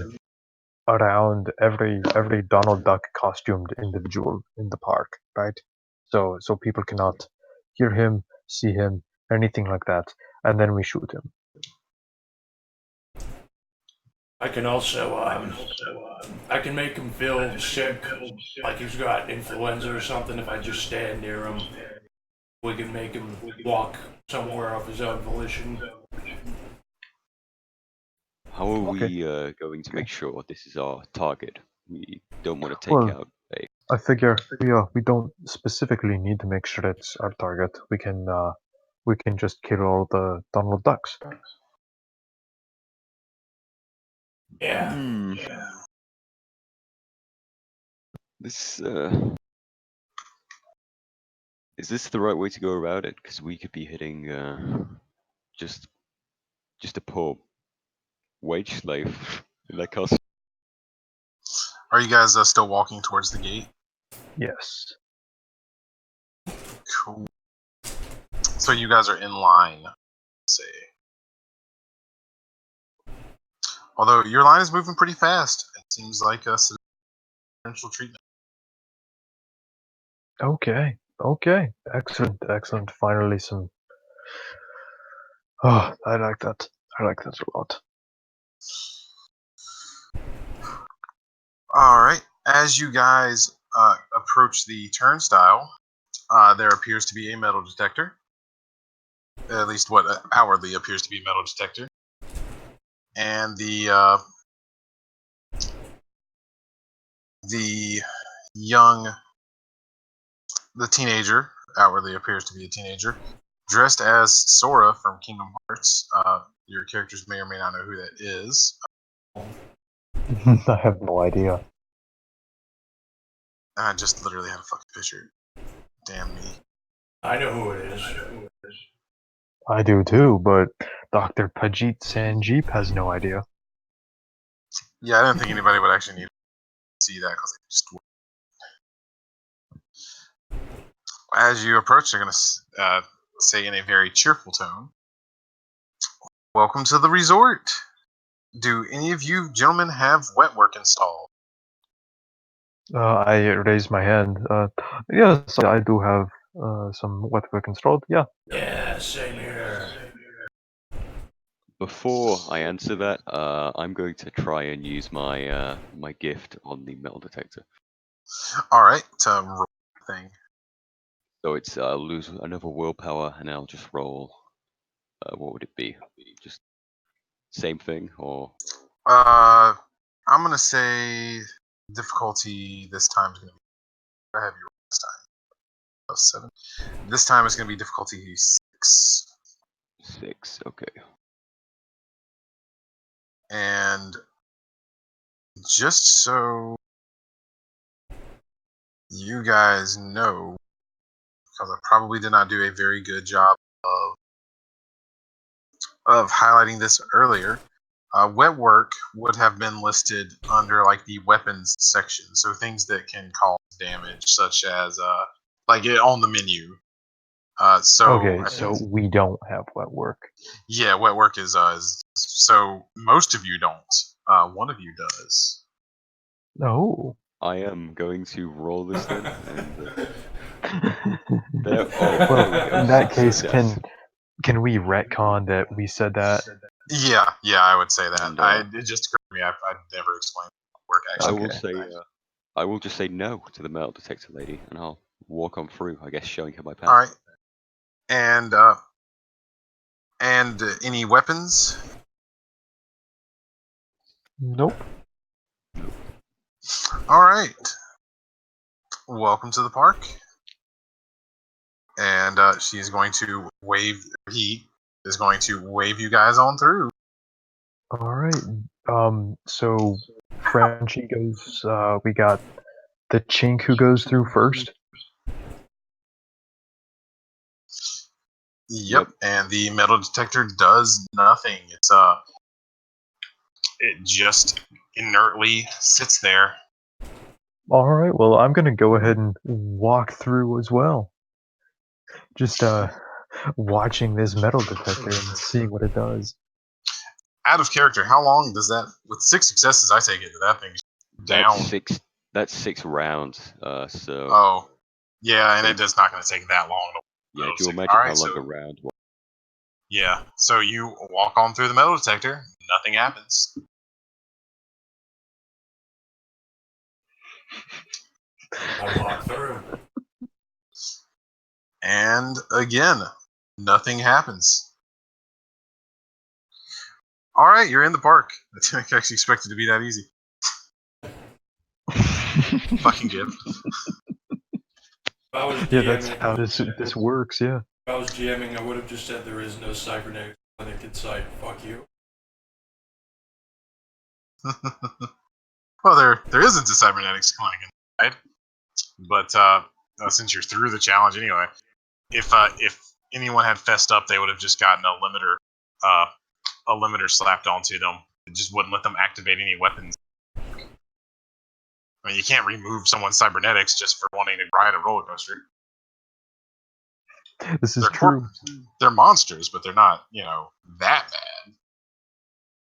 around every Donald Duck costumed individual in the park, right? So people cannot hear him, see him, anything like that, and then we shoot him. I can also, I can make him feel sick, like he's got influenza or something. If I just stand near him, we can make him walk somewhere of his own volition. How are Okay. we going to make sure this is our target? We don't want to take Well, out a. I figure we don't specifically need to make sure it's our target. We can just kill all the Donald Ducks. Yeah. Hmm. This is this the right way to go about it? Because we could be hitting just a poor wage slave in that costume. Are you guys still walking towards the gate? Yes. Cool. So you guys are in line, let's say. Although your line is moving pretty fast. It seems like a preferential treatment. Okay. Okay. Excellent. Excellent. Finally some. Oh, I like that. I like that a lot. All right. As you guys approach the turnstile, there appears to be a metal detector. At least what outwardly appears to be a metal detector. And the teenager, outwardly appears to be a teenager, dressed as Sora from Kingdom Hearts. Your characters may or may not know who that is. I have no idea. I just literally had a fucking picture. Damn me. I know who it is. I do too, but Dr. Pajit Sanjeep has no idea. Yeah, I didn't think anybody would actually need to see that because they just. As you approach, they're going to say in a very cheerful tone, "Welcome to the resort. Do any of you gentlemen have wet work installed?" I raise my hand. Yes, I do have some wet work installed. Yeah. Yeah, same here. Before I answer that, I'm going to try and use my my gift on the metal detector. All right, roll thing. So it's lose another willpower, and I'll just roll. What would it be? Just same thing, or I'm gonna say difficulty this time is gonna be. I have you roll this time. Plus 7. This time it's gonna be difficulty 6. 6? Okay. And just so you guys know, because I probably did not do a very good job of highlighting this earlier, wet work would have been listed under like the weapons section, so things that can cause damage, such as like on the menu. Okay, so we don't have wet work. Yeah, wet work is so most of you don't. One of you does. Oh. I am going to roll this then, and Well, there we go. in that case, Success. can we retcon that we said that? Yeah, I would say that. And, It just occurred to me. I've never explained work I actually. will Okay. say, I will just say no to the metal detector lady, and I'll walk on through. I guess showing her my path. All right, and any weapons? Nope. All right. Welcome to the park. And she's going to wave. He is going to wave you guys on through. All right. So Frenchie goes. We got the chink who goes through first. Yep. And the metal detector does nothing. It just inertly sits there. All right. Well, I'm gonna go ahead and walk through as well. Just watching this metal detector and seeing what it does. Out of character, how long does that? With 6 successes, I take it that thing's That's down. six. That's 6 rounds. So Oh, yeah, and So- it's not going to take that long. yeah, do you All imagine right, how long so a round was? yeah, so you walk on through the metal detector. Nothing happens. I walk through. And again, nothing happens. All right, you're in the park. I didn't actually expect it to be that easy. Fucking gift. If I was Yeah, that's DMing, how this works. Yeah. if I was GMing, I would have just said there is no cybernetic clinic in sight. Fuck you. Well, there isn't a cybernetics clinic inside, but since you're through the challenge anyway, if anyone had fessed up, they would have just gotten a limiter slapped onto them. It just wouldn't let them activate any weapons. I mean, you can't remove someone's cybernetics just for wanting to ride a roller coaster. This is They're true. they're monsters, but they're not, that bad.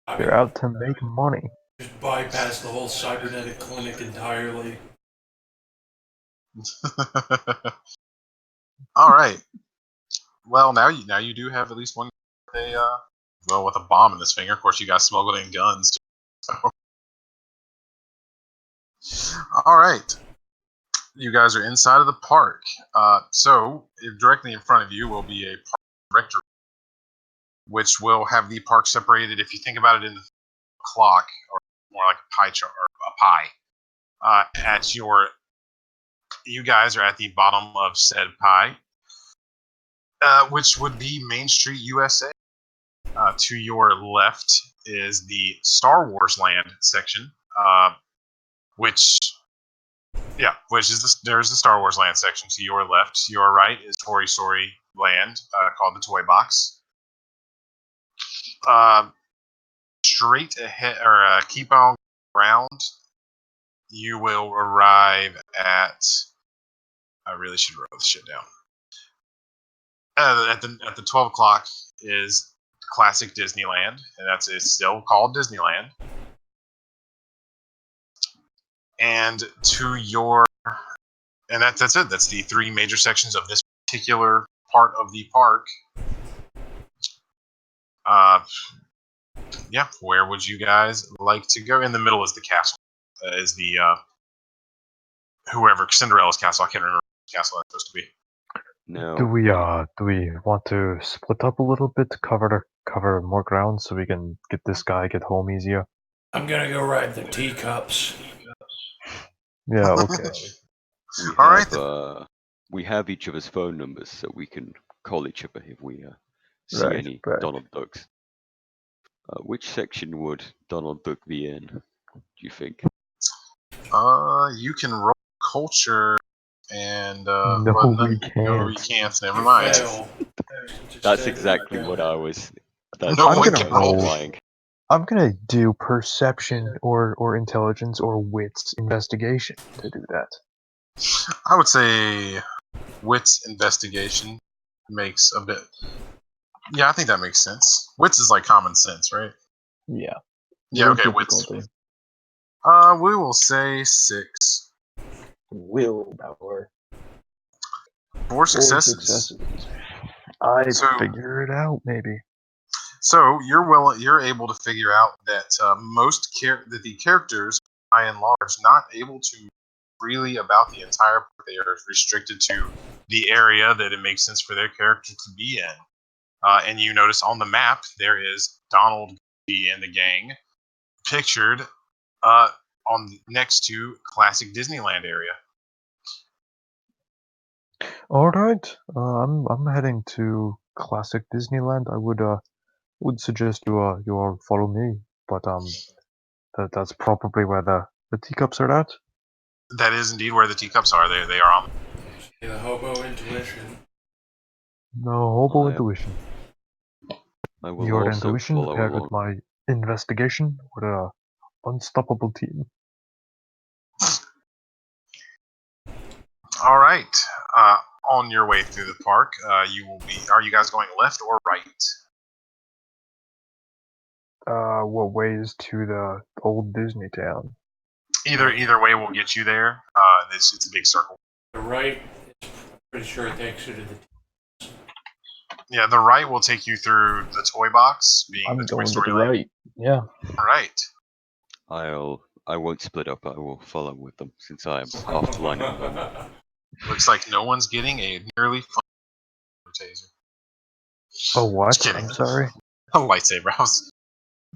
I They're mean, out to make money. just bypass the whole cybernetic clinic entirely. All right. Well, now you do have at least one with a bomb in his finger. Of course, you got smuggled in guns. So. All right. You guys are inside of the park. So directly in front of you will be a park directory, which will have the park separated. If you think about it in the clock, or more like a pie chart or a pie, you guys are at the bottom of said pie, which would be Main Street, USA. To your left is the Star Wars Land section, which is there's the Star Wars Land section to your left. To your right is Toy Story Land, called the Toy Box. Straight ahead, or keep on around, you will arrive at. I really should write this shit down. At the 12 o'clock is Classic Disneyland, and it's still called Disneyland. And that's it. That's the 3 major sections of this particular part of the park. Where would you guys like to go? In the middle is the castle. Is the whoever Cinderella's castle. I can't remember what castle that's supposed to be. No. Do we want to split up a little bit to cover more ground so we can get home easier? I'm gonna go ride the teacups. Yeah. Okay. We have each other's phone numbers, so we can call each other if we see Right. any Right. Donald Ducks. Which section would Donald Duck be in? Do you think? You can roll culture, and No, we no, you can't. can't. Never You mind. fail. That's exactly what I was. That's No I'm one gonna can roll. implying. I'm gonna do perception or intelligence or wits investigation to do that. I would say wits investigation makes a bit. Yeah, I think that makes sense. Wits is like common sense, right? Yeah. Yeah. What Okay. Wits. difficulty? We will say 6. Willpower. 4 successes. I So- figure it out maybe. So you're able to figure out that that the characters, by and large, not able to freely about the entire park. They are restricted to the area that it makes sense for their character to be in. And you notice on the map there is Donald and the gang pictured on next to classic Disneyland area. All right. I'm heading to classic Disneyland. I would suggest you all follow me, but that's probably where the teacups are at. That is indeed where the teacups are. They are on. The hobo intuition. No hobo I- intuition. I will Your also intuition follow paired along. with my investigation. What a unstoppable team. All right. On your way through the park, you will be. Are you guys going left or right? What way is to the old Disney town? Either way will get you there. It's a big circle. The right, is pretty sure it takes you to the. Yeah, the right will take you through the toy box, being I'm the Toy going to Story the Land. right. Yeah. All right. I won't split up. I will follow with them since I am offline at the moment. Looks like no one's getting a nearly fun taser. Oh, what? Just kidding. I'm sorry. A lightsaber.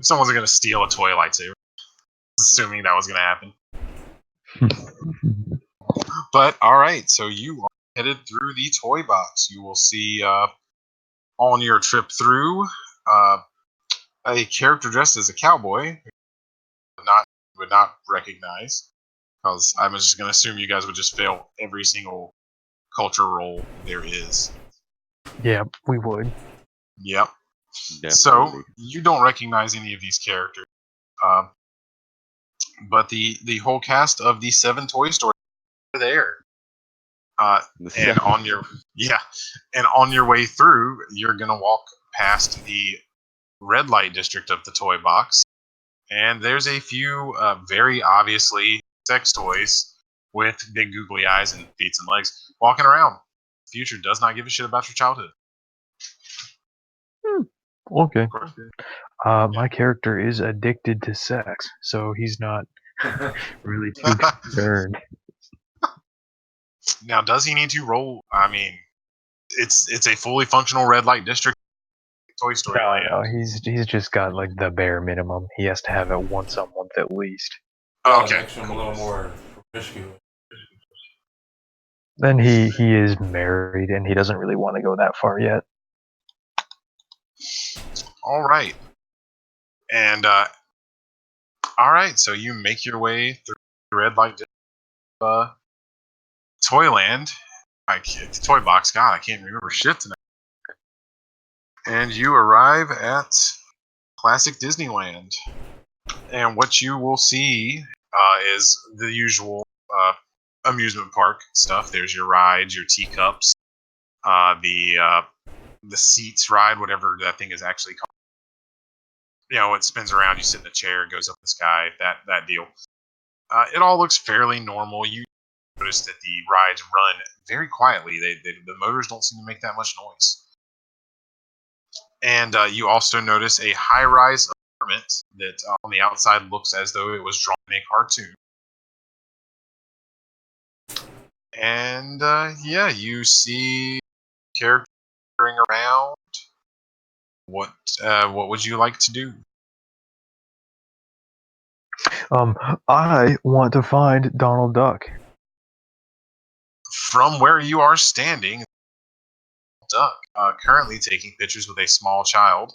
Someone's gonna steal a toy lightsaber. Assuming that was gonna happen. But all right, so you are headed through the toy box. You will see on your trip through a character dressed as a cowboy. Would not recognize, because I'm just gonna assume you guys would just fail every single culture roll there is. Yeah, we would. Yep. Definitely. So you don't recognize any of these characters, but the whole cast of the 7 Toy Story are there. And on your on your way through, you're gonna walk past the red light district of the toy box, and there's a few very obviously sex toys with big googly eyes and feet and legs walking around. The future does not give a shit about your childhood. Okay. Of course. My character is addicted to sex, so he's not really too concerned. Now, does he need to roll? I mean, it's a fully functional red light district. Toy Story No, Land. no, he's just got like the bare minimum. He has to have it once a month at least. Okay. Makes him a little more promiscuous. Then he is married and he doesn't really want to go that far yet. All right. And all right, so you make your way through the red light Toyland. Toy box. God, I can't remember shit tonight. And you arrive at Classic Disneyland. And what you will see is the usual amusement park stuff. There's your rides, your teacups, the seats ride, whatever that thing is actually called. You know, it spins around. You sit in a chair, it goes up the sky. That deal. It all looks fairly normal. You notice that the rides run very quietly. The motors don't seem to make that much noise. And you also notice a high-rise apartment that on the outside looks as though it was drawn in a cartoon. And yeah, you see characters around. What would you like to do? I want to find Donald Duck. From where you are standing, Duck currently taking pictures with a small child.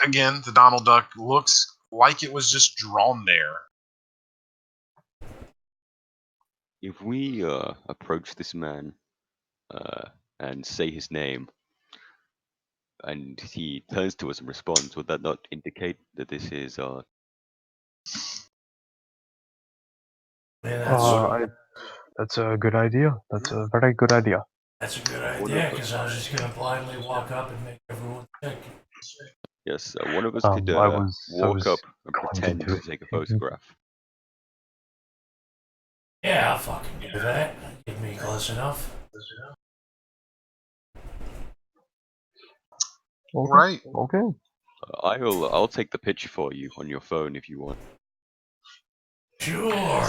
Again, the Donald Duck looks like it was just drawn there. If we approach this man and say his name, and he turns to us and responds, would that not indicate that this is Man, That's a good idea. That's a very good idea. that's a good idea, because I was just going to blindly walk up and make everyone sick. Yes, one of us could I was walk up and going to pretend do to it. take a photograph. Yeah, I'll fucking do that. Get me close enough. Okay. Right. Okay. I'll take the picture for you on your phone if you want. Sure.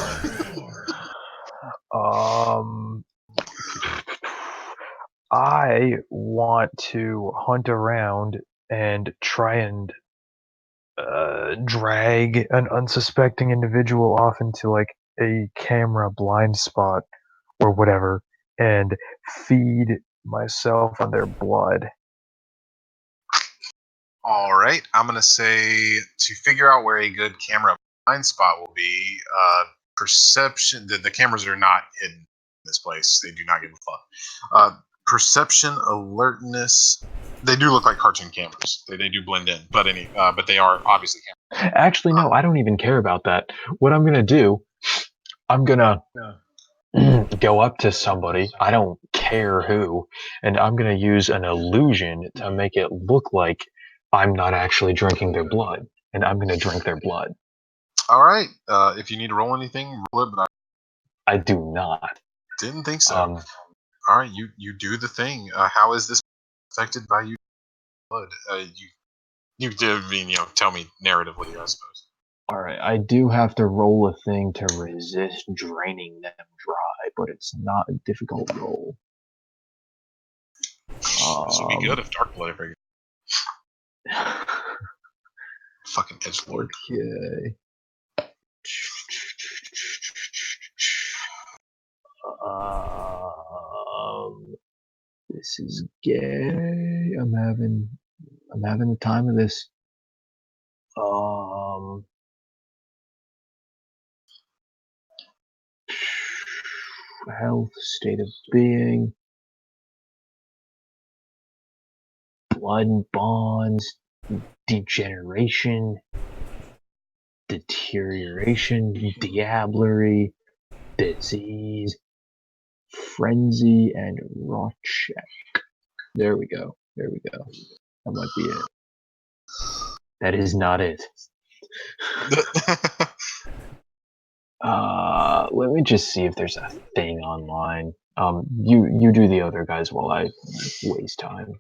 I want to hunt around and try and drag an unsuspecting individual off into like a camera blind spot or whatever and feed myself on their blood. All right, I'm gonna say to figure out where a good camera blind spot will be. Perception. The cameras are not hidden in this place. They do not give a fuck. Perception, alertness. They do look like cartoon cameras. They do blend in, but they are obviously cameras. Actually, no, I don't even care about that. What I'm gonna do, I'm gonna go up to somebody, I don't care who, and I'm gonna use an illusion to make it look like I'm not actually drinking their blood, and I'm gonna drink their blood. All right. If you need to roll anything, roll it. But I I do not. didn't think so. Um, All right, you do the thing. How is this affected by you blood? You did mean tell me narratively, I suppose. all right, I do have to roll a thing to resist draining them dry, but it's not a difficult roll. This would be good if Dark Blood ever fucking edgelord. Okay. This is gay. I'm having the time of this. Health, state of being, blood bonds, degeneration, deterioration, diablerie, disease, frenzy, and rot check. There we go. That might be it. That is not it. Let me just see if there's a thing online. You do the other guys while I waste time.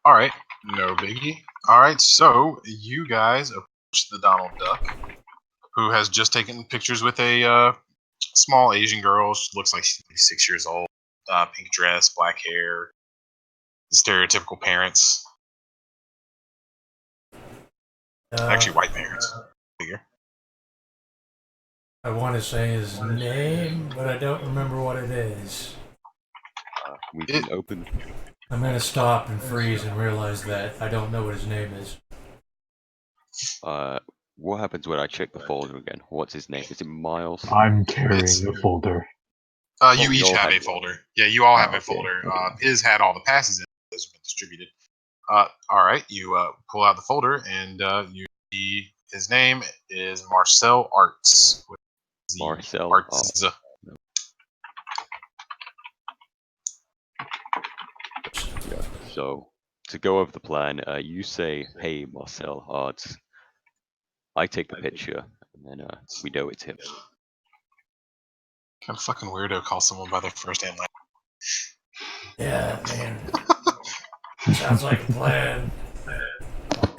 All right, no biggie. All right, so you guys approach the Donald Duck, who has just taken pictures with a small Asian girl. She looks like she's 6 years old. Pink dress, black hair, stereotypical parents. Actually, white parents. Figure. I want to say his name, but I don't remember what it is. We can open. I'm gonna stop and freeze and realize that I don't know what his name is. What happens when I check the folder again? What's his name? Is it Miles? I'm carrying the folder. You each have a folder. Yeah, you all have a folder. His had all the passes in it. Those have been distributed. All right, you pull out the folder, and you see his name is Marcel Arts. Marcel Arts. Oh. Yeah. So to go over the plan, you say, "Hey, Marcel Arts." I take the picture, and then we know it's him. Kind of fucking weirdo call someone by their first and last. Yeah, man. Sounds like a plan.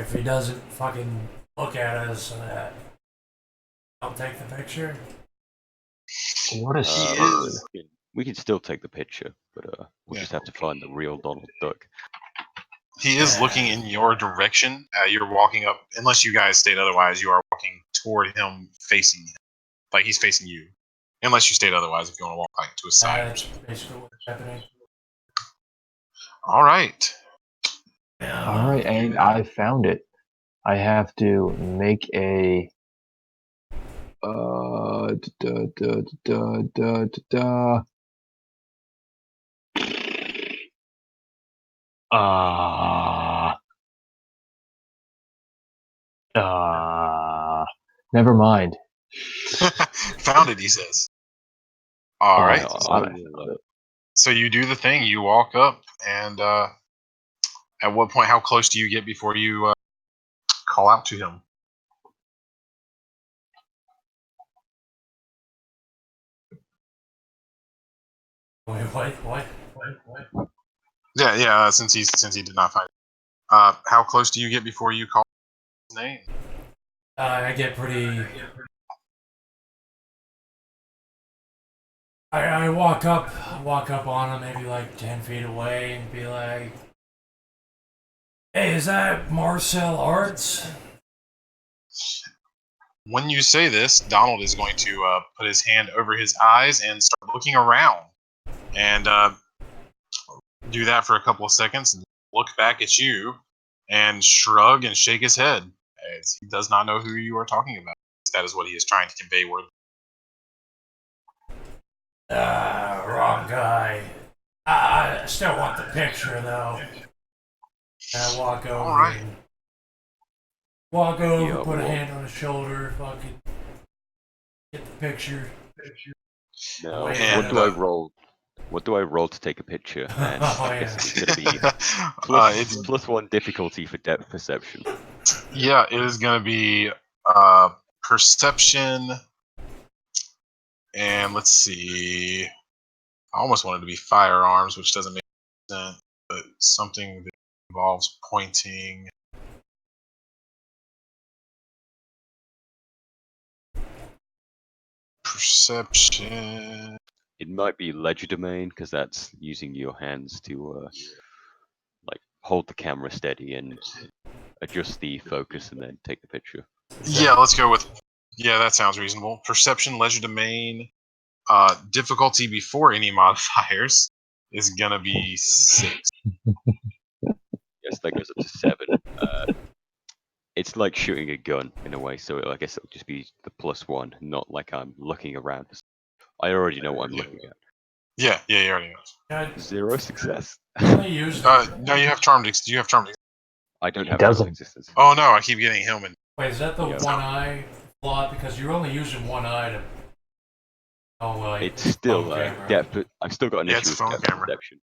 If he doesn't fucking look at us, I'll take the picture. What a We can still take the picture, but we'll just have to find the real Donald Duck. He is looking in your direction. You're walking up, unless you guys state otherwise. You are walking toward him, facing him, like he's facing you. Unless you state otherwise, if you want to walk like to his side. That's basically what's happening. All right. All right, and I found it. I have to make a never mind. Found it, he says. All right. will, So you do the thing. You walk up, and at what point, how close do you get before you call out to him? Wait, what? Yeah. Since he did not find it. How close do you get before you call his name? I get pretty. I walk up on him, maybe like 10 feet away, and be like, "Hey, is that Marcel Arts?" When you say this, Donald is going to put his hand over his eyes and start looking around, and do that for a couple of seconds, and look back at you, and shrug and shake his head, as he does not know who you are talking about. That is what he is trying to convey. Word. Wrong guy. I still want the picture, though. And I walk over. All right. Put a hand on his shoulder, fucking get the picture. Now, And, what do I roll? What do I roll to take a picture? And Oh, I guess yeah. it's going to be It's +1 difficulty for depth perception. yeah, it is going to be perception, and let's see. I almost wanted to be firearms, which doesn't make sense, but something that involves pointing. Perception. It might be legerdemain because that's using your hands to like hold the camera steady and adjust the focus and then take the picture. Yeah, let's go with. Yeah, that sounds reasonable. Perception, legerdemain. Difficulty before any modifiers is gonna be 6. Yes, that goes up to 7. It's like shooting a gun in a way, so I guess it'll just be the +1, not like I'm looking around. I already know what I'm looking at. Yeah, you already know. Yeah, 0 success. I only used No, you have charmed. Do you have charmed? I don't He have charm doesn't. existence. Oh no, I keep getting him. Wait, is that the Yeah. one eye flaw? Because you're only using one eye to. Oh well, It's still phone camera. depth. I've still got an Yeah, issue it's with phone depth camera. perception.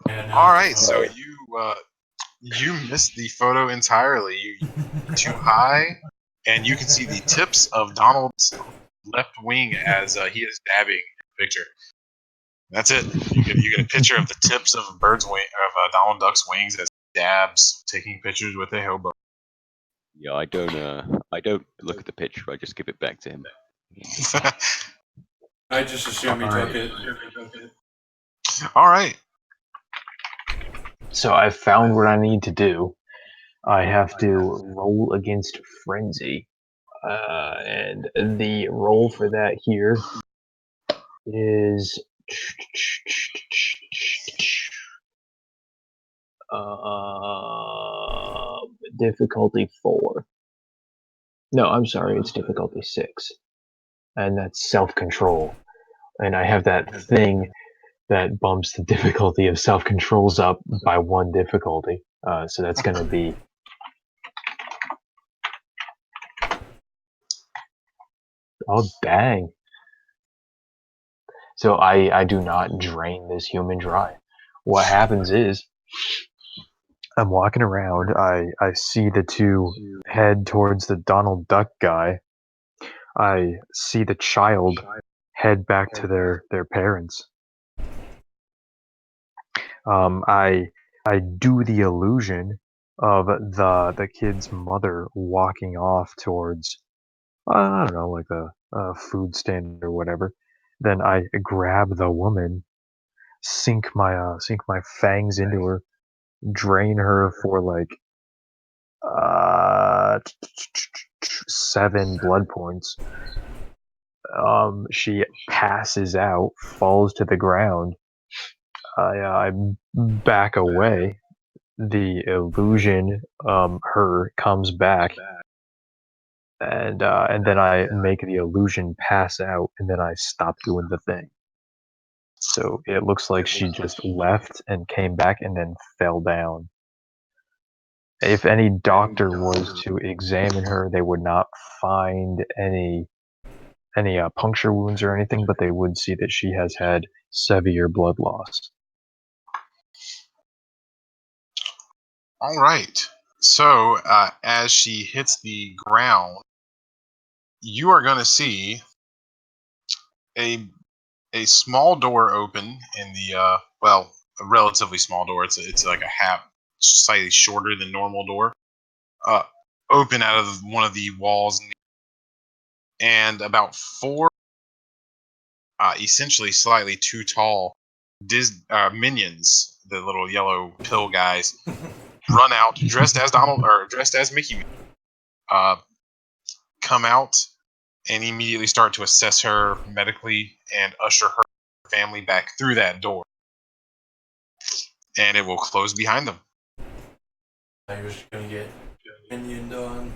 Yeah, no, All it's right, so fine. you missed the photo entirely. You're too high, and you can see the tips of Donald's left wing as he is dabbing the picture. That's it. You get a picture of the tips of a bird's wing of Donald Duck's wings as he dabs, taking pictures with a hobo. Yeah, I don't look at the picture. I just give it back to him. I just assume he Alright. took it. All right. So I found what I need to do. I have to roll against frenzy, and the roll for that here is difficulty 4. No, I'm sorry, it's difficulty 6, and that's self-control. And I have that thing that bumps the difficulty of self-controls up by 1 difficulty. So that's going to be oh dang. So I do not drain this human dry. What happens is I'm walking around, I see the two head towards the Donald Duck guy. I see the child head back to their parents. I do the illusion of the kid's mother walking off towards I don't know, like a food stand or whatever. Then I grab the woman, sink my fangs into her, drain her for like 7 blood points. She passes out, falls to the ground. I back away. The illusion, her comes back, and then I make the illusion pass out, and then I stop doing the thing. So it looks like she just left and came back and then fell down. If any doctor was to examine her, they would not find any puncture wounds or anything, but they would see that she has had severe blood loss. All right. So as she hits the ground, you are going to see a small door open in the well, a relatively small door. It's like a half, slightly shorter than normal door. Uh, open out of one of the walls, and about 4 essentially slightly too tall minions, the little yellow pill guys, run out dressed as Donald or dressed as Mickey. Come out and immediately start to assess her medically and usher her family back through that door. And it will close behind them. I was gonna get minioned on.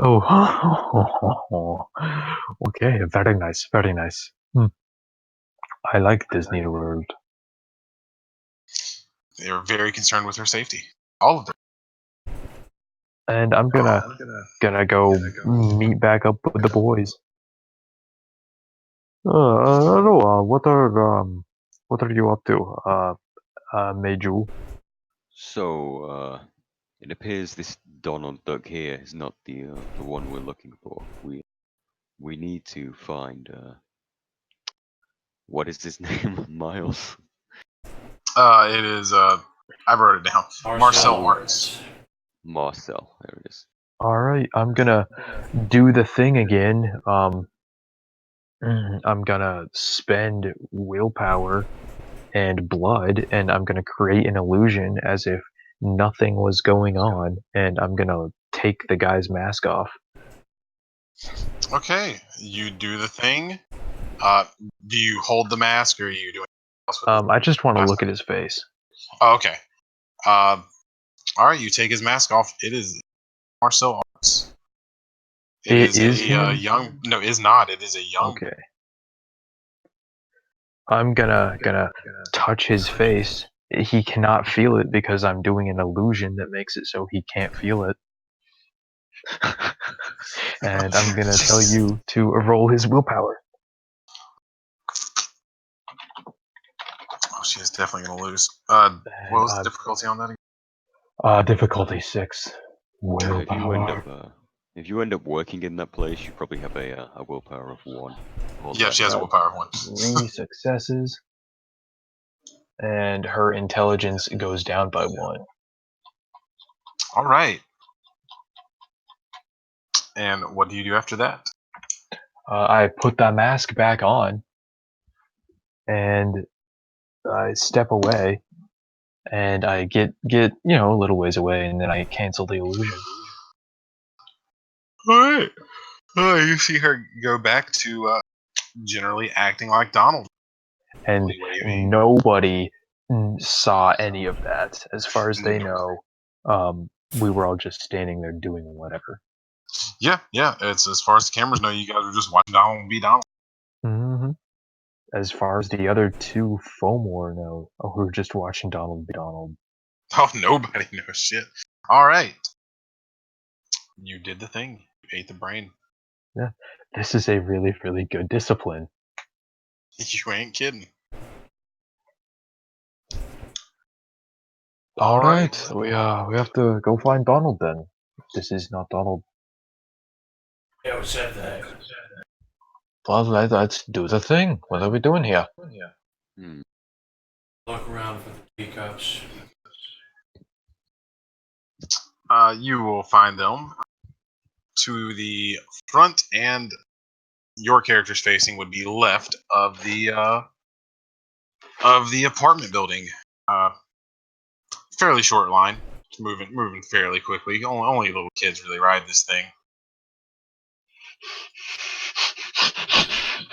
Oh, okay, very nice, very nice. I like Disney World. They're very concerned with her safety. All of them. and I'm gonna go meet back up with the boys. Hello, what are you up to, Meiju? So, it appears this Donald Duck here is not the one we're looking for. We need to find what is his name? Miles. It is I wrote it down. Marcel Arts. Marcel. There it is. Alright, I'm gonna do the thing again. I'm gonna spend willpower and blood, and I'm gonna create an illusion as if nothing was going on, and I'm gonna take the guy's mask off. Okay, you do the thing. Do you hold the mask, or are you doing something else with I just want to look at his face. it? Oh, okay. All right, you take his mask off. It is Marcel Arts. It is a him? young. No, it is not. It is a young. Okay. I'm gonna touch his face. He cannot feel it because I'm doing an illusion that makes it so he can't feel it. And I'm gonna tell you to roll his willpower. Oh, she is definitely gonna lose. What was the difficulty on that again? Difficulty 6. Yeah, Willpower. if you end up working in that place, you probably have a willpower of 1. Or Yeah, she has a less. willpower of 1. 3 successes. And her intelligence goes down by 1. All right. And what do you do after that? I put the mask back on, and I step away, and I get a little ways away, and then I cancel the illusion. All right. You see her go back to generally acting like Donald. And nobody saw any of that. As far as they know, we were all just standing there doing whatever. Yeah. It's as far as the cameras know, you guys are just watching Donald be Donald. hmm As far as the other 2 Fomor know, we're just watching Donald be Donald. Oh, nobody knows shit. All right. You did the thing. You ate the brain. Yeah, this is a really, really good discipline. You ain't kidding. All right, we have to go find Donald then. This is not Donald. Yeah, we said that. Well, let's do the thing. What are we doing here? Hmm. Look around for the teacups. You will find them to the front, and your character's facing would be left of the apartment building. Fairly short line, moving fairly quickly. Only little kids really ride this thing.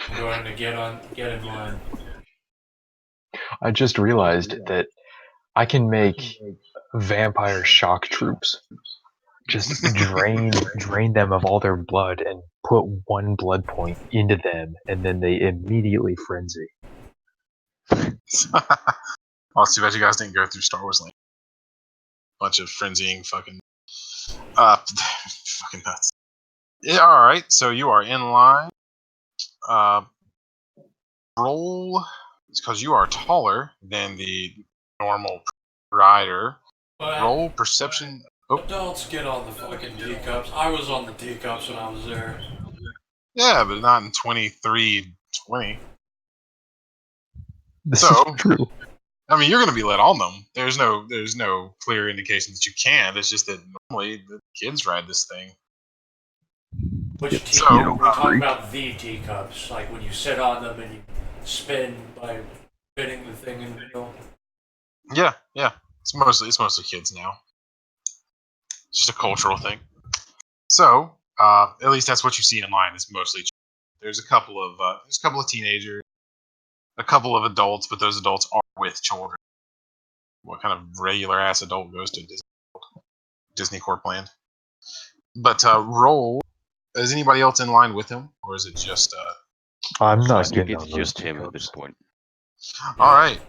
I'm going to get in line. I just realized that I can make vampire shock troops. Just drain them of all their blood and put 1 blood point into them, and then they immediately frenzy. Well, it's too bad you guys didn't go through Star Wars Land. Bunch of frenzying fucking fucking nuts. Yeah, all right. So you are in line. Roll because you are taller than the normal rider. But Roll perception. Oh, adults get on the fucking teacups. I was on the teacups when I was there. yeah, but not in 2320. This So, is true. I mean, you're going to be let on them. There's no clear indication that you can. It's just that normally the kids ride this thing. Which So, teacup? We're talking about the teacups, like when you sit on them and you spin by spinning the thing in the middle. Yeah. It's mostly kids now. It's just a cultural thing. So, at least that's what you see in line. It's mostly. There's a couple of teenagers, a couple of adults, but those adults are with children. What kind of regular ass adult goes to Disney Corp Land? But roll. Is anybody else in line with him, or is it just? I'm I not think getting it's on those just him at this teacups. point. All right.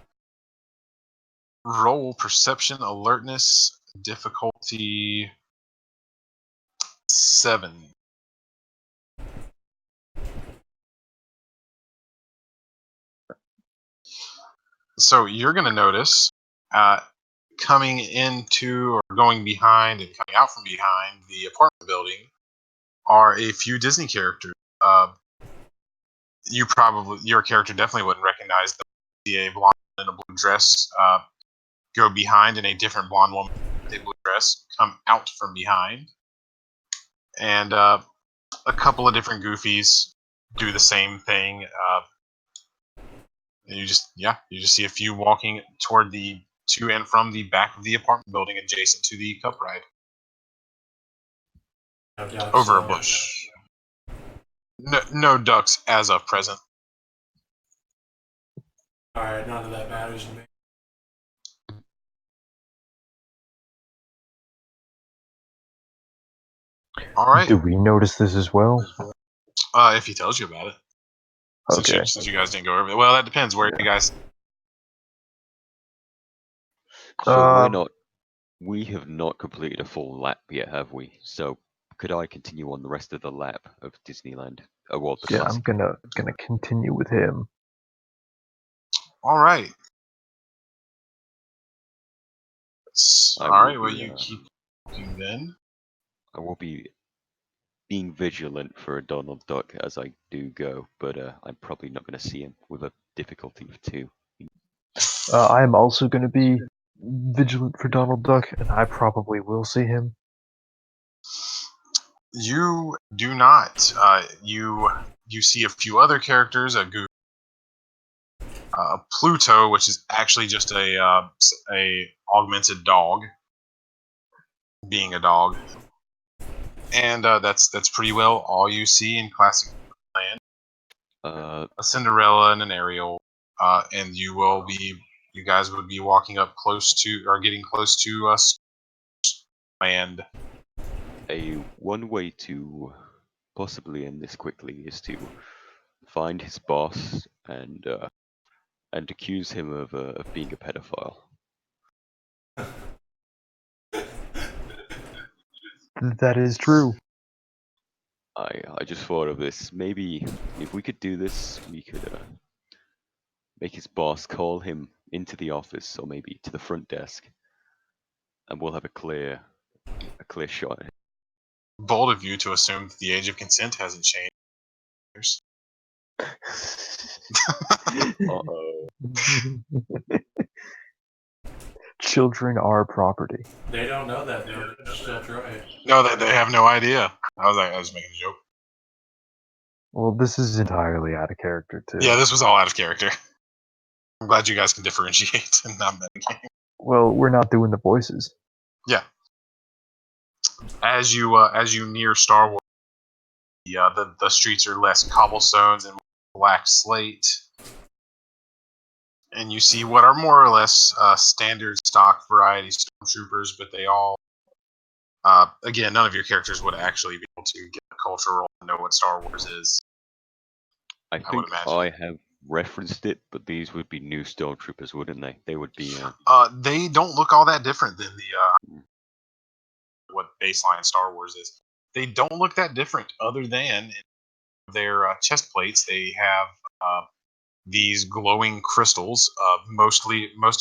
Roll perception, alertness, difficulty 7. So you're going to notice coming into or going behind and coming out from behind the apartment building are a few Disney characters. Your character definitely wouldn't recognize them. See a blonde in a blue dress go behind, and a different blonde woman with a blue dress come out from behind, and a couple of different goofies do the same thing. You just see a few walking toward the to and from the back of the apartment building adjacent to the cup ride. No ducks, Over a bush. No ducks as of present. Alright, none of that matters to me. All right. Do we notice this as well? If he tells you about it. Okay. Since you guys didn't go over it. Well, that depends where you guys. So we have not completed a full lap yet, have we? So could I continue on the rest of the lap of Disneyland? Well, the Yeah, I'm classic. gonna continue with him. All right. I All will right. Well, be, you keep walking then. I will be being vigilant for a Donald Duck as I do go, but I'm probably not going to see him with a difficulty of 2. I am also gonna be vigilant for Donald Duck, and I probably will see him. You do not. You see a few other characters. A Pluto, which is actually just a augmented dog, being a dog, and that's pretty well all you see in classic land. A Cinderella and an Ariel, and you guys would be walking up close to or getting close to us. And One way to possibly end this quickly is to find his boss and accuse him of being a pedophile. That is true. I just thought of this. Maybe if we could do this, we could make his boss call him into the office or maybe to the front desk, and we'll have a clear shot. bold of you to assume that the age of consent hasn't changed. Uh-oh. Children are property. They don't know that, though. They're still trying. No, they have no idea. I was making a joke. Well, this is entirely out of character too. Yeah, this was all out of character. I'm glad you guys can differentiate and not metagame. Well, we're not doing the voices. Yeah. As you near Star Wars, the streets are less cobblestones and black slate, and you see what are more or less standard stock variety stormtroopers, but they all, again, none of your characters would actually be able to get a culture roll and know what Star Wars is. I would think imagine. I have referenced it, but these would be new stormtroopers, wouldn't they? They would be. They don't look all that different than the what baseline Star Wars is. They don't look that different, other than their chest plates. They have these glowing crystals. Most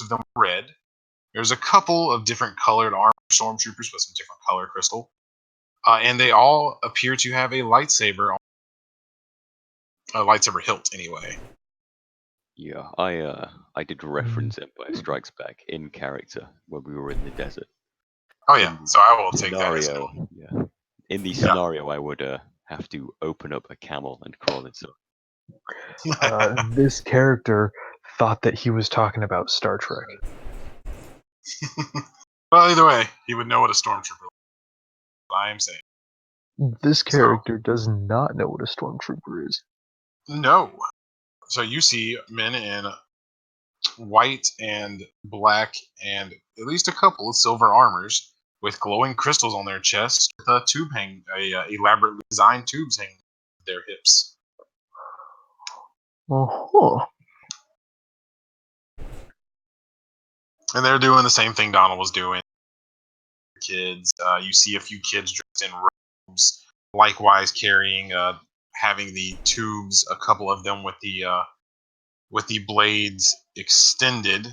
of them are red. There's a couple of different colored armor stormtroopers with some different color crystal, and they all appear to have a lightsaber hilt anyway. Yeah, I did reference Empire Strikes Back in character when we were in the desert. Oh yeah, so I will take that as Scenario, yeah. In the scenario, I would have to open up a camel and crawl inside. This character thought that he was talking about Star Trek. Well, either way, he would know what a stormtrooper is. I am saying. This character does not know what a stormtrooper is. No. So you see men in white and black and at least a couple of silver armors with glowing crystals on their chests, with a tube elaborately designed tubes hanging their hips. Oh, And they're doing the same thing Donald was doing. Kids, you see a few kids dressed in likewise carrying, having the tubes, a couple of them with the blades extended.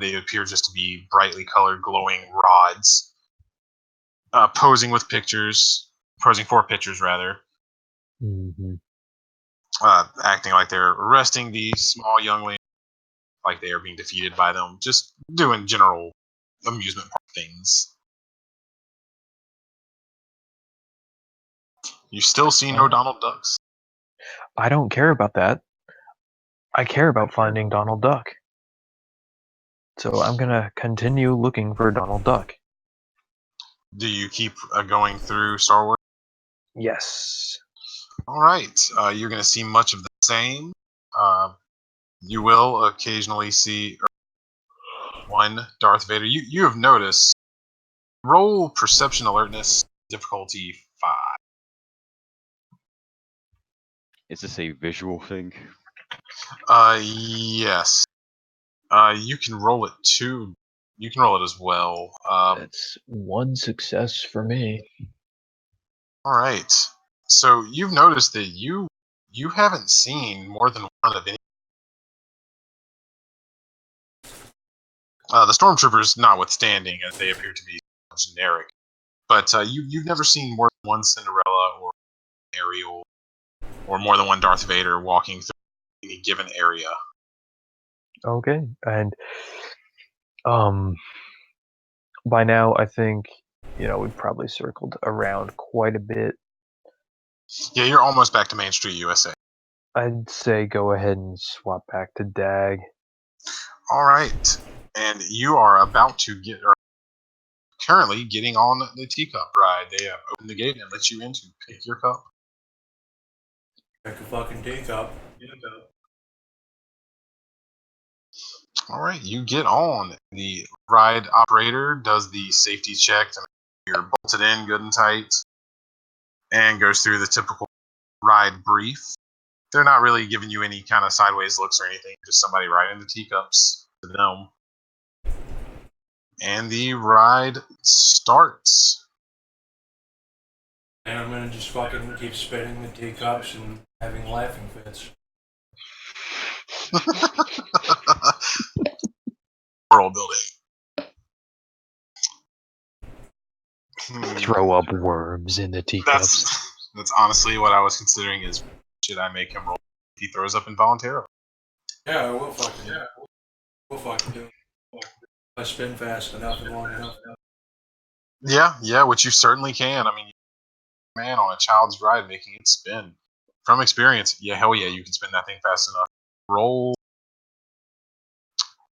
They appear just to be brightly colored, glowing rods. Posing for pictures rather. Mm-hmm. Acting like they're arresting the small young lady, like they are being defeated by them. Just doing general amusement park things. You still see no Donald Ducks. I don't care about that. I care about finding Donald Duck. So I'm gonna continue looking for Donald Duck. Do you keep going through Star Wars? Yes. All right. You're going to see much of the same. You will occasionally see one Darth Vader. You have noticed. Roll perception alertness difficulty 5. Is this a visual thing? Yes. You can roll it too. You can roll it as well. That's one success for me. All right. So you've noticed that you haven't seen more than one of any. The stormtroopers, notwithstanding, as they appear to be generic, but you've never seen more than one Cinderella or Ariel, or more than one Darth Vader walking through any given area. Okay. And by now I think we've probably circled around quite a bit. Yeah, you're almost back to Main Street, USA. I'd say go ahead and swap back to Dag. All right, and you are about to currently getting on the teacup ride. They open the gate and let you in to pick your cup. Pick a fucking teacup. All right, you get on. The ride operator does the safety check to make sure you're bolted in good and tight, and goes through the typical ride brief. They're not really giving you any kind of sideways looks or anything, just somebody riding the teacups to them. And the ride starts. And I'm gonna just fucking keep spinning the teacups and having laughing fits. World building. Throw up worms in the teacups. That's honestly what I was considering is, should I make him roll if he throws up involuntarily? Yeah, I will fucking do it. We'll fucking do it. I spin fast enough and long enough. Yeah, which you certainly can. I mean, man, on a child's ride, making it spin. From experience, yeah, hell yeah, you can spin that thing fast enough. Roll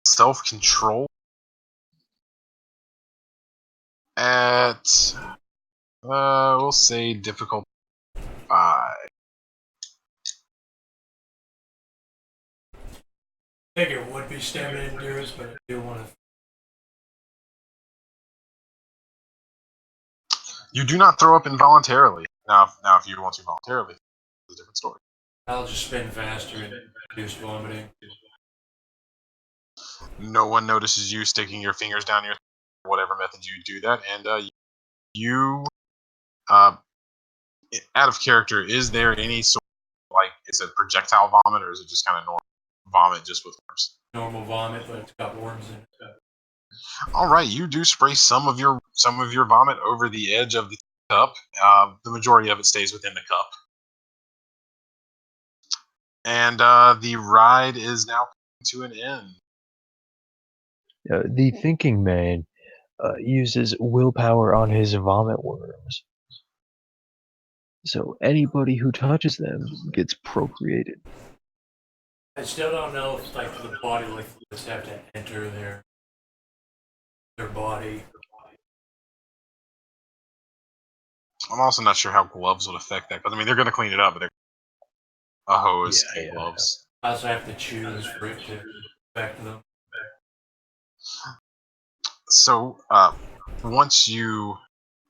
self-control at, we'll say difficult 5. I think it would be stamina endurance, but I do want to. You do not throw up involuntarily. Now, if you want to voluntarily, it's a different story. I'll just spin faster and reduce vomiting. No one notices you sticking your fingers down your whatever method you do that, and you, out of character, is there any sort of, like, is it projectile vomit or is it just kind of normal vomit just with worms? Normal vomit, but it's got worms in it. All right, you do spray some of your vomit over the edge of the cup. The majority of it stays within the cup, and the ride is now coming to an end. The thinking man uses willpower on his vomit worms. So anybody who touches them gets procreated. I still don't know if like the bodily fluids have to enter their body. I'm also not sure how gloves would affect that, because I mean they're going to clean it up, but they're a hose and gloves. I also have to choose for it to affect them. So once you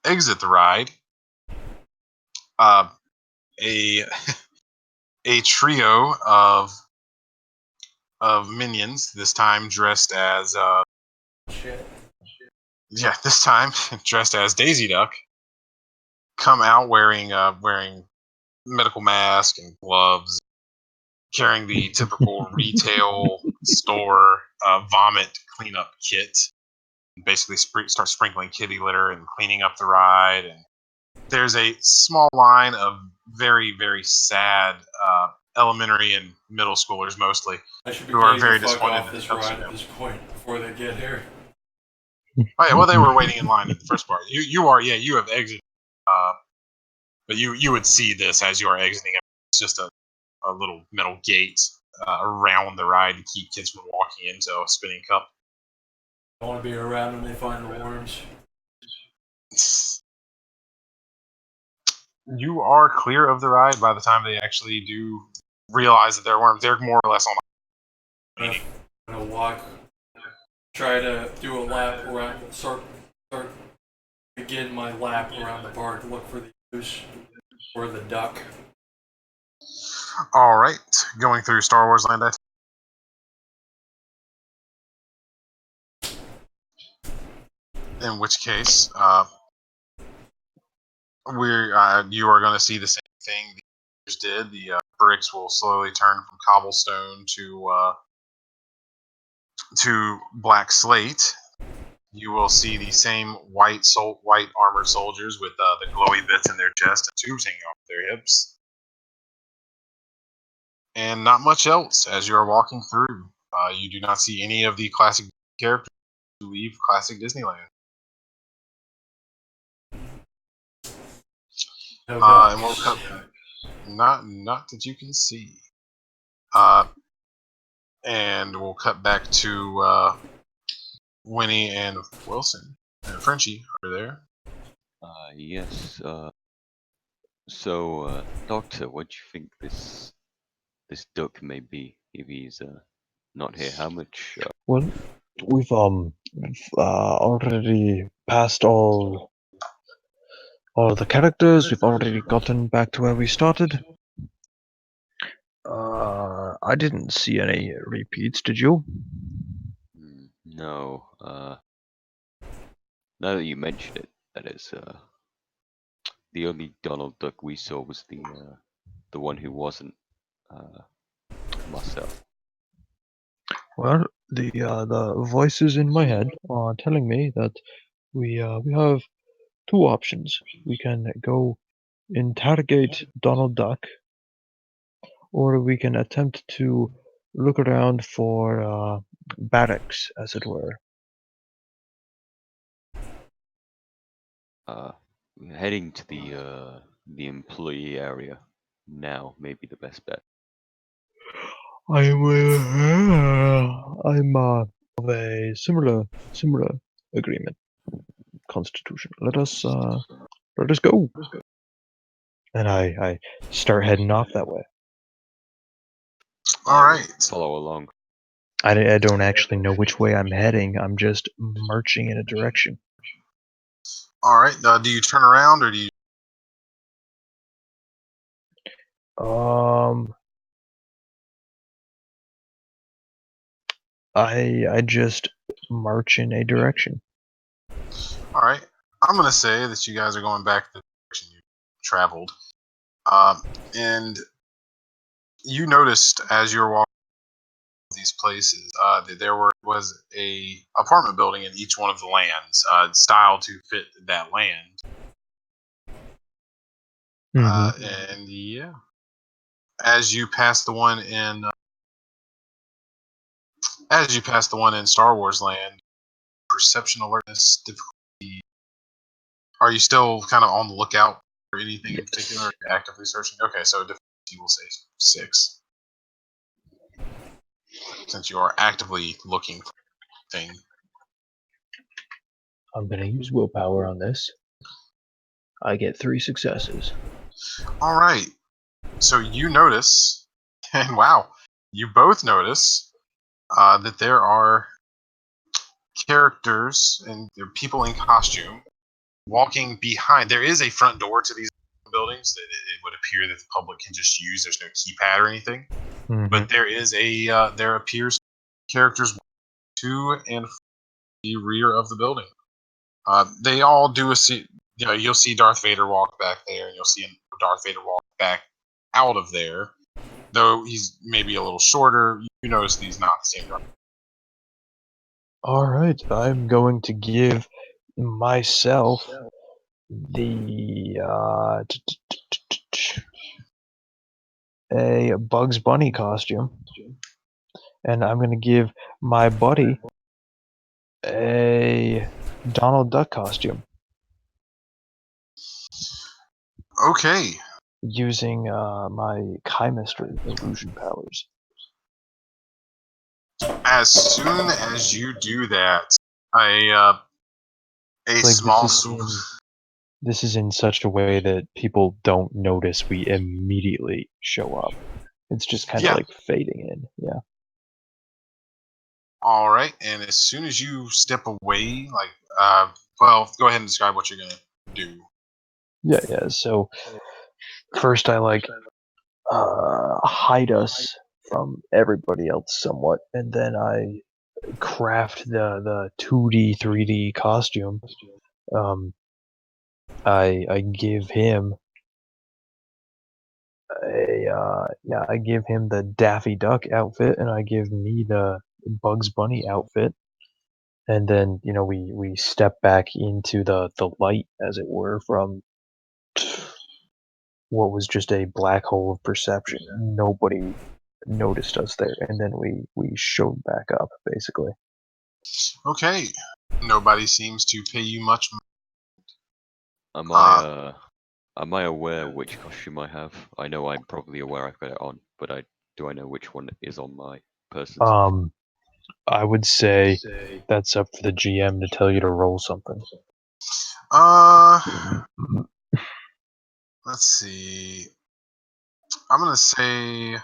exit the ride, a a trio of minions, this time dressed as Shit. this time dressed as Daisy Duck, come out wearing medical mask and gloves, carrying the typical retail store vomit cleanup kit. Basically, start sprinkling kitty litter and cleaning up the ride. And there's a small line of very, very sad elementary and middle schoolers, mostly, I should be who are getting very the fuck disappointed off that this it comes to ride at them. this point before they get here. Oh yeah, well they were waiting in line at the first part. You have exited, but you would see this as you are exiting. It's just a little metal gate around the ride to keep kids from walking into a spinning cup. I want to be around when they find the worms. You are clear of the ride by the time they actually do realize that they're worms. They're more or less on. I'm gonna walk, try to do a lap around, start begin my lap around the park, look for the goose or the duck. All right, going through Star Wars Land. In which case, you are going to see the same thing the others did. The bricks will slowly turn from cobblestone to black slate. You will see the same white armored soldiers with the glowy bits in their chest and tubes hanging off their hips, and not much else as you are walking through. You do not see any of the classic characters who leave classic Disneyland. No And we'll ducks. cut, not that you can see. And we'll cut back to Winnie and Wilson and Frenchie are there. Yes. So, Doctor, what do you think this duck may be if he's not here? How much? Well, we've already passed all the characters. We've already gotten back to where we started. I didn't see any repeats. Did you? No. Now that you mention it, that is the only Donald Duck we saw was the one who wasn't myself. Well, the voices in my head are telling me that we have two options. We can go interrogate Donald Duck, or we can attempt to look around for barracks, as it were. Heading to the employee area now may be the best bet. I'm of a similar agreement. Constitution. Let us go. And I start heading off that way. All right. Follow along. I don't actually know which way I'm heading. I'm just marching in a direction. All right. Do you turn around or do you? I just march in a direction. All right. I'm gonna say that you guys are going back the direction you traveled, and you noticed as you were walking these places that there was a apartment building in each one of the lands, styled to fit that land. And yeah, as you pass the one in Star Wars Land, perception alertness difficulty. Are you still kind of on the lookout for anything in particular? Or are you actively searching? Okay, so difficulty will say 6, since you are actively looking for thing. I'm gonna use willpower on this. I get 3 successes. All right. So you notice, and wow, you both notice that there are characters and there are people in costume walking behind. There is a front door to these buildings that it would appear that the public can just use. There's no keypad or anything, but there is there appears characters to and from the rear of the building. They all do you'll see Darth Vader walk back there, and you'll see Darth Vader walk back out of there. Though he's maybe a little shorter, you notice that he's not the same Darth. All right, I'm going to give myself the a Bugs Bunny costume, and I'm going to give my buddy a Donald Duck costume Okay. using my chemistry illusion powers. As soon as you do that, a Like small. this is in such a way that people don't notice we immediately show up. It's just kind of Yeah. like fading in. Yeah. All right, and as soon as you step away, well, go ahead and describe what you're gonna do. Yeah. So first, I hide us from everybody else somewhat, and then I craft the 2D 3D costume. I give him I give him the Daffy Duck outfit, and I give me the Bugs Bunny outfit, and then we step back into the light, as it were, from what was just a black hole of perception. Nobody noticed us there, and then we showed back up, basically. Okay, nobody seems to pay you much. Am I aware which costume I have? I know I'm probably aware I've got it on, but do I know which one is on my person? I would say that's up for the GM to tell you to roll something. Let's see. I'm gonna say.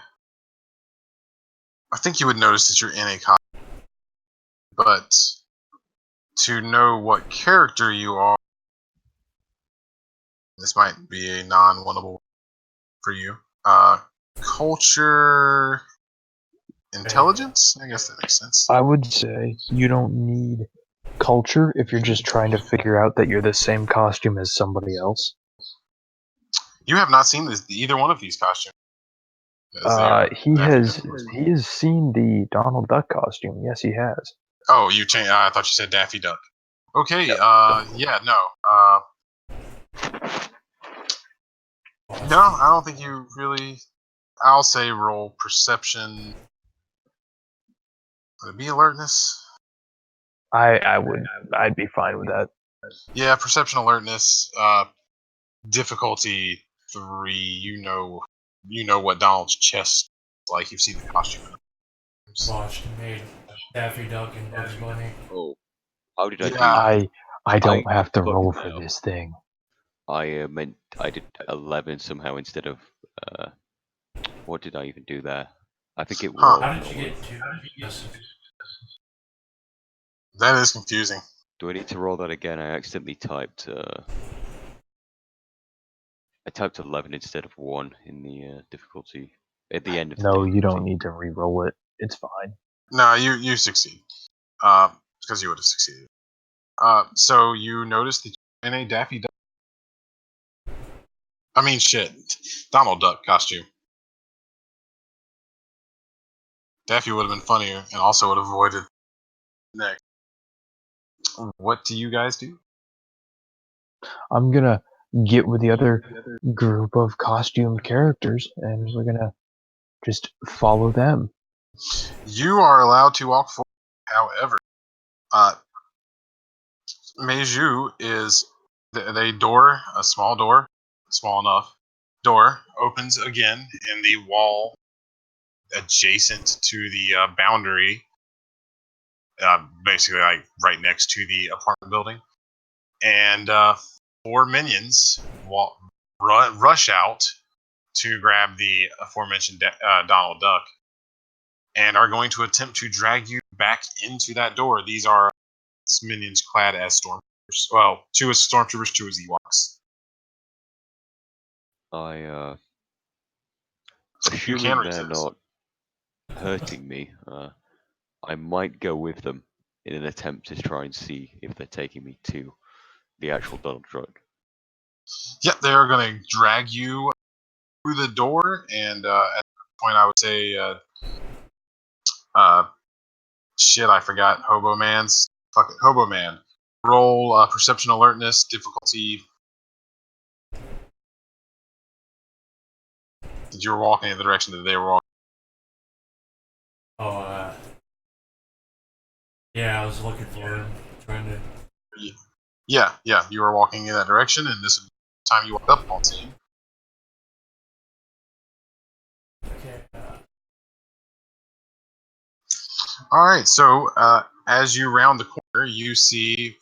I think you would notice that you're in a costume, but to know what character you are, this might be a non-winnable for you. Culture, intelligence. I guess that makes sense. I would say you don't need culture if you're just trying to figure out that you're the same costume as somebody else. You have not seen either one of these costumes. He has seen the Donald Duck costume. Yes, he has. Oh, you changed. I thought you said Daffy Duck. Okay. Yep. Yeah. No. No, I don't think you really. I'll say roll perception. Would it be alertness? I'd be fine with that. Yeah, perception alertness. Difficulty 3. You know what Donald's chest is like. You've seen the costume. Watched and made Daffy Duck and Bugs Bunny. Oh, how did I do? I don't have to got roll it for now. this thing. I meant I did 11 somehow instead of what did I even do there? I think it was. How did you get 2? Yes. That is confusing. Do I need to roll that again? I accidentally typed. I typed 11 instead of 1 in the difficulty at the end of the No, difficulty. you don't need to re-roll it. It's fine. No, you succeed. Because you would have succeeded. So you notice that you're in a Daffy Duck. I mean, shit, Donald Duck costume. Daffy would have been funnier, and also would have avoided next. What do you guys do? I'm gonna get with the other group of costumed characters, and we're gonna just follow them. You are allowed to walk forward. However, Meiju is the door, a small door, small enough door, opens again in the wall adjacent to the boundary, basically like right next to the apartment building, and 4 minions rush out to grab the aforementioned Donald Duck, and are going to attempt to drag you back into that door. These are minions clad as stormtroopers. Well, 2 as stormtroopers, 2 as Ewoks. Assuming they're not hurting me, I might go with them in an attempt to try and see if they're taking me to the actual Donald Duck Yep, they're going to drag you through the door, and at that point, I would say, shit, I forgot Hobo Man's. Fuck it, Hobo Man. Roll perception alertness, difficulty. Since you were walking in the direction that they were walking. Oh, yeah, I was looking for him, trying to. Yeah, you were walking in that direction, and this is the time you walk up on team. Okay. All right, so as you round the corner, you see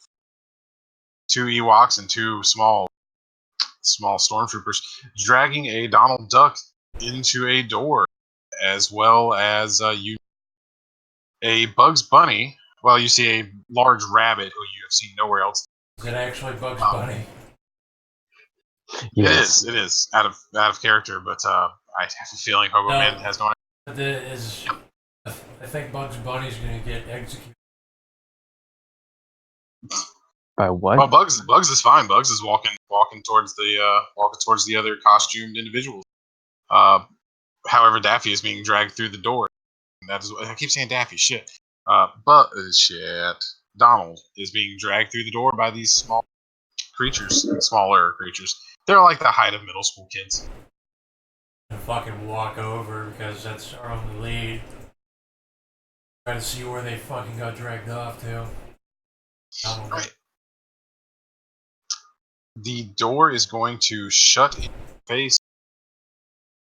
two Ewoks and two small stormtroopers dragging a Donald Duck into a door, as well as a Bugs Bunny. Well, you see a large rabbit who you have seen nowhere else. Is it actually Bugs Bunny? Yes. It is out of character, but I have a feeling Hobo No. Man has no idea. I think Bugs Bunny's gonna get executed. By what? Well, Bugs is fine. Bugs is walking towards the other costumed individuals. However, Daffy is being dragged through the door. That is, I keep saying Daffy. Shit. Donald is being dragged through the door by these smaller creatures. They're like the height of middle school kids. And fucking walk over because that's our only lead. Try to see where they fucking got dragged off to. Right. The door is going to shut in your face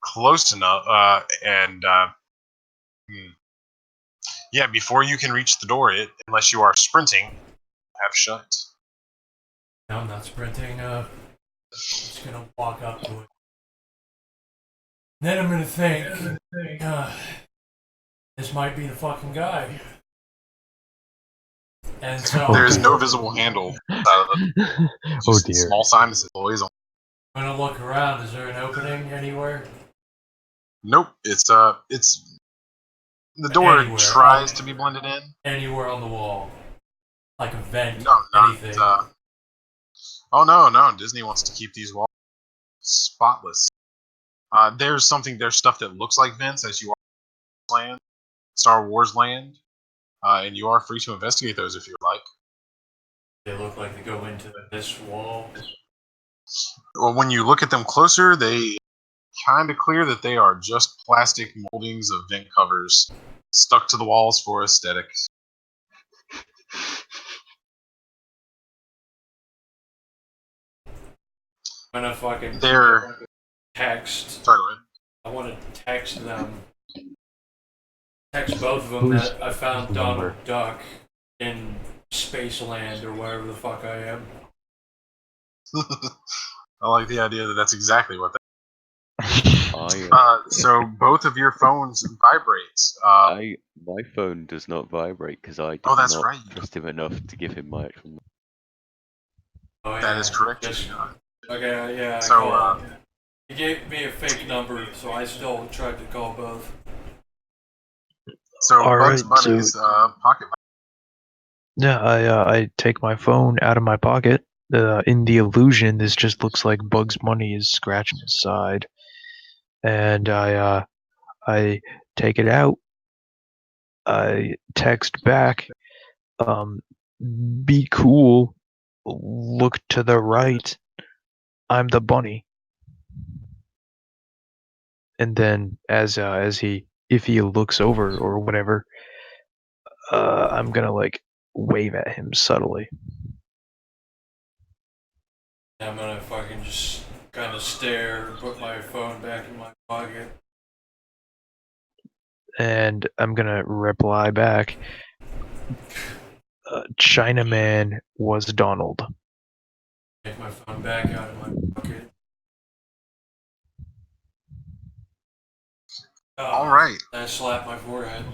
close enough, yeah, before you can reach the door, unless you are sprinting, have shut. No, I'm not sprinting. Just gonna walk up to it. Then I'm gonna think, this might be the fucking guy. And so There is no visible handle out of it. Oh Just dear. Small sign that says "Always on." I'm gonna look around. Is there an opening anywhere? Nope. It's the door Anywhere. tries to be blended in. Anywhere on the wall, like a vent, No, anything. Oh no! Disney wants to keep these walls spotless. There's stuff that looks like vents as you are land, Star Wars land, and you are free to investigate those if you like. They look like they go into this wall. Well, when you look at them closer, they kind of clear that they are just plastic moldings of vent covers stuck to the walls for aesthetics. I'm gonna fucking They're text. sorry. Go ahead. I want to text them. Text both of them that I found Donald Duck in Spaceland or wherever the fuck I am. I like the idea that that's exactly what I, so both of your phones vibrate. my phone does not vibrate because I did that's not right. trust him enough to give him my actual number. Oh, yeah. That is correct. Just, you do not. okay, yeah. I So, called. He gave me a fake number, so I still tried to call both. So All Bugs right, Bunny's pocket. Yeah, I take my phone out of my pocket. In the illusion, this just looks like Bugs Bunny is scratching his side, and I take it out. I text back, um, "Be cool. Look to the right. I'm the bunny." And then if he looks over or whatever, I'm gonna like wave at him subtly. I'm gonna fucking just kind of stare and put my phone back in my pocket. And I'm gonna reply back. Chinaman was Donald. Take my phone back out of my pocket. All right. I slap my forehead.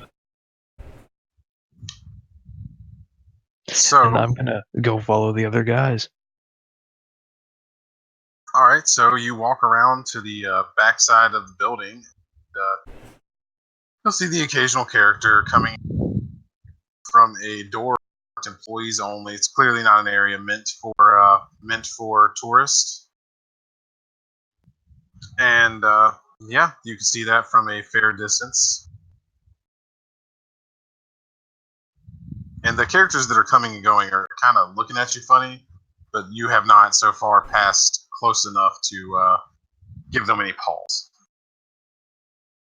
So, And I'm gonna go follow the other guys. all right. So you walk around to the backside of the building. You'll see the occasional character coming from a door marked employees only. It's clearly not an area meant for tourists. And yeah, you can see that from a fair distance. And the characters that are coming and going are kind of looking at you funny, but you have not so far passed close enough to give them any pause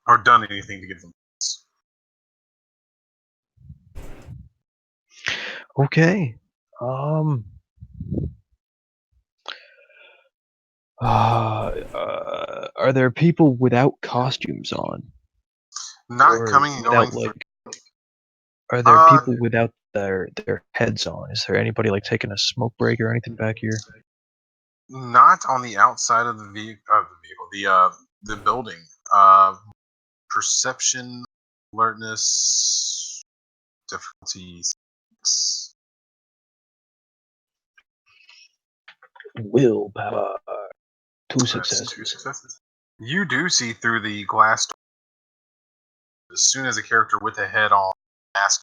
or done anything to give them pause. Okay. Are there people without costumes on? Not Or coming and going without through. are there people without their heads on? Is there anybody like taking a smoke break or anything back here? Not on the outside of the vehicle, the building. Perception, alertness, difficulty 6. Willpower. Two That's successes. 2 successes. You do see through the glass door. As soon as a character with a head on mask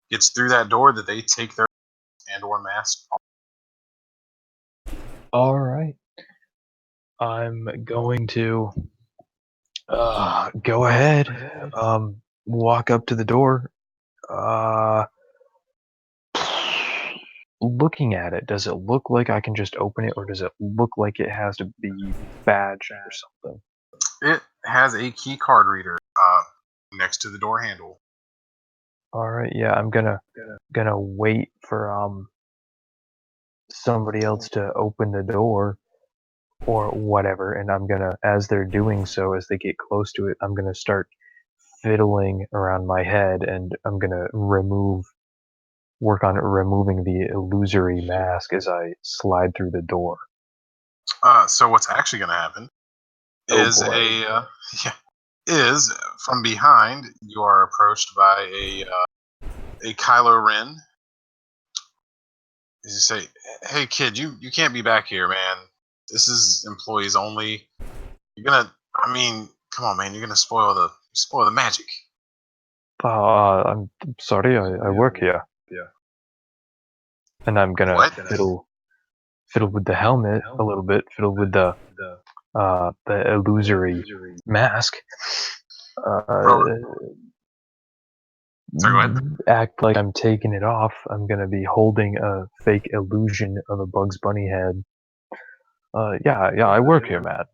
gets through that door, that they take their and/or mask off. All right. I'm going to go ahead. Walk up to the door. Looking at it, does it look like I can just open it, or does it look like it has to be badged or something? It has a key card reader next to the door handle. All right, yeah, I'm gonna wait for somebody else to open the door or whatever, and I'm gonna, as they're doing so, as they get close to it, I'm gonna start fiddling around my head, and I'm gonna work on removing the illusory mask as I slide through the door. So what's actually going to happen Oh is boy. is from behind you are approached by a Kylo Ren. You say, "Hey kid, you can't be back here, man. This is employees only. You're gonna, I mean, come on, man. You're gonna spoil the magic." I'm sorry, I work here. Yeah. And I'm gonna What? fiddle with the helmet a little bit, fiddle with the illusory mask. So go ahead. Act like I'm taking it off. I'm gonna be holding a fake illusion of a Bugs Bunny head. Yeah, I work here, man.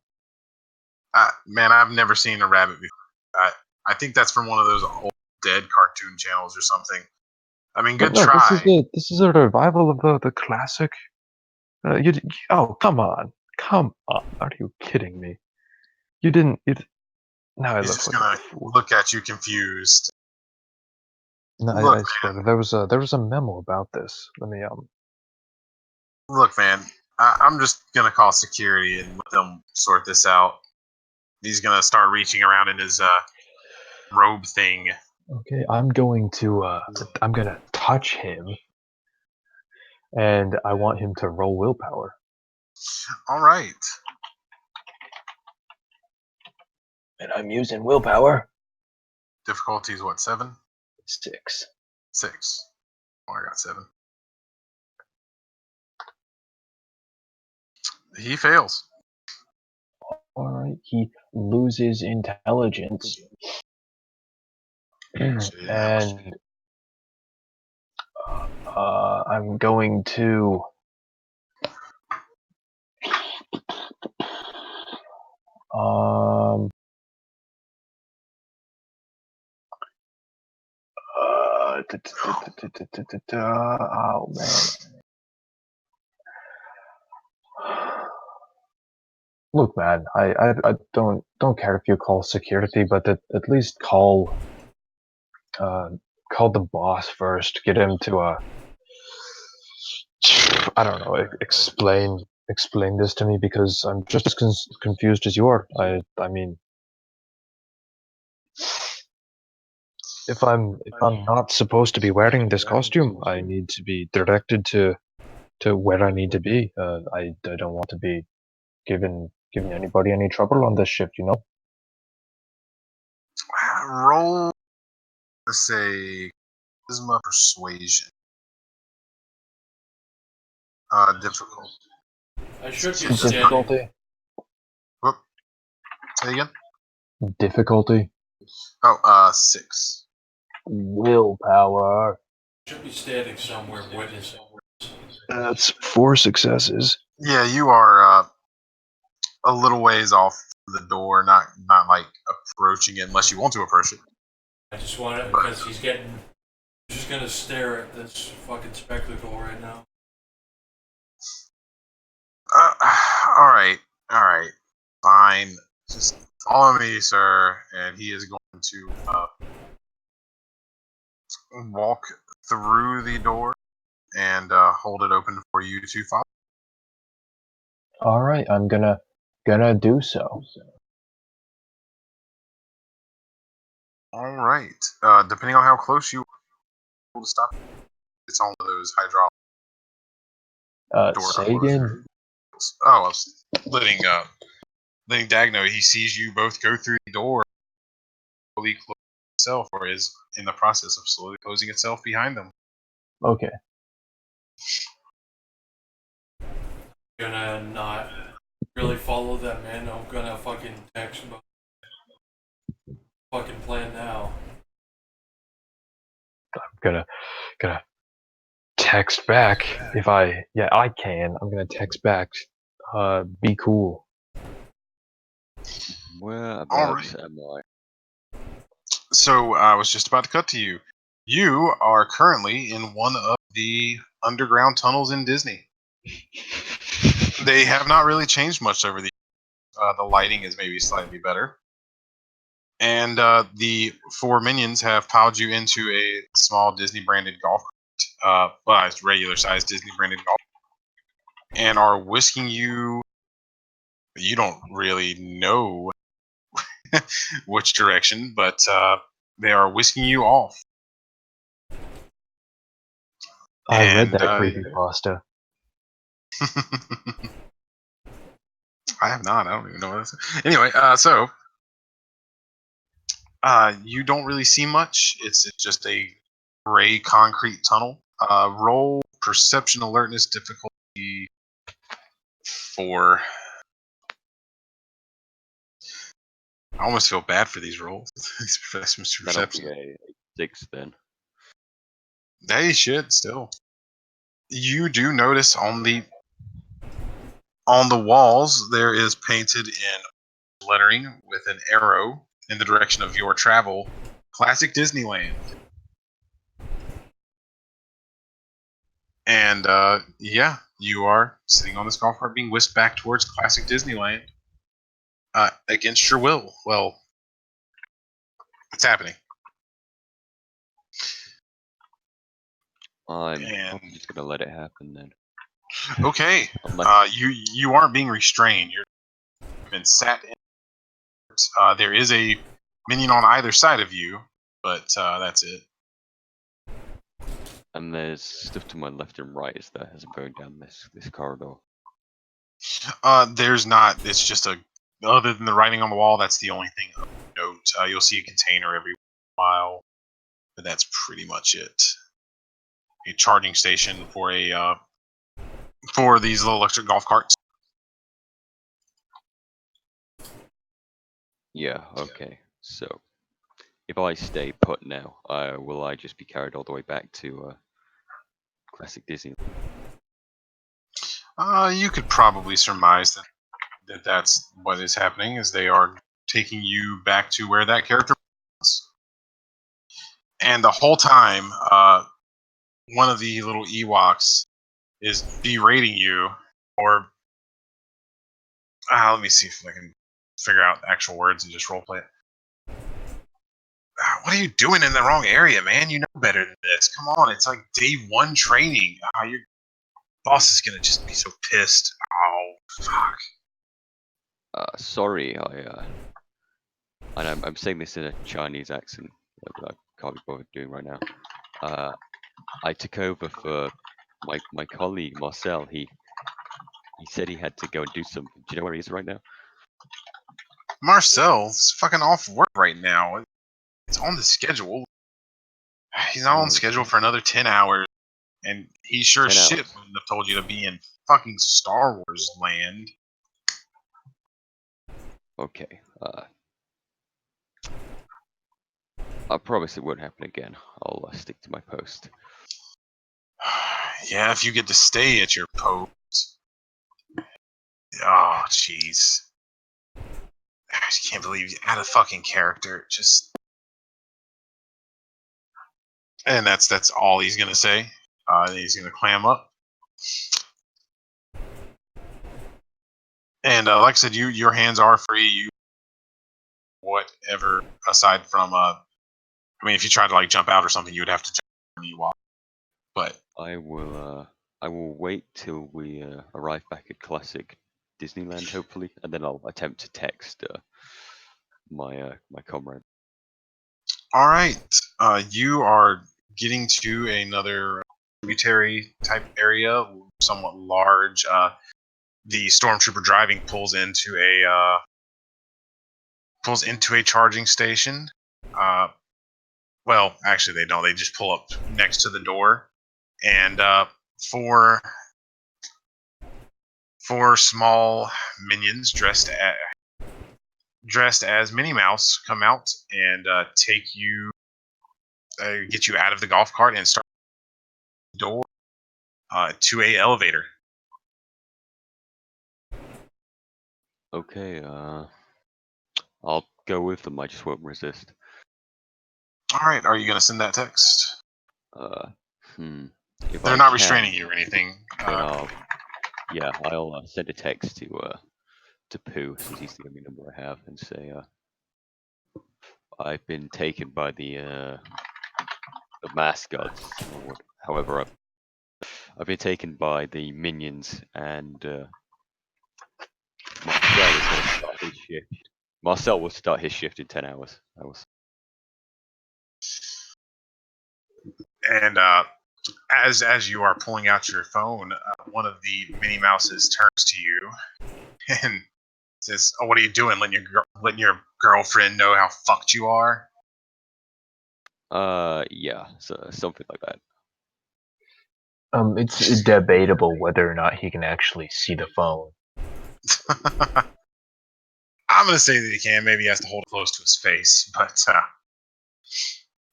Man, I've never seen a rabbit before. I think that's from one of those old dead cartoon channels or something. I mean, good No, try. this is a revival of the classic. Oh, come on. Are you kidding me? You didn't. Now I He's look just like a gonna fool. look at you confused. No, Look, I swear, man. there was a memo about this. Let me Look, man. I'm just gonna call security and let them sort this out. He's gonna start reaching around in his robe thing. Okay, I'm gonna touch him, and I want him to roll willpower. All right. And I'm using willpower. Difficulty is what, 7? 6. 6. Oh, I got 7. He fails. Alright, he loses intelligence. And I'm going to oh man. Look, man, I don't care if you call security, but at least call the boss first. Get him to I don't know, explain this to me, because I'm just as confused as you are. I mean, if I'm not supposed to be wearing this costume, I need to be directed to where I need to be. I don't want to be giving anybody any trouble on this shift, you know? Roll, let's say, charisma persuasion. Difficult. I should be Difficulty. Whoop. Say again? Difficulty. Oh, 6. Willpower. Should be standing somewhere witnessing. That's 4 successes. Yeah, you are a little ways off the door, not like approaching it unless you want to approach it. I just want it because he's just gonna stare at this fucking spectacle right now. All right, fine. Just follow me, sir. And he is going to walk through the door and hold it open for you to follow. All right, I'm gonna do so. All right. Depending on how close you are able to stop, it's on one of those hydraulic door Say again. Oh, I was letting Dag know he sees you both go through the door, slowly close itself, or is in the process of slowly closing itself behind them. Okay. Gonna not really follow that man. I'm gonna fucking text him. Fucking plan now. I'm gonna text back if I can. I'm gonna text back. Be cool. Whereabouts am I? So I was just about to cut to you. You are currently in one of the underground tunnels in Disney. They have not really changed much over the years. The lighting is maybe slightly better. And the 4 minions have piled you into a small Disney branded golf cart. Well, it's regular sized Disney branded golf cart, and are whisking you. You don't really know which direction, but they are whisking you off. I read And that creepypasta. I have not. I don't even know what this is. Anyway, so you don't really see much. It's just a gray concrete tunnel. Roll perception alertness difficulty 4. I almost feel bad for these rolls. These Mr. That'll be Perception. a 6 then. They should still. You do notice on the walls there is painted in lettering with an arrow in the direction of your travel. Classic Disneyland. And yeah, you are sitting on this golf cart being whisked back towards classic Disneyland against your will. Well, it's happening. I'm And just gonna let it happen then. okay, Unless you aren't being restrained. You've been sat in. There is a minion on either side of you, but that's it. and there's stuff to my left and right, is there, as I'm going down this corridor? There's not. It's just other than the writing on the wall. That's the only thing of note. You'll see a container every while, but that's pretty much it. A charging station for for these little electric golf carts. Yeah, okay. So, if I stay put now, will I just be carried all the way back to classic Disney? You could probably surmise that that's what is happening, is they are taking you back to where that character was. And the whole time, one of the little Ewoks is berating you, or let me see if I can figure out the actual words and just roleplay it. What are you doing in the wrong area, man? You know better than this. Come on, it's like day 1 training. Your boss is gonna just be so pissed. Oh, fuck. Sorry, and I'm saying this in a Chinese accent that I can't be bothered doing right now. I took over for my colleague Marcel. He said he had to go and do something. Do you know where he is right now? Marcel's fucking off work right now. It's on the schedule. He's not on schedule for another 10 hours. And he sure 10 shit hours. wouldn't have told you to be in fucking Star Wars land. Okay. I promise it won't happen again. I'll stick to my post. Yeah, if you get to stay at your post. Oh, jeez. I just can't believe you add a fucking character. Just. And that's all he's gonna say. He's gonna clam up. And like I said, your hands are free. You whatever aside from I mean, if you tried to like jump out or something, you would have to jump me while. But I will wait till we arrive back at Classic Disneyland, hopefully, and then I'll attempt to text my comrade. all right, you are getting to another tributary type area, somewhat large. The stormtrooper driving pulls into a charging station. Well, actually, they don't. They just pull up next to the door, and four small minions dressed as Minnie Mouse come out and take you, get you out of the golf cart and start the door to a elevator. Okay, I'll go with them. I just won't resist. All right, are you going to send that text? If They're I not can, restraining you or anything. then I'll send a text to Pooh, since he's the only number I have, and say I've been taken by the mascots, or however I've been taken by the minions, and Marcel is going to start his shift. Marcel will start his shift in 10 hours. And as you are pulling out your phone, one of the Minnie Mouses turns to you and says, "Oh, what are you doing? Letting your girlfriend know how fucked you are?" Yeah, so something like that. It's debatable whether or not he can actually see the phone. I'm gonna say that he can. Maybe he has to hold it close to his face, but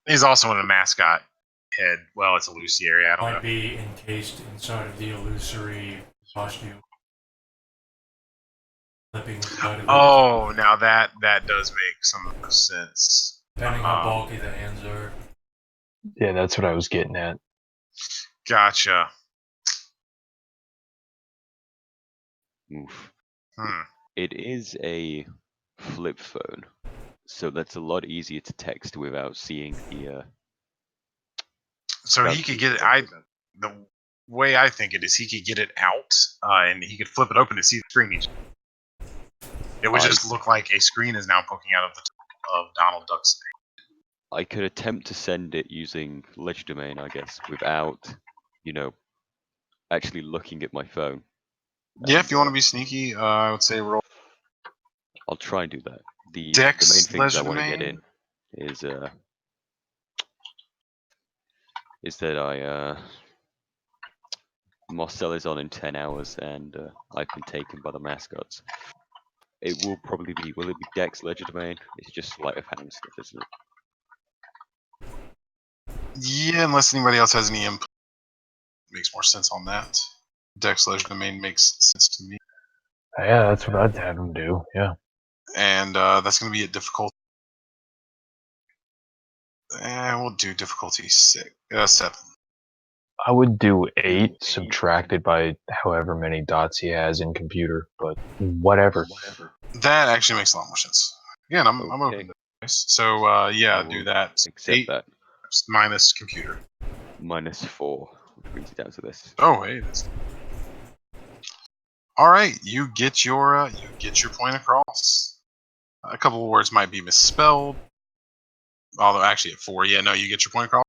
he's also in a mascot head. Well, it's a Lucy area. I don't know. Might be encased inside of the illusory costume. Flipping inside of it. Oh, now that does make some sense. Depending how bulky the hands are. Yeah, that's what I was getting at. Gotcha. Oof. Hmm. It is a flip phone, so that's a lot easier to text without seeing the. So he could get it. The way I think it is, he could get it out, and he could flip it open to see the screen. It would just look like a screen is now poking out of the top of Donald Duck's face. I could attempt to send it using legerdemain, I guess, without, actually looking at my phone. Yeah, if you want to be sneaky, I would say roll. I'll try and do that. The Dex main things I want to get legerdemain? in is that Marcel is on in 10 hours, and I've been taken by the mascots. It will probably be. Will it be Dex legerdemain? It's just sleight of hand stuff, isn't it? Yeah, unless anybody else has any input, makes more sense on that. Dex legerdemain makes sense to me. Yeah, that's what I'd have him do. Yeah. And that's going to be a difficult. We'll do difficulty 7. I would do 8 subtracted by however many dots he has in computer, but whatever. That actually makes a lot more sense. Again, I'm open to this. So yeah, do that. Accept 8 that. minus computer. -4, which brings it down to this. Oh, hey. All right, you get your point across. A couple of words might be misspelled. Although actually at 4, yeah, no, you get your point across.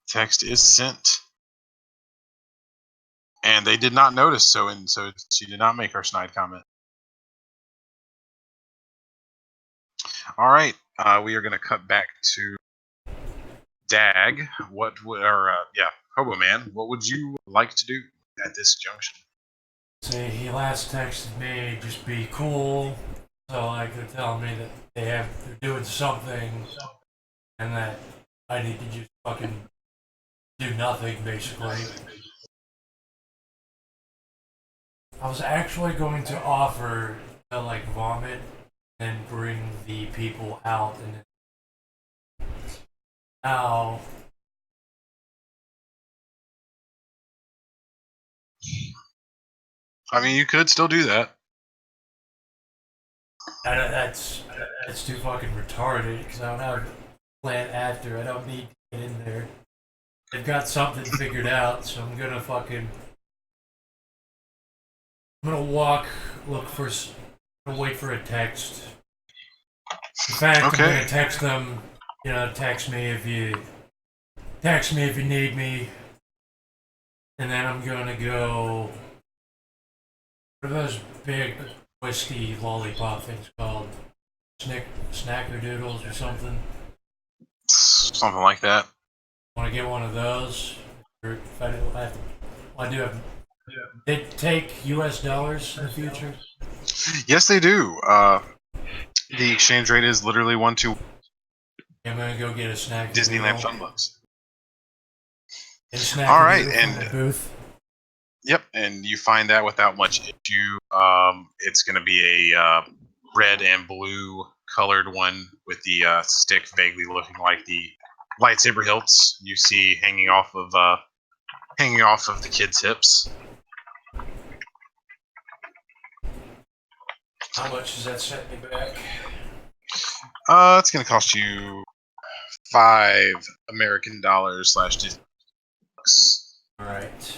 Text is sent. And they did not notice, so she did not make her snide comment. All right, we are going to cut back to Dag. Hobo Man. What would you like to do at this junction? Say he last texted me, just be cool. So like they're telling me that they're doing something, and that I need to just fucking do nothing basically. I was actually going to offer to like vomit and bring the people out, and now I mean, you could still do that. that's too fucking retarded because I don't have a plan after. I don't need to get in there. They've got something figured out, so I'm gonna walk, look for, wait for a text. In fact, I'm Okay. gonna text them. You know, text me if you need me, and then I'm gonna go. What are those big whiskey lollipop things called? Snackerdoodles or something? Something like that. Want to get one of those? Or if I do have to, well, I do have. They take U.S. dollars in the future. Yes, they do. The exchange rate is literally 1 to I'm gonna go get a Disneyland snackerdoodle. Funbucks. Get a All right, snackerdoodle from the and booth. yep, and you find that without much issue. It's going to be a red and blue colored one with the stick vaguely looking like the lightsaber hilts you see hanging off of the kid's hips. How much does that set me back? It's going to cost you $5 American / Disney bucks. All right.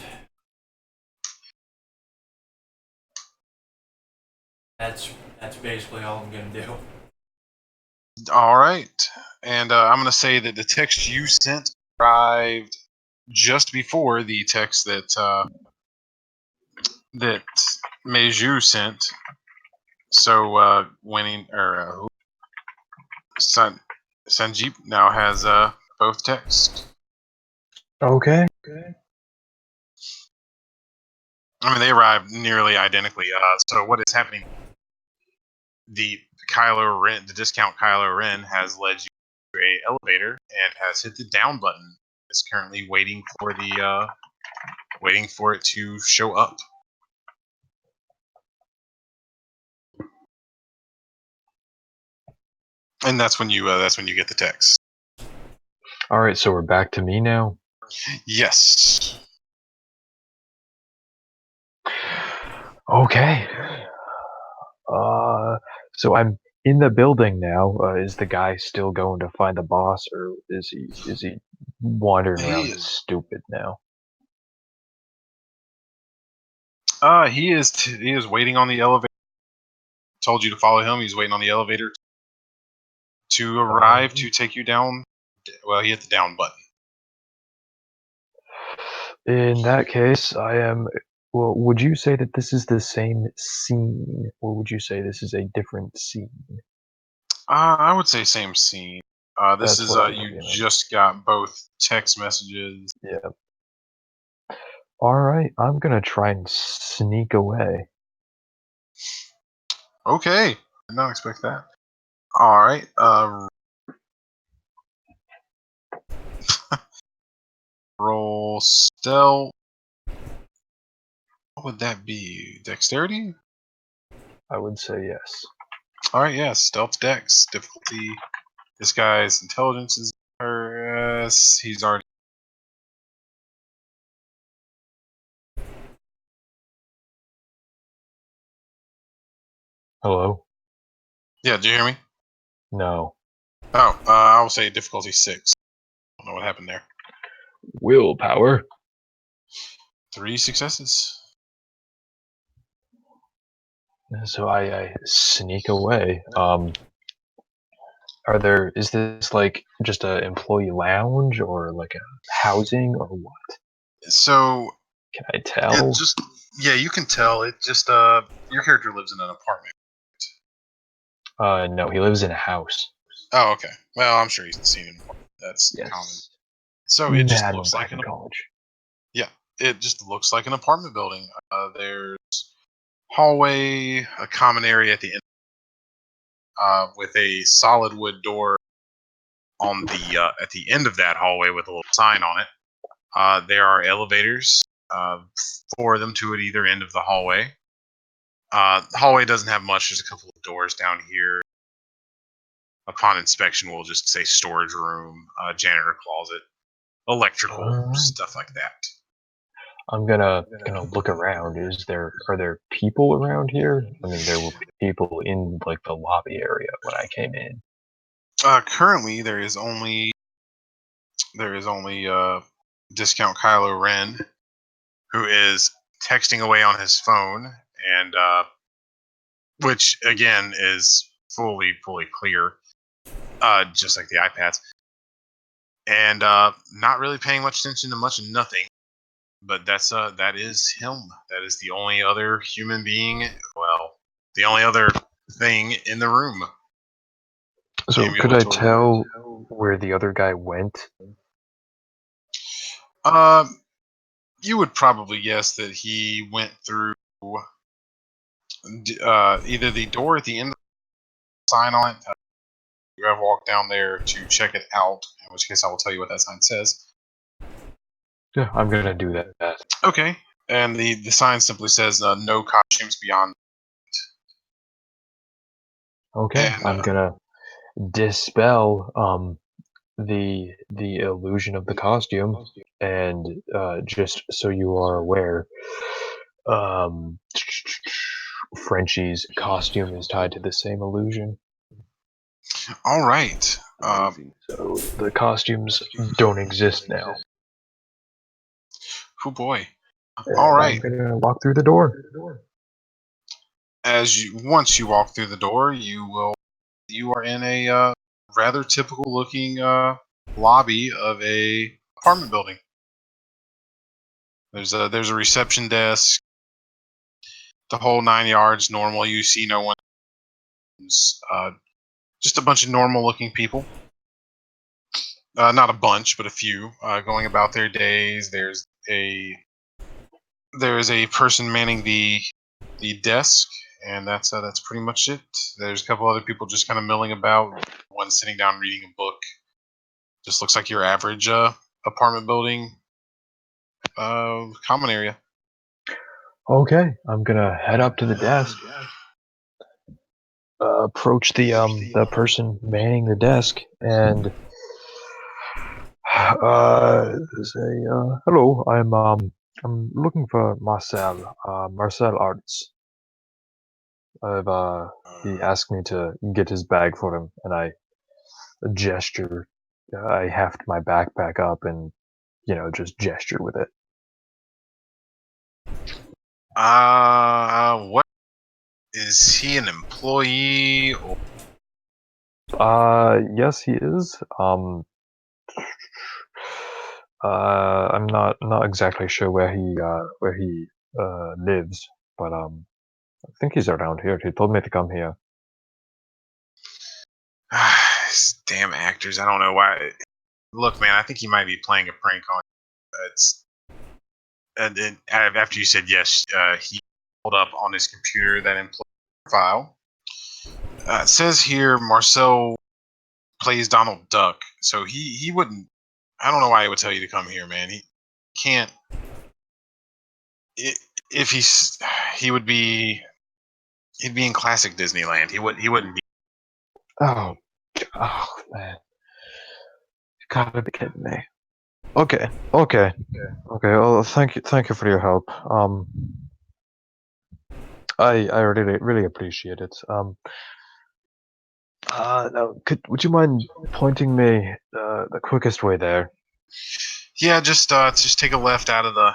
That's basically all I'm gonna do. All right, and I'm going to say that the text you sent arrived just before the text that Meiju sent. So winning or Sanjeep now has both texts. Okay. I mean, they arrived nearly identically. So what is happening? The the discount Kylo Ren has led you to a elevator and has hit the down button. It's currently waiting for it to show up. And that's when you get the text. All right, so we're back to me now. Yes. Okay. So I'm in the building now. Is the guy still going to find the boss, or is he wandering He around stupid now? he is waiting on the elevator. Told you to follow him. He's waiting on the elevator to arrive to take you down. Well, he hit the down button. In that case, I am. Well, would you say that this is the same scene, or would you say this is a different scene? I would say same scene. This That's is what I was you feeling. just got both text messages. Yeah. All right, I'm gonna try and sneak away. Okay, did not expect that. All right. Roll stealth. What would that be? Dexterity? I would say yes. All right, yeah, stealth dex difficulty. This guy's intelligence is he's already. Hello? Yeah, do you hear me? No. Oh, I will say difficulty 6. I don't know what happened there. Willpower. 3 successes. So I sneak away. Is this like just a employee lounge or like a housing or what? So Can I it tell? just you can tell it just your character lives in an apartment. No, he lives in a house. Oh, okay. Well, I'm sure he's seen it before. That's Yes. common. So it just Had him looks back like in college. it just looks like an apartment building. There's hallway, a common area at the end. with a solid wood door on the at the end of that hallway with a little sign on it. There are elevators, 4 of them, 2 at either end of the hallway. The hallway doesn't have much. There's a couple of doors down here. Upon inspection, we'll just say storage room, janitor closet, electrical, stuff like that. I'm gonna look around. Are there people around here? I mean, there were people in like the lobby area when I came in. Currently, there is only Discount Kylo Ren, who is texting away on his phone, and which again is fully clear, just like the iPads, and not really paying much attention to much of nothing. But that is him. That is the only other human being. Well, the only other thing in the room. So could I tell where the other guy went? You would probably guess that he went through either the door at the end of the sign on it. You have walked down there to check it out, in which case I will tell you what that sign says. Yeah, I'm gonna do that. Okay. And the sign simply says no costumes beyond. Okay, And, I'm gonna dispel the illusion of the costume, and just so you are aware, Frenchie's costume is tied to the same illusion. all right. Amazing. So the costumes don't exist now. Oh boy. And All right. I'm gonna walk through the door. Once you walk through the door, you are in a rather typical looking lobby of a apartment building. There's a reception desk, the whole 9 yards. Normal. You see no one. Just a bunch of normal looking people. Not a bunch, but a few going about their days. There is a person manning the desk, and that's pretty much it. There's a couple other people just kind of milling about. One sitting down reading a book. Just looks like your average apartment building common area. Okay, I'm gonna head up to the desk. Approach the person manning the desk and say, hello, I'm looking for Marcel, Marcel Arts. He asked me to get his bag for him, and I gesture. I heft my backpack up and, just gesture with it. What is he an employee? Or... Yes, he is. I'm not exactly sure where he lives, but I think he's around here. He told me to come here. Damn actors! I don't know why. Look, man, I think he might be playing a prank on you. And then after you said yes, he pulled up on his computer that employee file. It says here Marcel plays Donald Duck, so he wouldn't. I don't know why he would tell you to come here, man. He can't. If he would be, he'd be in classic Disneyland. He wouldn't be. Oh man, you gotta be kidding me. Okay. Well, thank you for your help. I really appreciate it. Now, would you mind pointing me the quickest way there? Yeah, just take a left out of the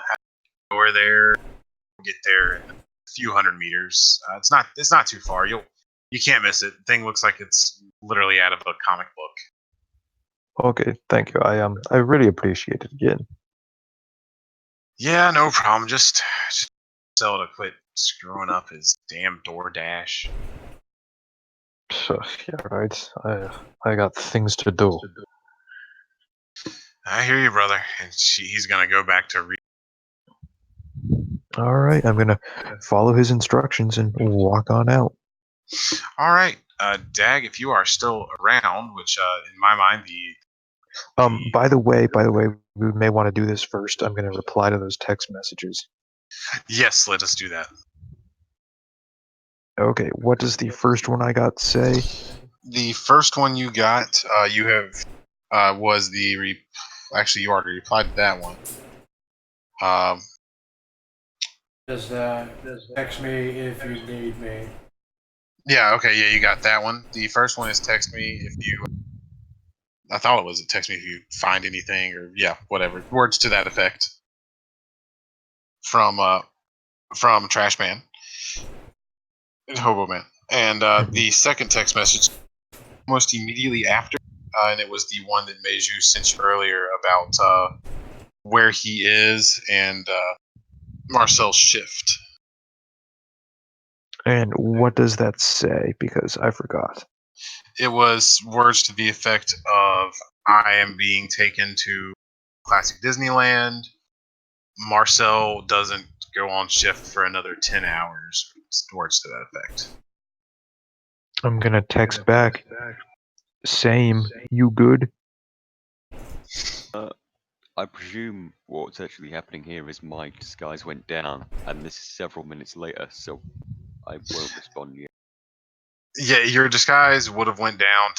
door there. Get there in a few hundred meters. It's not too far. You can't miss it. The thing looks like it's literally out of a comic book. Okay, thank you. I really appreciate it again. Yeah, no problem. Just tell to quit screwing up his damn DoorDash. So, yeah, right. I got things to do. I hear you, brother. And he's gonna go back to read. All right, I'm gonna follow his instructions and walk on out. All right. Dag, if you are still around, which in my mind By the way, we may want to do this first. I'm going to reply to those text messages. yes, let us do that. Okay, what does the first one I got say? The first one you got, you have was actually you already replied to that one. Does that text me if you need me? Yeah, okay, yeah, you got that one. The first one is text me if you. I thought it was text me if you find anything, or yeah, whatever words to that effect. From Trash Man, Hobo Man, and the second text message almost immediately after, and it was the one that Meiju sent you earlier about where he is and Marcel's shift. And what does that say? Because I forgot. It was words to the effect of, I am being taken to classic Disneyland. Marcel doesn't go on shift for another 10 hours. Words to that effect. I'm going to text back. Same. You good? I presume what's actually happening here is my disguise went down, and this is several minutes later, so I won't respond yet. Yeah, your disguise would have went down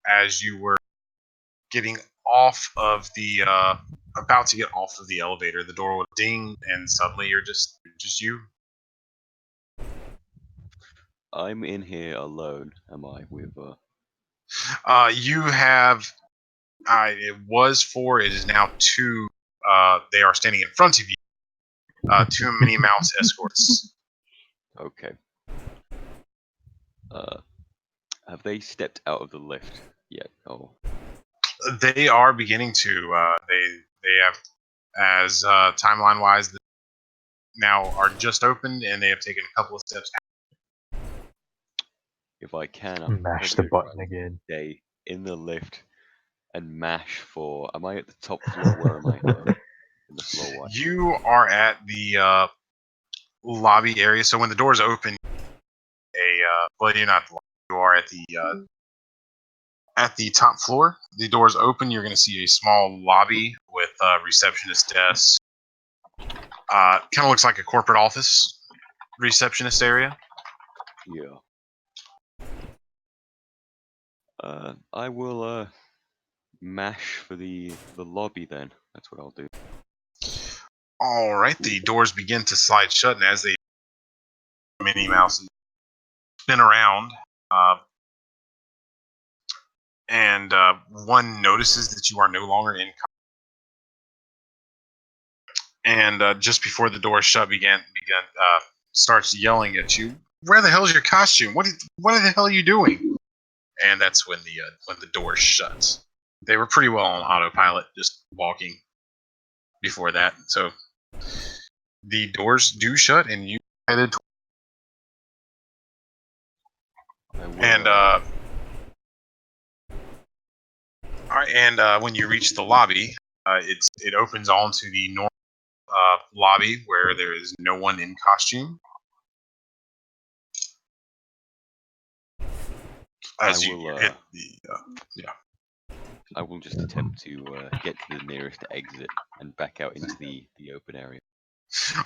as you were getting off of the about to get off of the elevator. The door would ding, and suddenly you're just you. I'm in here alone, am I, with You have. It was 4. It is now 2. They are standing in front of you. 2 Minnie Mouse escorts. okay. Have they stepped out of the lift yet? Oh, They are beginning to. They have, as timeline wise, now are just opened, and they have taken a couple of steps. if I can, I'm Mash probably the gonna button again. stay in the lift and mash for. Am I at the top floor? Where am I? In the floor one. You are at the lobby area. So when the doors open, well, you're not. You are at the top floor. The doors open. You're going to see a small lobby with a receptionist desk. Kind of looks like a corporate office receptionist area. Yeah. I will mash for the lobby then. That's what I'll do. All right. The doors begin to slide shut, and as they Minnie Mouse spin around, and one notices that you are no longer in. And just before the door shut, starts yelling at you. Where the hell is your costume? What the hell are you doing? And that's when the door shuts. They were pretty well on autopilot, just walking before that. So the doors do shut, and you headed. When you reach the lobby, it opens onto the normal lobby where there is no one in costume. As you hit the I will just attempt to get to the nearest exit and back out into the open area.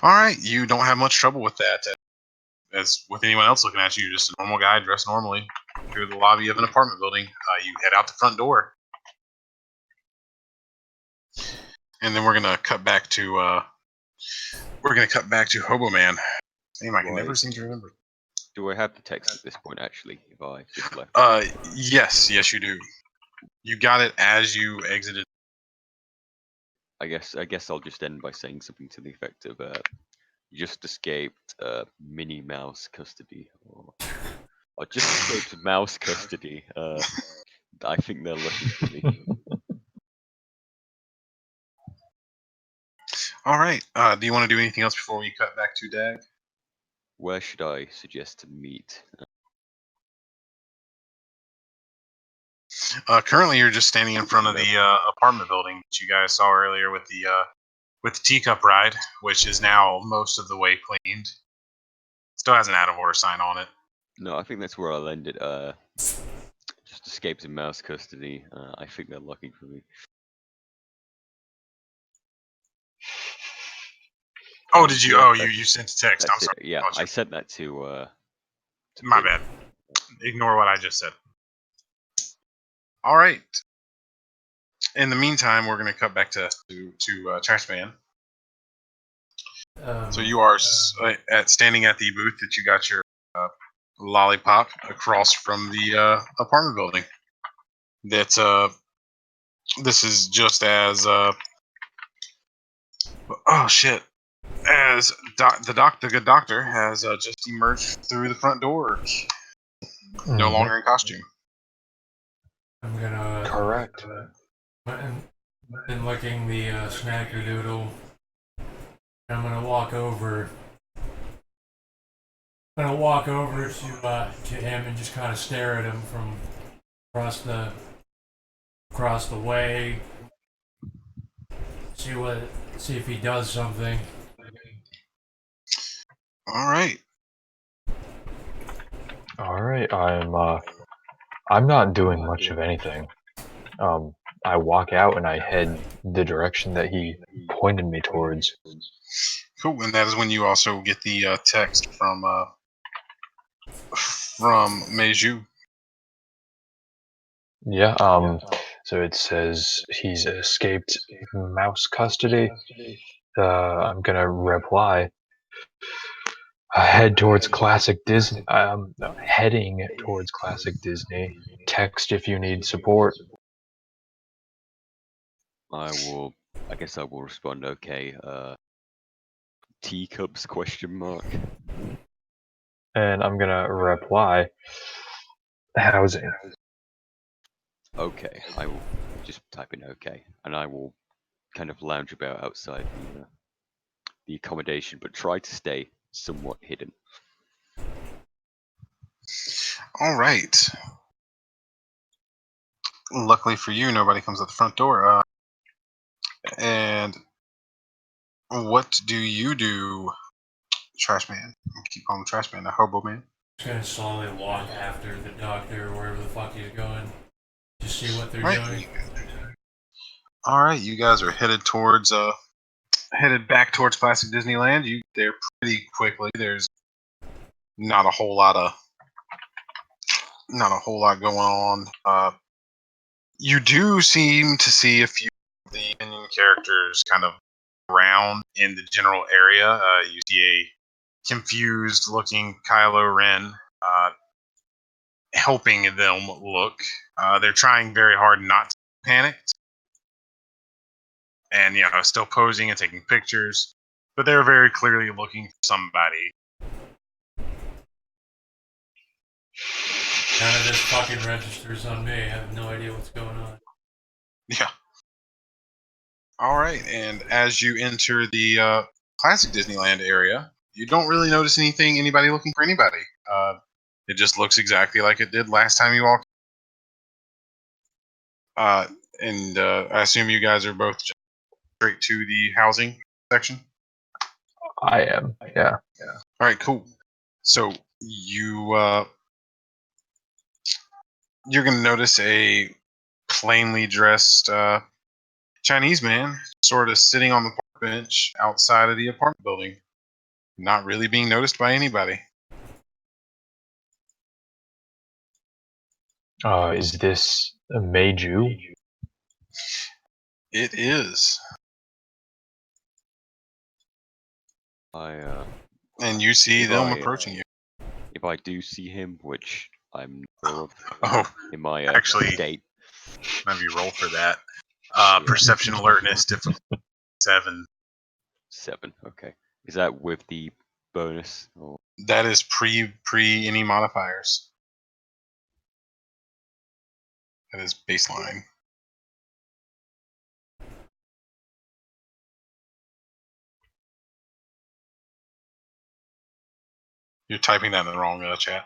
All right, you don't have much trouble with that. As with anyone else looking at you, you're just a normal guy dressed normally through the lobby of an apartment building. You head out the front door, and then we're gonna cut back to Hobo Man. Name I can never seem to remember. Do I have the text at this point? Actually, if I just left. Yes, you do. You got it as you exited. I guess I'll just end by saying something to the effect of you just escaped Minnie Mouse custody, or just escaped mouse custody. I think they're looking for me. All right. Do you want to do anything else before we cut back to Dag? Where should I suggest to meet? Currently, you're just standing in front of the apartment building that you guys saw earlier with the teacup ride, which is now most of the way cleaned. Still has an out of order sign on it. No, I think that's where I'll end it. Just escaped in mouse custody. I think they're looking for me. Oh, did you? Yeah, Oh, you sent a text. I'm That's sorry. it. Yeah, Apologize. I sent that to My Pete. bad. Ignore what I just said. All right. In the meantime, we're going to cut back to Trashman. So you are standing at the booth that you got your lollipop across from the apartment building. That this is just as oh shit, as the good doctor has just emerged through the front door, no Mhm. longer in costume. I'm gonna. Correct. Been licking the snackerdoodle. I'm gonna walk over. To him and just kind of stare at him from across the way. See if he does something. All right. All right. I'm not doing much of anything. I walk out and I head the direction that he pointed me towards. Cool. And that is when you also get the text from Meiju. Yeah. So it says he's escaped mouse custody. I'm gonna reply. Head towards classic Disney. Heading towards classic Disney. Text if you need support. I guess I will respond. Okay. Teacups? Question mark. And I'm gonna reply. Housing. Okay. I will just type in okay, and I will kind of lounge about outside the accommodation, but try to stay somewhat hidden. All right. Luckily for you, nobody comes at the front door. And what do you do, Trash Man? I keep calling him Trash Man, a hobo man. Just gonna slowly walk after the doctor wherever the fuck he's going. Just see what they're Right. doing. All right, you guys are headed back towards Classic Disneyland. You there pretty quickly. There's not a whole lot going on. You do seem to see a few of the Minion characters kind of around in the general area. You see a confused-looking Kylo Ren helping them look. They're trying very hard not to panic, and still posing and taking pictures, but they're very clearly looking for somebody. None of this fucking registers on me. I have no idea what's going on. Yeah. All right, and as you enter the classic Disneyland area, you don't really notice anybody looking for anybody. It just looks exactly like it did last time you walked. And I assume you guys are both just straight to the housing section. I am. Yeah. All right, cool. So you're gonna notice a plainly dressed Chinese man sort of sitting on the park bench outside of the apartment building, not really being noticed by anybody. Is this a Meiju? It is. And you see them approaching you. If I do see him, which I'm not sure of, Oh, in my actually, state. Have you roll for that? Perception alertness difficulty 7. 7. Okay. Is that with the bonus? Or? That is pre any modifiers. That is baseline. You're typing that in the wrong chat.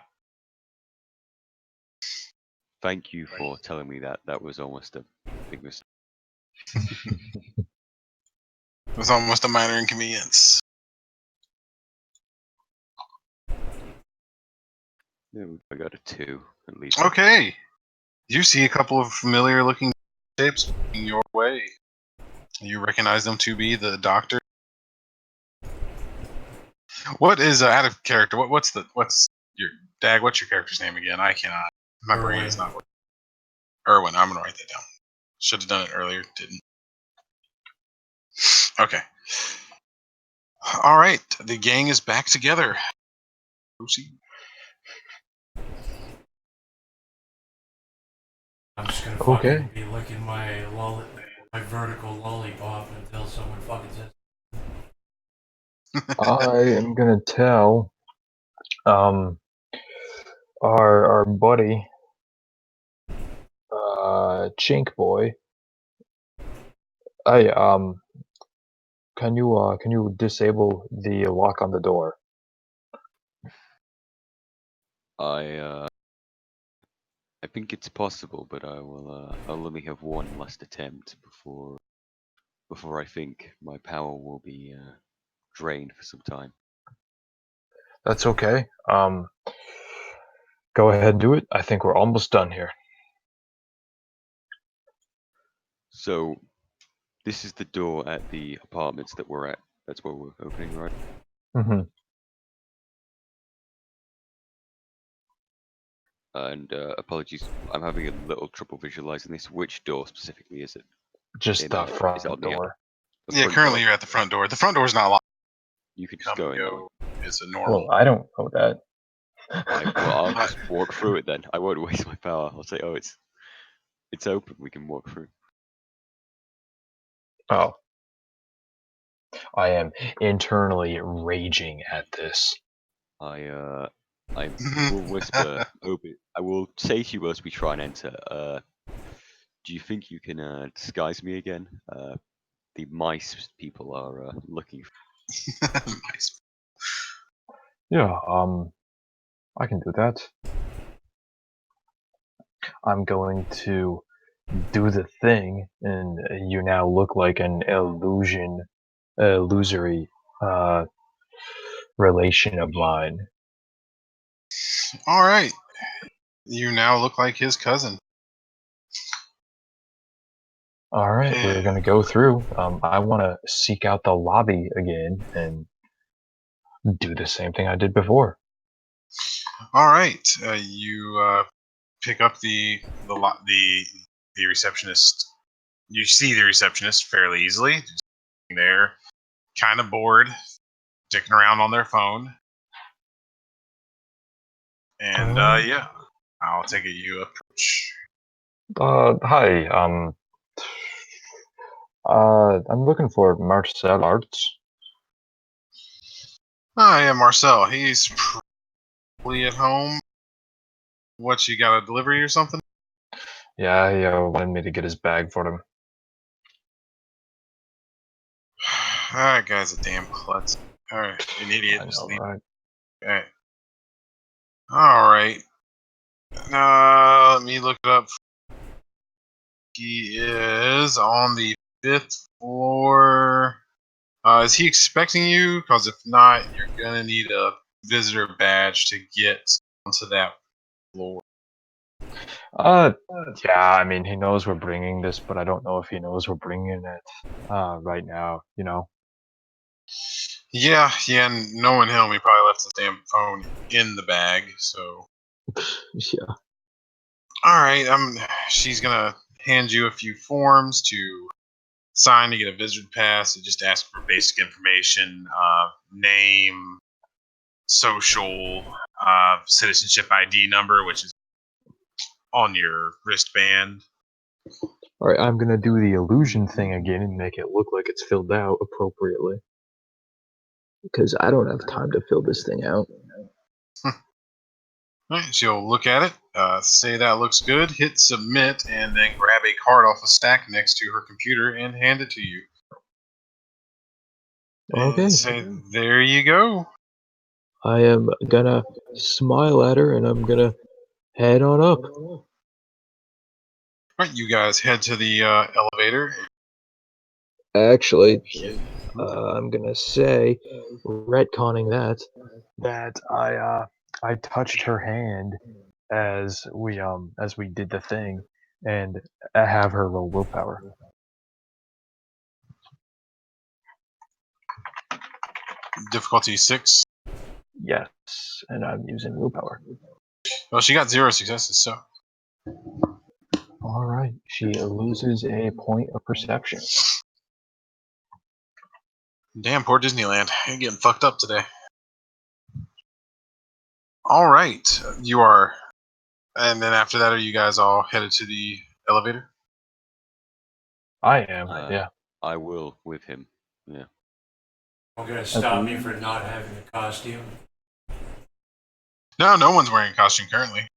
Thank you for telling me that. That was almost a big mistake. It was almost a minor inconvenience. Yeah, I got a 2 at least. Okay. You see a couple of familiar looking shapes in your way. You recognize them to be the doctor. What is out of character? What's your Dag? What's your character's name again? I cannot. My brain is not working. Erwin. I'm gonna write that down. Should have done it earlier. Didn't. Okay. All right. The gang is back together. Lucy. I'm just gonna Okay. fucking be licking my vertical lollipop until someone fucking says. I am gonna tell our buddy Chink Boy. Hey, can you disable the lock on the door? I think it's possible, but I'll only have one last attempt before I think my power will be drained for some time. That's okay. Go ahead and do it. I think we're almost done here. So, this is the door at the apartments that we're at. That's where we're opening, right? Mm-hmm. And apologies, I'm having a little trouble visualizing this. Which door specifically is it? Just the front door. The Yeah, front currently door. you're at the front door. The front door is not locked. You can just Come go and in. go. It's a normal. Well, I don't know that. I'll just walk through it then. I won't waste my power. I'll say, oh, it's open. We can walk through. Oh. I am internally raging at this. I will whisper. I will say to you as we try and enter. Do you think you can disguise me again? The mice people are looking. Nice. Yeah, I can do that. I'm going to do the thing, and you now look like an illusory relation of mine. All right. You now look like his cousin. All right, Yeah. we're gonna go through. I want to seek out the lobby again and do the same thing I did before. All right. You pick up the receptionist. You see the receptionist fairly easily. Just sitting there, kind of bored, sticking around on their phone. And yeah, I'll take it you approach. Hi. I'm looking for Marcel Arts. Oh yeah, Marcel. He's probably at home. What, you got a delivery or something? Yeah, he wanted me to get his bag for him. That guy's a damn klutz. All right, an idiot. I Just know, leave. right? Okay. All right. Let me look it up. He is on the 5th floor. Is he expecting you? Because if not, you're gonna need a visitor badge to get onto that floor. Yeah, I mean, he knows we're bringing this, but I don't know if he knows we're bringing it right now, you know? Yeah, and knowing him, he probably left his damn phone in the bag. So, Yeah. all right, she's gonna hand you a few forms to sign to get a visitor pass. It just asks for basic information, name, social, citizenship ID number, which is on your wristband. All right, I'm gonna do the illusion thing again and make it look like it's filled out appropriately. Because I don't have time to fill this thing out. All right, she'll look at it, say that looks good, hit submit, and then grab a card off a stack next to her computer and hand it to you. Okay. And say, there you go. I am gonna smile at her and I'm gonna head on up. All right, you guys head to the elevator. Actually, I'm gonna say, retconning that I touched her hand as we did the thing, and I have her roll willpower. Difficulty 6. Yes, and I'm using willpower. Well, she got 0 successes, so. All right, she loses a point of perception. Damn, poor Disneyland. You're getting fucked up today. All right, you are. And then after that, are you guys all headed to the elevator? I am, yeah. I will with him. Yeah. I'm gonna stop me for not having a costume. No, no one's wearing a costume currently.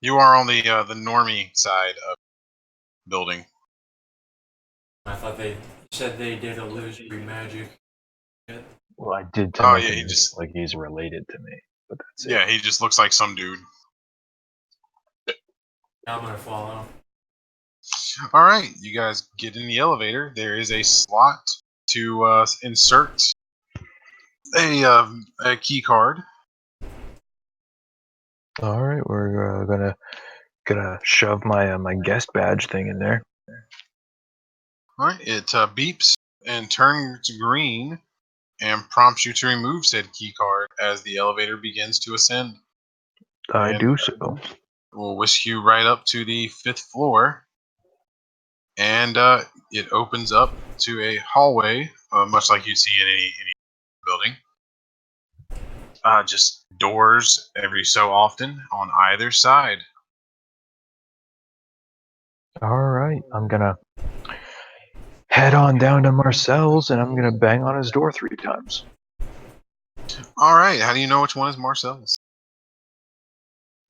You are on the normie side of the building. I thought they said they did illusory magic. Well, I did to Oh make yeah, him he look just like he's related to me, but that's yeah, it. he just looks like some dude. I'm gonna follow. All right, you guys get in the elevator. There is a slot to insert a key card. All right, we're gonna shove my guest badge thing in there. All right, it beeps and turns green and prompts you to remove said key card as the elevator begins to ascend. I And do so. we'll whisk you right up to the 5th floor, and it opens up to a hallway, much like you'd see in any building. Just doors every so often on either side. All right, I'm gonna head on down to Marcel's, and I'm gonna bang on his door 3 times. All right, how do you know which one is Marcel's?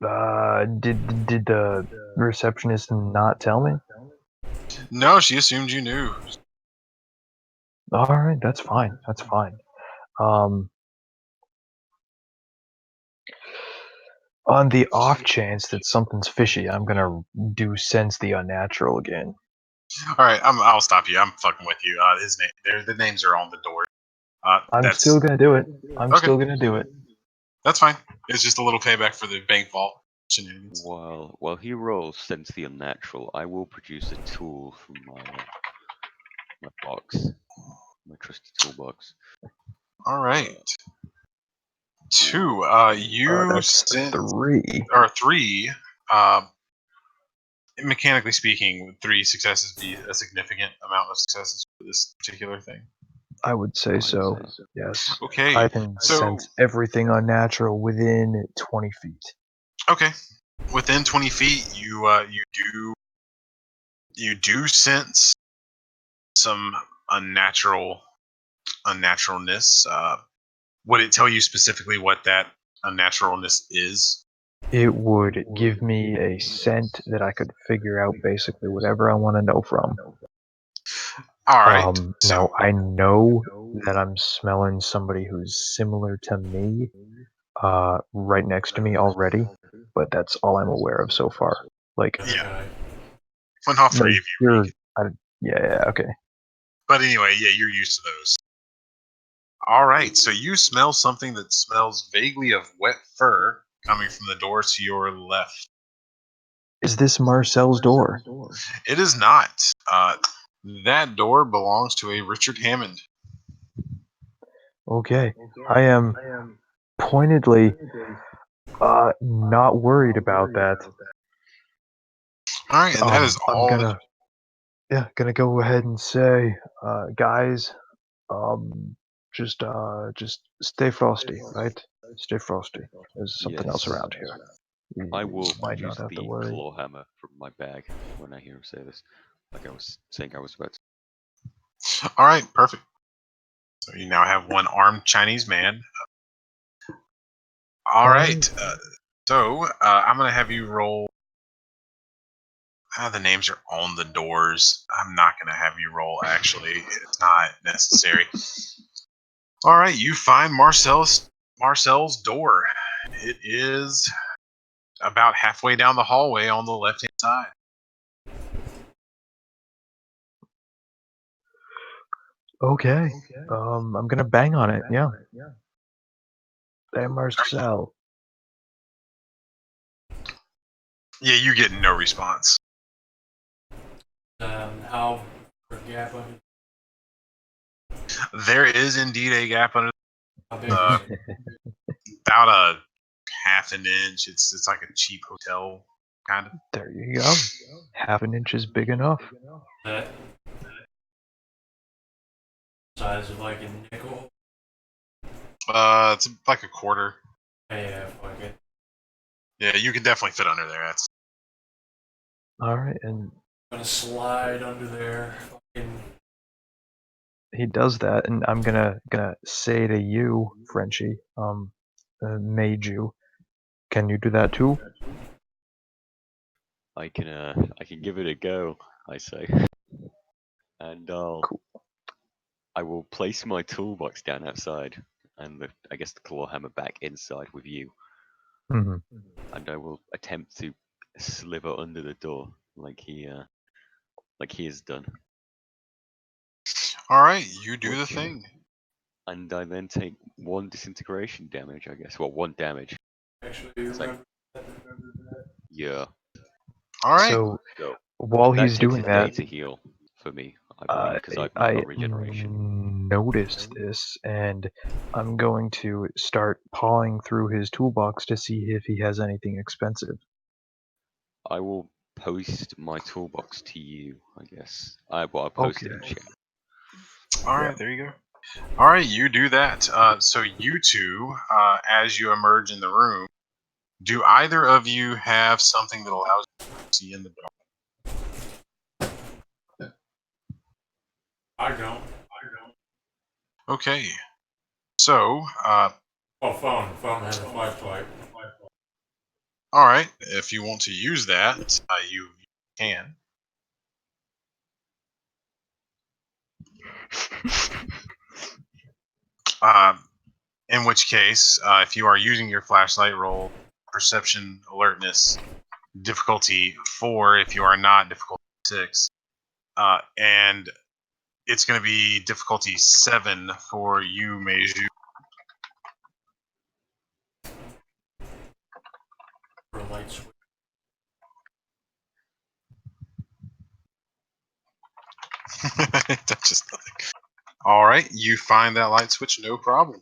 Did the receptionist not tell me? No, she assumed you knew. All right, that's fine. That's fine. On the off chance that something's fishy, I'm gonna do sense the unnatural again. All right, I'll stop you. I'm fucking with you. His name, the names are on the door. I'm That's still gonna do it. I'm okay. still gonna do it. That's fine. It's just a little payback for the bank vault shenanigans. While he rolls sense the unnatural, I will produce a tool from my box, my trusty toolbox. All right. 2. You That's sent 3. or 3. Mechanically speaking, would 3 successes be a significant amount of successes for this particular thing? I would say so. Yes. Okay. I can So sense everything unnatural within 20 feet. okay, within 20 feet, you do sense some unnaturalness. Would it tell you specifically what that unnaturalness is? It would give me a scent that I could figure out basically whatever I want to know from. All right. Now So I know that I'm smelling somebody who's similar to me, right next to me already, but that's all I'm aware of so far. Like, yeah, well, not no, 3 of you, Reek. yeah, okay. But anyway, yeah, you're used to those. All right. So you smell something that smells vaguely of wet fur coming from the door to your left. Is this Marcel's door? It is not. That door belongs to a Richard Hammond. Okay, I am pointedly not worried about that. All right, and that is I'm all. gonna go ahead and say, guys, just stay frosty, right? Stay frosty. There's something else Yes. around here. You I will might produce not have to the worry. claw hammer from my bag when I hear him say this. Like I was saying I was about to. All right, perfect. So you now have one armed Chinese man. All right. So I'm gonna have you roll. The names are on the doors. I'm not gonna have you roll. Actually, it's not necessary. All right, you find Marcel's door. It is about halfway down the hallway on the left hand side. Okay. I'm gonna bang on it. Yeah. Hey, Marcel. Yeah, you get no response. How gap under? There is indeed a gap under How big is it? about a half an inch. It's like a cheap hotel kind of. There you go. Half an inch is big enough. That size of like a nickel? It's like a quarter. Yeah, fuck it. Yeah, you can definitely fit under there. That's All right, and I'm gonna slide under there. Fucking. he does that, and I'm gonna say to you, Frenchie, Meiju, can you do that too? I can give it a go, I say. And Cool. I will place my toolbox down outside and I guess the claw hammer back inside with you. Hmm. And I will attempt to sliver under the door like he has done. all right. You do the Okay. thing. And I then take 1 disintegration damage, I guess. Well, 1 damage. Actually, It's like, remember that. yeah. All right. So So while that he's takes doing a day that, to heal for me, I believe, because I've not I got regeneration. noticed this, and I'm going to start pawing through his toolbox to see if he has anything expensive. I will post my toolbox to you, I guess. I'll post it in Okay. chat. All right. There you go. All right. You do that. So you two, as you emerge in the room, do either of you have something that allows you to see in the dark? I don't. Okay. So, Oh, phone. Phone has a flashlight. all right. If you want to use that, you can. In which case, if you are using your flashlight, roll perception alertness difficulty 4. If you are not, difficulty 6. And it's going to be difficulty 7 for you, Meiju. For a light switch. That's just nothing. All right, you find that light switch, no problem.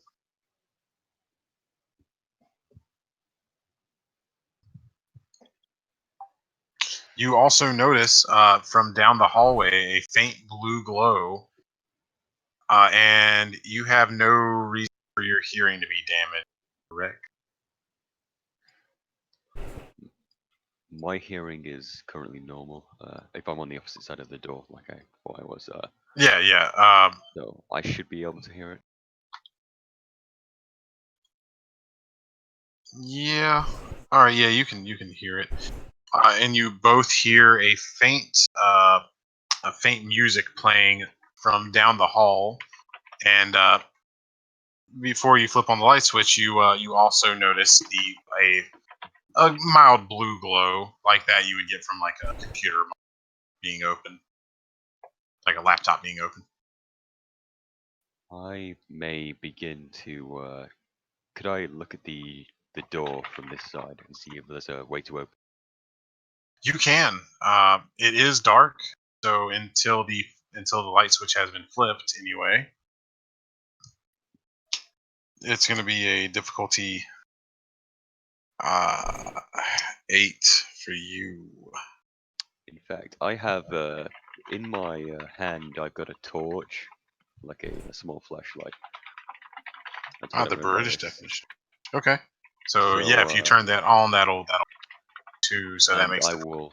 You also notice from down the hallway a faint blue glow, and you have no reason for your hearing to be damaged. Correct. My hearing is currently normal. If I'm on the opposite side of the door, like I thought I was, Yeah. so I should be able to hear it. Yeah. All right. Yeah, you can hear it, and you both hear a faint music playing from down the hall, and before you flip on the light switch, you also notice a mild blue glow like that you would get from like a computer being open, like a laptop being open. I may begin to. Could I look at the door from this side and see if there's a way to open? You can. It is dark, so until the light switch has been flipped, anyway, it's going to be a difficulty 8 for you. In fact, I have in my hand. I've got a torch, like a small flashlight. That's what I The remember British this. definition. Okay. So So, yeah, if you turn that on, that'll too. So that and makes I it. will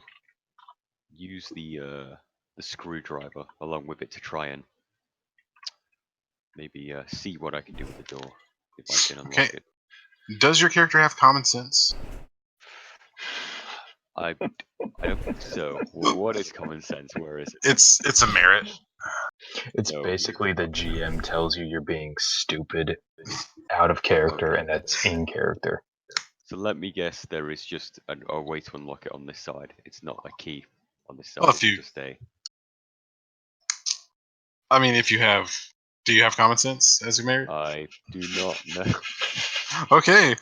use the screwdriver along with it to try and maybe see what I can do with the door if I can unlock Okay. it. Does your character have common sense? I don't think so. What is common sense? Where is it? It's a merit. It's No. basically the GM tells you you're being stupid, out of character, Okay. and that's in character. So let me guess. There is just a way to unlock it on this side. It's not a key on this side. Well, It's just a. I mean, if you have, do you have common sense as a merit? I do not know. Okay,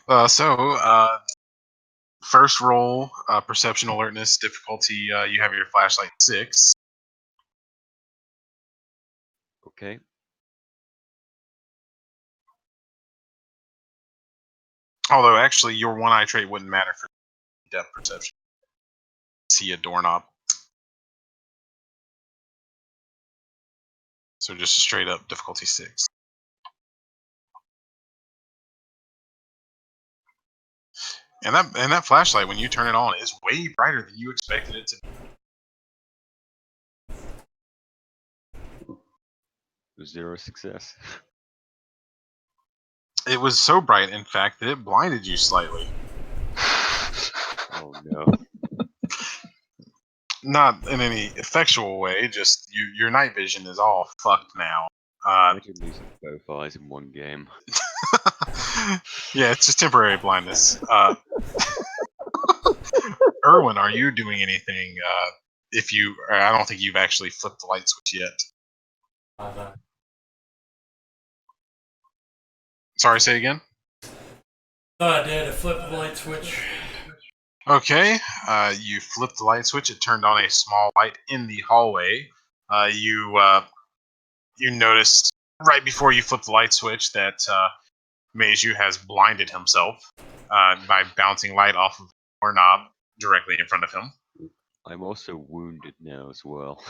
first roll, perception alertness difficulty. You have your flashlight 6. Okay. Although actually, your one eye trait wouldn't matter for depth perception. See a doorknob. So just a straight up difficulty 6. And that flashlight, when you turn it on, is way brighter than you expected it to be. 0 success. It was so bright, in fact, that it blinded you slightly. Oh no. Not in any effectual way, just your night vision is all fucked now. Imagine losing both eyes in one game. Yeah, it's just temporary blindness. Erwin, are you doing anything? I don't think you've actually flipped the light switch yet. Sorry, say again? I did. I flipped the light switch. Okay, you flipped the light switch. It turned on a small light in the hallway. You noticed right before you flipped the light switch that Meiju has blinded himself by bouncing light off of the doorknob directly in front of him. I'm also wounded now as well.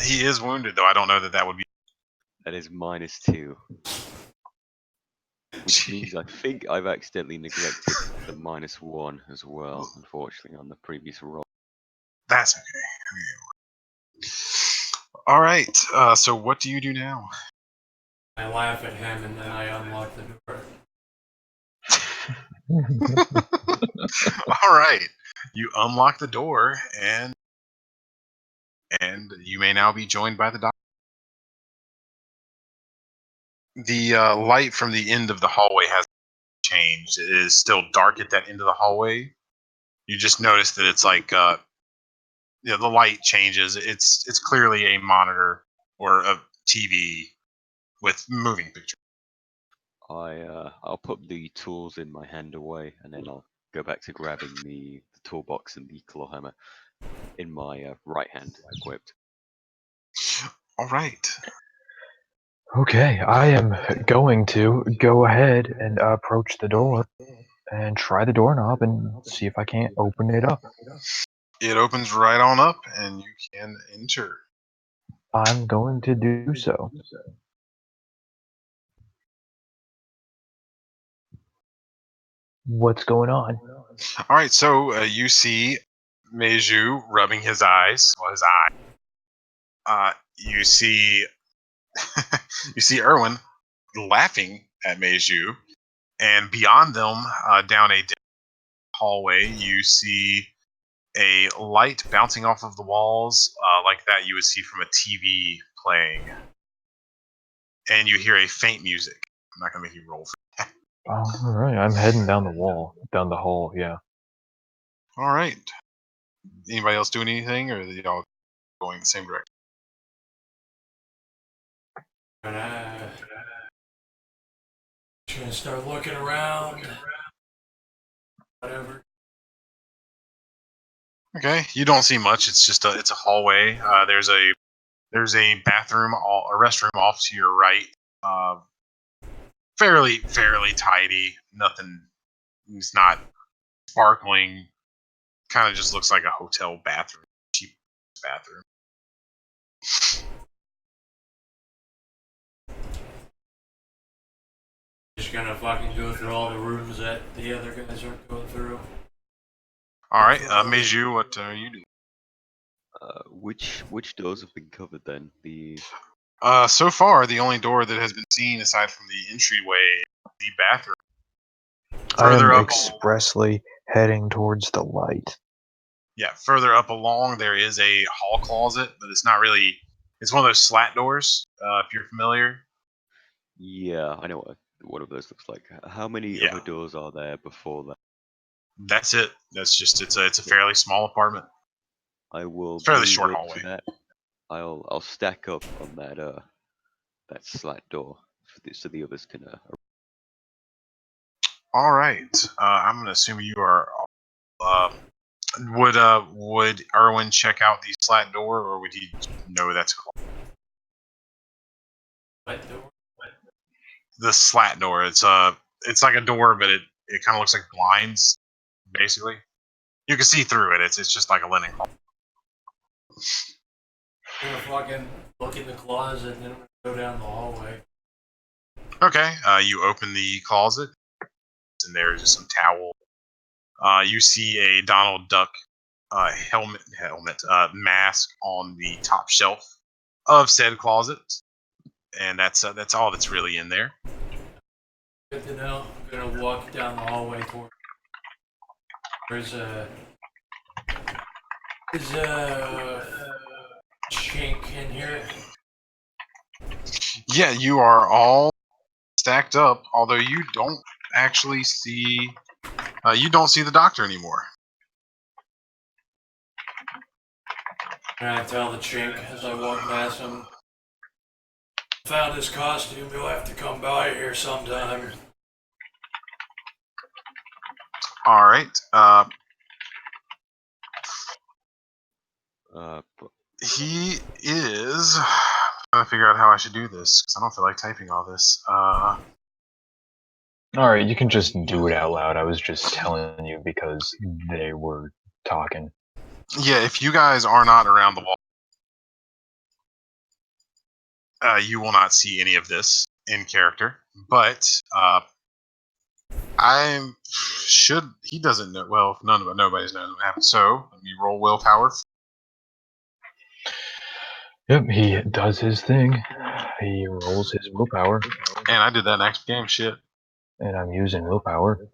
He is wounded, though. I don't know that would be. That is -2. Which means I think I've accidentally neglected the -1 as well, unfortunately, on the previous roll. That's okay. All right. So what do you do now? I laugh at him and then I unlock the door. All right. You unlock the door, and you may now be joined by the doctor. The light from the end of the hallway has changed. It is still dark at that end of the hallway. You just notice that it's like the light changes. It's clearly a monitor or a TV with moving pictures. I'll put the tools in my hand away, and then I'll go back to grabbing the toolbox and the claw hammer in my right hand, equipped. All right. Okay, I am going to go ahead and approach the door and try the doorknob and see if I can't open it up. It opens right on up, and you can enter. I'm going to do so. What's going on? All right, so you see Meiju rubbing his eyes. Well, his eye. You see, you see Erwin laughing at Meiju, and beyond them, down a hallway, you see a light bouncing off of the walls, like that you would see from a TV playing, and you hear a faint music. I'm not gonna make you roll for that. All right, I'm heading down the hall. Yeah. All right. Anybody else doing anything, or are they all going the same direction? And just gonna start looking around. Whatever. Okay, you don't see much. It's just it's a hallway. There's a bathroom, a restroom off to your right. Fairly tidy. Nothing. It's not sparkling. Kind of just looks like a hotel bathroom, cheap bathroom. Just gonna fucking go through all the rooms that the other guys are going through. All right, Meiju, what are you doing? Which doors have been covered then? So far, the only door that has been seen aside from the entryway, is the bathroom. I am Further up, expressly heading towards the light. yeah, further up along, there is a hall closet, but it's not really. It's one of those slat doors. If you're familiar. Yeah, I know what one of those looks like. How many Yeah. other doors are there before that? That's it. That's just it's a fairly small apartment. I will Fairly move short up hallway. to that. I'll stack up on that slat door so the others can. All right. I'm going to assume you are. Would Erwin check out the slat door, or would he know that's closed? What door? The slat door? It's like a door, but it kind of looks like blinds, basically. You can see through it. It's just like a linen closet. I'm gonna fucking look in the closet and then I'm gonna go down the hallway. Okay. You open the closet, and there's just some towel. You see a Donald Duck helmet mask on the top shelf of said closet, and that's all that's really in there. Good to know. I'm gonna walk down the hallway toward. There's a chink in here. Yeah, you are all stacked up, although you don't actually see you don't see the doctor anymore. And I tell the chink as I walk past him, found his costume, you'll have to come by here sometime. All right. He is. I'm trying to figure out how I should do this because I don't feel like typing all this. Alright, you can just do it out loud. I was just telling you because they were talking. Yeah, if you guys are not around the wall, you will not see any of this in character. But I should. He doesn't know. Well, nobody's known what happened. So let me roll willpower. Yep, he does his thing. He rolls his willpower, And I did that next game. Shit. and I'm using willpower.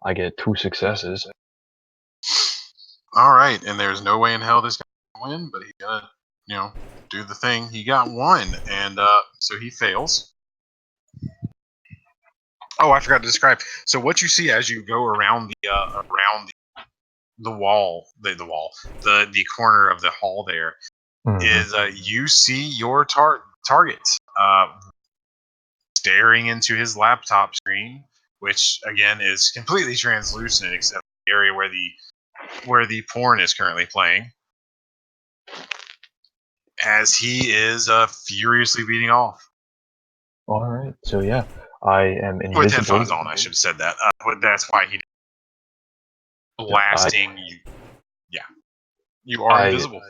I get 2 successes. All right, and there's no way in hell this guy can win, but he's gonna, do the thing. He got 1, and so he fails. Oh, I forgot to describe. So what you see as you go around the wall, the corner of the hall there, is you see your target staring into his laptop screen, which again is completely translucent except the area where the porn is currently playing, as he is furiously beating off. Alright, so yeah, I am invisible. With headphones on, I should have said that. But that's why he blasting you. Yeah, you are invisible.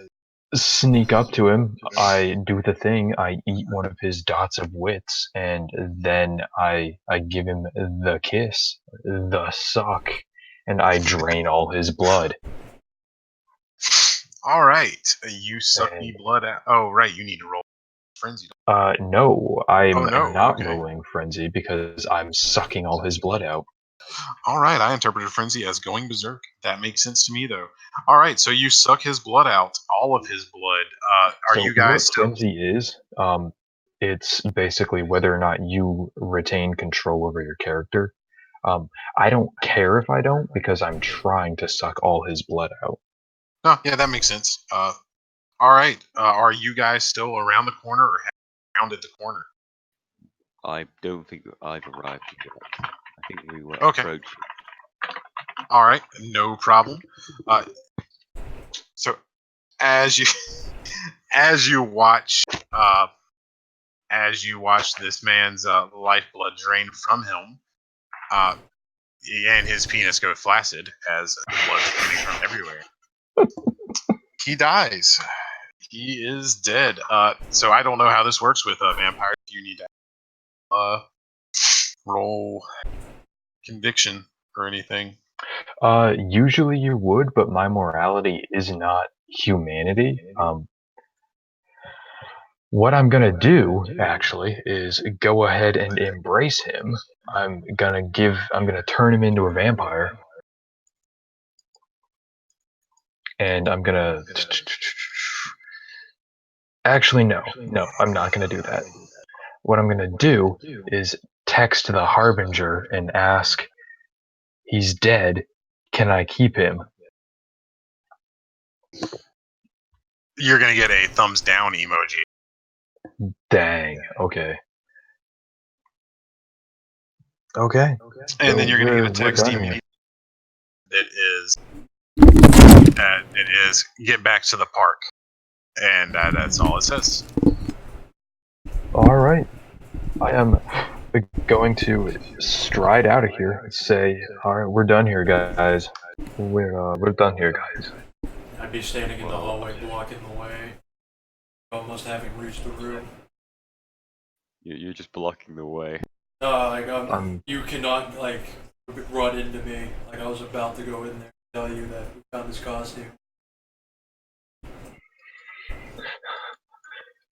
Sneak up to him, I do the thing, I eat one of his dots of wits, and then I give him the kiss, the suck, and I drain all his blood. All right, you suck me blood out. Oh, right, you need to roll frenzy. No, I'm not okay. rolling frenzy because I'm sucking all his blood out. All right, I interpreted frenzy as going berserk. That makes sense to me, though. All right, so you suck his blood out, all of his blood. Are So you guys what still? frenzy is? It's basically whether or not you retain control over your character. I don't care if I don't because I'm trying to suck all his blood out. No, yeah, that makes sense. All right, are you guys still around the corner or have rounded the corner? I don't think I've arrived yet. I think we were Okay. approaching. All right, no problem. So as you as you watch this man's lifeblood drain from him, and his penis go flaccid as blood's coming from everywhere, he dies. He is dead. So I don't know how this works with vampires. You need to roll conviction or anything. Usually you would, but my morality is not humanity. What I'm gonna do, actually, is go ahead and embrace him. I'm gonna turn him into a vampire. And I'm gonna... Actually, no, I'm not gonna do that. What I'm gonna do is text the Harbinger and ask, he's dead, can I keep him? You're gonna get a thumbs down emoji. Dang, okay. Okay. And then you're going to get a We're text done here. immediately that it is get back to the park, and that's all it says. All right. I am going to stride out of here and say, all right, we're done here, guys. We're done here, guys. I'd be standing in the hallway blocking the way, almost having reached the room. You're just blocking the way. No, like I'm you cannot like run into me. Like I was about to go in there and tell you that we found his costume.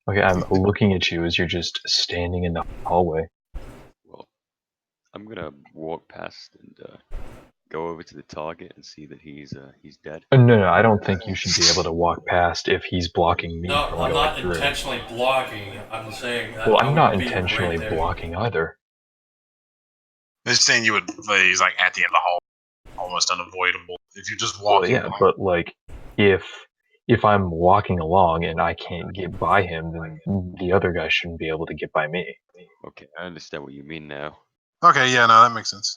okay. I'm looking at you as you're just standing in the hallway. Well, I'm gonna walk past and go over to the target and see that he's dead. No, I don't think you should be able to walk past if he's blocking me No, from I'm going not through. intentionally blocking. I'm saying that Well, I I'm would not be intentionally right there. blocking either. They're saying you would. He's like at the end of the hall, almost unavoidable if you're just Well, walking. yeah, but like if I'm walking along and I can't get by him, then the other guy shouldn't be able to get by me. Okay, I understand what you mean now. Okay, yeah, no, that makes sense.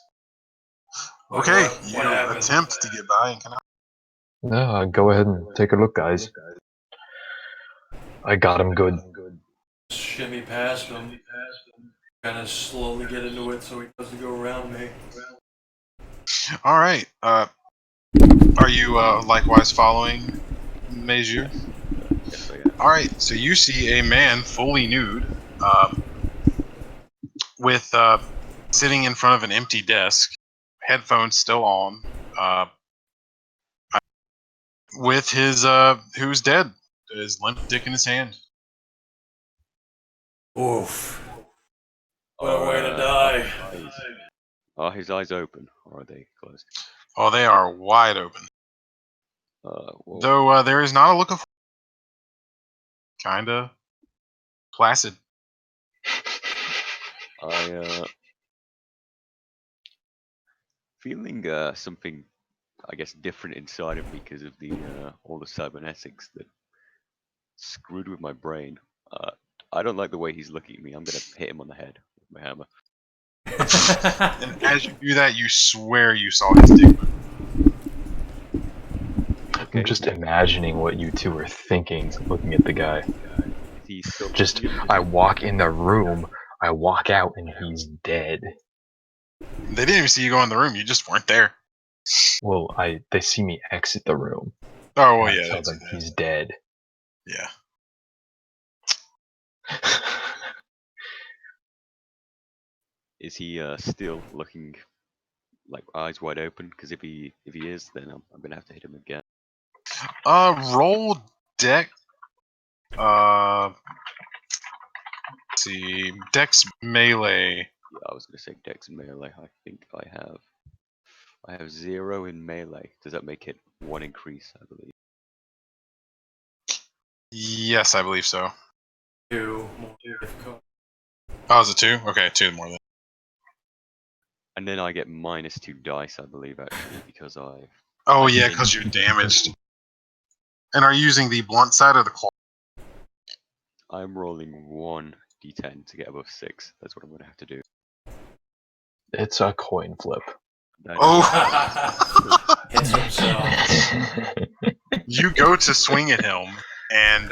Wait, Okay, what you happened? attempt to get by and cannot. No, go ahead and take a look, guys. I got him good. Shimmy past him. Kind of slowly get into it so he doesn't go around me. All right. Are you likewise following Meiju? Yes, yes, I am. All right. So you see a man fully nude, with sitting in front of an empty desk, headphones still on, with his who's dead, his limp dick in his hand. Oof. What a way to die. Are his eyes open or are they closed? Oh, they are wide open. Well, Though there is not a look of kinda placid. I feeling something, I guess, different inside of me because of the all the cybernetics that screwed with my brain. I don't like the way he's looking at me. I'm gonna hit him on the head with my hammer. And as you do that, you swear you saw his dick. Okay, I'm just imagining what you two are thinking, looking at the guy. is he still Just, looking at me? I walk in the room, I walk out, and he's dead. They didn't even see you go in the room. You just weren't there. Well, they see me exit the room, Oh, and well, I yeah, tell that's them he's dead. yeah. Is he still looking like eyes wide open? Because if he is, then I'm gonna have to hit him again. Roll deck. Let's see, Dex melee. Yeah, I was gonna say Dex and melee. I think I have 0 in melee. Does that make it 1 increase? I believe. Yes, I believe so. 2 more difficult. Oh, is it 2? Okay, 2 more than. And then I get -2 dice, I believe, actually, because Oh, I yeah, think- because you're damaged. And are you using the blunt side or the claw? I'm rolling 1 d10 to get above 6. That's what I'm gonna have to do. It's a coin flip. That Oh! Hits himself. You go to swing at him, and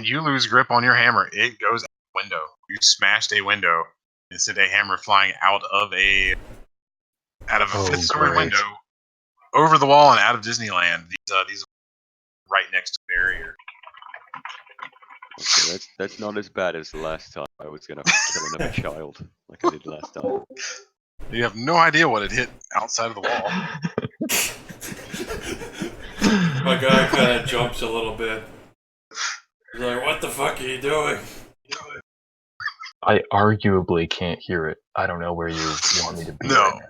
you lose grip on your hammer. It goes out the window. You smashed a window and sent a hammer flying out of a Oh, fifth-story great. window over the wall and out of Disneyland. These right next to the barrier. Okay, that's not as bad as the last time I was gonna kill another child like I did last time. You have no idea what it hit outside of the wall. My guy kind of jumps a little bit. He's like, what the fuck are you doing? I arguably can't hear it. I don't know where you want me to be No. right now.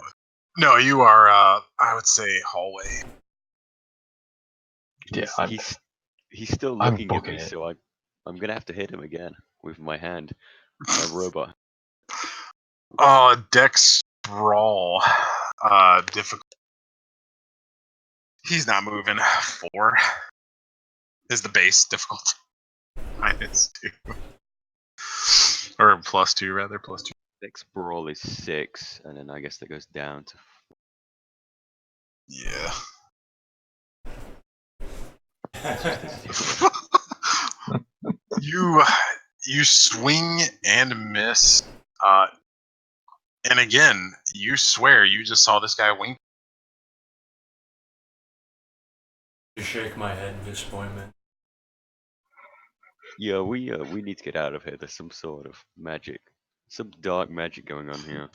No, you are, I would say, hallway. Yeah, He's still I'm looking at booking me, it. so I'm gonna have to hit him again with my hand, my robot. Dex Brawl. Difficult. He's not moving. 4 is the base difficulty. -2. Or +2, rather. +2. Dex brawl is 6, and then I guess that goes down to. Yeah. It's just a 0. You swing and miss. And again, you swear you just saw this guy wink. You shake my head in disappointment. Yeah, we need to get out of here. There's some sort of magic, some dark magic going on here.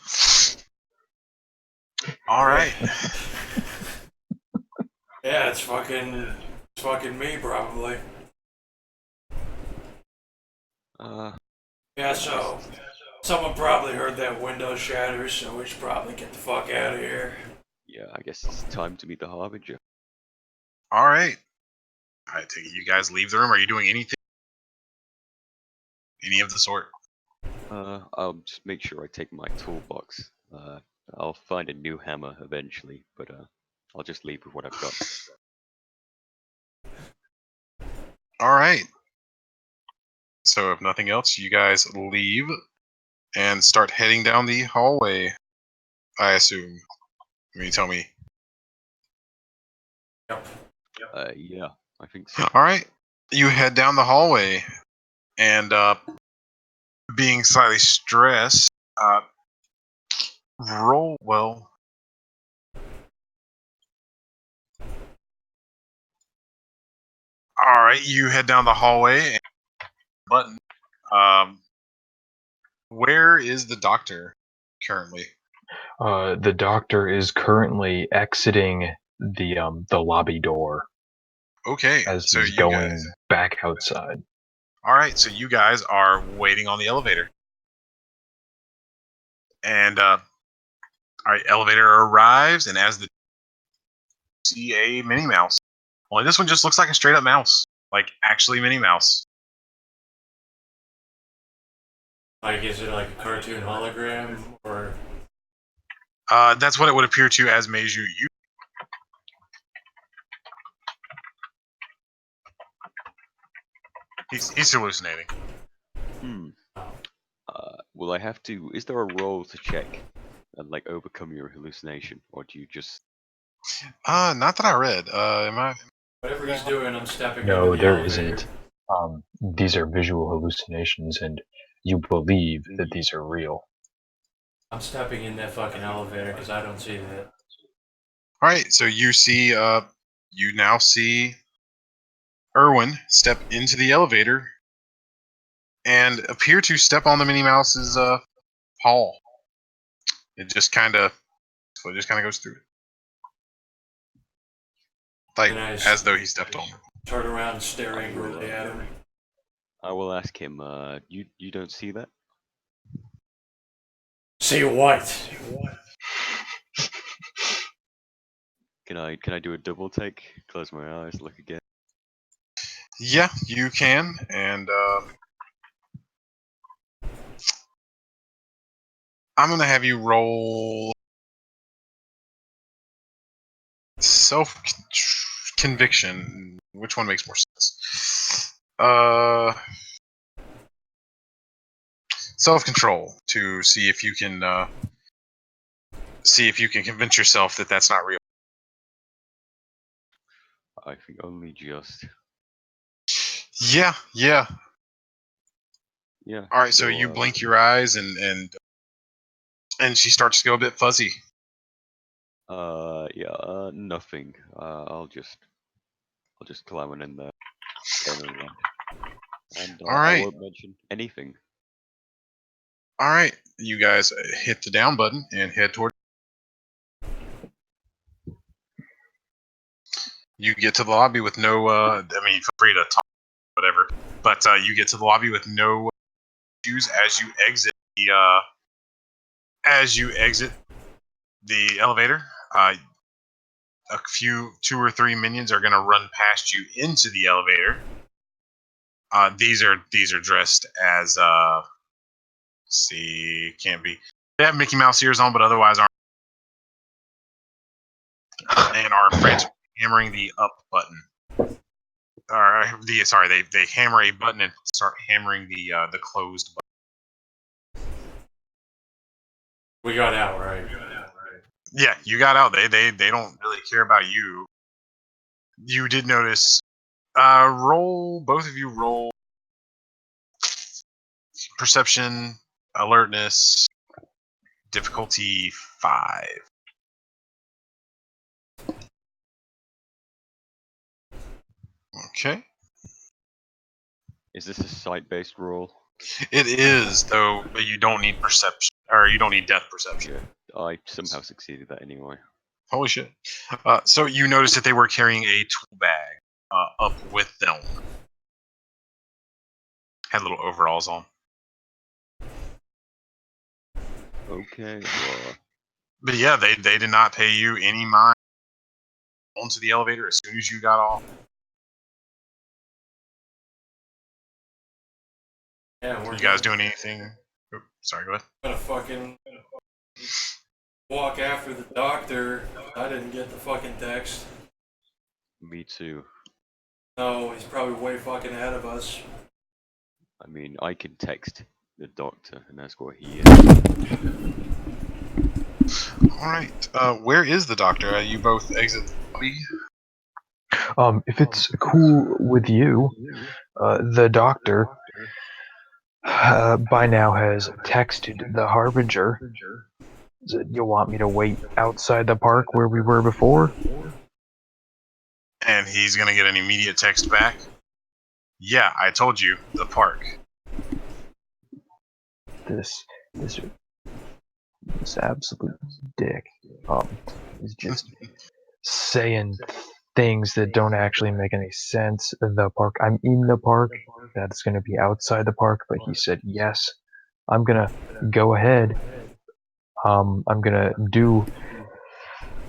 All right. Yeah, it's fucking me probably. Yeah, so someone probably heard that window shatter, so we should probably get the fuck out of here. Yeah, I guess it's time to meet the Harbinger. All right. I take it you guys leave the room. Are you doing anything? Any of the sort? I'll just make sure I take my toolbox. I'll find a new hammer eventually, but I'll just leave with what I've got. All right. So if nothing else, you guys leave and start heading down the hallway. I assume. I mean, tell me. Yep. Yeah, I think so. All right. You head down the hallway, and being slightly stressed, roll well. All right, you head down the hallway. And button. Where is the doctor currently? The doctor is currently exiting the lobby door Okay, as so he's you going guys. back outside. All right, so you guys are waiting on the elevator, and all right, elevator arrives, and as the see a Minnie Mouse. Only this one just looks like a straight up mouse, like actually Minnie Mouse. Like, is it like a cartoon hologram or? That's what it would appear to as Meiju. He's hallucinating. Will I have to? Is there a roll to check and like overcome your hallucination, or do you just? Not that I read. Am I? Whatever he's doing, I'm stepping No, into the there elevator. isn't. These are visual hallucinations, and you believe that these are real. I'm stepping in that fucking elevator because I don't see that. All right, so you see, you now see Erwin step into the elevator and appear to step on the Minnie Mouse's paw. It just kind of goes through it, like Nice. as though he stepped on it. Turn around and stare angrily at him. I will ask him. You don't see that? See what? Can I do a double take? Close my eyes, look again. Yeah, you can, and I'm gonna have you roll self conviction. Which one makes more sense? Self control to see if you can convince yourself that that's not real. I think only just. Yeah. Yeah. All right, so you blink your eyes and she starts to go a bit fuzzy. Yeah. Nothing. I'll just climb on in there. And All right. I won't mention anything. All right, you guys hit the down button and head toward. You get to the lobby with no. I mean, feel free to talk, whatever. But you get to the lobby with no issues as you exit the. As you exit the elevator, a few 2 or 3 minions are going to run past you into the elevator. These are dressed as. See, can't be. They have Mickey Mouse ears on, but otherwise aren't. And are frantically hammering the up button. They hammer a button and start hammering the closed button. We got out, right? Yeah, you got out. They don't really care about you. You did notice. Roll, both of you roll perception, alertness, difficulty 5. Okay. Is this a site-based roll? It is, though, but you don't need perception, or you don't need depth perception. Yeah, I somehow succeeded that anyway. Holy shit. So you notice that they were carrying a tool bag up with them. Had little overalls on. Okay, well, But yeah, they did not pay you any mind onto the elevator as soon as you got off. Yeah, we're You guys doing anything? Oh, sorry, go ahead. gonna fucking walk after the doctor. I didn't get the fucking text. me too. No, he's probably way fucking ahead of us. I mean, I can text the doctor and ask where he is. All right. Where is the doctor? You both exit the lobby. If it's cool with you, the doctor by now has texted the Harbinger. You want me to wait outside the park where we were before? And he's going to get an immediate text back. Yeah, I told you, the park. This absolute dick is just saying things that don't actually make any sense. The park. I'm in the park. That's going to be outside the park, but he said yes. I'm gonna go ahead. I'm gonna do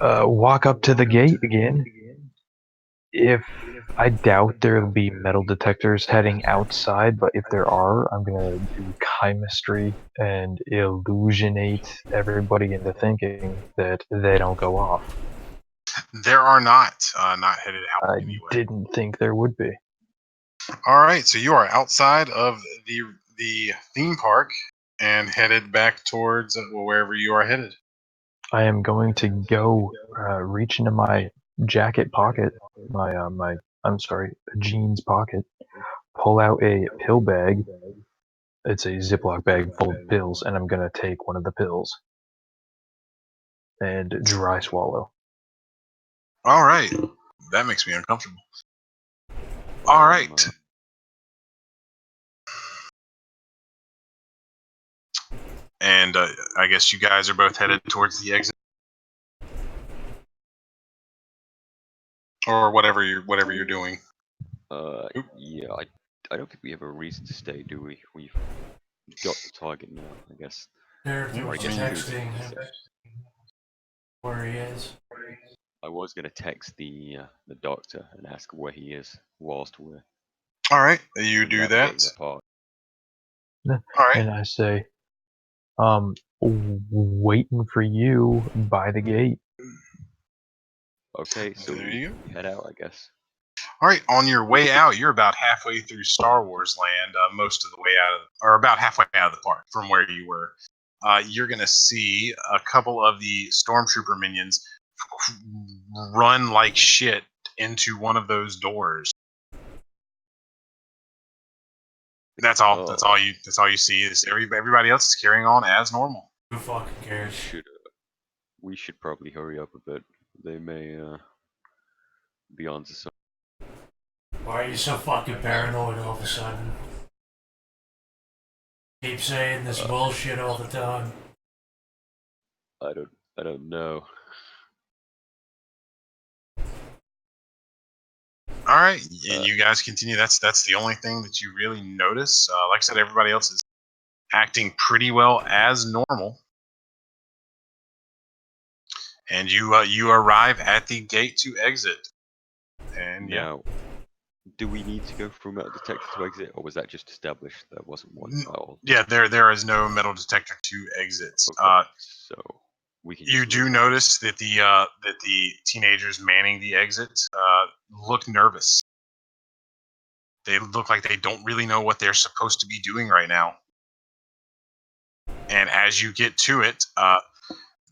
walk up to the gate again. If I doubt there'll be metal detectors heading outside, but if there are, I'm gonna do chemistry and illusionate everybody into thinking that they don't go off. There are not headed out I anyway. didn't think there would be. All right, so you are outside of the theme park and headed back towards wherever you are headed. I am going to go reach into my jacket pocket, I'm sorry, jeans pocket, pull out a pill bag. It's a Ziploc bag full of pills, and I'm gonna take one of the pills and dry swallow. All right, that makes me uncomfortable. All right. And I guess you guys are both headed towards the exit, or whatever you're doing. Yeah, I don't think we have a reason to stay, do we? We've got the target now, I guess. They're Yeah, I mean, texting him where he is. I was gonna text the doctor and ask where he is whilst we're All right, you do navigating that. the park. All right. And I say, waiting for you by the gate. Okay, so There you go. we head out, I guess. All right, on your way out, you're about halfway through Star Wars Land, most of the way out of, or about halfway out of the park from where you were. You're going to see a couple of the Stormtrooper minions run like shit into one of those doors. That's all. That's all you. That's all you see. Is everybody else is carrying on as normal. Who fucking cares? We should probably hurry up a bit. They may be onto something. Why are you so fucking paranoid all of a sudden? Keep saying this bullshit all the time. I don't know. All right, and you guys continue. That's the only thing that you really notice. Like I said, everybody else is acting pretty well as normal. And you arrive at the gate to exit. And Now, do we need to go through metal detector to exit, or was that just established that wasn't one at all? Yeah, there is no metal detector to exit. Okay, so we can. You do notice that the teenagers manning the exit look nervous. They look like they don't really know what they're supposed to be doing right now. And as you get to it,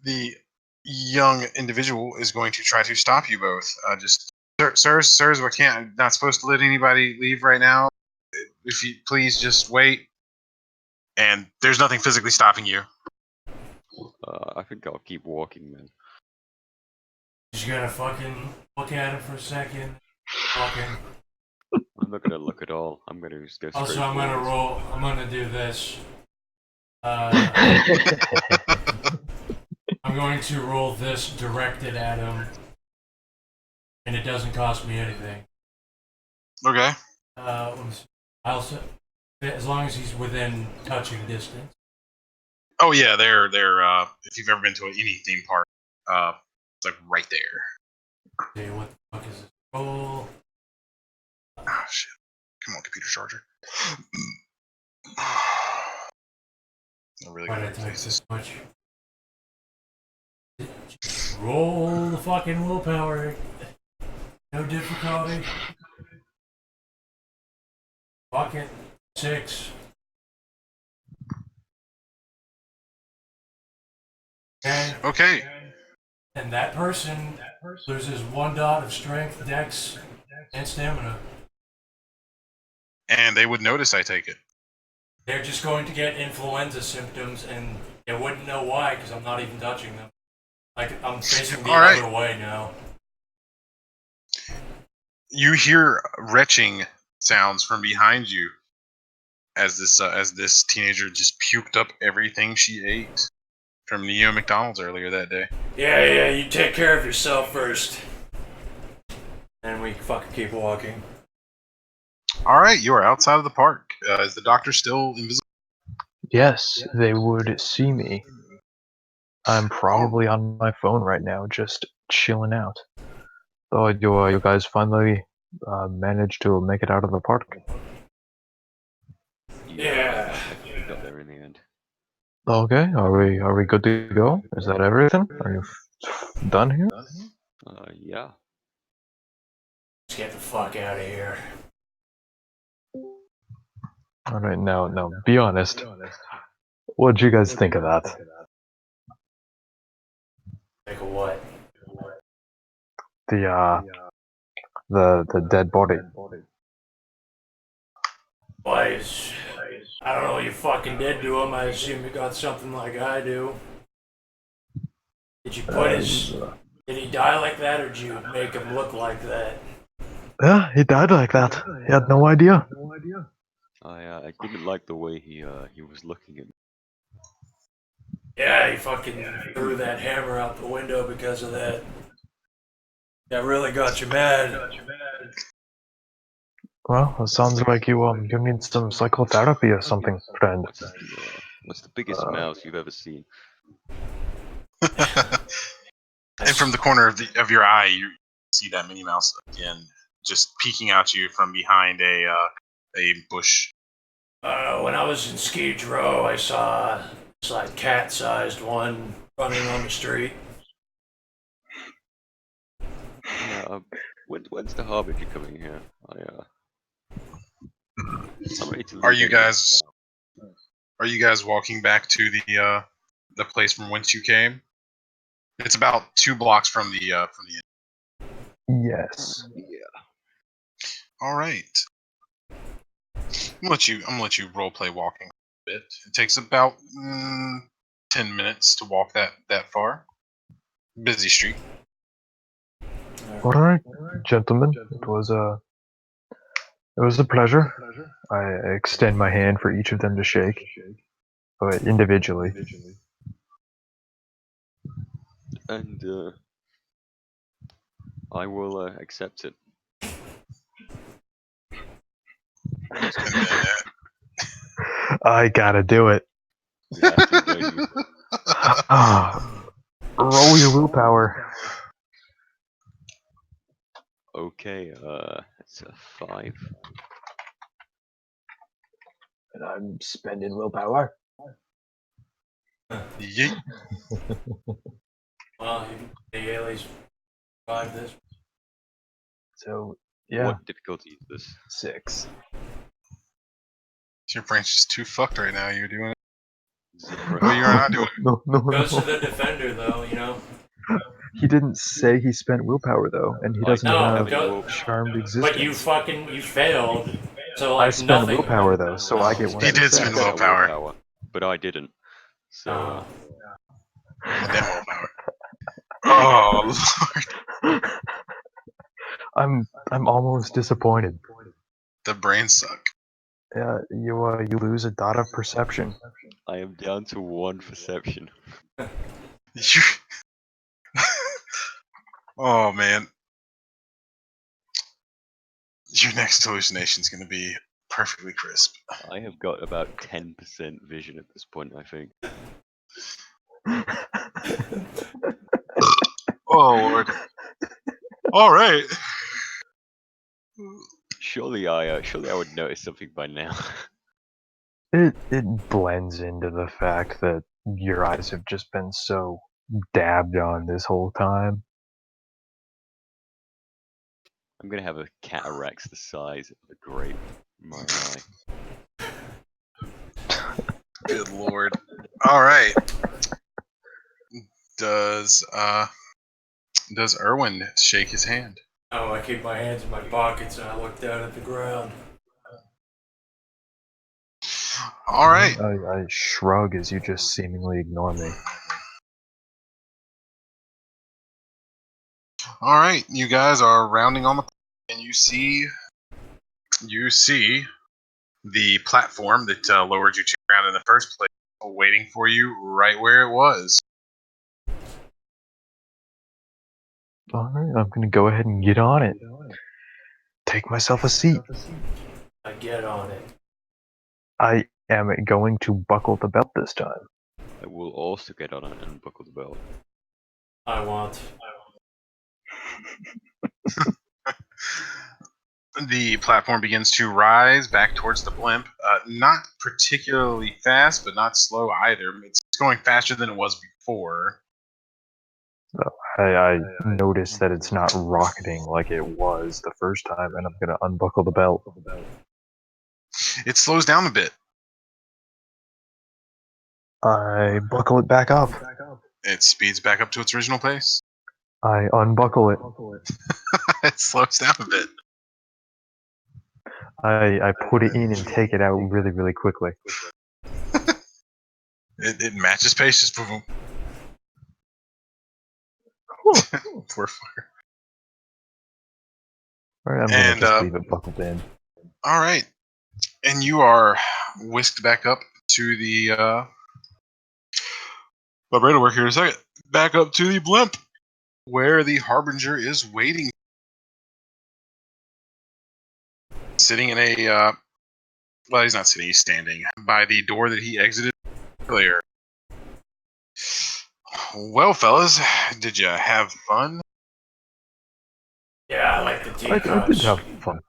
the young individual is going to try to stop you both. Sirs, we can't. I'm not supposed to let anybody leave right now. If you please just wait. And there's nothing physically stopping you. I think I'll keep walking then. Just gonna fucking look at him for a second. Walking. I'm not gonna look at all. I'm gonna just go straight Also, I'm gonna forwards. roll. I'm gonna do this. I'm going to roll this directed at him, and it doesn't cost me anything. Okay. Also, as long as he's within touching distance. Oh yeah, they're if you've ever been to any theme park, it's like right there. Okay, what the fuck is this? Roll. Oh shit! Come on, computer charger. I really Why gotta did I type replace this. this much? Roll the fucking willpower. No difficulty. Fuck it. 6. Okay. Okay. And that person loses 1 dot of strength, dex, and stamina. And they would notice, I take it. They're just going to get influenza symptoms, and they wouldn't know why because I'm not even touching them. Like, I'm facing the other way now. You hear retching sounds from behind you as this teenager just puked up everything she ate from Neo McDonald's earlier that day. Yeah, you take care of yourself first. And we fucking keep walking. All right, you are outside of the park. Is the doctor still invisible? Yes, they would see me. I'm probably on my phone right now, just chilling out. So you guys finally managed to make it out of the park. Yeah. I think we got there in the end. Okay, are we good to go? Is that everything? Are you done here? Yeah. Let's get the fuck out of here. All right, now, be honest. What'd you guys think of that? Think of what? The dead body. Why I don't know what you fucking did to him. I assume you got something like I do. Did you put Did he die like that, or did you make him look like that? Yeah, he died like that. He had no idea. I didn't like the way he was looking at me. Yeah, he fucking threw that hammer out the window because of that. That really got you mad. Well, it sounds like you need some psychotherapy or something, friend. What's the biggest mouse you've ever seen? And from the corner of your eye, you see that Minnie Mouse again, just peeking at you from behind a bush. When I was in Skeege Row, I saw this like cat-sized one running on the street. Yeah. When's the Harbinger coming here? I'm ready to Are leave you anyway. guys walking back to the place from whence you came? It's about 2 blocks from the inn. Yes. Yeah. All right. I'm gonna let you role play walking a bit. It takes about 10 minutes to walk that far. Busy street. All right, gentlemen. It was a pleasure. I extend my hand for each of them to shake, but individually. And I will accept it. And then, I gotta do it. You have to, don't you? Roll your willpower. Okay, it's a 5. And I'm spending willpower. yeet. Well, he at least survived this. So yeah, What difficulty is this? 6. Your brain's just too fucked right now. You're doing it. Zero. Well, you are not doing no, no, no, Goes to no. the defender, though, you know? He didn't say he spent willpower though, and he I doesn't don't No, have have any go, will. charmed but existence. you failed. So, I like, spent nothing. willpower though, so I get He one He did success. spend spent a willpower. but I didn't. So And then willpower. Oh, Lord. I'm almost disappointed. The brain suck. You lose a dot of perception. I am down to 1 perception. You... oh, man. Your next hallucination is going to be perfectly crisp. I have got about 10% vision at this point, I think. Oh, Lord. All right. Surely I would notice something by now. It blends into the fact that your eyes have just been so dabbed on this whole time. I'm gonna have a cataracts the size of a grape in my eye. Good Lord. All right. Does Erwin shake his hand? Oh, I keep my hands in my pockets and I look down at the ground. All right. I shrug as you just seemingly ignore me. All right. You guys are rounding on the and you see the platform that lowered you to the ground in the first place waiting for you right where it was. Alright, I'm gonna go ahead and get on it. Take myself a seat. I get on it. I am going to buckle the belt this time. I will also get on it and buckle the belt. I want. The platform begins to rise back towards the blimp. Not particularly fast, but not slow either. It's going faster than it was before. I notice that it's not rocketing like it was the first time, and I'm gonna unbuckle the belt. It slows down a bit. I buckle it back up. It speeds back up to its original pace. I unbuckle it. It slows down a bit. I put it in and take it out really, really quickly. It matches pace, just boom. Poor fucker. Alright, I'm And, gonna just leave it buckled in. All right. And you are whisked back up to the. But right over here in a second. Back up to the blimp, where the Harbinger is waiting. Sitting in a. Well, he's not sitting, he's standing by the door that he exited earlier. Well, fellas, did you have fun? Yeah, I like the I did teacups. have fun.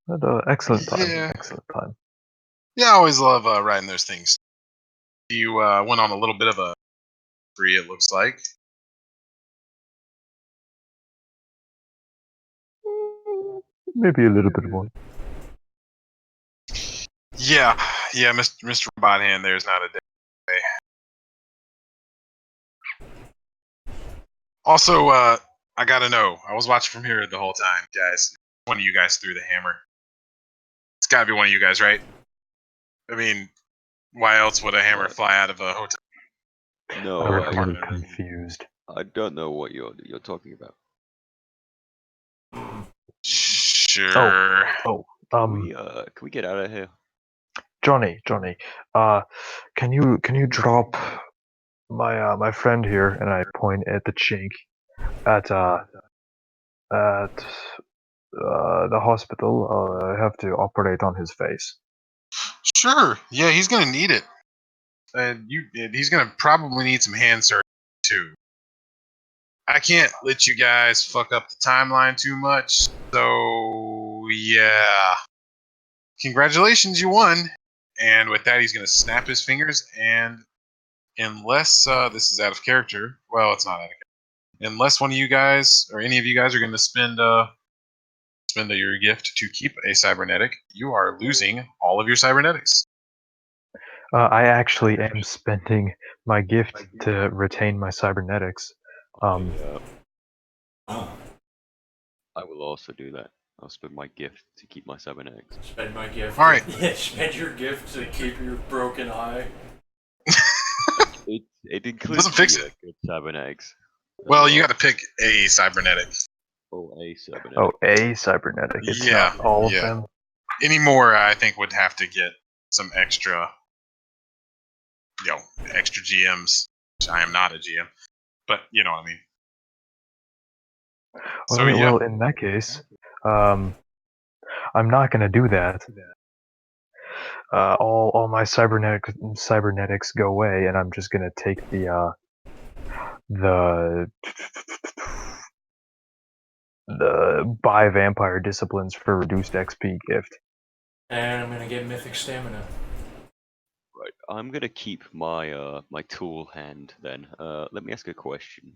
Had an excellent time. Yeah. Excellent time. Yeah, I always love riding those things. You went on a little bit of a spree, it looks like. Maybe a little bit more. Yeah, Mr. Robot Hand there's not a day. Also, I gotta know. I was watching from here the whole time, guys. One of you guys threw the hammer. It's gotta be one of you guys, right? I mean, why else would a hammer What? fly out of a hotel? No, I look I- really confused. I don't know what you're talking about. Sure. Oh, Can we get out of here? Johnny, can you drop my friend here? And I point at the chink at the hospital. I have to operate on his face. Sure. Yeah, he's gonna need it. And he's gonna probably need some hand surgery too. I can't let you guys fuck up the timeline too much. So yeah. Congratulations, you won. And with that, he's gonna snap his fingers, and unless this is out of character, well, it's not out of character. Unless one of you guys or any of you guys are gonna spend your gift to keep a cybernetic, you are losing all of your cybernetics. I actually am spending my gift to retain my cybernetics. I will also do that. I'll spend my gift to keep my cybernetics. Spend my gift. All right. Yeah, spend your gift to keep your broken eye. It includes doesn't fix the, it. good cybernetics. Well, you got to pick a cybernetic. Oh, a cybernetic. Oh, a cybernetic. It's Yeah, not all yeah. of them. Any more, I think, would have to get some extra, extra GMs. I am not a GM, but you know what I mean. So Well, yeah, well, in that case, I'm not gonna do that. All my cybernetics go away, and I'm just gonna take the buy vampire disciplines for reduced XP gift. And I'm gonna get mythic stamina. Right. I'm gonna keep my my tool hand then. Let me ask a question.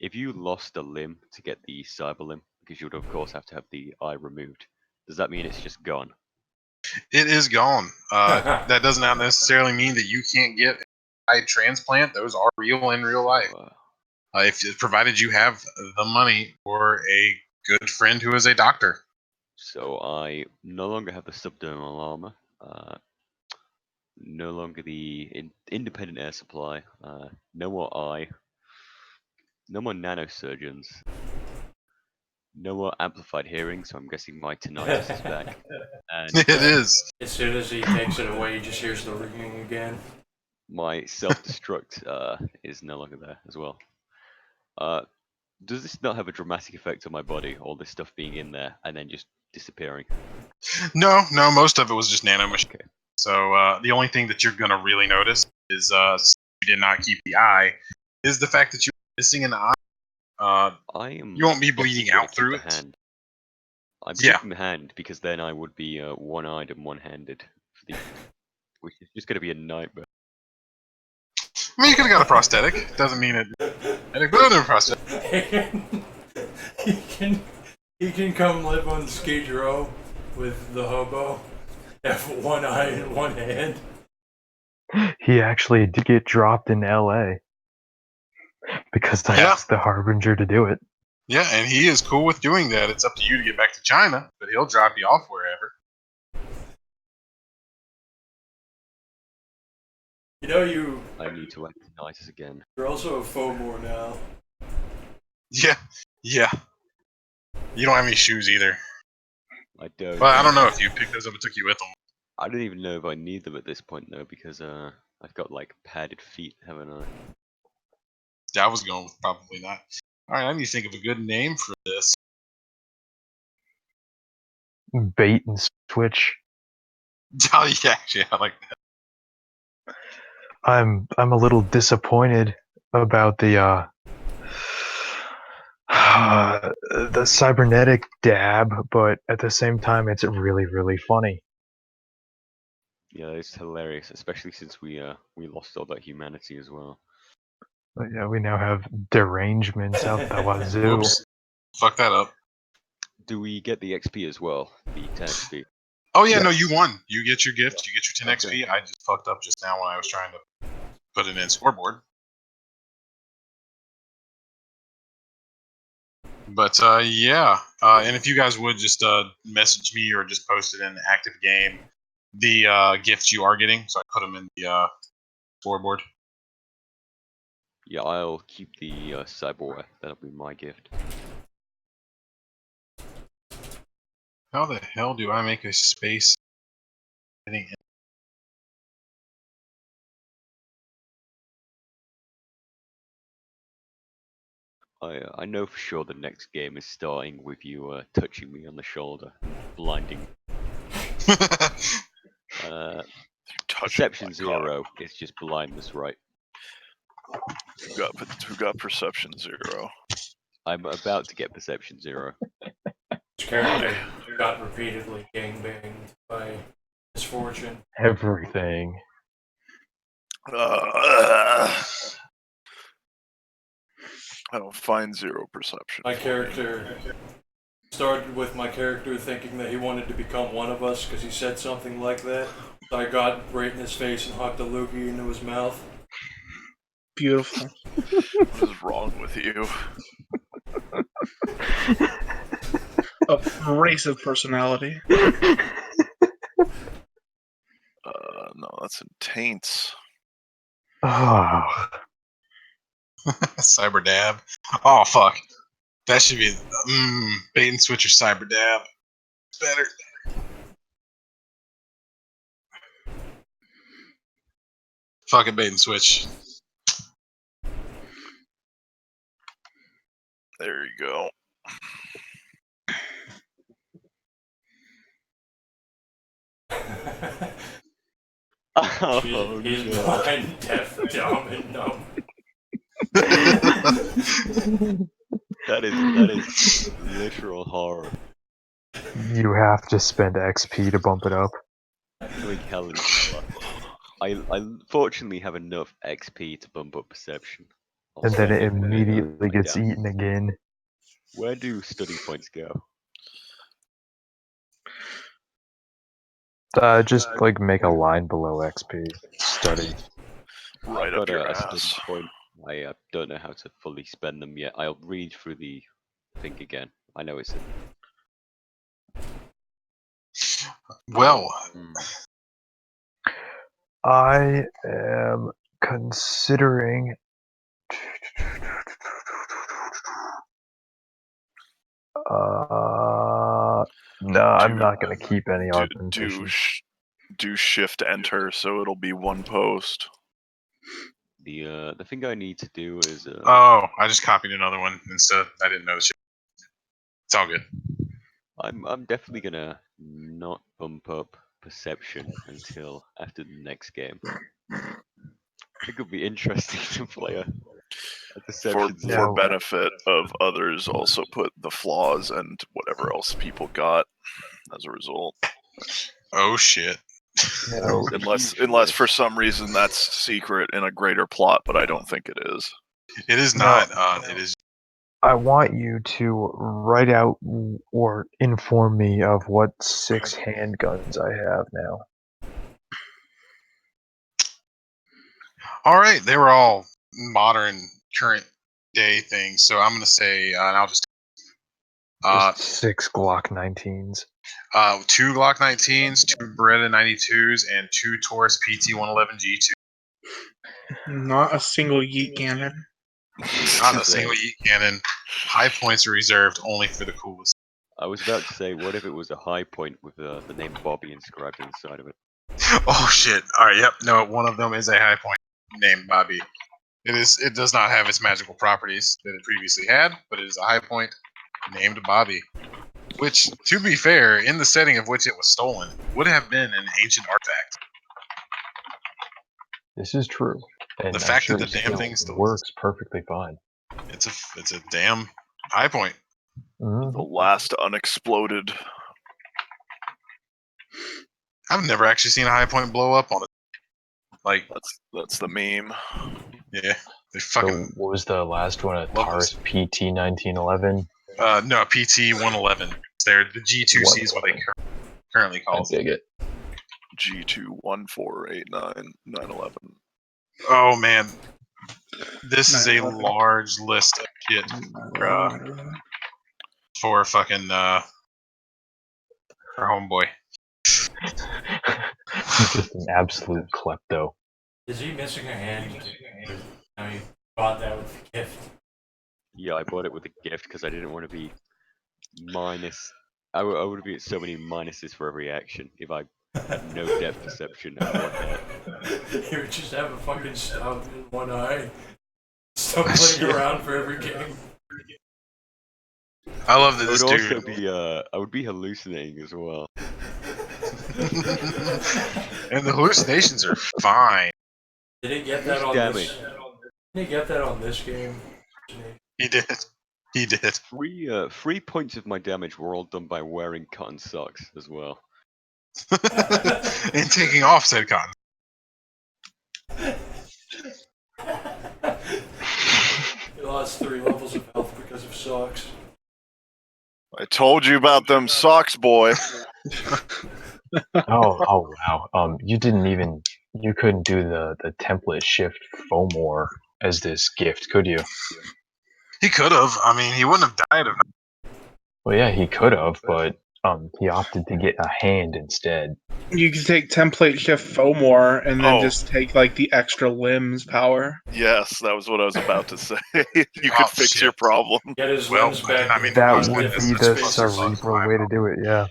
If you lost a limb to get the cyber limb, because you would of course have to have the eye removed, does that mean it's just gone? it is gone. That does not necessarily mean that you can't get an eye transplant. Those are real in real life. If provided you have the money or a good friend who is a doctor. So I no longer have the subdermal armor. No longer the independent air supply. No more eye. No more nanosurgeons. No more amplified hearing, so I'm guessing my tinnitus is back. And It is. As soon as he takes it away, he just hears the ringing again. my self-destruct is no longer there as well. Does this not have a dramatic effect on my body, all this stuff being in there and then just disappearing? No, most of it was just nanomachine. Okay. So the only thing that you're gonna really notice is you did not keep the eye. Is the fact that you're missing an eye. You won't be bleeding out through it. Hand. I'm Yeah. keeping the hand because then I would be one-eyed and one-handed, which is just going to be a nightmare. I mean, you could have got a prosthetic. Doesn't mean it. And a good prosthetic. he can come live on Skid Row with the hobo. Have one eye and one hand. He actually did get dropped in LA because I asked the Harbinger to do it. Yeah, and he is cool with doing that. It's up to you to get back to China, but he'll drop you off wherever. You know I need to act nice again. You're also a FOMOR now. Yeah. You don't have any shoes either. I don't. Well, I don't know if you picked those up and took you with them. I don't even know if I need them at this point though, because I've got like padded feet, haven't I? Yeah, I was going with probably not. All right, I need to think of a good name for this. Bait and switch. Oh yeah, I like that. I'm a little disappointed about the the cybernetic dab, but at the same time, it's really funny. Yeah, it's hilarious, especially since we lost all that humanity as well. But yeah, we now have derangements out the wazoo. Whoops. Fuck that up. Do we get the XP as well? The 10 XP? Oh yeah, no, you won. You get your gift. You get your 10 Okay. XP. I just fucked up just now when I was trying to put it in scoreboard. But yeah, and if you guys would just message me or just post it in the active game, the gifts you are getting, so I put them in the scoreboard. Yeah, I'll keep the cyberware. That'll be my gift. How the hell do I make a space? I know for sure the next game is starting with you touching me on the shoulder, blinding. Perception 0 is just blindness, right? Who got perception 0? I'm about to get perception 0. His character got repeatedly gangbanged by misfortune. Everything. I don't find 0 perception. My character started with my character thinking that he wanted to become one of us because he said something like that. I got right in his face and hocked a loogie into his mouth. Beautiful. What is wrong with you? Abrasive personality. No, that's in taints. Oh, Cyber dab. Oh fuck. That should be bait and switch or cyber dab. Better. Fucking bait and switch. There you go. Oh, He's no. blind, deaf, dumb, and numb. That is literal horror. you have to spend XP to bump it up. Doing hell in hell. I fortunately have enough XP to bump up perception. I'll And then it spend when I immediately gets down. eaten again. Where do study points go? Just like make a line below XP. Study. Right I've up got your a study ass. point. I don't know how to fully spend them yet. I'll read through the thing again. I know it's Well, I am considering. No, I'm not going to keep any augmentation. Do shift enter, so it'll be one post. the thing I need to do is oh, I just copied another one instead. I didn't notice it. It's all good. I'm definitely gonna not bump up perception until after the next game. It could be interesting to play a deception Yeah. For benefit of others, also put the flaws and whatever else people got as a result. Oh shit. No, Unless for some reason that's secret in a greater plot, but I don't think it is. It is No. not. It is. I want you to write out or inform me of what 6 handguns I have now. All right, they were all modern, current day things. So I'm gonna say, and I'll just Just 6 Glock 19s. 2 Glock 19s, 2 Beretta 92s, and 2 Taurus PT 111 G2. Not a single yeet cannon. Not a single yeet cannon. High points are reserved only for the coolest. I was about to say, what if it was a high point with the name Bobby inscribed inside of it? Oh shit! All right, yep. No, one of them is a high point named Bobby. It does not have its magical properties that it previously had, but it is a high point named Bobby. Which, to be fair, in the setting of which it was stolen, would have been an ancient artifact. This is true. And The fact that actually the damn thing still works perfectly fine. It's a damn high point. The last unexploded. I've never actually seen a high point blow up on it. Like That's the meme. yeah, they So fucking what was the last one? A love Taurus PT 1911. no PT 111. They're the G2C is what they currently I call it. dig it. G214899111. Oh man, this is a large list of shit for fucking for homeboy. He's just an absolute klepto. Is he missing a hand? I mean, bought that with the gift. Yeah, I bought it with a gift because I didn't want to be minus. I would be at so many minuses for every action if I had no depth perception. And what that. He would just have a fucking stub in one eye, stumbling around for every game. I love that I this would dude. also be I would be hallucinating as well. And the hallucinations are fine. Did he get that on Damn this? it. Did he get that on this game? He did. He did. 3 points of my damage were all done by wearing cotton socks as well. And taking off said cotton. He lost 3 levels of health because of socks. I told you about them socks, boy. Oh wow. You couldn't do the template shift Fomor as this gift, could you? He could have. I mean, he wouldn't have died of. Well, yeah, he could have, but he opted to get a hand instead. You can take template shift Fomor and then Oh. just take like the extra limbs power. Yes, that was what I was about to say. You could Oh, fix shit. your problem. Get his Well, limbs back. I mean, with That honestly, would that's be such the a clusterfuck. cerebral way to do it. Yeah.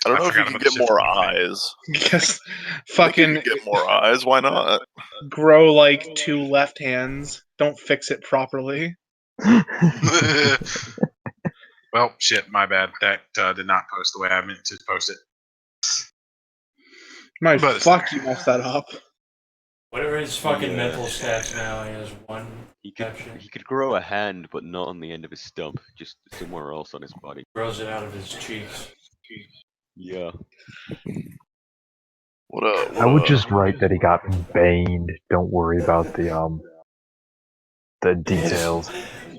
I don't I know if you forgot can about get the more shift thing. eyes. Because I think you fucking can get more eyes. Why not? grow like 2 left hands. Don't fix it properly. Well, shit, my bad. That did not post the way I meant to post it. My But it's fuck, there. you messed that up. Whatever his fucking Yeah. mental stats now, he has one He could action. he could grow a hand, but not on the end of his stump, just somewhere else on his body. Grows it out of his cheeks. Yeah. I would just write that he got baned. Don't worry about the details.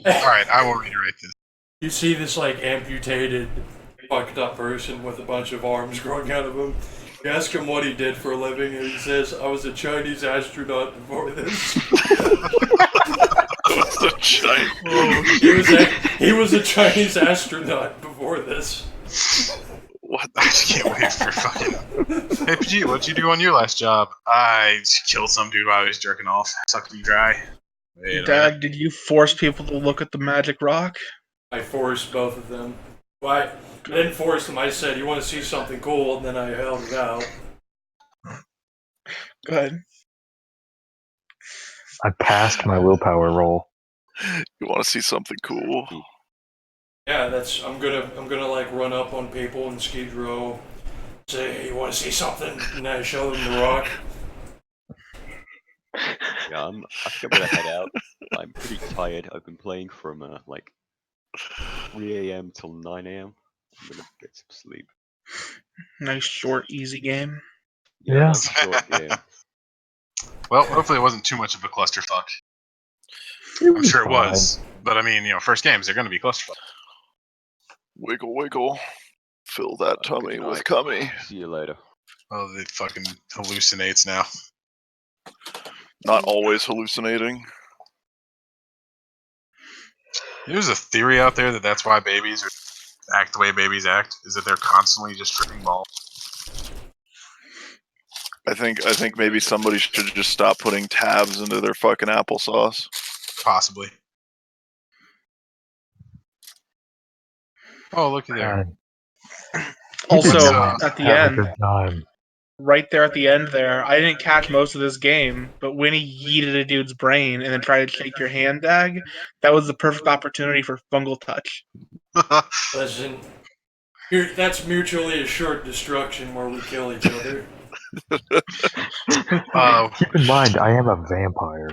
All right, I will reiterate this. You see this like amputated, fucked up person with a bunch of arms growing out of him. You ask him what he did for a living, and he says, "I was a Chinese astronaut before this." That's a giant. He was a Chinese astronaut before this. What? I just can't wait for fucking. Hey, PG, what'd you do on your last job? I just killed some dude while I was jerking off. Sucked him dry. Wait a minute. Dad, did you force people to look at the magic rock? I forced both of them. Why? I didn't force them. I said, "You want to see something cool?" And then I held it out. Good. I passed my willpower roll. You want to see something cool? Yeah, that's. I'm gonna like run up on people in Skid Row, say, "Hey, you want to see something?" And I show them the rock. Yeah, I think I'm gonna head out. I'm pretty tired. I've been playing from like 3 a.m. till 9 a.m. I'm gonna get some sleep. Nice, short, easy game. Yeah. Nice short game. Well, hopefully it wasn't too much of a clusterfuck. I'm sure it was, but I mean, first games they're going to be clusterfuck. Wiggle, wiggle. Fill that tummy Good with night. cummy. See you later. Oh, it fucking hallucinates now. Not always hallucinating. There's a theory out there that that's why babies act the way babies act, is that they're constantly just tripping balls. I think maybe somebody should just stop putting tabs into their fucking applesauce. Possibly. Oh, looky there. Also, Let's, at the Have end, a good time. right there at the end there, I didn't catch most of this game, but when he yeeted a dude's brain and then tried to shake your hand, Dag, that was the perfect opportunity for fungal touch. Listen, that's mutually assured destruction where we kill each other. Keep in mind, I am a vampire.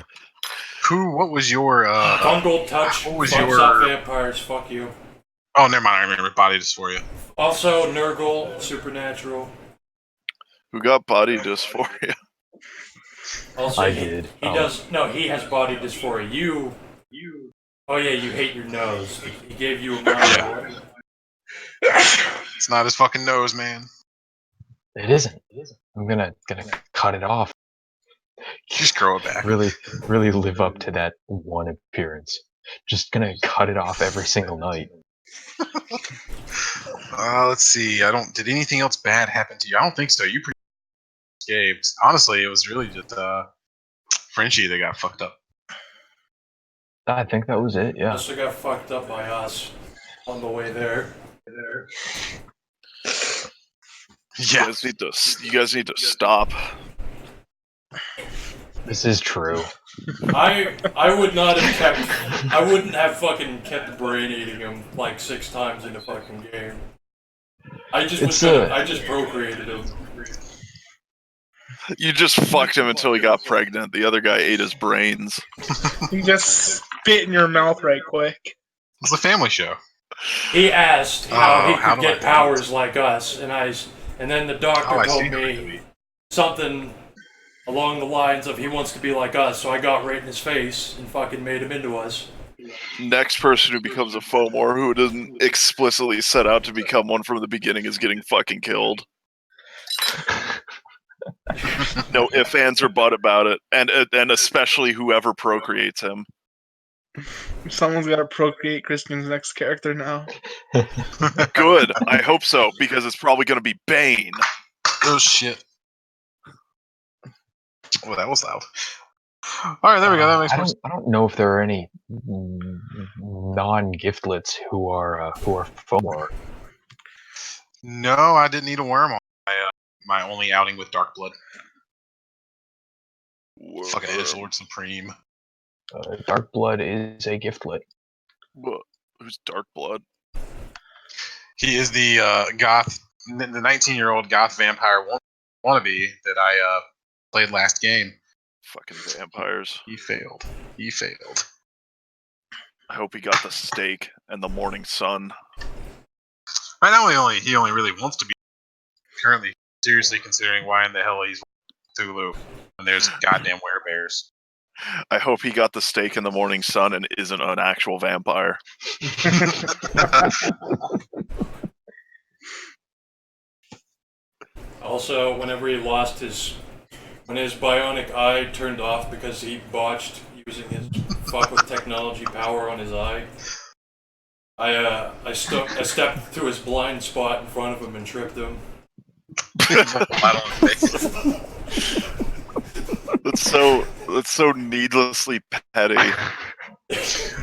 what was your Fungal touch what was fucks your- up vampires. Fuck you. Oh, never mind, I remember body dysphoria. Also, Nurgle, supernatural. Who got body dysphoria? Also, I he, did. He does. No, he has body dysphoria. You. Oh yeah, you hate your nose. He gave you a mild one. It's not his fucking nose, man. It isn't. I'm gonna cut it off. Just grow it back. Really live up to that one appearance. Just gonna cut it off every single night. Let's see. Did anything else bad happen to you? I don't think so. You escaped. Honestly, it was really just Frenchie that got fucked up. I think that was it. Yeah. Also got fucked up by us on the way there. Yeah. You guys need to stop. This is true. I would not have kept. I wouldn't have fucking kept brain eating him like 6 times in a fucking game. I just procreated him. You just fucked him until he got pregnant. The other guy ate his brains. You just spit in your mouth right quick. It's a family show. He asked how he how could do I get do powers like us, and then the doctor I told see. me something along the lines of he wants to be like us, so I got right in his face and fucking made him into us. Next person who becomes a Fomor who doesn't explicitly set out to become one from the beginning is getting fucking killed. No ifs, ands, or but about it, and especially whoever procreates him. Someone's got to procreate Christian's next character now. Good. I hope so, because it's probably going to be Bane. Oh shit. Well, that was loud. All right, there we go. That makes more sense. I don't know if there are any non-giftlets who are FOMO. No, I didn't need a worm on my only outing with Dark Blood. Fucking Edge Lord Supreme. Dark Blood is a giftlet. Who's Dark Blood? He is the goth, the 19-year-old goth vampire wannabe that I played last game. Fucking vampires. He failed. I hope he got the steak and the morning sun. Right now, he only really wants to be currently seriously considering why in the hell he's Cthulhu when there's goddamn werebears. I hope he got the steak in the morning sun and isn't an actual vampire. Also, whenever he lost when his bionic eye turned off because he botched using his fuck with technology power on his eye, I stepped to his blind spot in front of him and tripped him. That's so needlessly petty.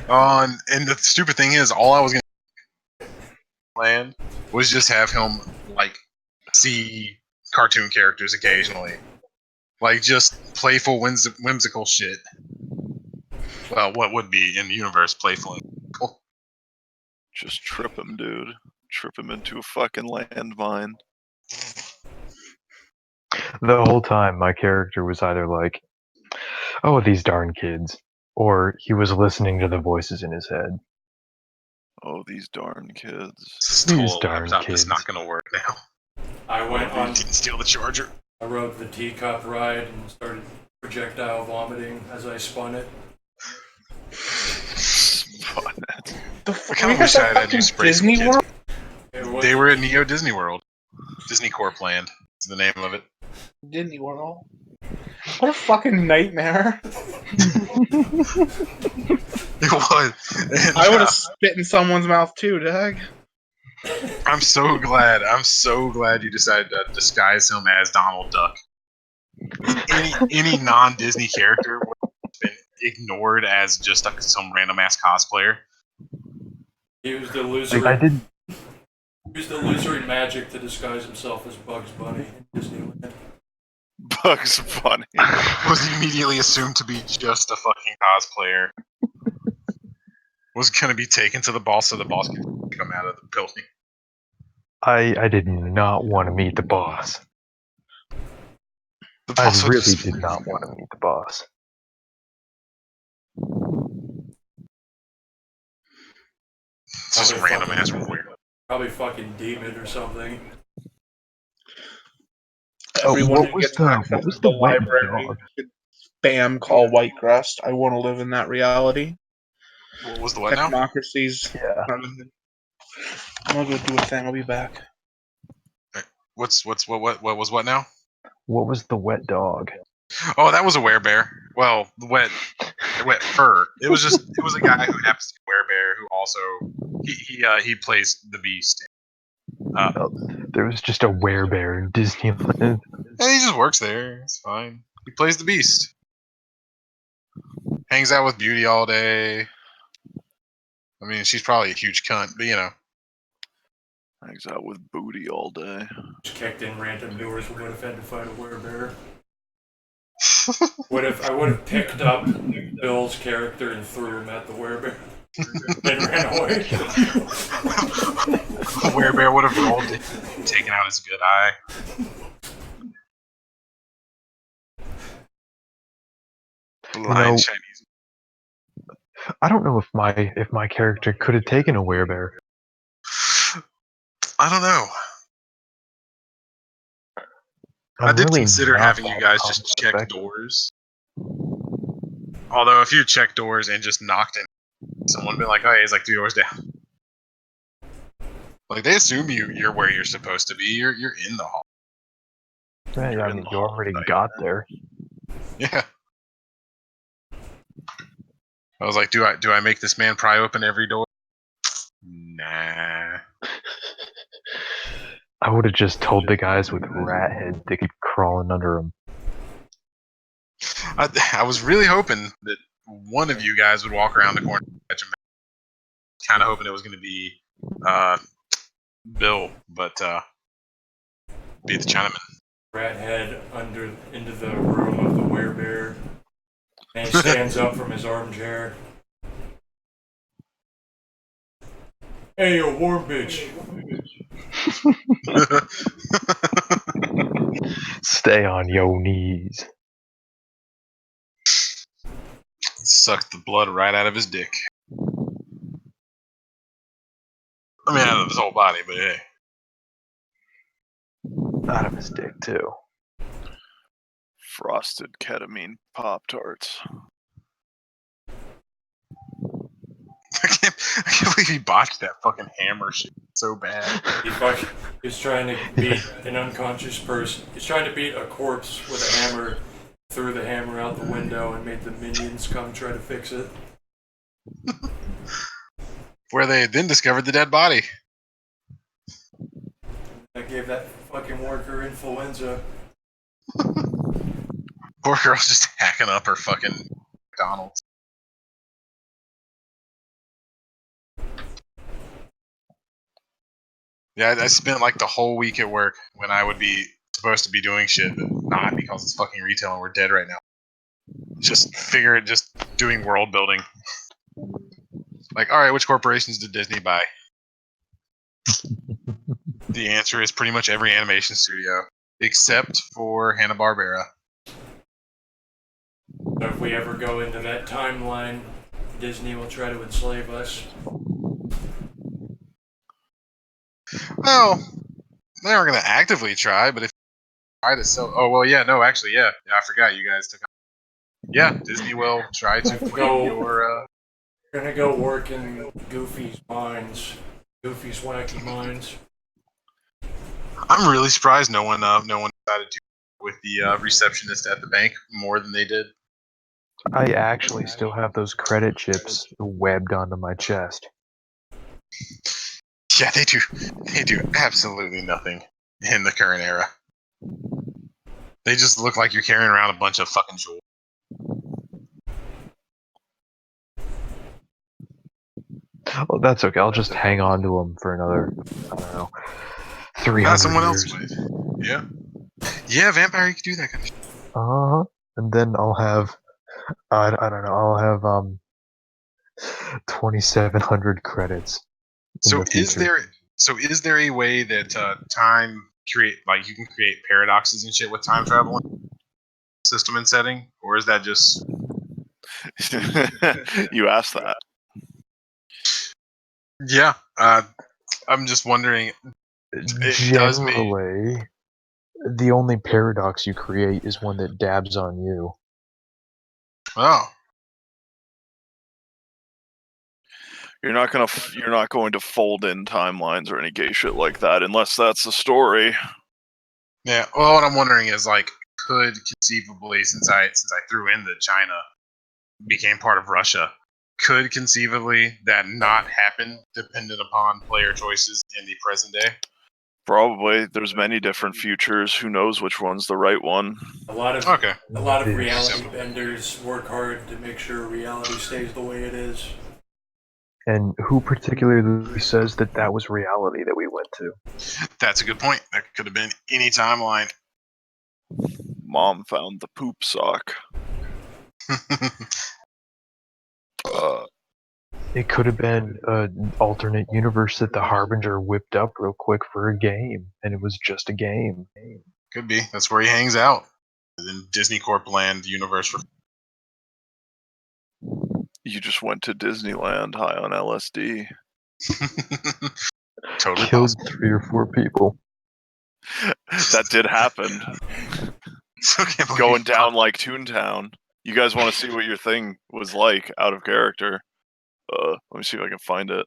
And the stupid thing is, all I was gonna plan was just have him like see cartoon characters occasionally, like just playful, whimsical shit. Well, what would be in the universe playful? And whimsical? Just trip him, dude. Trip him into a fucking landmine. The whole time, my character was either like, "Oh, these darn kids," or he was listening to the voices in his head. Oh, these darn kids. Stole a darn laptop that's kids. not gonna work now. I went on. Didn't steal the charger. I rode the teacup ride and started projectile vomiting as I spun it. Spun it. The I fuck? kind of wish I had to spray some Disney kids. World? They were at Neo Disney World. Disney Corp Land is the name of it. Disney World. What a fucking nightmare! It was. And, I would have spit in someone's mouth too, Doug. I'm so glad you decided to disguise him as Donald Duck. Any non-Disney character would have been ignored as just some random ass cosplayer. He was the loser. Like, I did. He used the loser in magic to disguise himself as Bugs Bunny in Disneyland. Bugs Bunny. Was immediately assumed to be just a fucking cosplayer. Was gonna be taken to the boss so the boss could come out of the building. I did not want to meet the boss. The I boss would really just- did not want to meet the boss. It's just Probably random ass fucking- weird. Probably fucking demon or something. Everyone what who was gets the- access what was to the the wet library dog? should spam call Whitecrust. I want to live in that reality. What was the what now? Technocracies. Yeah. I'm gonna go do a thing. I'll be back. What was what now? What was the wet dog? Oh, that was a werebear. Well, the wet fur. It was a guy who happens to be a werebear who also he plays the beast. There was just a werebear in Disneyland. And he just works there. It's fine. He plays the beast. Hangs out with Beauty all day. I mean, she's probably a huge cunt, but you know. Hangs out with booty all day. Just kicked in random doors. We would have had to fight a werebear. I would have picked up Bill's character and threw him at the werebear. Then ran away. The werebear would have rolled it, taken out his good eye. Blind Chinese. I don't know if my character could have taken a werebear. I don't know. I I'm did really consider not having you that guys just check cost-effective. doors. Although if you checked doors and just knocked in, someone would be like, "Oh, yeah, he's like 2 doors down." Like they assume you're where you're supposed to be. You're in the hall. Yeah, You're I in mean, the you already hallway. got there. Yeah. I was like, do I make this man pry open every door? Nah. I would have just told the guys with rat heads to keep crawling under them. I was really hoping that one of you guys would walk around the corner and catch him. Kind of hoping it was going to be Bill, but be the Chinaman. Rat head into the room of the werebear. And he stands up from his armchair. Hey, you warm bitch. Stay on your knees. Sucked the blood right out of his dick. I mean, out of his whole body, but hey. Out of his dick, too. Frosted ketamine Pop-Tarts. I can't believe he botched that fucking hammer shit so bad. He's trying to beat an unconscious person. He's trying to beat a corpse with a hammer, threw the hammer out the window, and made the minions come try to fix it. Where they then discovered the dead body. That gave that fucking worker influenza. Poor girl's just hacking up her fucking McDonald's. Yeah, I spent like the whole week at work when I would be supposed to be doing shit, but not because it's fucking retail and we're dead right now. Just doing world building. Like, alright, which corporations did Disney buy? The answer is pretty much every animation studio, except for Hanna-Barbera. So if we ever go into that timeline, Disney will try to enslave us. Well, they aren't going to actively try, but if you try to sell... Oh, well, yeah, no, actually, yeah. I forgot you guys took... Yeah, Disney will try to claim your... We're gonna go work in Goofy's mines. Goofy's wacky mines. I'm really surprised no one decided to with the receptionist at the bank more than they did. I actually still have those credit chips webbed onto my chest. Yeah, they do. They do absolutely nothing in the current era. They just look like you're carrying around a bunch of fucking jewels. Well, that's okay. I'll just hang on to them for another, I don't know, 300 Someone years. else would. Yeah. Yeah, vampire, you can do that kind of shit. Uh-huh. And then I'll have, I don't know, I'll have 2,700 credits in So the future. is there a way that time you can create paradoxes and shit with time travel system and setting, or is that just You asked that. yeah? I'm just wondering. It does me. Generally, the only paradox you create is one that dabs on you. Oh, You're not going to fold in timelines or any gay shit like that unless that's the story. yeah. Well, what I'm wondering is like, could conceivably, since I threw in that China became part of Russia, could conceivably that not happen dependent upon player choices in the present day? Probably. There's many different futures. Who knows which one's the right one? A lot of Okay. reality benders work hard to make sure reality stays the way it is. And who particularly says that that was reality that we went to? That's a good point. That could have been any timeline. Mom found the poop sock. It could have been an alternate universe that the Harbinger whipped up real quick for a game, and it was just a game. Could be. That's where he hangs out. In Disney Corp Land universe. You just went to Disneyland high on LSD. Totally Killed possible. 3 or 4 people. That did happen. Going down like Toontown. You guys want to see what your thing was like out of character? Let me see if I can find it.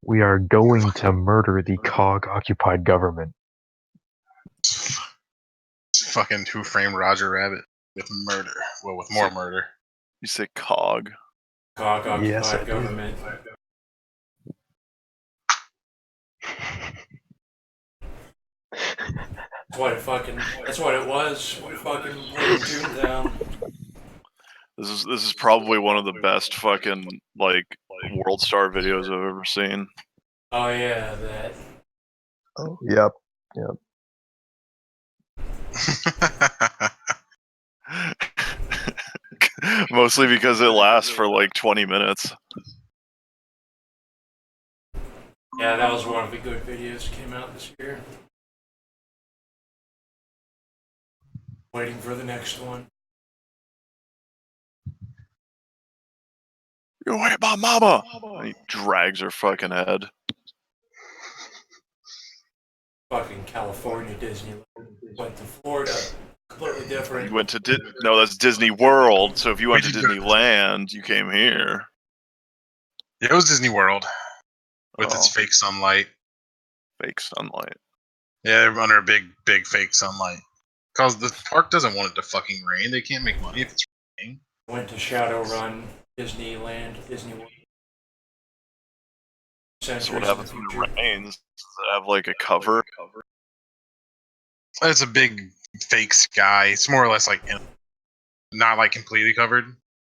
We are going to murder the COG-occupied government. fucking Who Framed Roger Rabbit with murder. Well, with more murder. You say cog. Cock Yes, I occupied do. government. That's what it was. We fucking played Toontown. This is probably one of the best fucking like World Star videos I've ever seen. Oh yeah, that. Oh, yep. Mostly because it lasts for like 20 minutes. Yeah, that was one of the good videos that came out this year. Waiting for the next one. You hit my mama! And he drags her fucking head. Fucking California Disneyland. Went to Florida. Completely different. You went to no, that's Disney World. So if you went to We did go to Disneyland, you came here. Yeah, it was Disney World with its Oh, fake sunlight. fake sunlight. Yeah, they're under a big fake sunlight. Cause the park doesn't want it to fucking rain. They can't make money if it's raining. Went to Shadowrun, Disneyland, Disney World. So what Centuries happens in when the it future. rains? Does it have like a cover? It's a big fake sky. It's more or less like not like completely covered.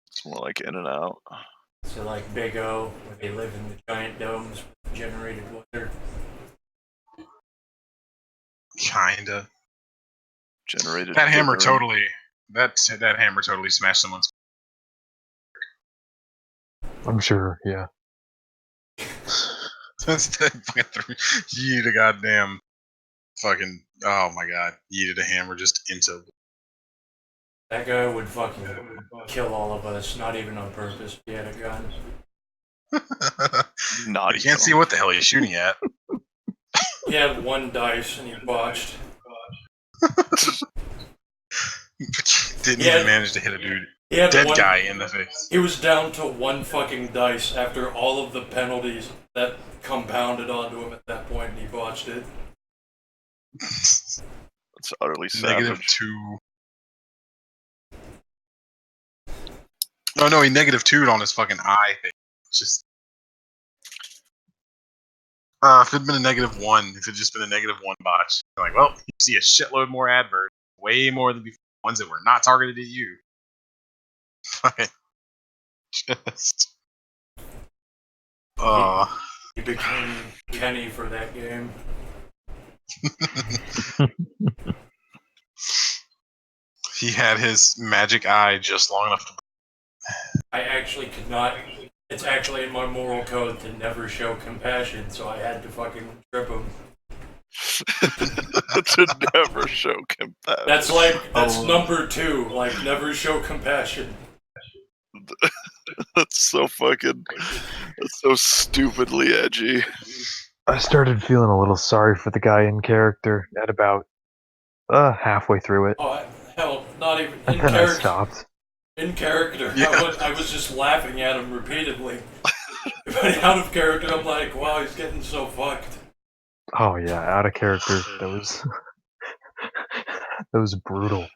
It's more like in and out. So like Big O, where they live in the giant domes with generated water. Kinda. Generated. That hammer bigger. totally. That hammer totally smashed someone's. I'm sure, yeah. That's the fucking yeeted a goddamn fucking. Oh my god! Yeeted a hammer just into. That guy would fucking kill all of us, not even on purpose, if he had a gun. Not You can't see what the hell he's shooting at. He had one dice and he botched. Didn't Yeah. even manage to hit a dude. He had Dead one, guy in the face. He was down to one fucking dice after all of the penalties that compounded onto him at that point, and he botched it. It's utterly savage. -2. Oh no, he -2'd on his fucking eye thing. It's just. If it'd been a -1, if it'd just been a -1 botch, like, well, you see a shitload more adverts, way more than before, ones that were not targeted at you. Just. He became Kenny for that game. He had his magic eye just long enough to. I actually could not. It's actually in my moral code to never show compassion, so I had to fucking trip him. To never show compassion. That's number 2. Like, never show compassion. That's so fucking. That's so stupidly edgy. I started feeling a little sorry for the guy in character at about halfway through it. Oh, hell, not even in And then I character. stopped. In character, Yeah. I was just laughing at him repeatedly. But out of character, I'm like, wow, he's getting so fucked. Oh yeah, out of character. That was that was brutal.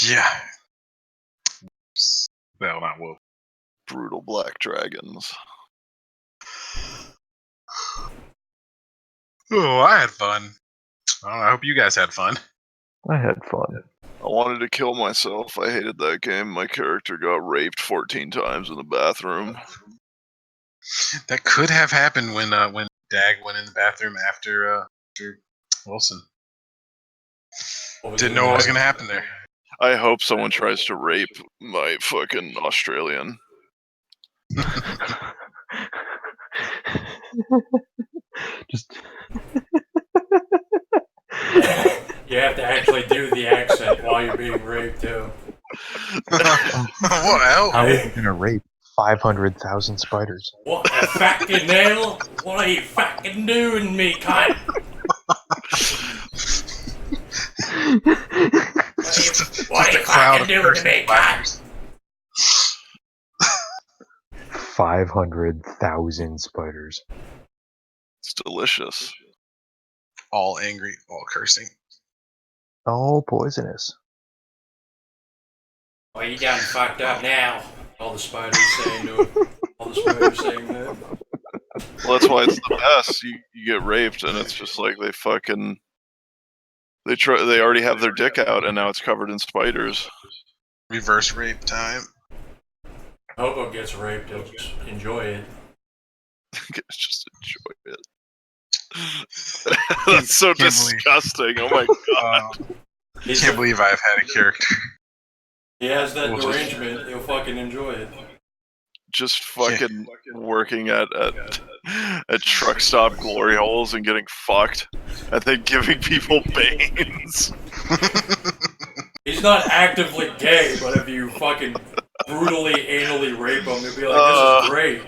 Yeah. Well, not whoop. Brutal black dragons. Oh, I had fun. I hope you guys had fun. I had fun. I wanted to kill myself. I hated that game. My character got raped 14 times in the bathroom. That could have happened when Dag went in the bathroom after Wilson. Didn't know what was gonna happen there. I hope someone tries to rape my fucking Australian. Just You have to actually do the accent while you're being raped, too. What hell? how are you gonna rape 500,000 spiders? What the fucking hell? What are you fucking doing, me cunt? What are you fucking doing to me, cunt? 500,000 spiders. It's delicious. All angry, all cursing. Oh, poisonous. Oh, you done fucked up now. All the spiders saying to him. All the spiders saying that. Well, that's why it's the best. You get raped, and it's just like they fucking they already have their dick out, and now it's covered in spiders. Reverse rape time. Hobo gets raped, he'll just enjoy it. Just enjoy it. That's so disgusting. Oh my god. I can't believe I've had a character. He has that We'll just- arrangement, he'll fucking enjoy it. Just fucking working at truck stop glory holes and getting fucked, and then giving people pains. He's not actively gay, but if you fucking brutally anally rape him, he'll be like, this is great.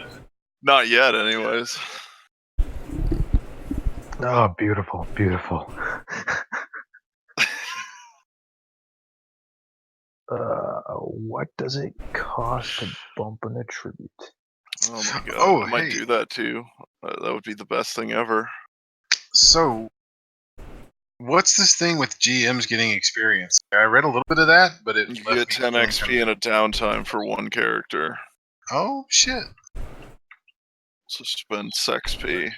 Not yet, anyways. Oh, beautiful, beautiful. What does it cost to bump an attribute? Oh my god. Oh, I might hey. do that too. That would be the best thing ever. So, what's this thing with GMs getting experience? I read a little bit of that, but it You left get me 10 feeling XP kinda- and a downtime for one character. Oh shit! So spend XP.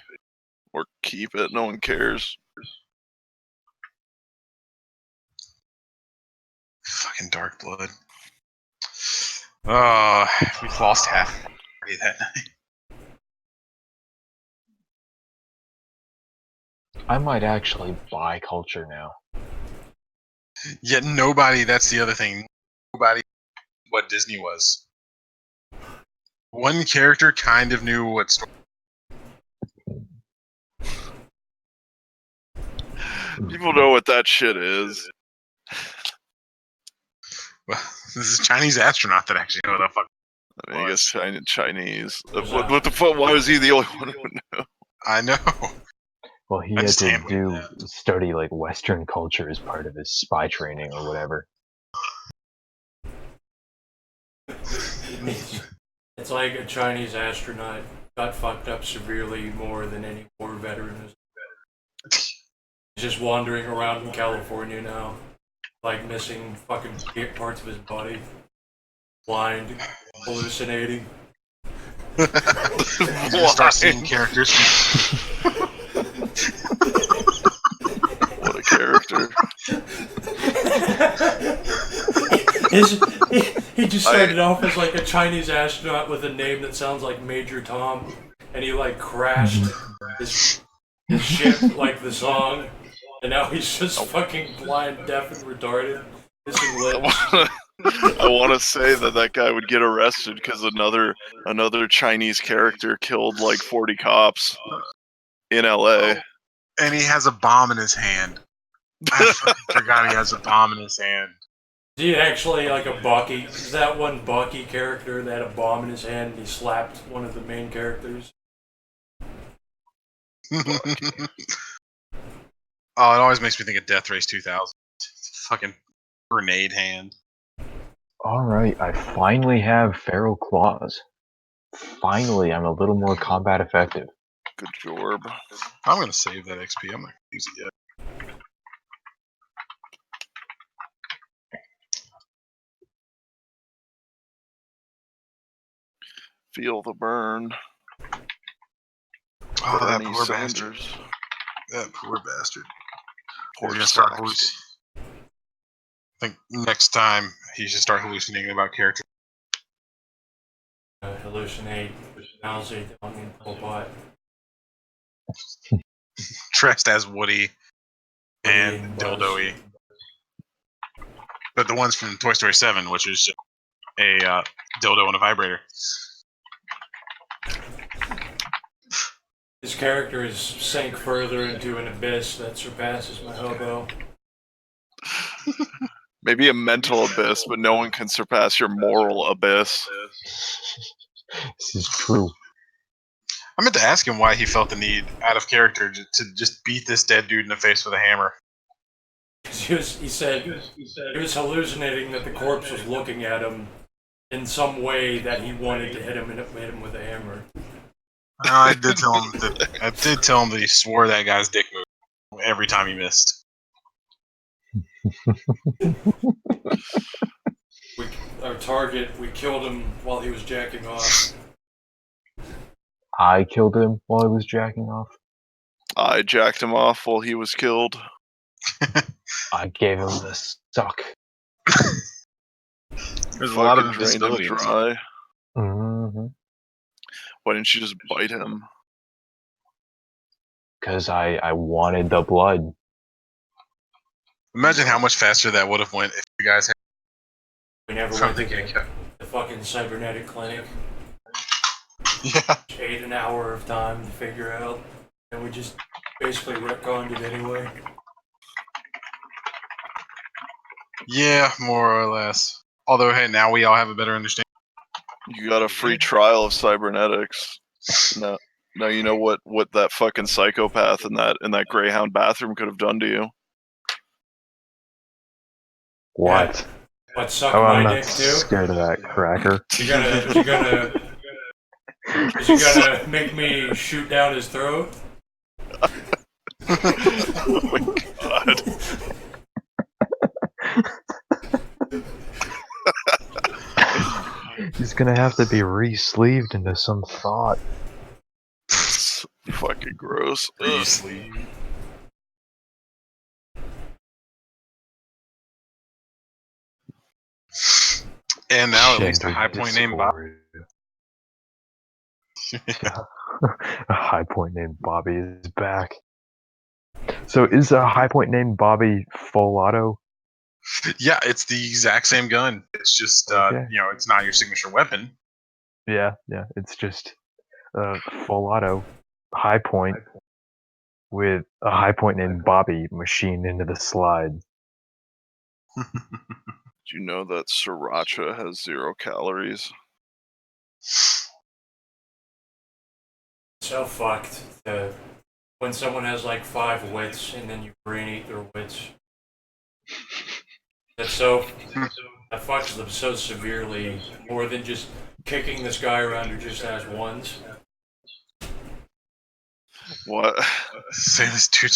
Or keep it, no one cares. Fucking dark blood. Oh, we've lost half that night. I might actually buy culture now. Yet nobody. That's the other thing. Nobody. What Disney was. One character kind of knew what story. People know what that shit is. Well, this is a Chinese astronaut that actually know what the fuck. I mean, I guess Chinese. Was What the fuck? Why was he the only one who knew? I know. Well, he I had just to hand-waved study like Western culture as part of his spy training or whatever. It's like a Chinese astronaut got fucked up severely more than any war veteran has. He's just wandering around in California now, like missing fucking parts of his body, blind, hallucinating. You just start seeing characters. What a character. He just started off as like a Chinese astronaut with a name that sounds like Major Tom, and he like crashed his ship like the song, and now he's just fucking blind, deaf, and retarded, missing lips. I want to say that guy would get arrested because another Chinese character killed like 40 cops in LA. And he has a bomb in his hand. I fucking forgot he has a bomb in his hand. Is he actually like a Bucky? Is that one Bucky character that had a bomb in his hand and he slapped one of the main characters? Oh, it always makes me think of Death Race 2000. Fucking grenade hand. Alright, I finally have feral claws. Finally, I'm a little more combat effective. Good job. I'm gonna save that XP. I'm not gonna use it yet. Feel the burn. Oh, that Bernie poor Sanders. bastard. That poor bastard. Poor He's gonna start Saxton. I think next time he should start hallucinating about characters. Hallucinate, nausea, Pol Pot. Dressed as Woody and and Buzz. Dildo-y. But the ones from Toy Story 7, which is just a dildo and a vibrator. His character is sank further into an abyss that surpasses my hobo. Maybe a mental abyss, but no one can surpass your moral abyss. This is true. I meant to ask him why he felt the need, out of character, to just beat this dead dude in the face with a hammer. He said he was hallucinating that the corpse was looking at him in some way that he wanted to hit him and it hit him with a hammer. I did tell him that he swore that guy's dick moved every time he missed. Our target, we killed him while he was jacking off. I killed him while he was jacking off. I jacked him off while he was killed. I gave him the suck. There's a lot of Fucking drained him invisibility in this. dry. Mm-hmm. Why didn't you just bite him? Because I wanted the blood. Imagine how much faster that would have went if you guys had We never from went the to get-go. the fucking cybernetic clinic. Yeah. Which ate an hour of time to figure out, and we just basically retconned it anyway. Yeah, more or less. Although, hey, now we all have a better understanding. You got a free trial of cybernetics. Now you know what that fucking psychopath in that Greyhound bathroom could have done to you. What? What, suck Oh, I'm my not dick too? scared of that cracker. Is he gonna make me shoot down his throat? Oh my god. He's gonna have to be re-sleeved into some thought. Fucking gross. Ugh. Sleep. And now at least a Gender high point named Bob. dysphoria. A high point named Bobby is back. So is a high point named Bobby full auto? Yeah, it's the exact same gun. It's just, Okay. it's not your signature weapon. Yeah. It's just full auto high point with a high point named Bobby machined into the slide. Do you know that sriracha has 0 calories? So fucked. When someone has like 5 wits and then you brain eat their wits. That fucks them so severely, more than just kicking this guy around who just has ones. What? Say this dude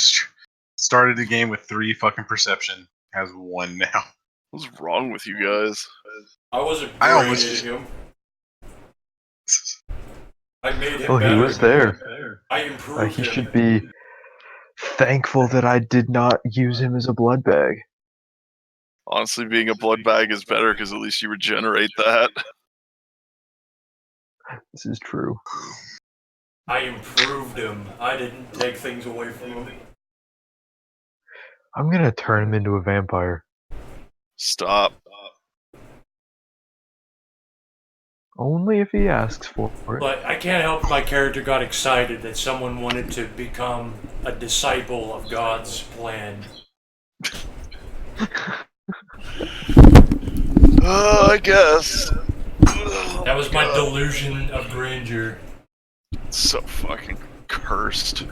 started the game with 3 fucking perception. Has 1 now. What's wrong with you guys? I wasn't I braining almost- him. I made him Well, better. he was there. I improved He him. should be thankful that I did not use him as a blood bag. Honestly, being a blood bag is better because at least you regenerate that. This is true. I improved him. I didn't take things away from him. I'm gonna turn him into a vampire. Stop. Only if he asks for it. But I can't help my character got excited that someone wanted to become a disciple of God's plan. I guess. That was my delusion of grandeur. So fucking cursed.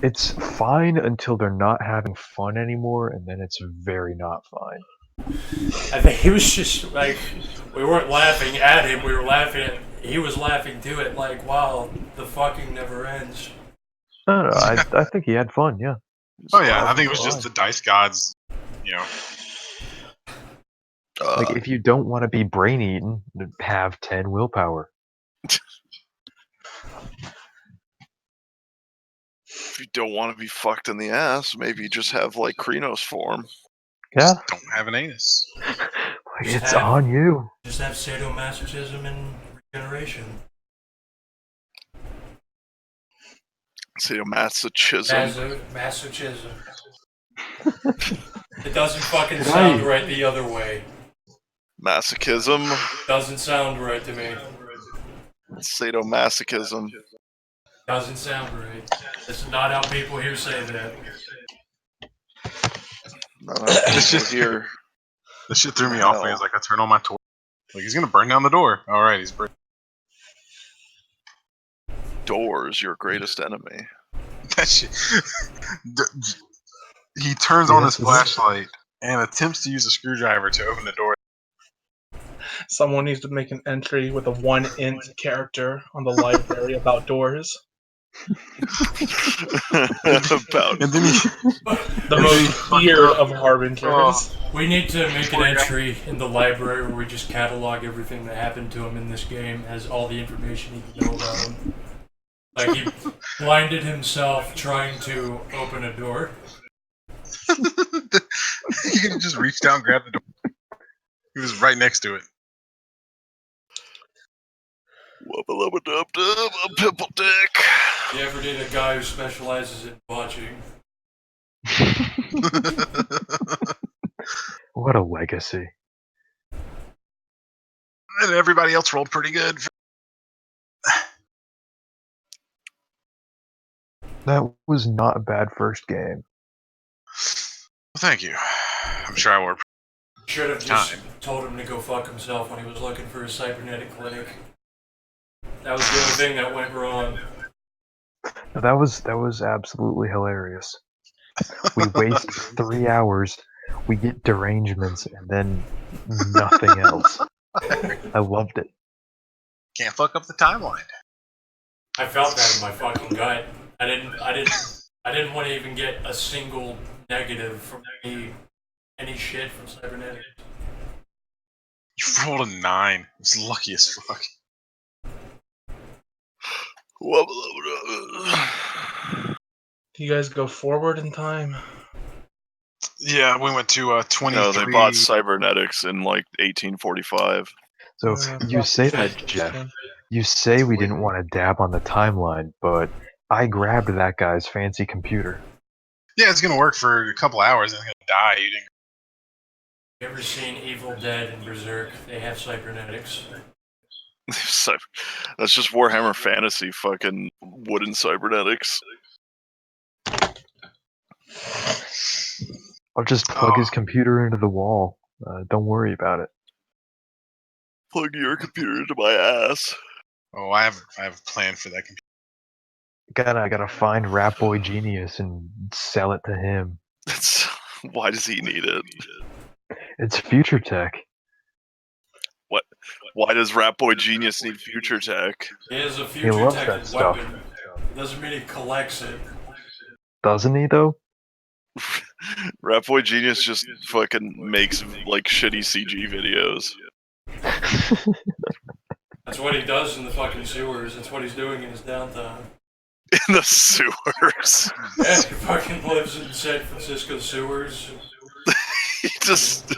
It's fine until they're not having fun anymore, and then it's very not fine. I think he was just like, we weren't laughing at him, we were laughing at, he was laughing to it, like, wow, the fucking never ends. No, I think he had fun, yeah. Oh yeah, I think it was just the dice gods, Like, if you don't want to be brain eaten, have 10 willpower. If you don't want to be fucked in the ass, maybe you just have like Krenos form. Yeah. Just don't have an anus. Like, it's on you. Just have sadomasochism and regeneration. Sadomasochism. Masochism. It doesn't fucking sound right the other way. Masochism. Doesn't sound right to me. Sadomasochism. Doesn't sound right. This is not how people here say that. This shit here. This shit threw me off. When I was like, I turn on my torch. Like, he's gonna burn down the door. All right, he's burning. Doors, your greatest enemy. That shit. He turns on his flashlight and attempts to use a screwdriver to open the door. Someone needs to make an entry with a 1 int character on the library about doors. About And then he The most feared of harbingers. Oh. We need to make an Poor guy. entry in the library where we just catalog everything that happened to him in this game, has all the information he can know about him. Like he blinded himself trying to open a door. You could have just reached down and grabbed the door. He was right next to it. Wubba-lubba-dub-dub, a pimple dick. You ever need a guy who specializes in watching? What a legacy. And everybody else rolled pretty good. That was not a bad first game. Thank you. I'm sure I wore. Should have just Time. told him to go fuck himself when he was looking for a cybernetic clinic. That was the only thing that went wrong. That was absolutely hilarious. We waste 3 hours, we get derangements, and then nothing else. I loved it. Can't fuck up the timeline. I felt that in my fucking gut. I didn't want to even get a single negative from any shit from cybernetics. You rolled a 9. It was lucky as fuck. Wubba-lubba-dub. Do you guys go forward in time? Yeah, we went to 23. No, they bought cybernetics in like 1845. So you say fuck. that, Jeff. You say we didn't want to dab on the timeline, but I grabbed that guy's fancy computer. Yeah, it's gonna work for a couple hours and it's gonna die. You didn't. You ever seen Evil Dead and Berserk? They have cybernetics. That's just Warhammer Fantasy fucking wooden cybernetics. I'll just plug his computer into the wall. Don't worry about it. Plug your computer into my ass. Oh, I have a plan for that computer. I gotta find Rat Boy Genius and sell it to him. Why does he need it? It's future tech. What? Why does Rat Boy Genius need future tech? He has a He future loves tech that stuff. weapon. Doesn't mean he collects it. Doesn't he, though? Rat Boy Genius just fucking makes like shitty CG videos. That's what he does in the fucking sewers. That's what he's doing in his downtime. In the sewers. Yeah, he fucking lives in San Francisco sewers, He just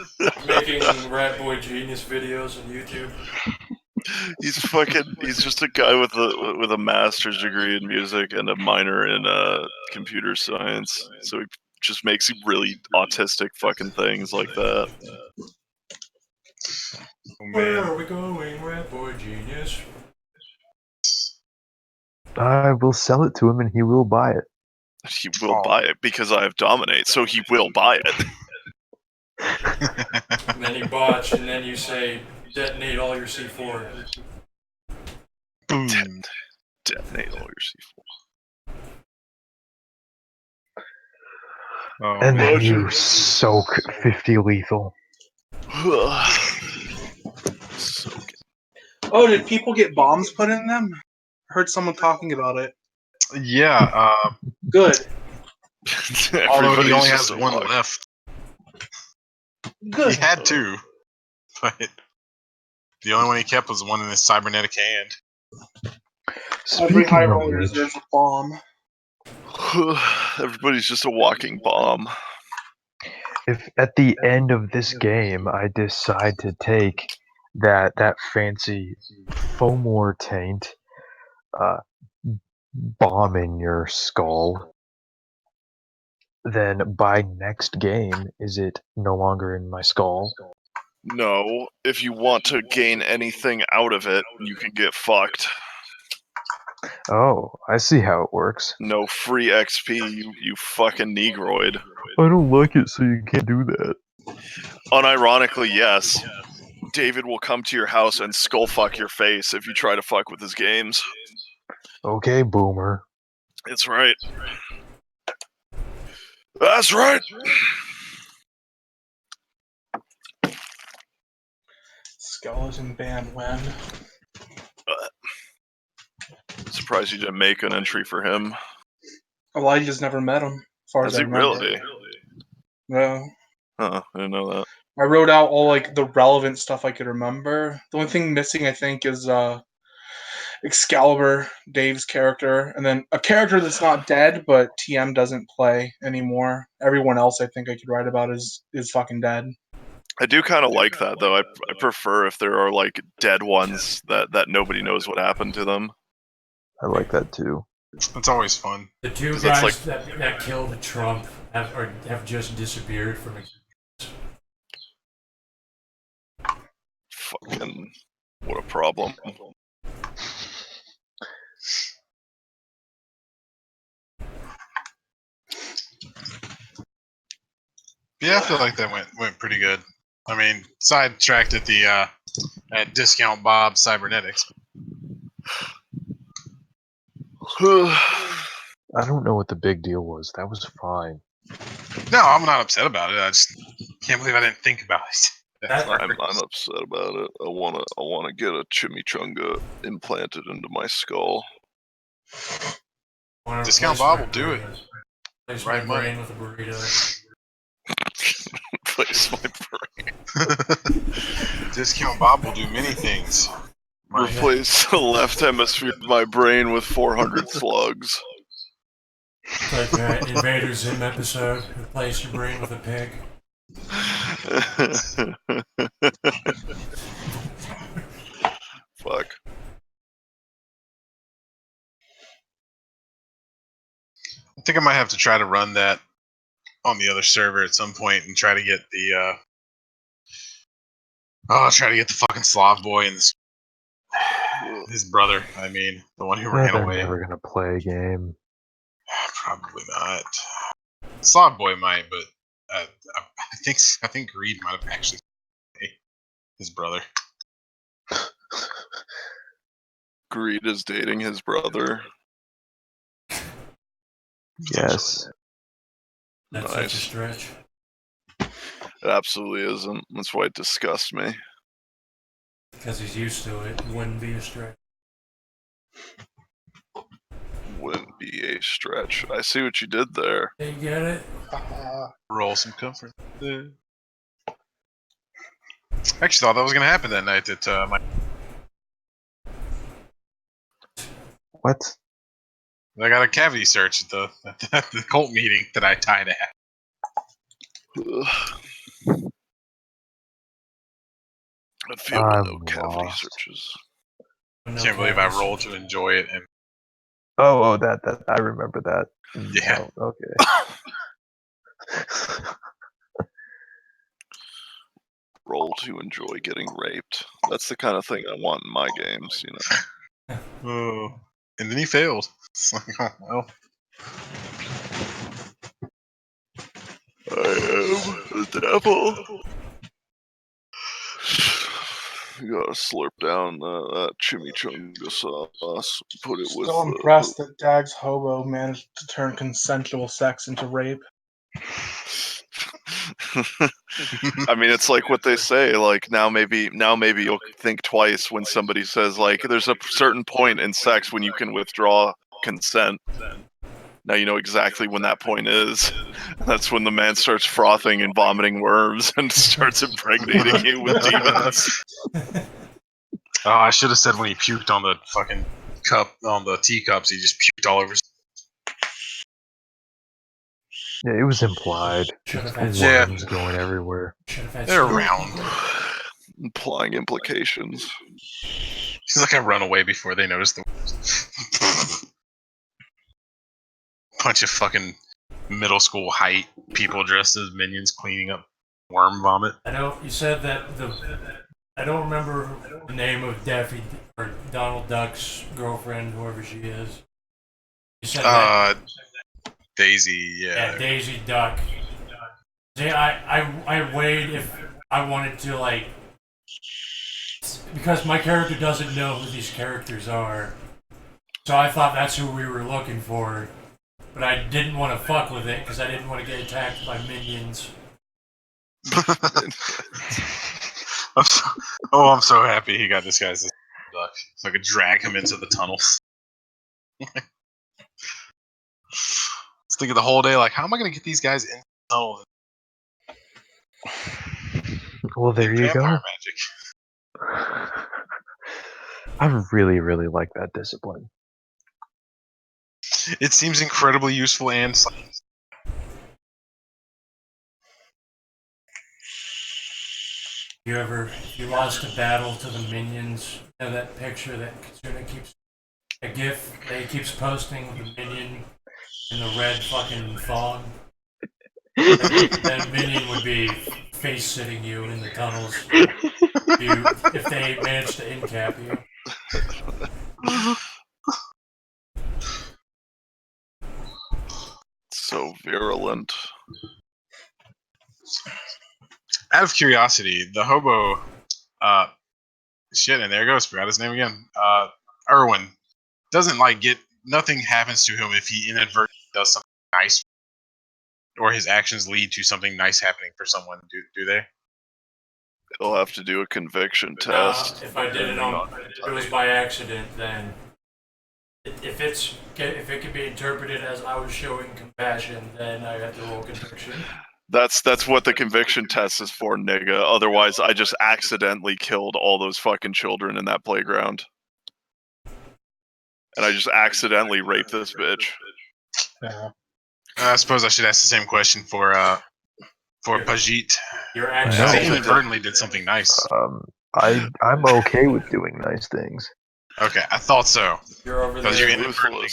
making Rat Boy Genius videos on YouTube. he's just a guy with a master's degree in music and a minor in computer science. So he just makes really autistic fucking things like that. Oh, Where man. are we going, Rat Boy Genius? I will sell it to him and he will buy it. He will buy it because I have dominate, so he will buy it. And then you botch, and then you say, detonate all your C4. Boom. Detonate all your C4. Oh, And man. then you soak 50 lethal. So good. Oh, did people get bombs put in them? I heard someone talking about it. Yeah, Good. although he Everybody's only just has a one walk. left. Good. He had 2, but the only one he kept was the one in his cybernetic hand. Every Speaking high of roller which, deserves a bomb. Everybody's just a walking bomb. if at the end of this game I decide to take that fancy Fomor taint bomb in your skull, then by next game, is it no longer in my skull? No, if you want to gain anything out of it, you can get fucked. Oh, I see how it works. No free XP, you fucking negroid. I don't like it, so you can't do that. Unironically, yes. David will come to your house and skull fuck your face if you try to fuck with his games. Okay, boomer. It's right. That's right! Skeleton band when? surprised you didn't make an entry for him. Elijah's never met him, as far as Has I he remember. really? No. Huh, I didn't know that. I wrote out all like the relevant stuff I could remember. The only thing missing, I think, is Excalibur, Dave's character, and then a character that's not dead, but TM doesn't play anymore. Everyone else I think I could write about is fucking dead. I do kind of like that, though. I prefer if there are, like, dead ones that nobody knows what happened to them. I like that too. It's always fun. The two 'Cause that's guys that killed Trump have just disappeared from existence. Fucking, what a problem. Yeah, I feel like that went pretty good. I mean, sidetracked at the at Discount Bob Cybernetics. I don't know what the big deal was. That was fine. No, I'm not upset about it. I just can't believe I didn't think about it. That's I'm upset about it. I wanna get a chimichanga implanted into my skull. Discount Bob will do it. Place Right my money. brain with a burrito. Place my brain. Discount Bob will do many things. Replace the left hemisphere of my brain with 400 slugs. It's like that Invader Zim episode. Replace your brain with a pig. Fuck. I think I might have to try to run that on the other server at some point and try to get the try to get the fucking Slav boy and his brother. I mean, the one who ran They're away. never gonna play a game. Probably not. Slav boy might, but I think Greed might have actually his brother. Greed is dating his brother. Yes. That's such a stretch. It absolutely isn't. That's why it disgusts me. Because he's used to it. It wouldn't be a stretch. Wouldn't be a stretch. I see what you did there. You get it? Roll some comfort. I actually thought that was going to happen that night at my. What? I got a cavity search at the cult meeting that I tied at. I feel I'm no cavity lost. searches. Can't believe I rolled to enjoy it and Oh, that I remember that. Yeah. Oh, okay. Roll to enjoy getting raped. That's the kind of thing I want in my games, you know. oh, and then he failed. It's like, oh well. I am the devil. You gotta slurp down that chimichanga sauce. Put it with. Still impressed that Dag's hobo managed to turn consensual sex into rape. I mean, it's like what they say. Like now, maybe you'll think twice when somebody says like, "There's a certain point in sex when you can withdraw consent." Now you know exactly when that point is. That's when the man starts frothing and vomiting worms and starts impregnating you with demons. Oh, I should have said when he puked on the fucking cup, on the teacups, he just puked all over. Yeah, it was implied. Should have Just had worms going everywhere. Should have had They're some- around. Implying implications. He's like, I run away before they notice the bunch of fucking middle school height people dressed as minions cleaning up worm vomit. I know you said that I don't remember the name of Daffy or Donald Duck's girlfriend, whoever she is. You said that. Daisy, Yeah, Daisy Duck. See, I weighed if I wanted to like, because my character doesn't know who these characters are, so I thought that's who we were looking for, but I didn't want to fuck with it because I didn't want to get attacked by minions. I'm so happy he got this guy's duck so I could drag him into the tunnels. Let's think of the whole day. Like, how am I going to get these guys in the tunnel? Well, there you Vampire go. magic. I really, really like that discipline. It seems incredibly useful and. If you lost a battle to the minions, you know that picture that Katsuna keeps, a gif that he keeps posting of the minion in the red fucking thong? That minion would be face sitting you in the tunnels if they managed to incap you. So virulent. Out of curiosity, the hobo, shit, and there it goes, forgot his name again. Erwin doesn't nothing happens to him if he inadvertently does something nice, or his actions lead to something nice happening for someone. Do they? He'll have to do a conviction test. If it was by accident, then if it could be interpreted as I was showing compassion, then I have to roll conviction. That's what the conviction test is for, nigga. Otherwise, I just accidentally killed all those fucking children in that playground. And I just accidentally raped this bitch. Yeah. I suppose I should ask the same question for Pajit. You're I actually inadvertently did something nice. I'm okay with doing nice things. Okay, I thought so. You're over Because there. you inadvertently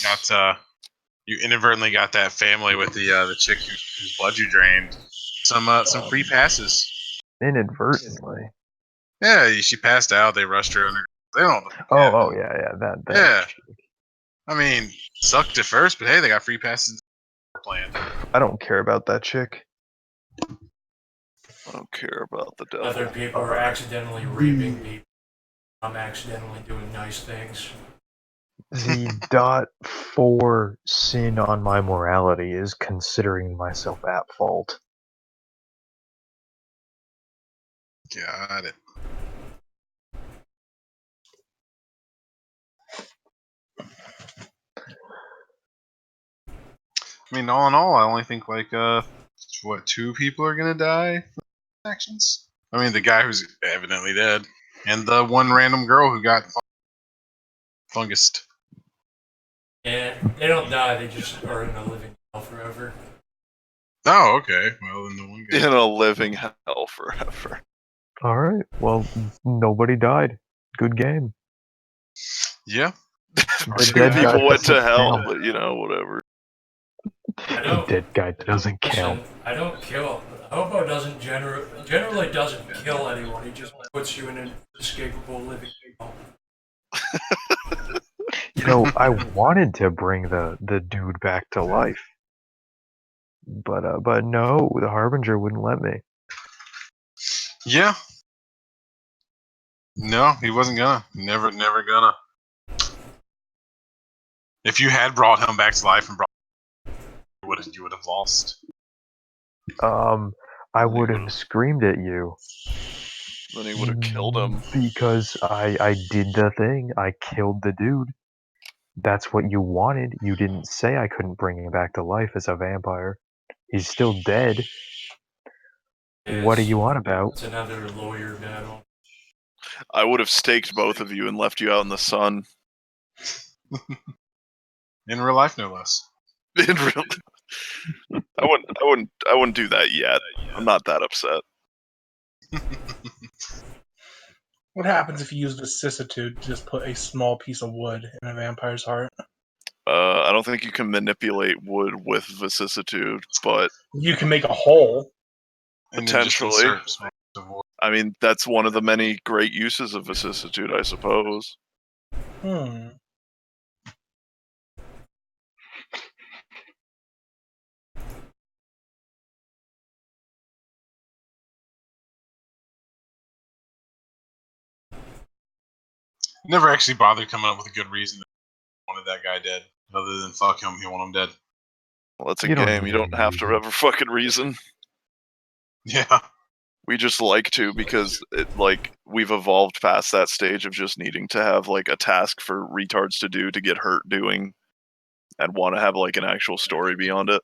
got that family with the chick whose blood you drained some free passes. Inadvertently. Yeah, she passed out. They rushed her under. They don't. Oh yeah, that. Yeah. I mean, sucked at first, but hey, they got free passes. Plan. I don't care about that chick. I don't care about the devil. Other people are accidentally raping people. I'm accidentally doing nice things. The .4 sin on my morality is considering myself at fault. Got it. I mean, all in all, I only think two people are gonna die from actions. I mean, the guy who's evidently dead, and the one random girl who got fungused. Yeah, they don't die. They just are in a living hell forever. Oh, okay. Well, then the one guy. In a living hell forever. Alright, well, nobody died. Good game. Yeah. The Two dead guy people went to doesn't hell, count. but whatever. The dead guy doesn't count. Listen, I don't kill. Hobo doesn't generally doesn't kill anyone. He just puts you in an inescapable living hell. You know, I wanted to bring the dude back to life. But no, the Harbinger wouldn't let me. Yeah. No, he wasn't gonna. Never gonna. If you had brought him back to life and you would have lost. I would have screamed at you. Then he would have killed him. Because I did the thing. I killed the dude. That's what you wanted. You didn't say I couldn't bring him back to life as a vampire. He's still dead. What are you on about? It's another lawyer battle. I would have staked both of you and left you out in the sun. In real life, no less. In real, I wouldn't do that yet. I'm not that upset. What happens if you use vicissitude to just put a small piece of wood in a vampire's heart? I don't think you can manipulate wood with vicissitude, but You can make a hole. potentially. I mean, that's one of the many great uses of vicissitude, I suppose. Never actually bothered coming up with a good reason that he wanted that guy dead, other than fuck him, he want him dead. Well, that's a game. You don't have to have a fucking reason. Yeah. We just like to because we've evolved past that stage of just needing to have like a task for retards to do to get hurt doing. and want to have like an actual story beyond it.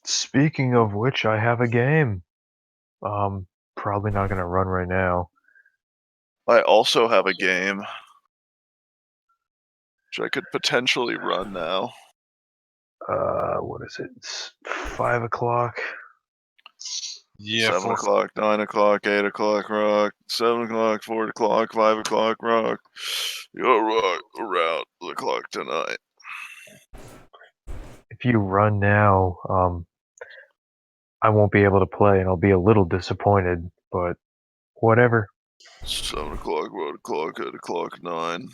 Speaking of which, I have a game. Probably not gonna run right now. I also have a game which I could potentially run now. What is it? It's 5 o'clock. Yeah, 7 4 o'clock, 9 o'clock, 8 o'clock, rock. 7 o'clock, 4 o'clock, 5 o'clock, rock. You'll rock around the clock tonight. If you run now, I won't be able to play, and I'll be a little disappointed. But whatever. 7 o'clock, 1 o'clock, 8 o'clock, 9.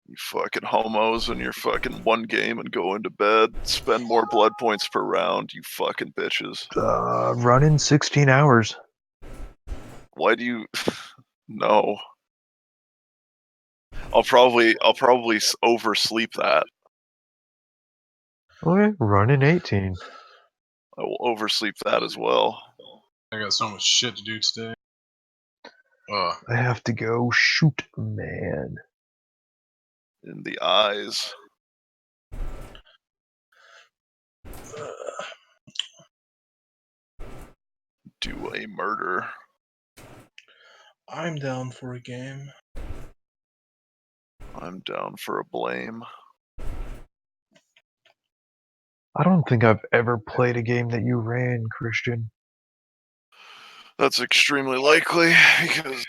You fucking homos in your fucking one game and go into bed. Spend more blood points per round, you fucking bitches. Run in 16 hours. Why do you... No. I'll probably oversleep that. Okay, run in 18. I will oversleep that as well. I got so much shit to do today. I have to go shoot man. In the eyes. Do a murder. I'm down for a game. I'm down for a blame. I don't think I've ever played a game that you ran, Christian. That's extremely likely because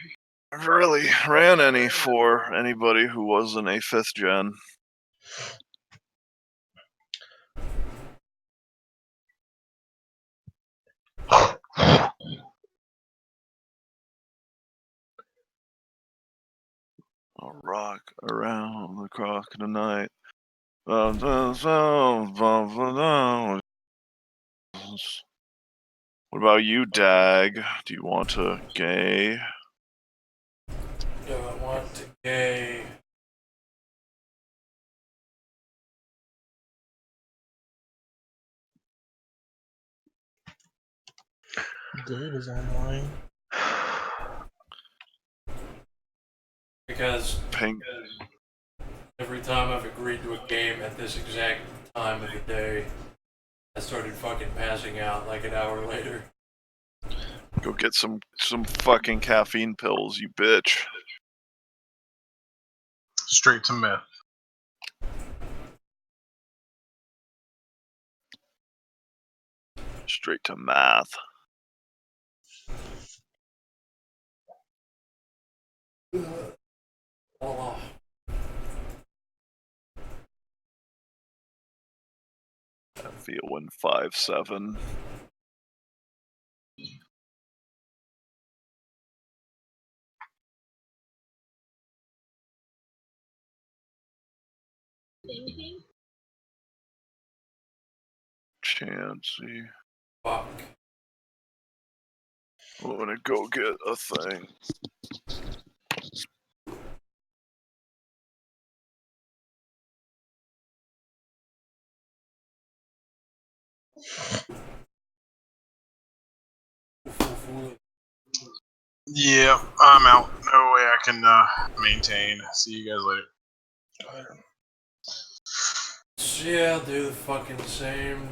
I never really ran any for anybody who wasn't a 5th gen. I'll rock around the clock tonight. What about you, Dag? Do you want to gay? Do I want to gay? Dave is online. Because Pink. every time I've agreed to a game at this exact time of the day, I started fucking passing out like an hour later. Go get some fucking caffeine pills, you bitch. Straight to meth. Straight to math. Oh. FV157. Chansey. Fuck. I'm gonna go get a thing. Yeah, I'm out. No way I can maintain. See you guys later. Yeah, I'll do the fucking same.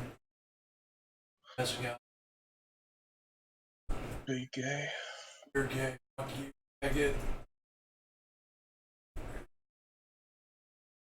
Passing out. Be gay. You're gay. Fuck you. I get.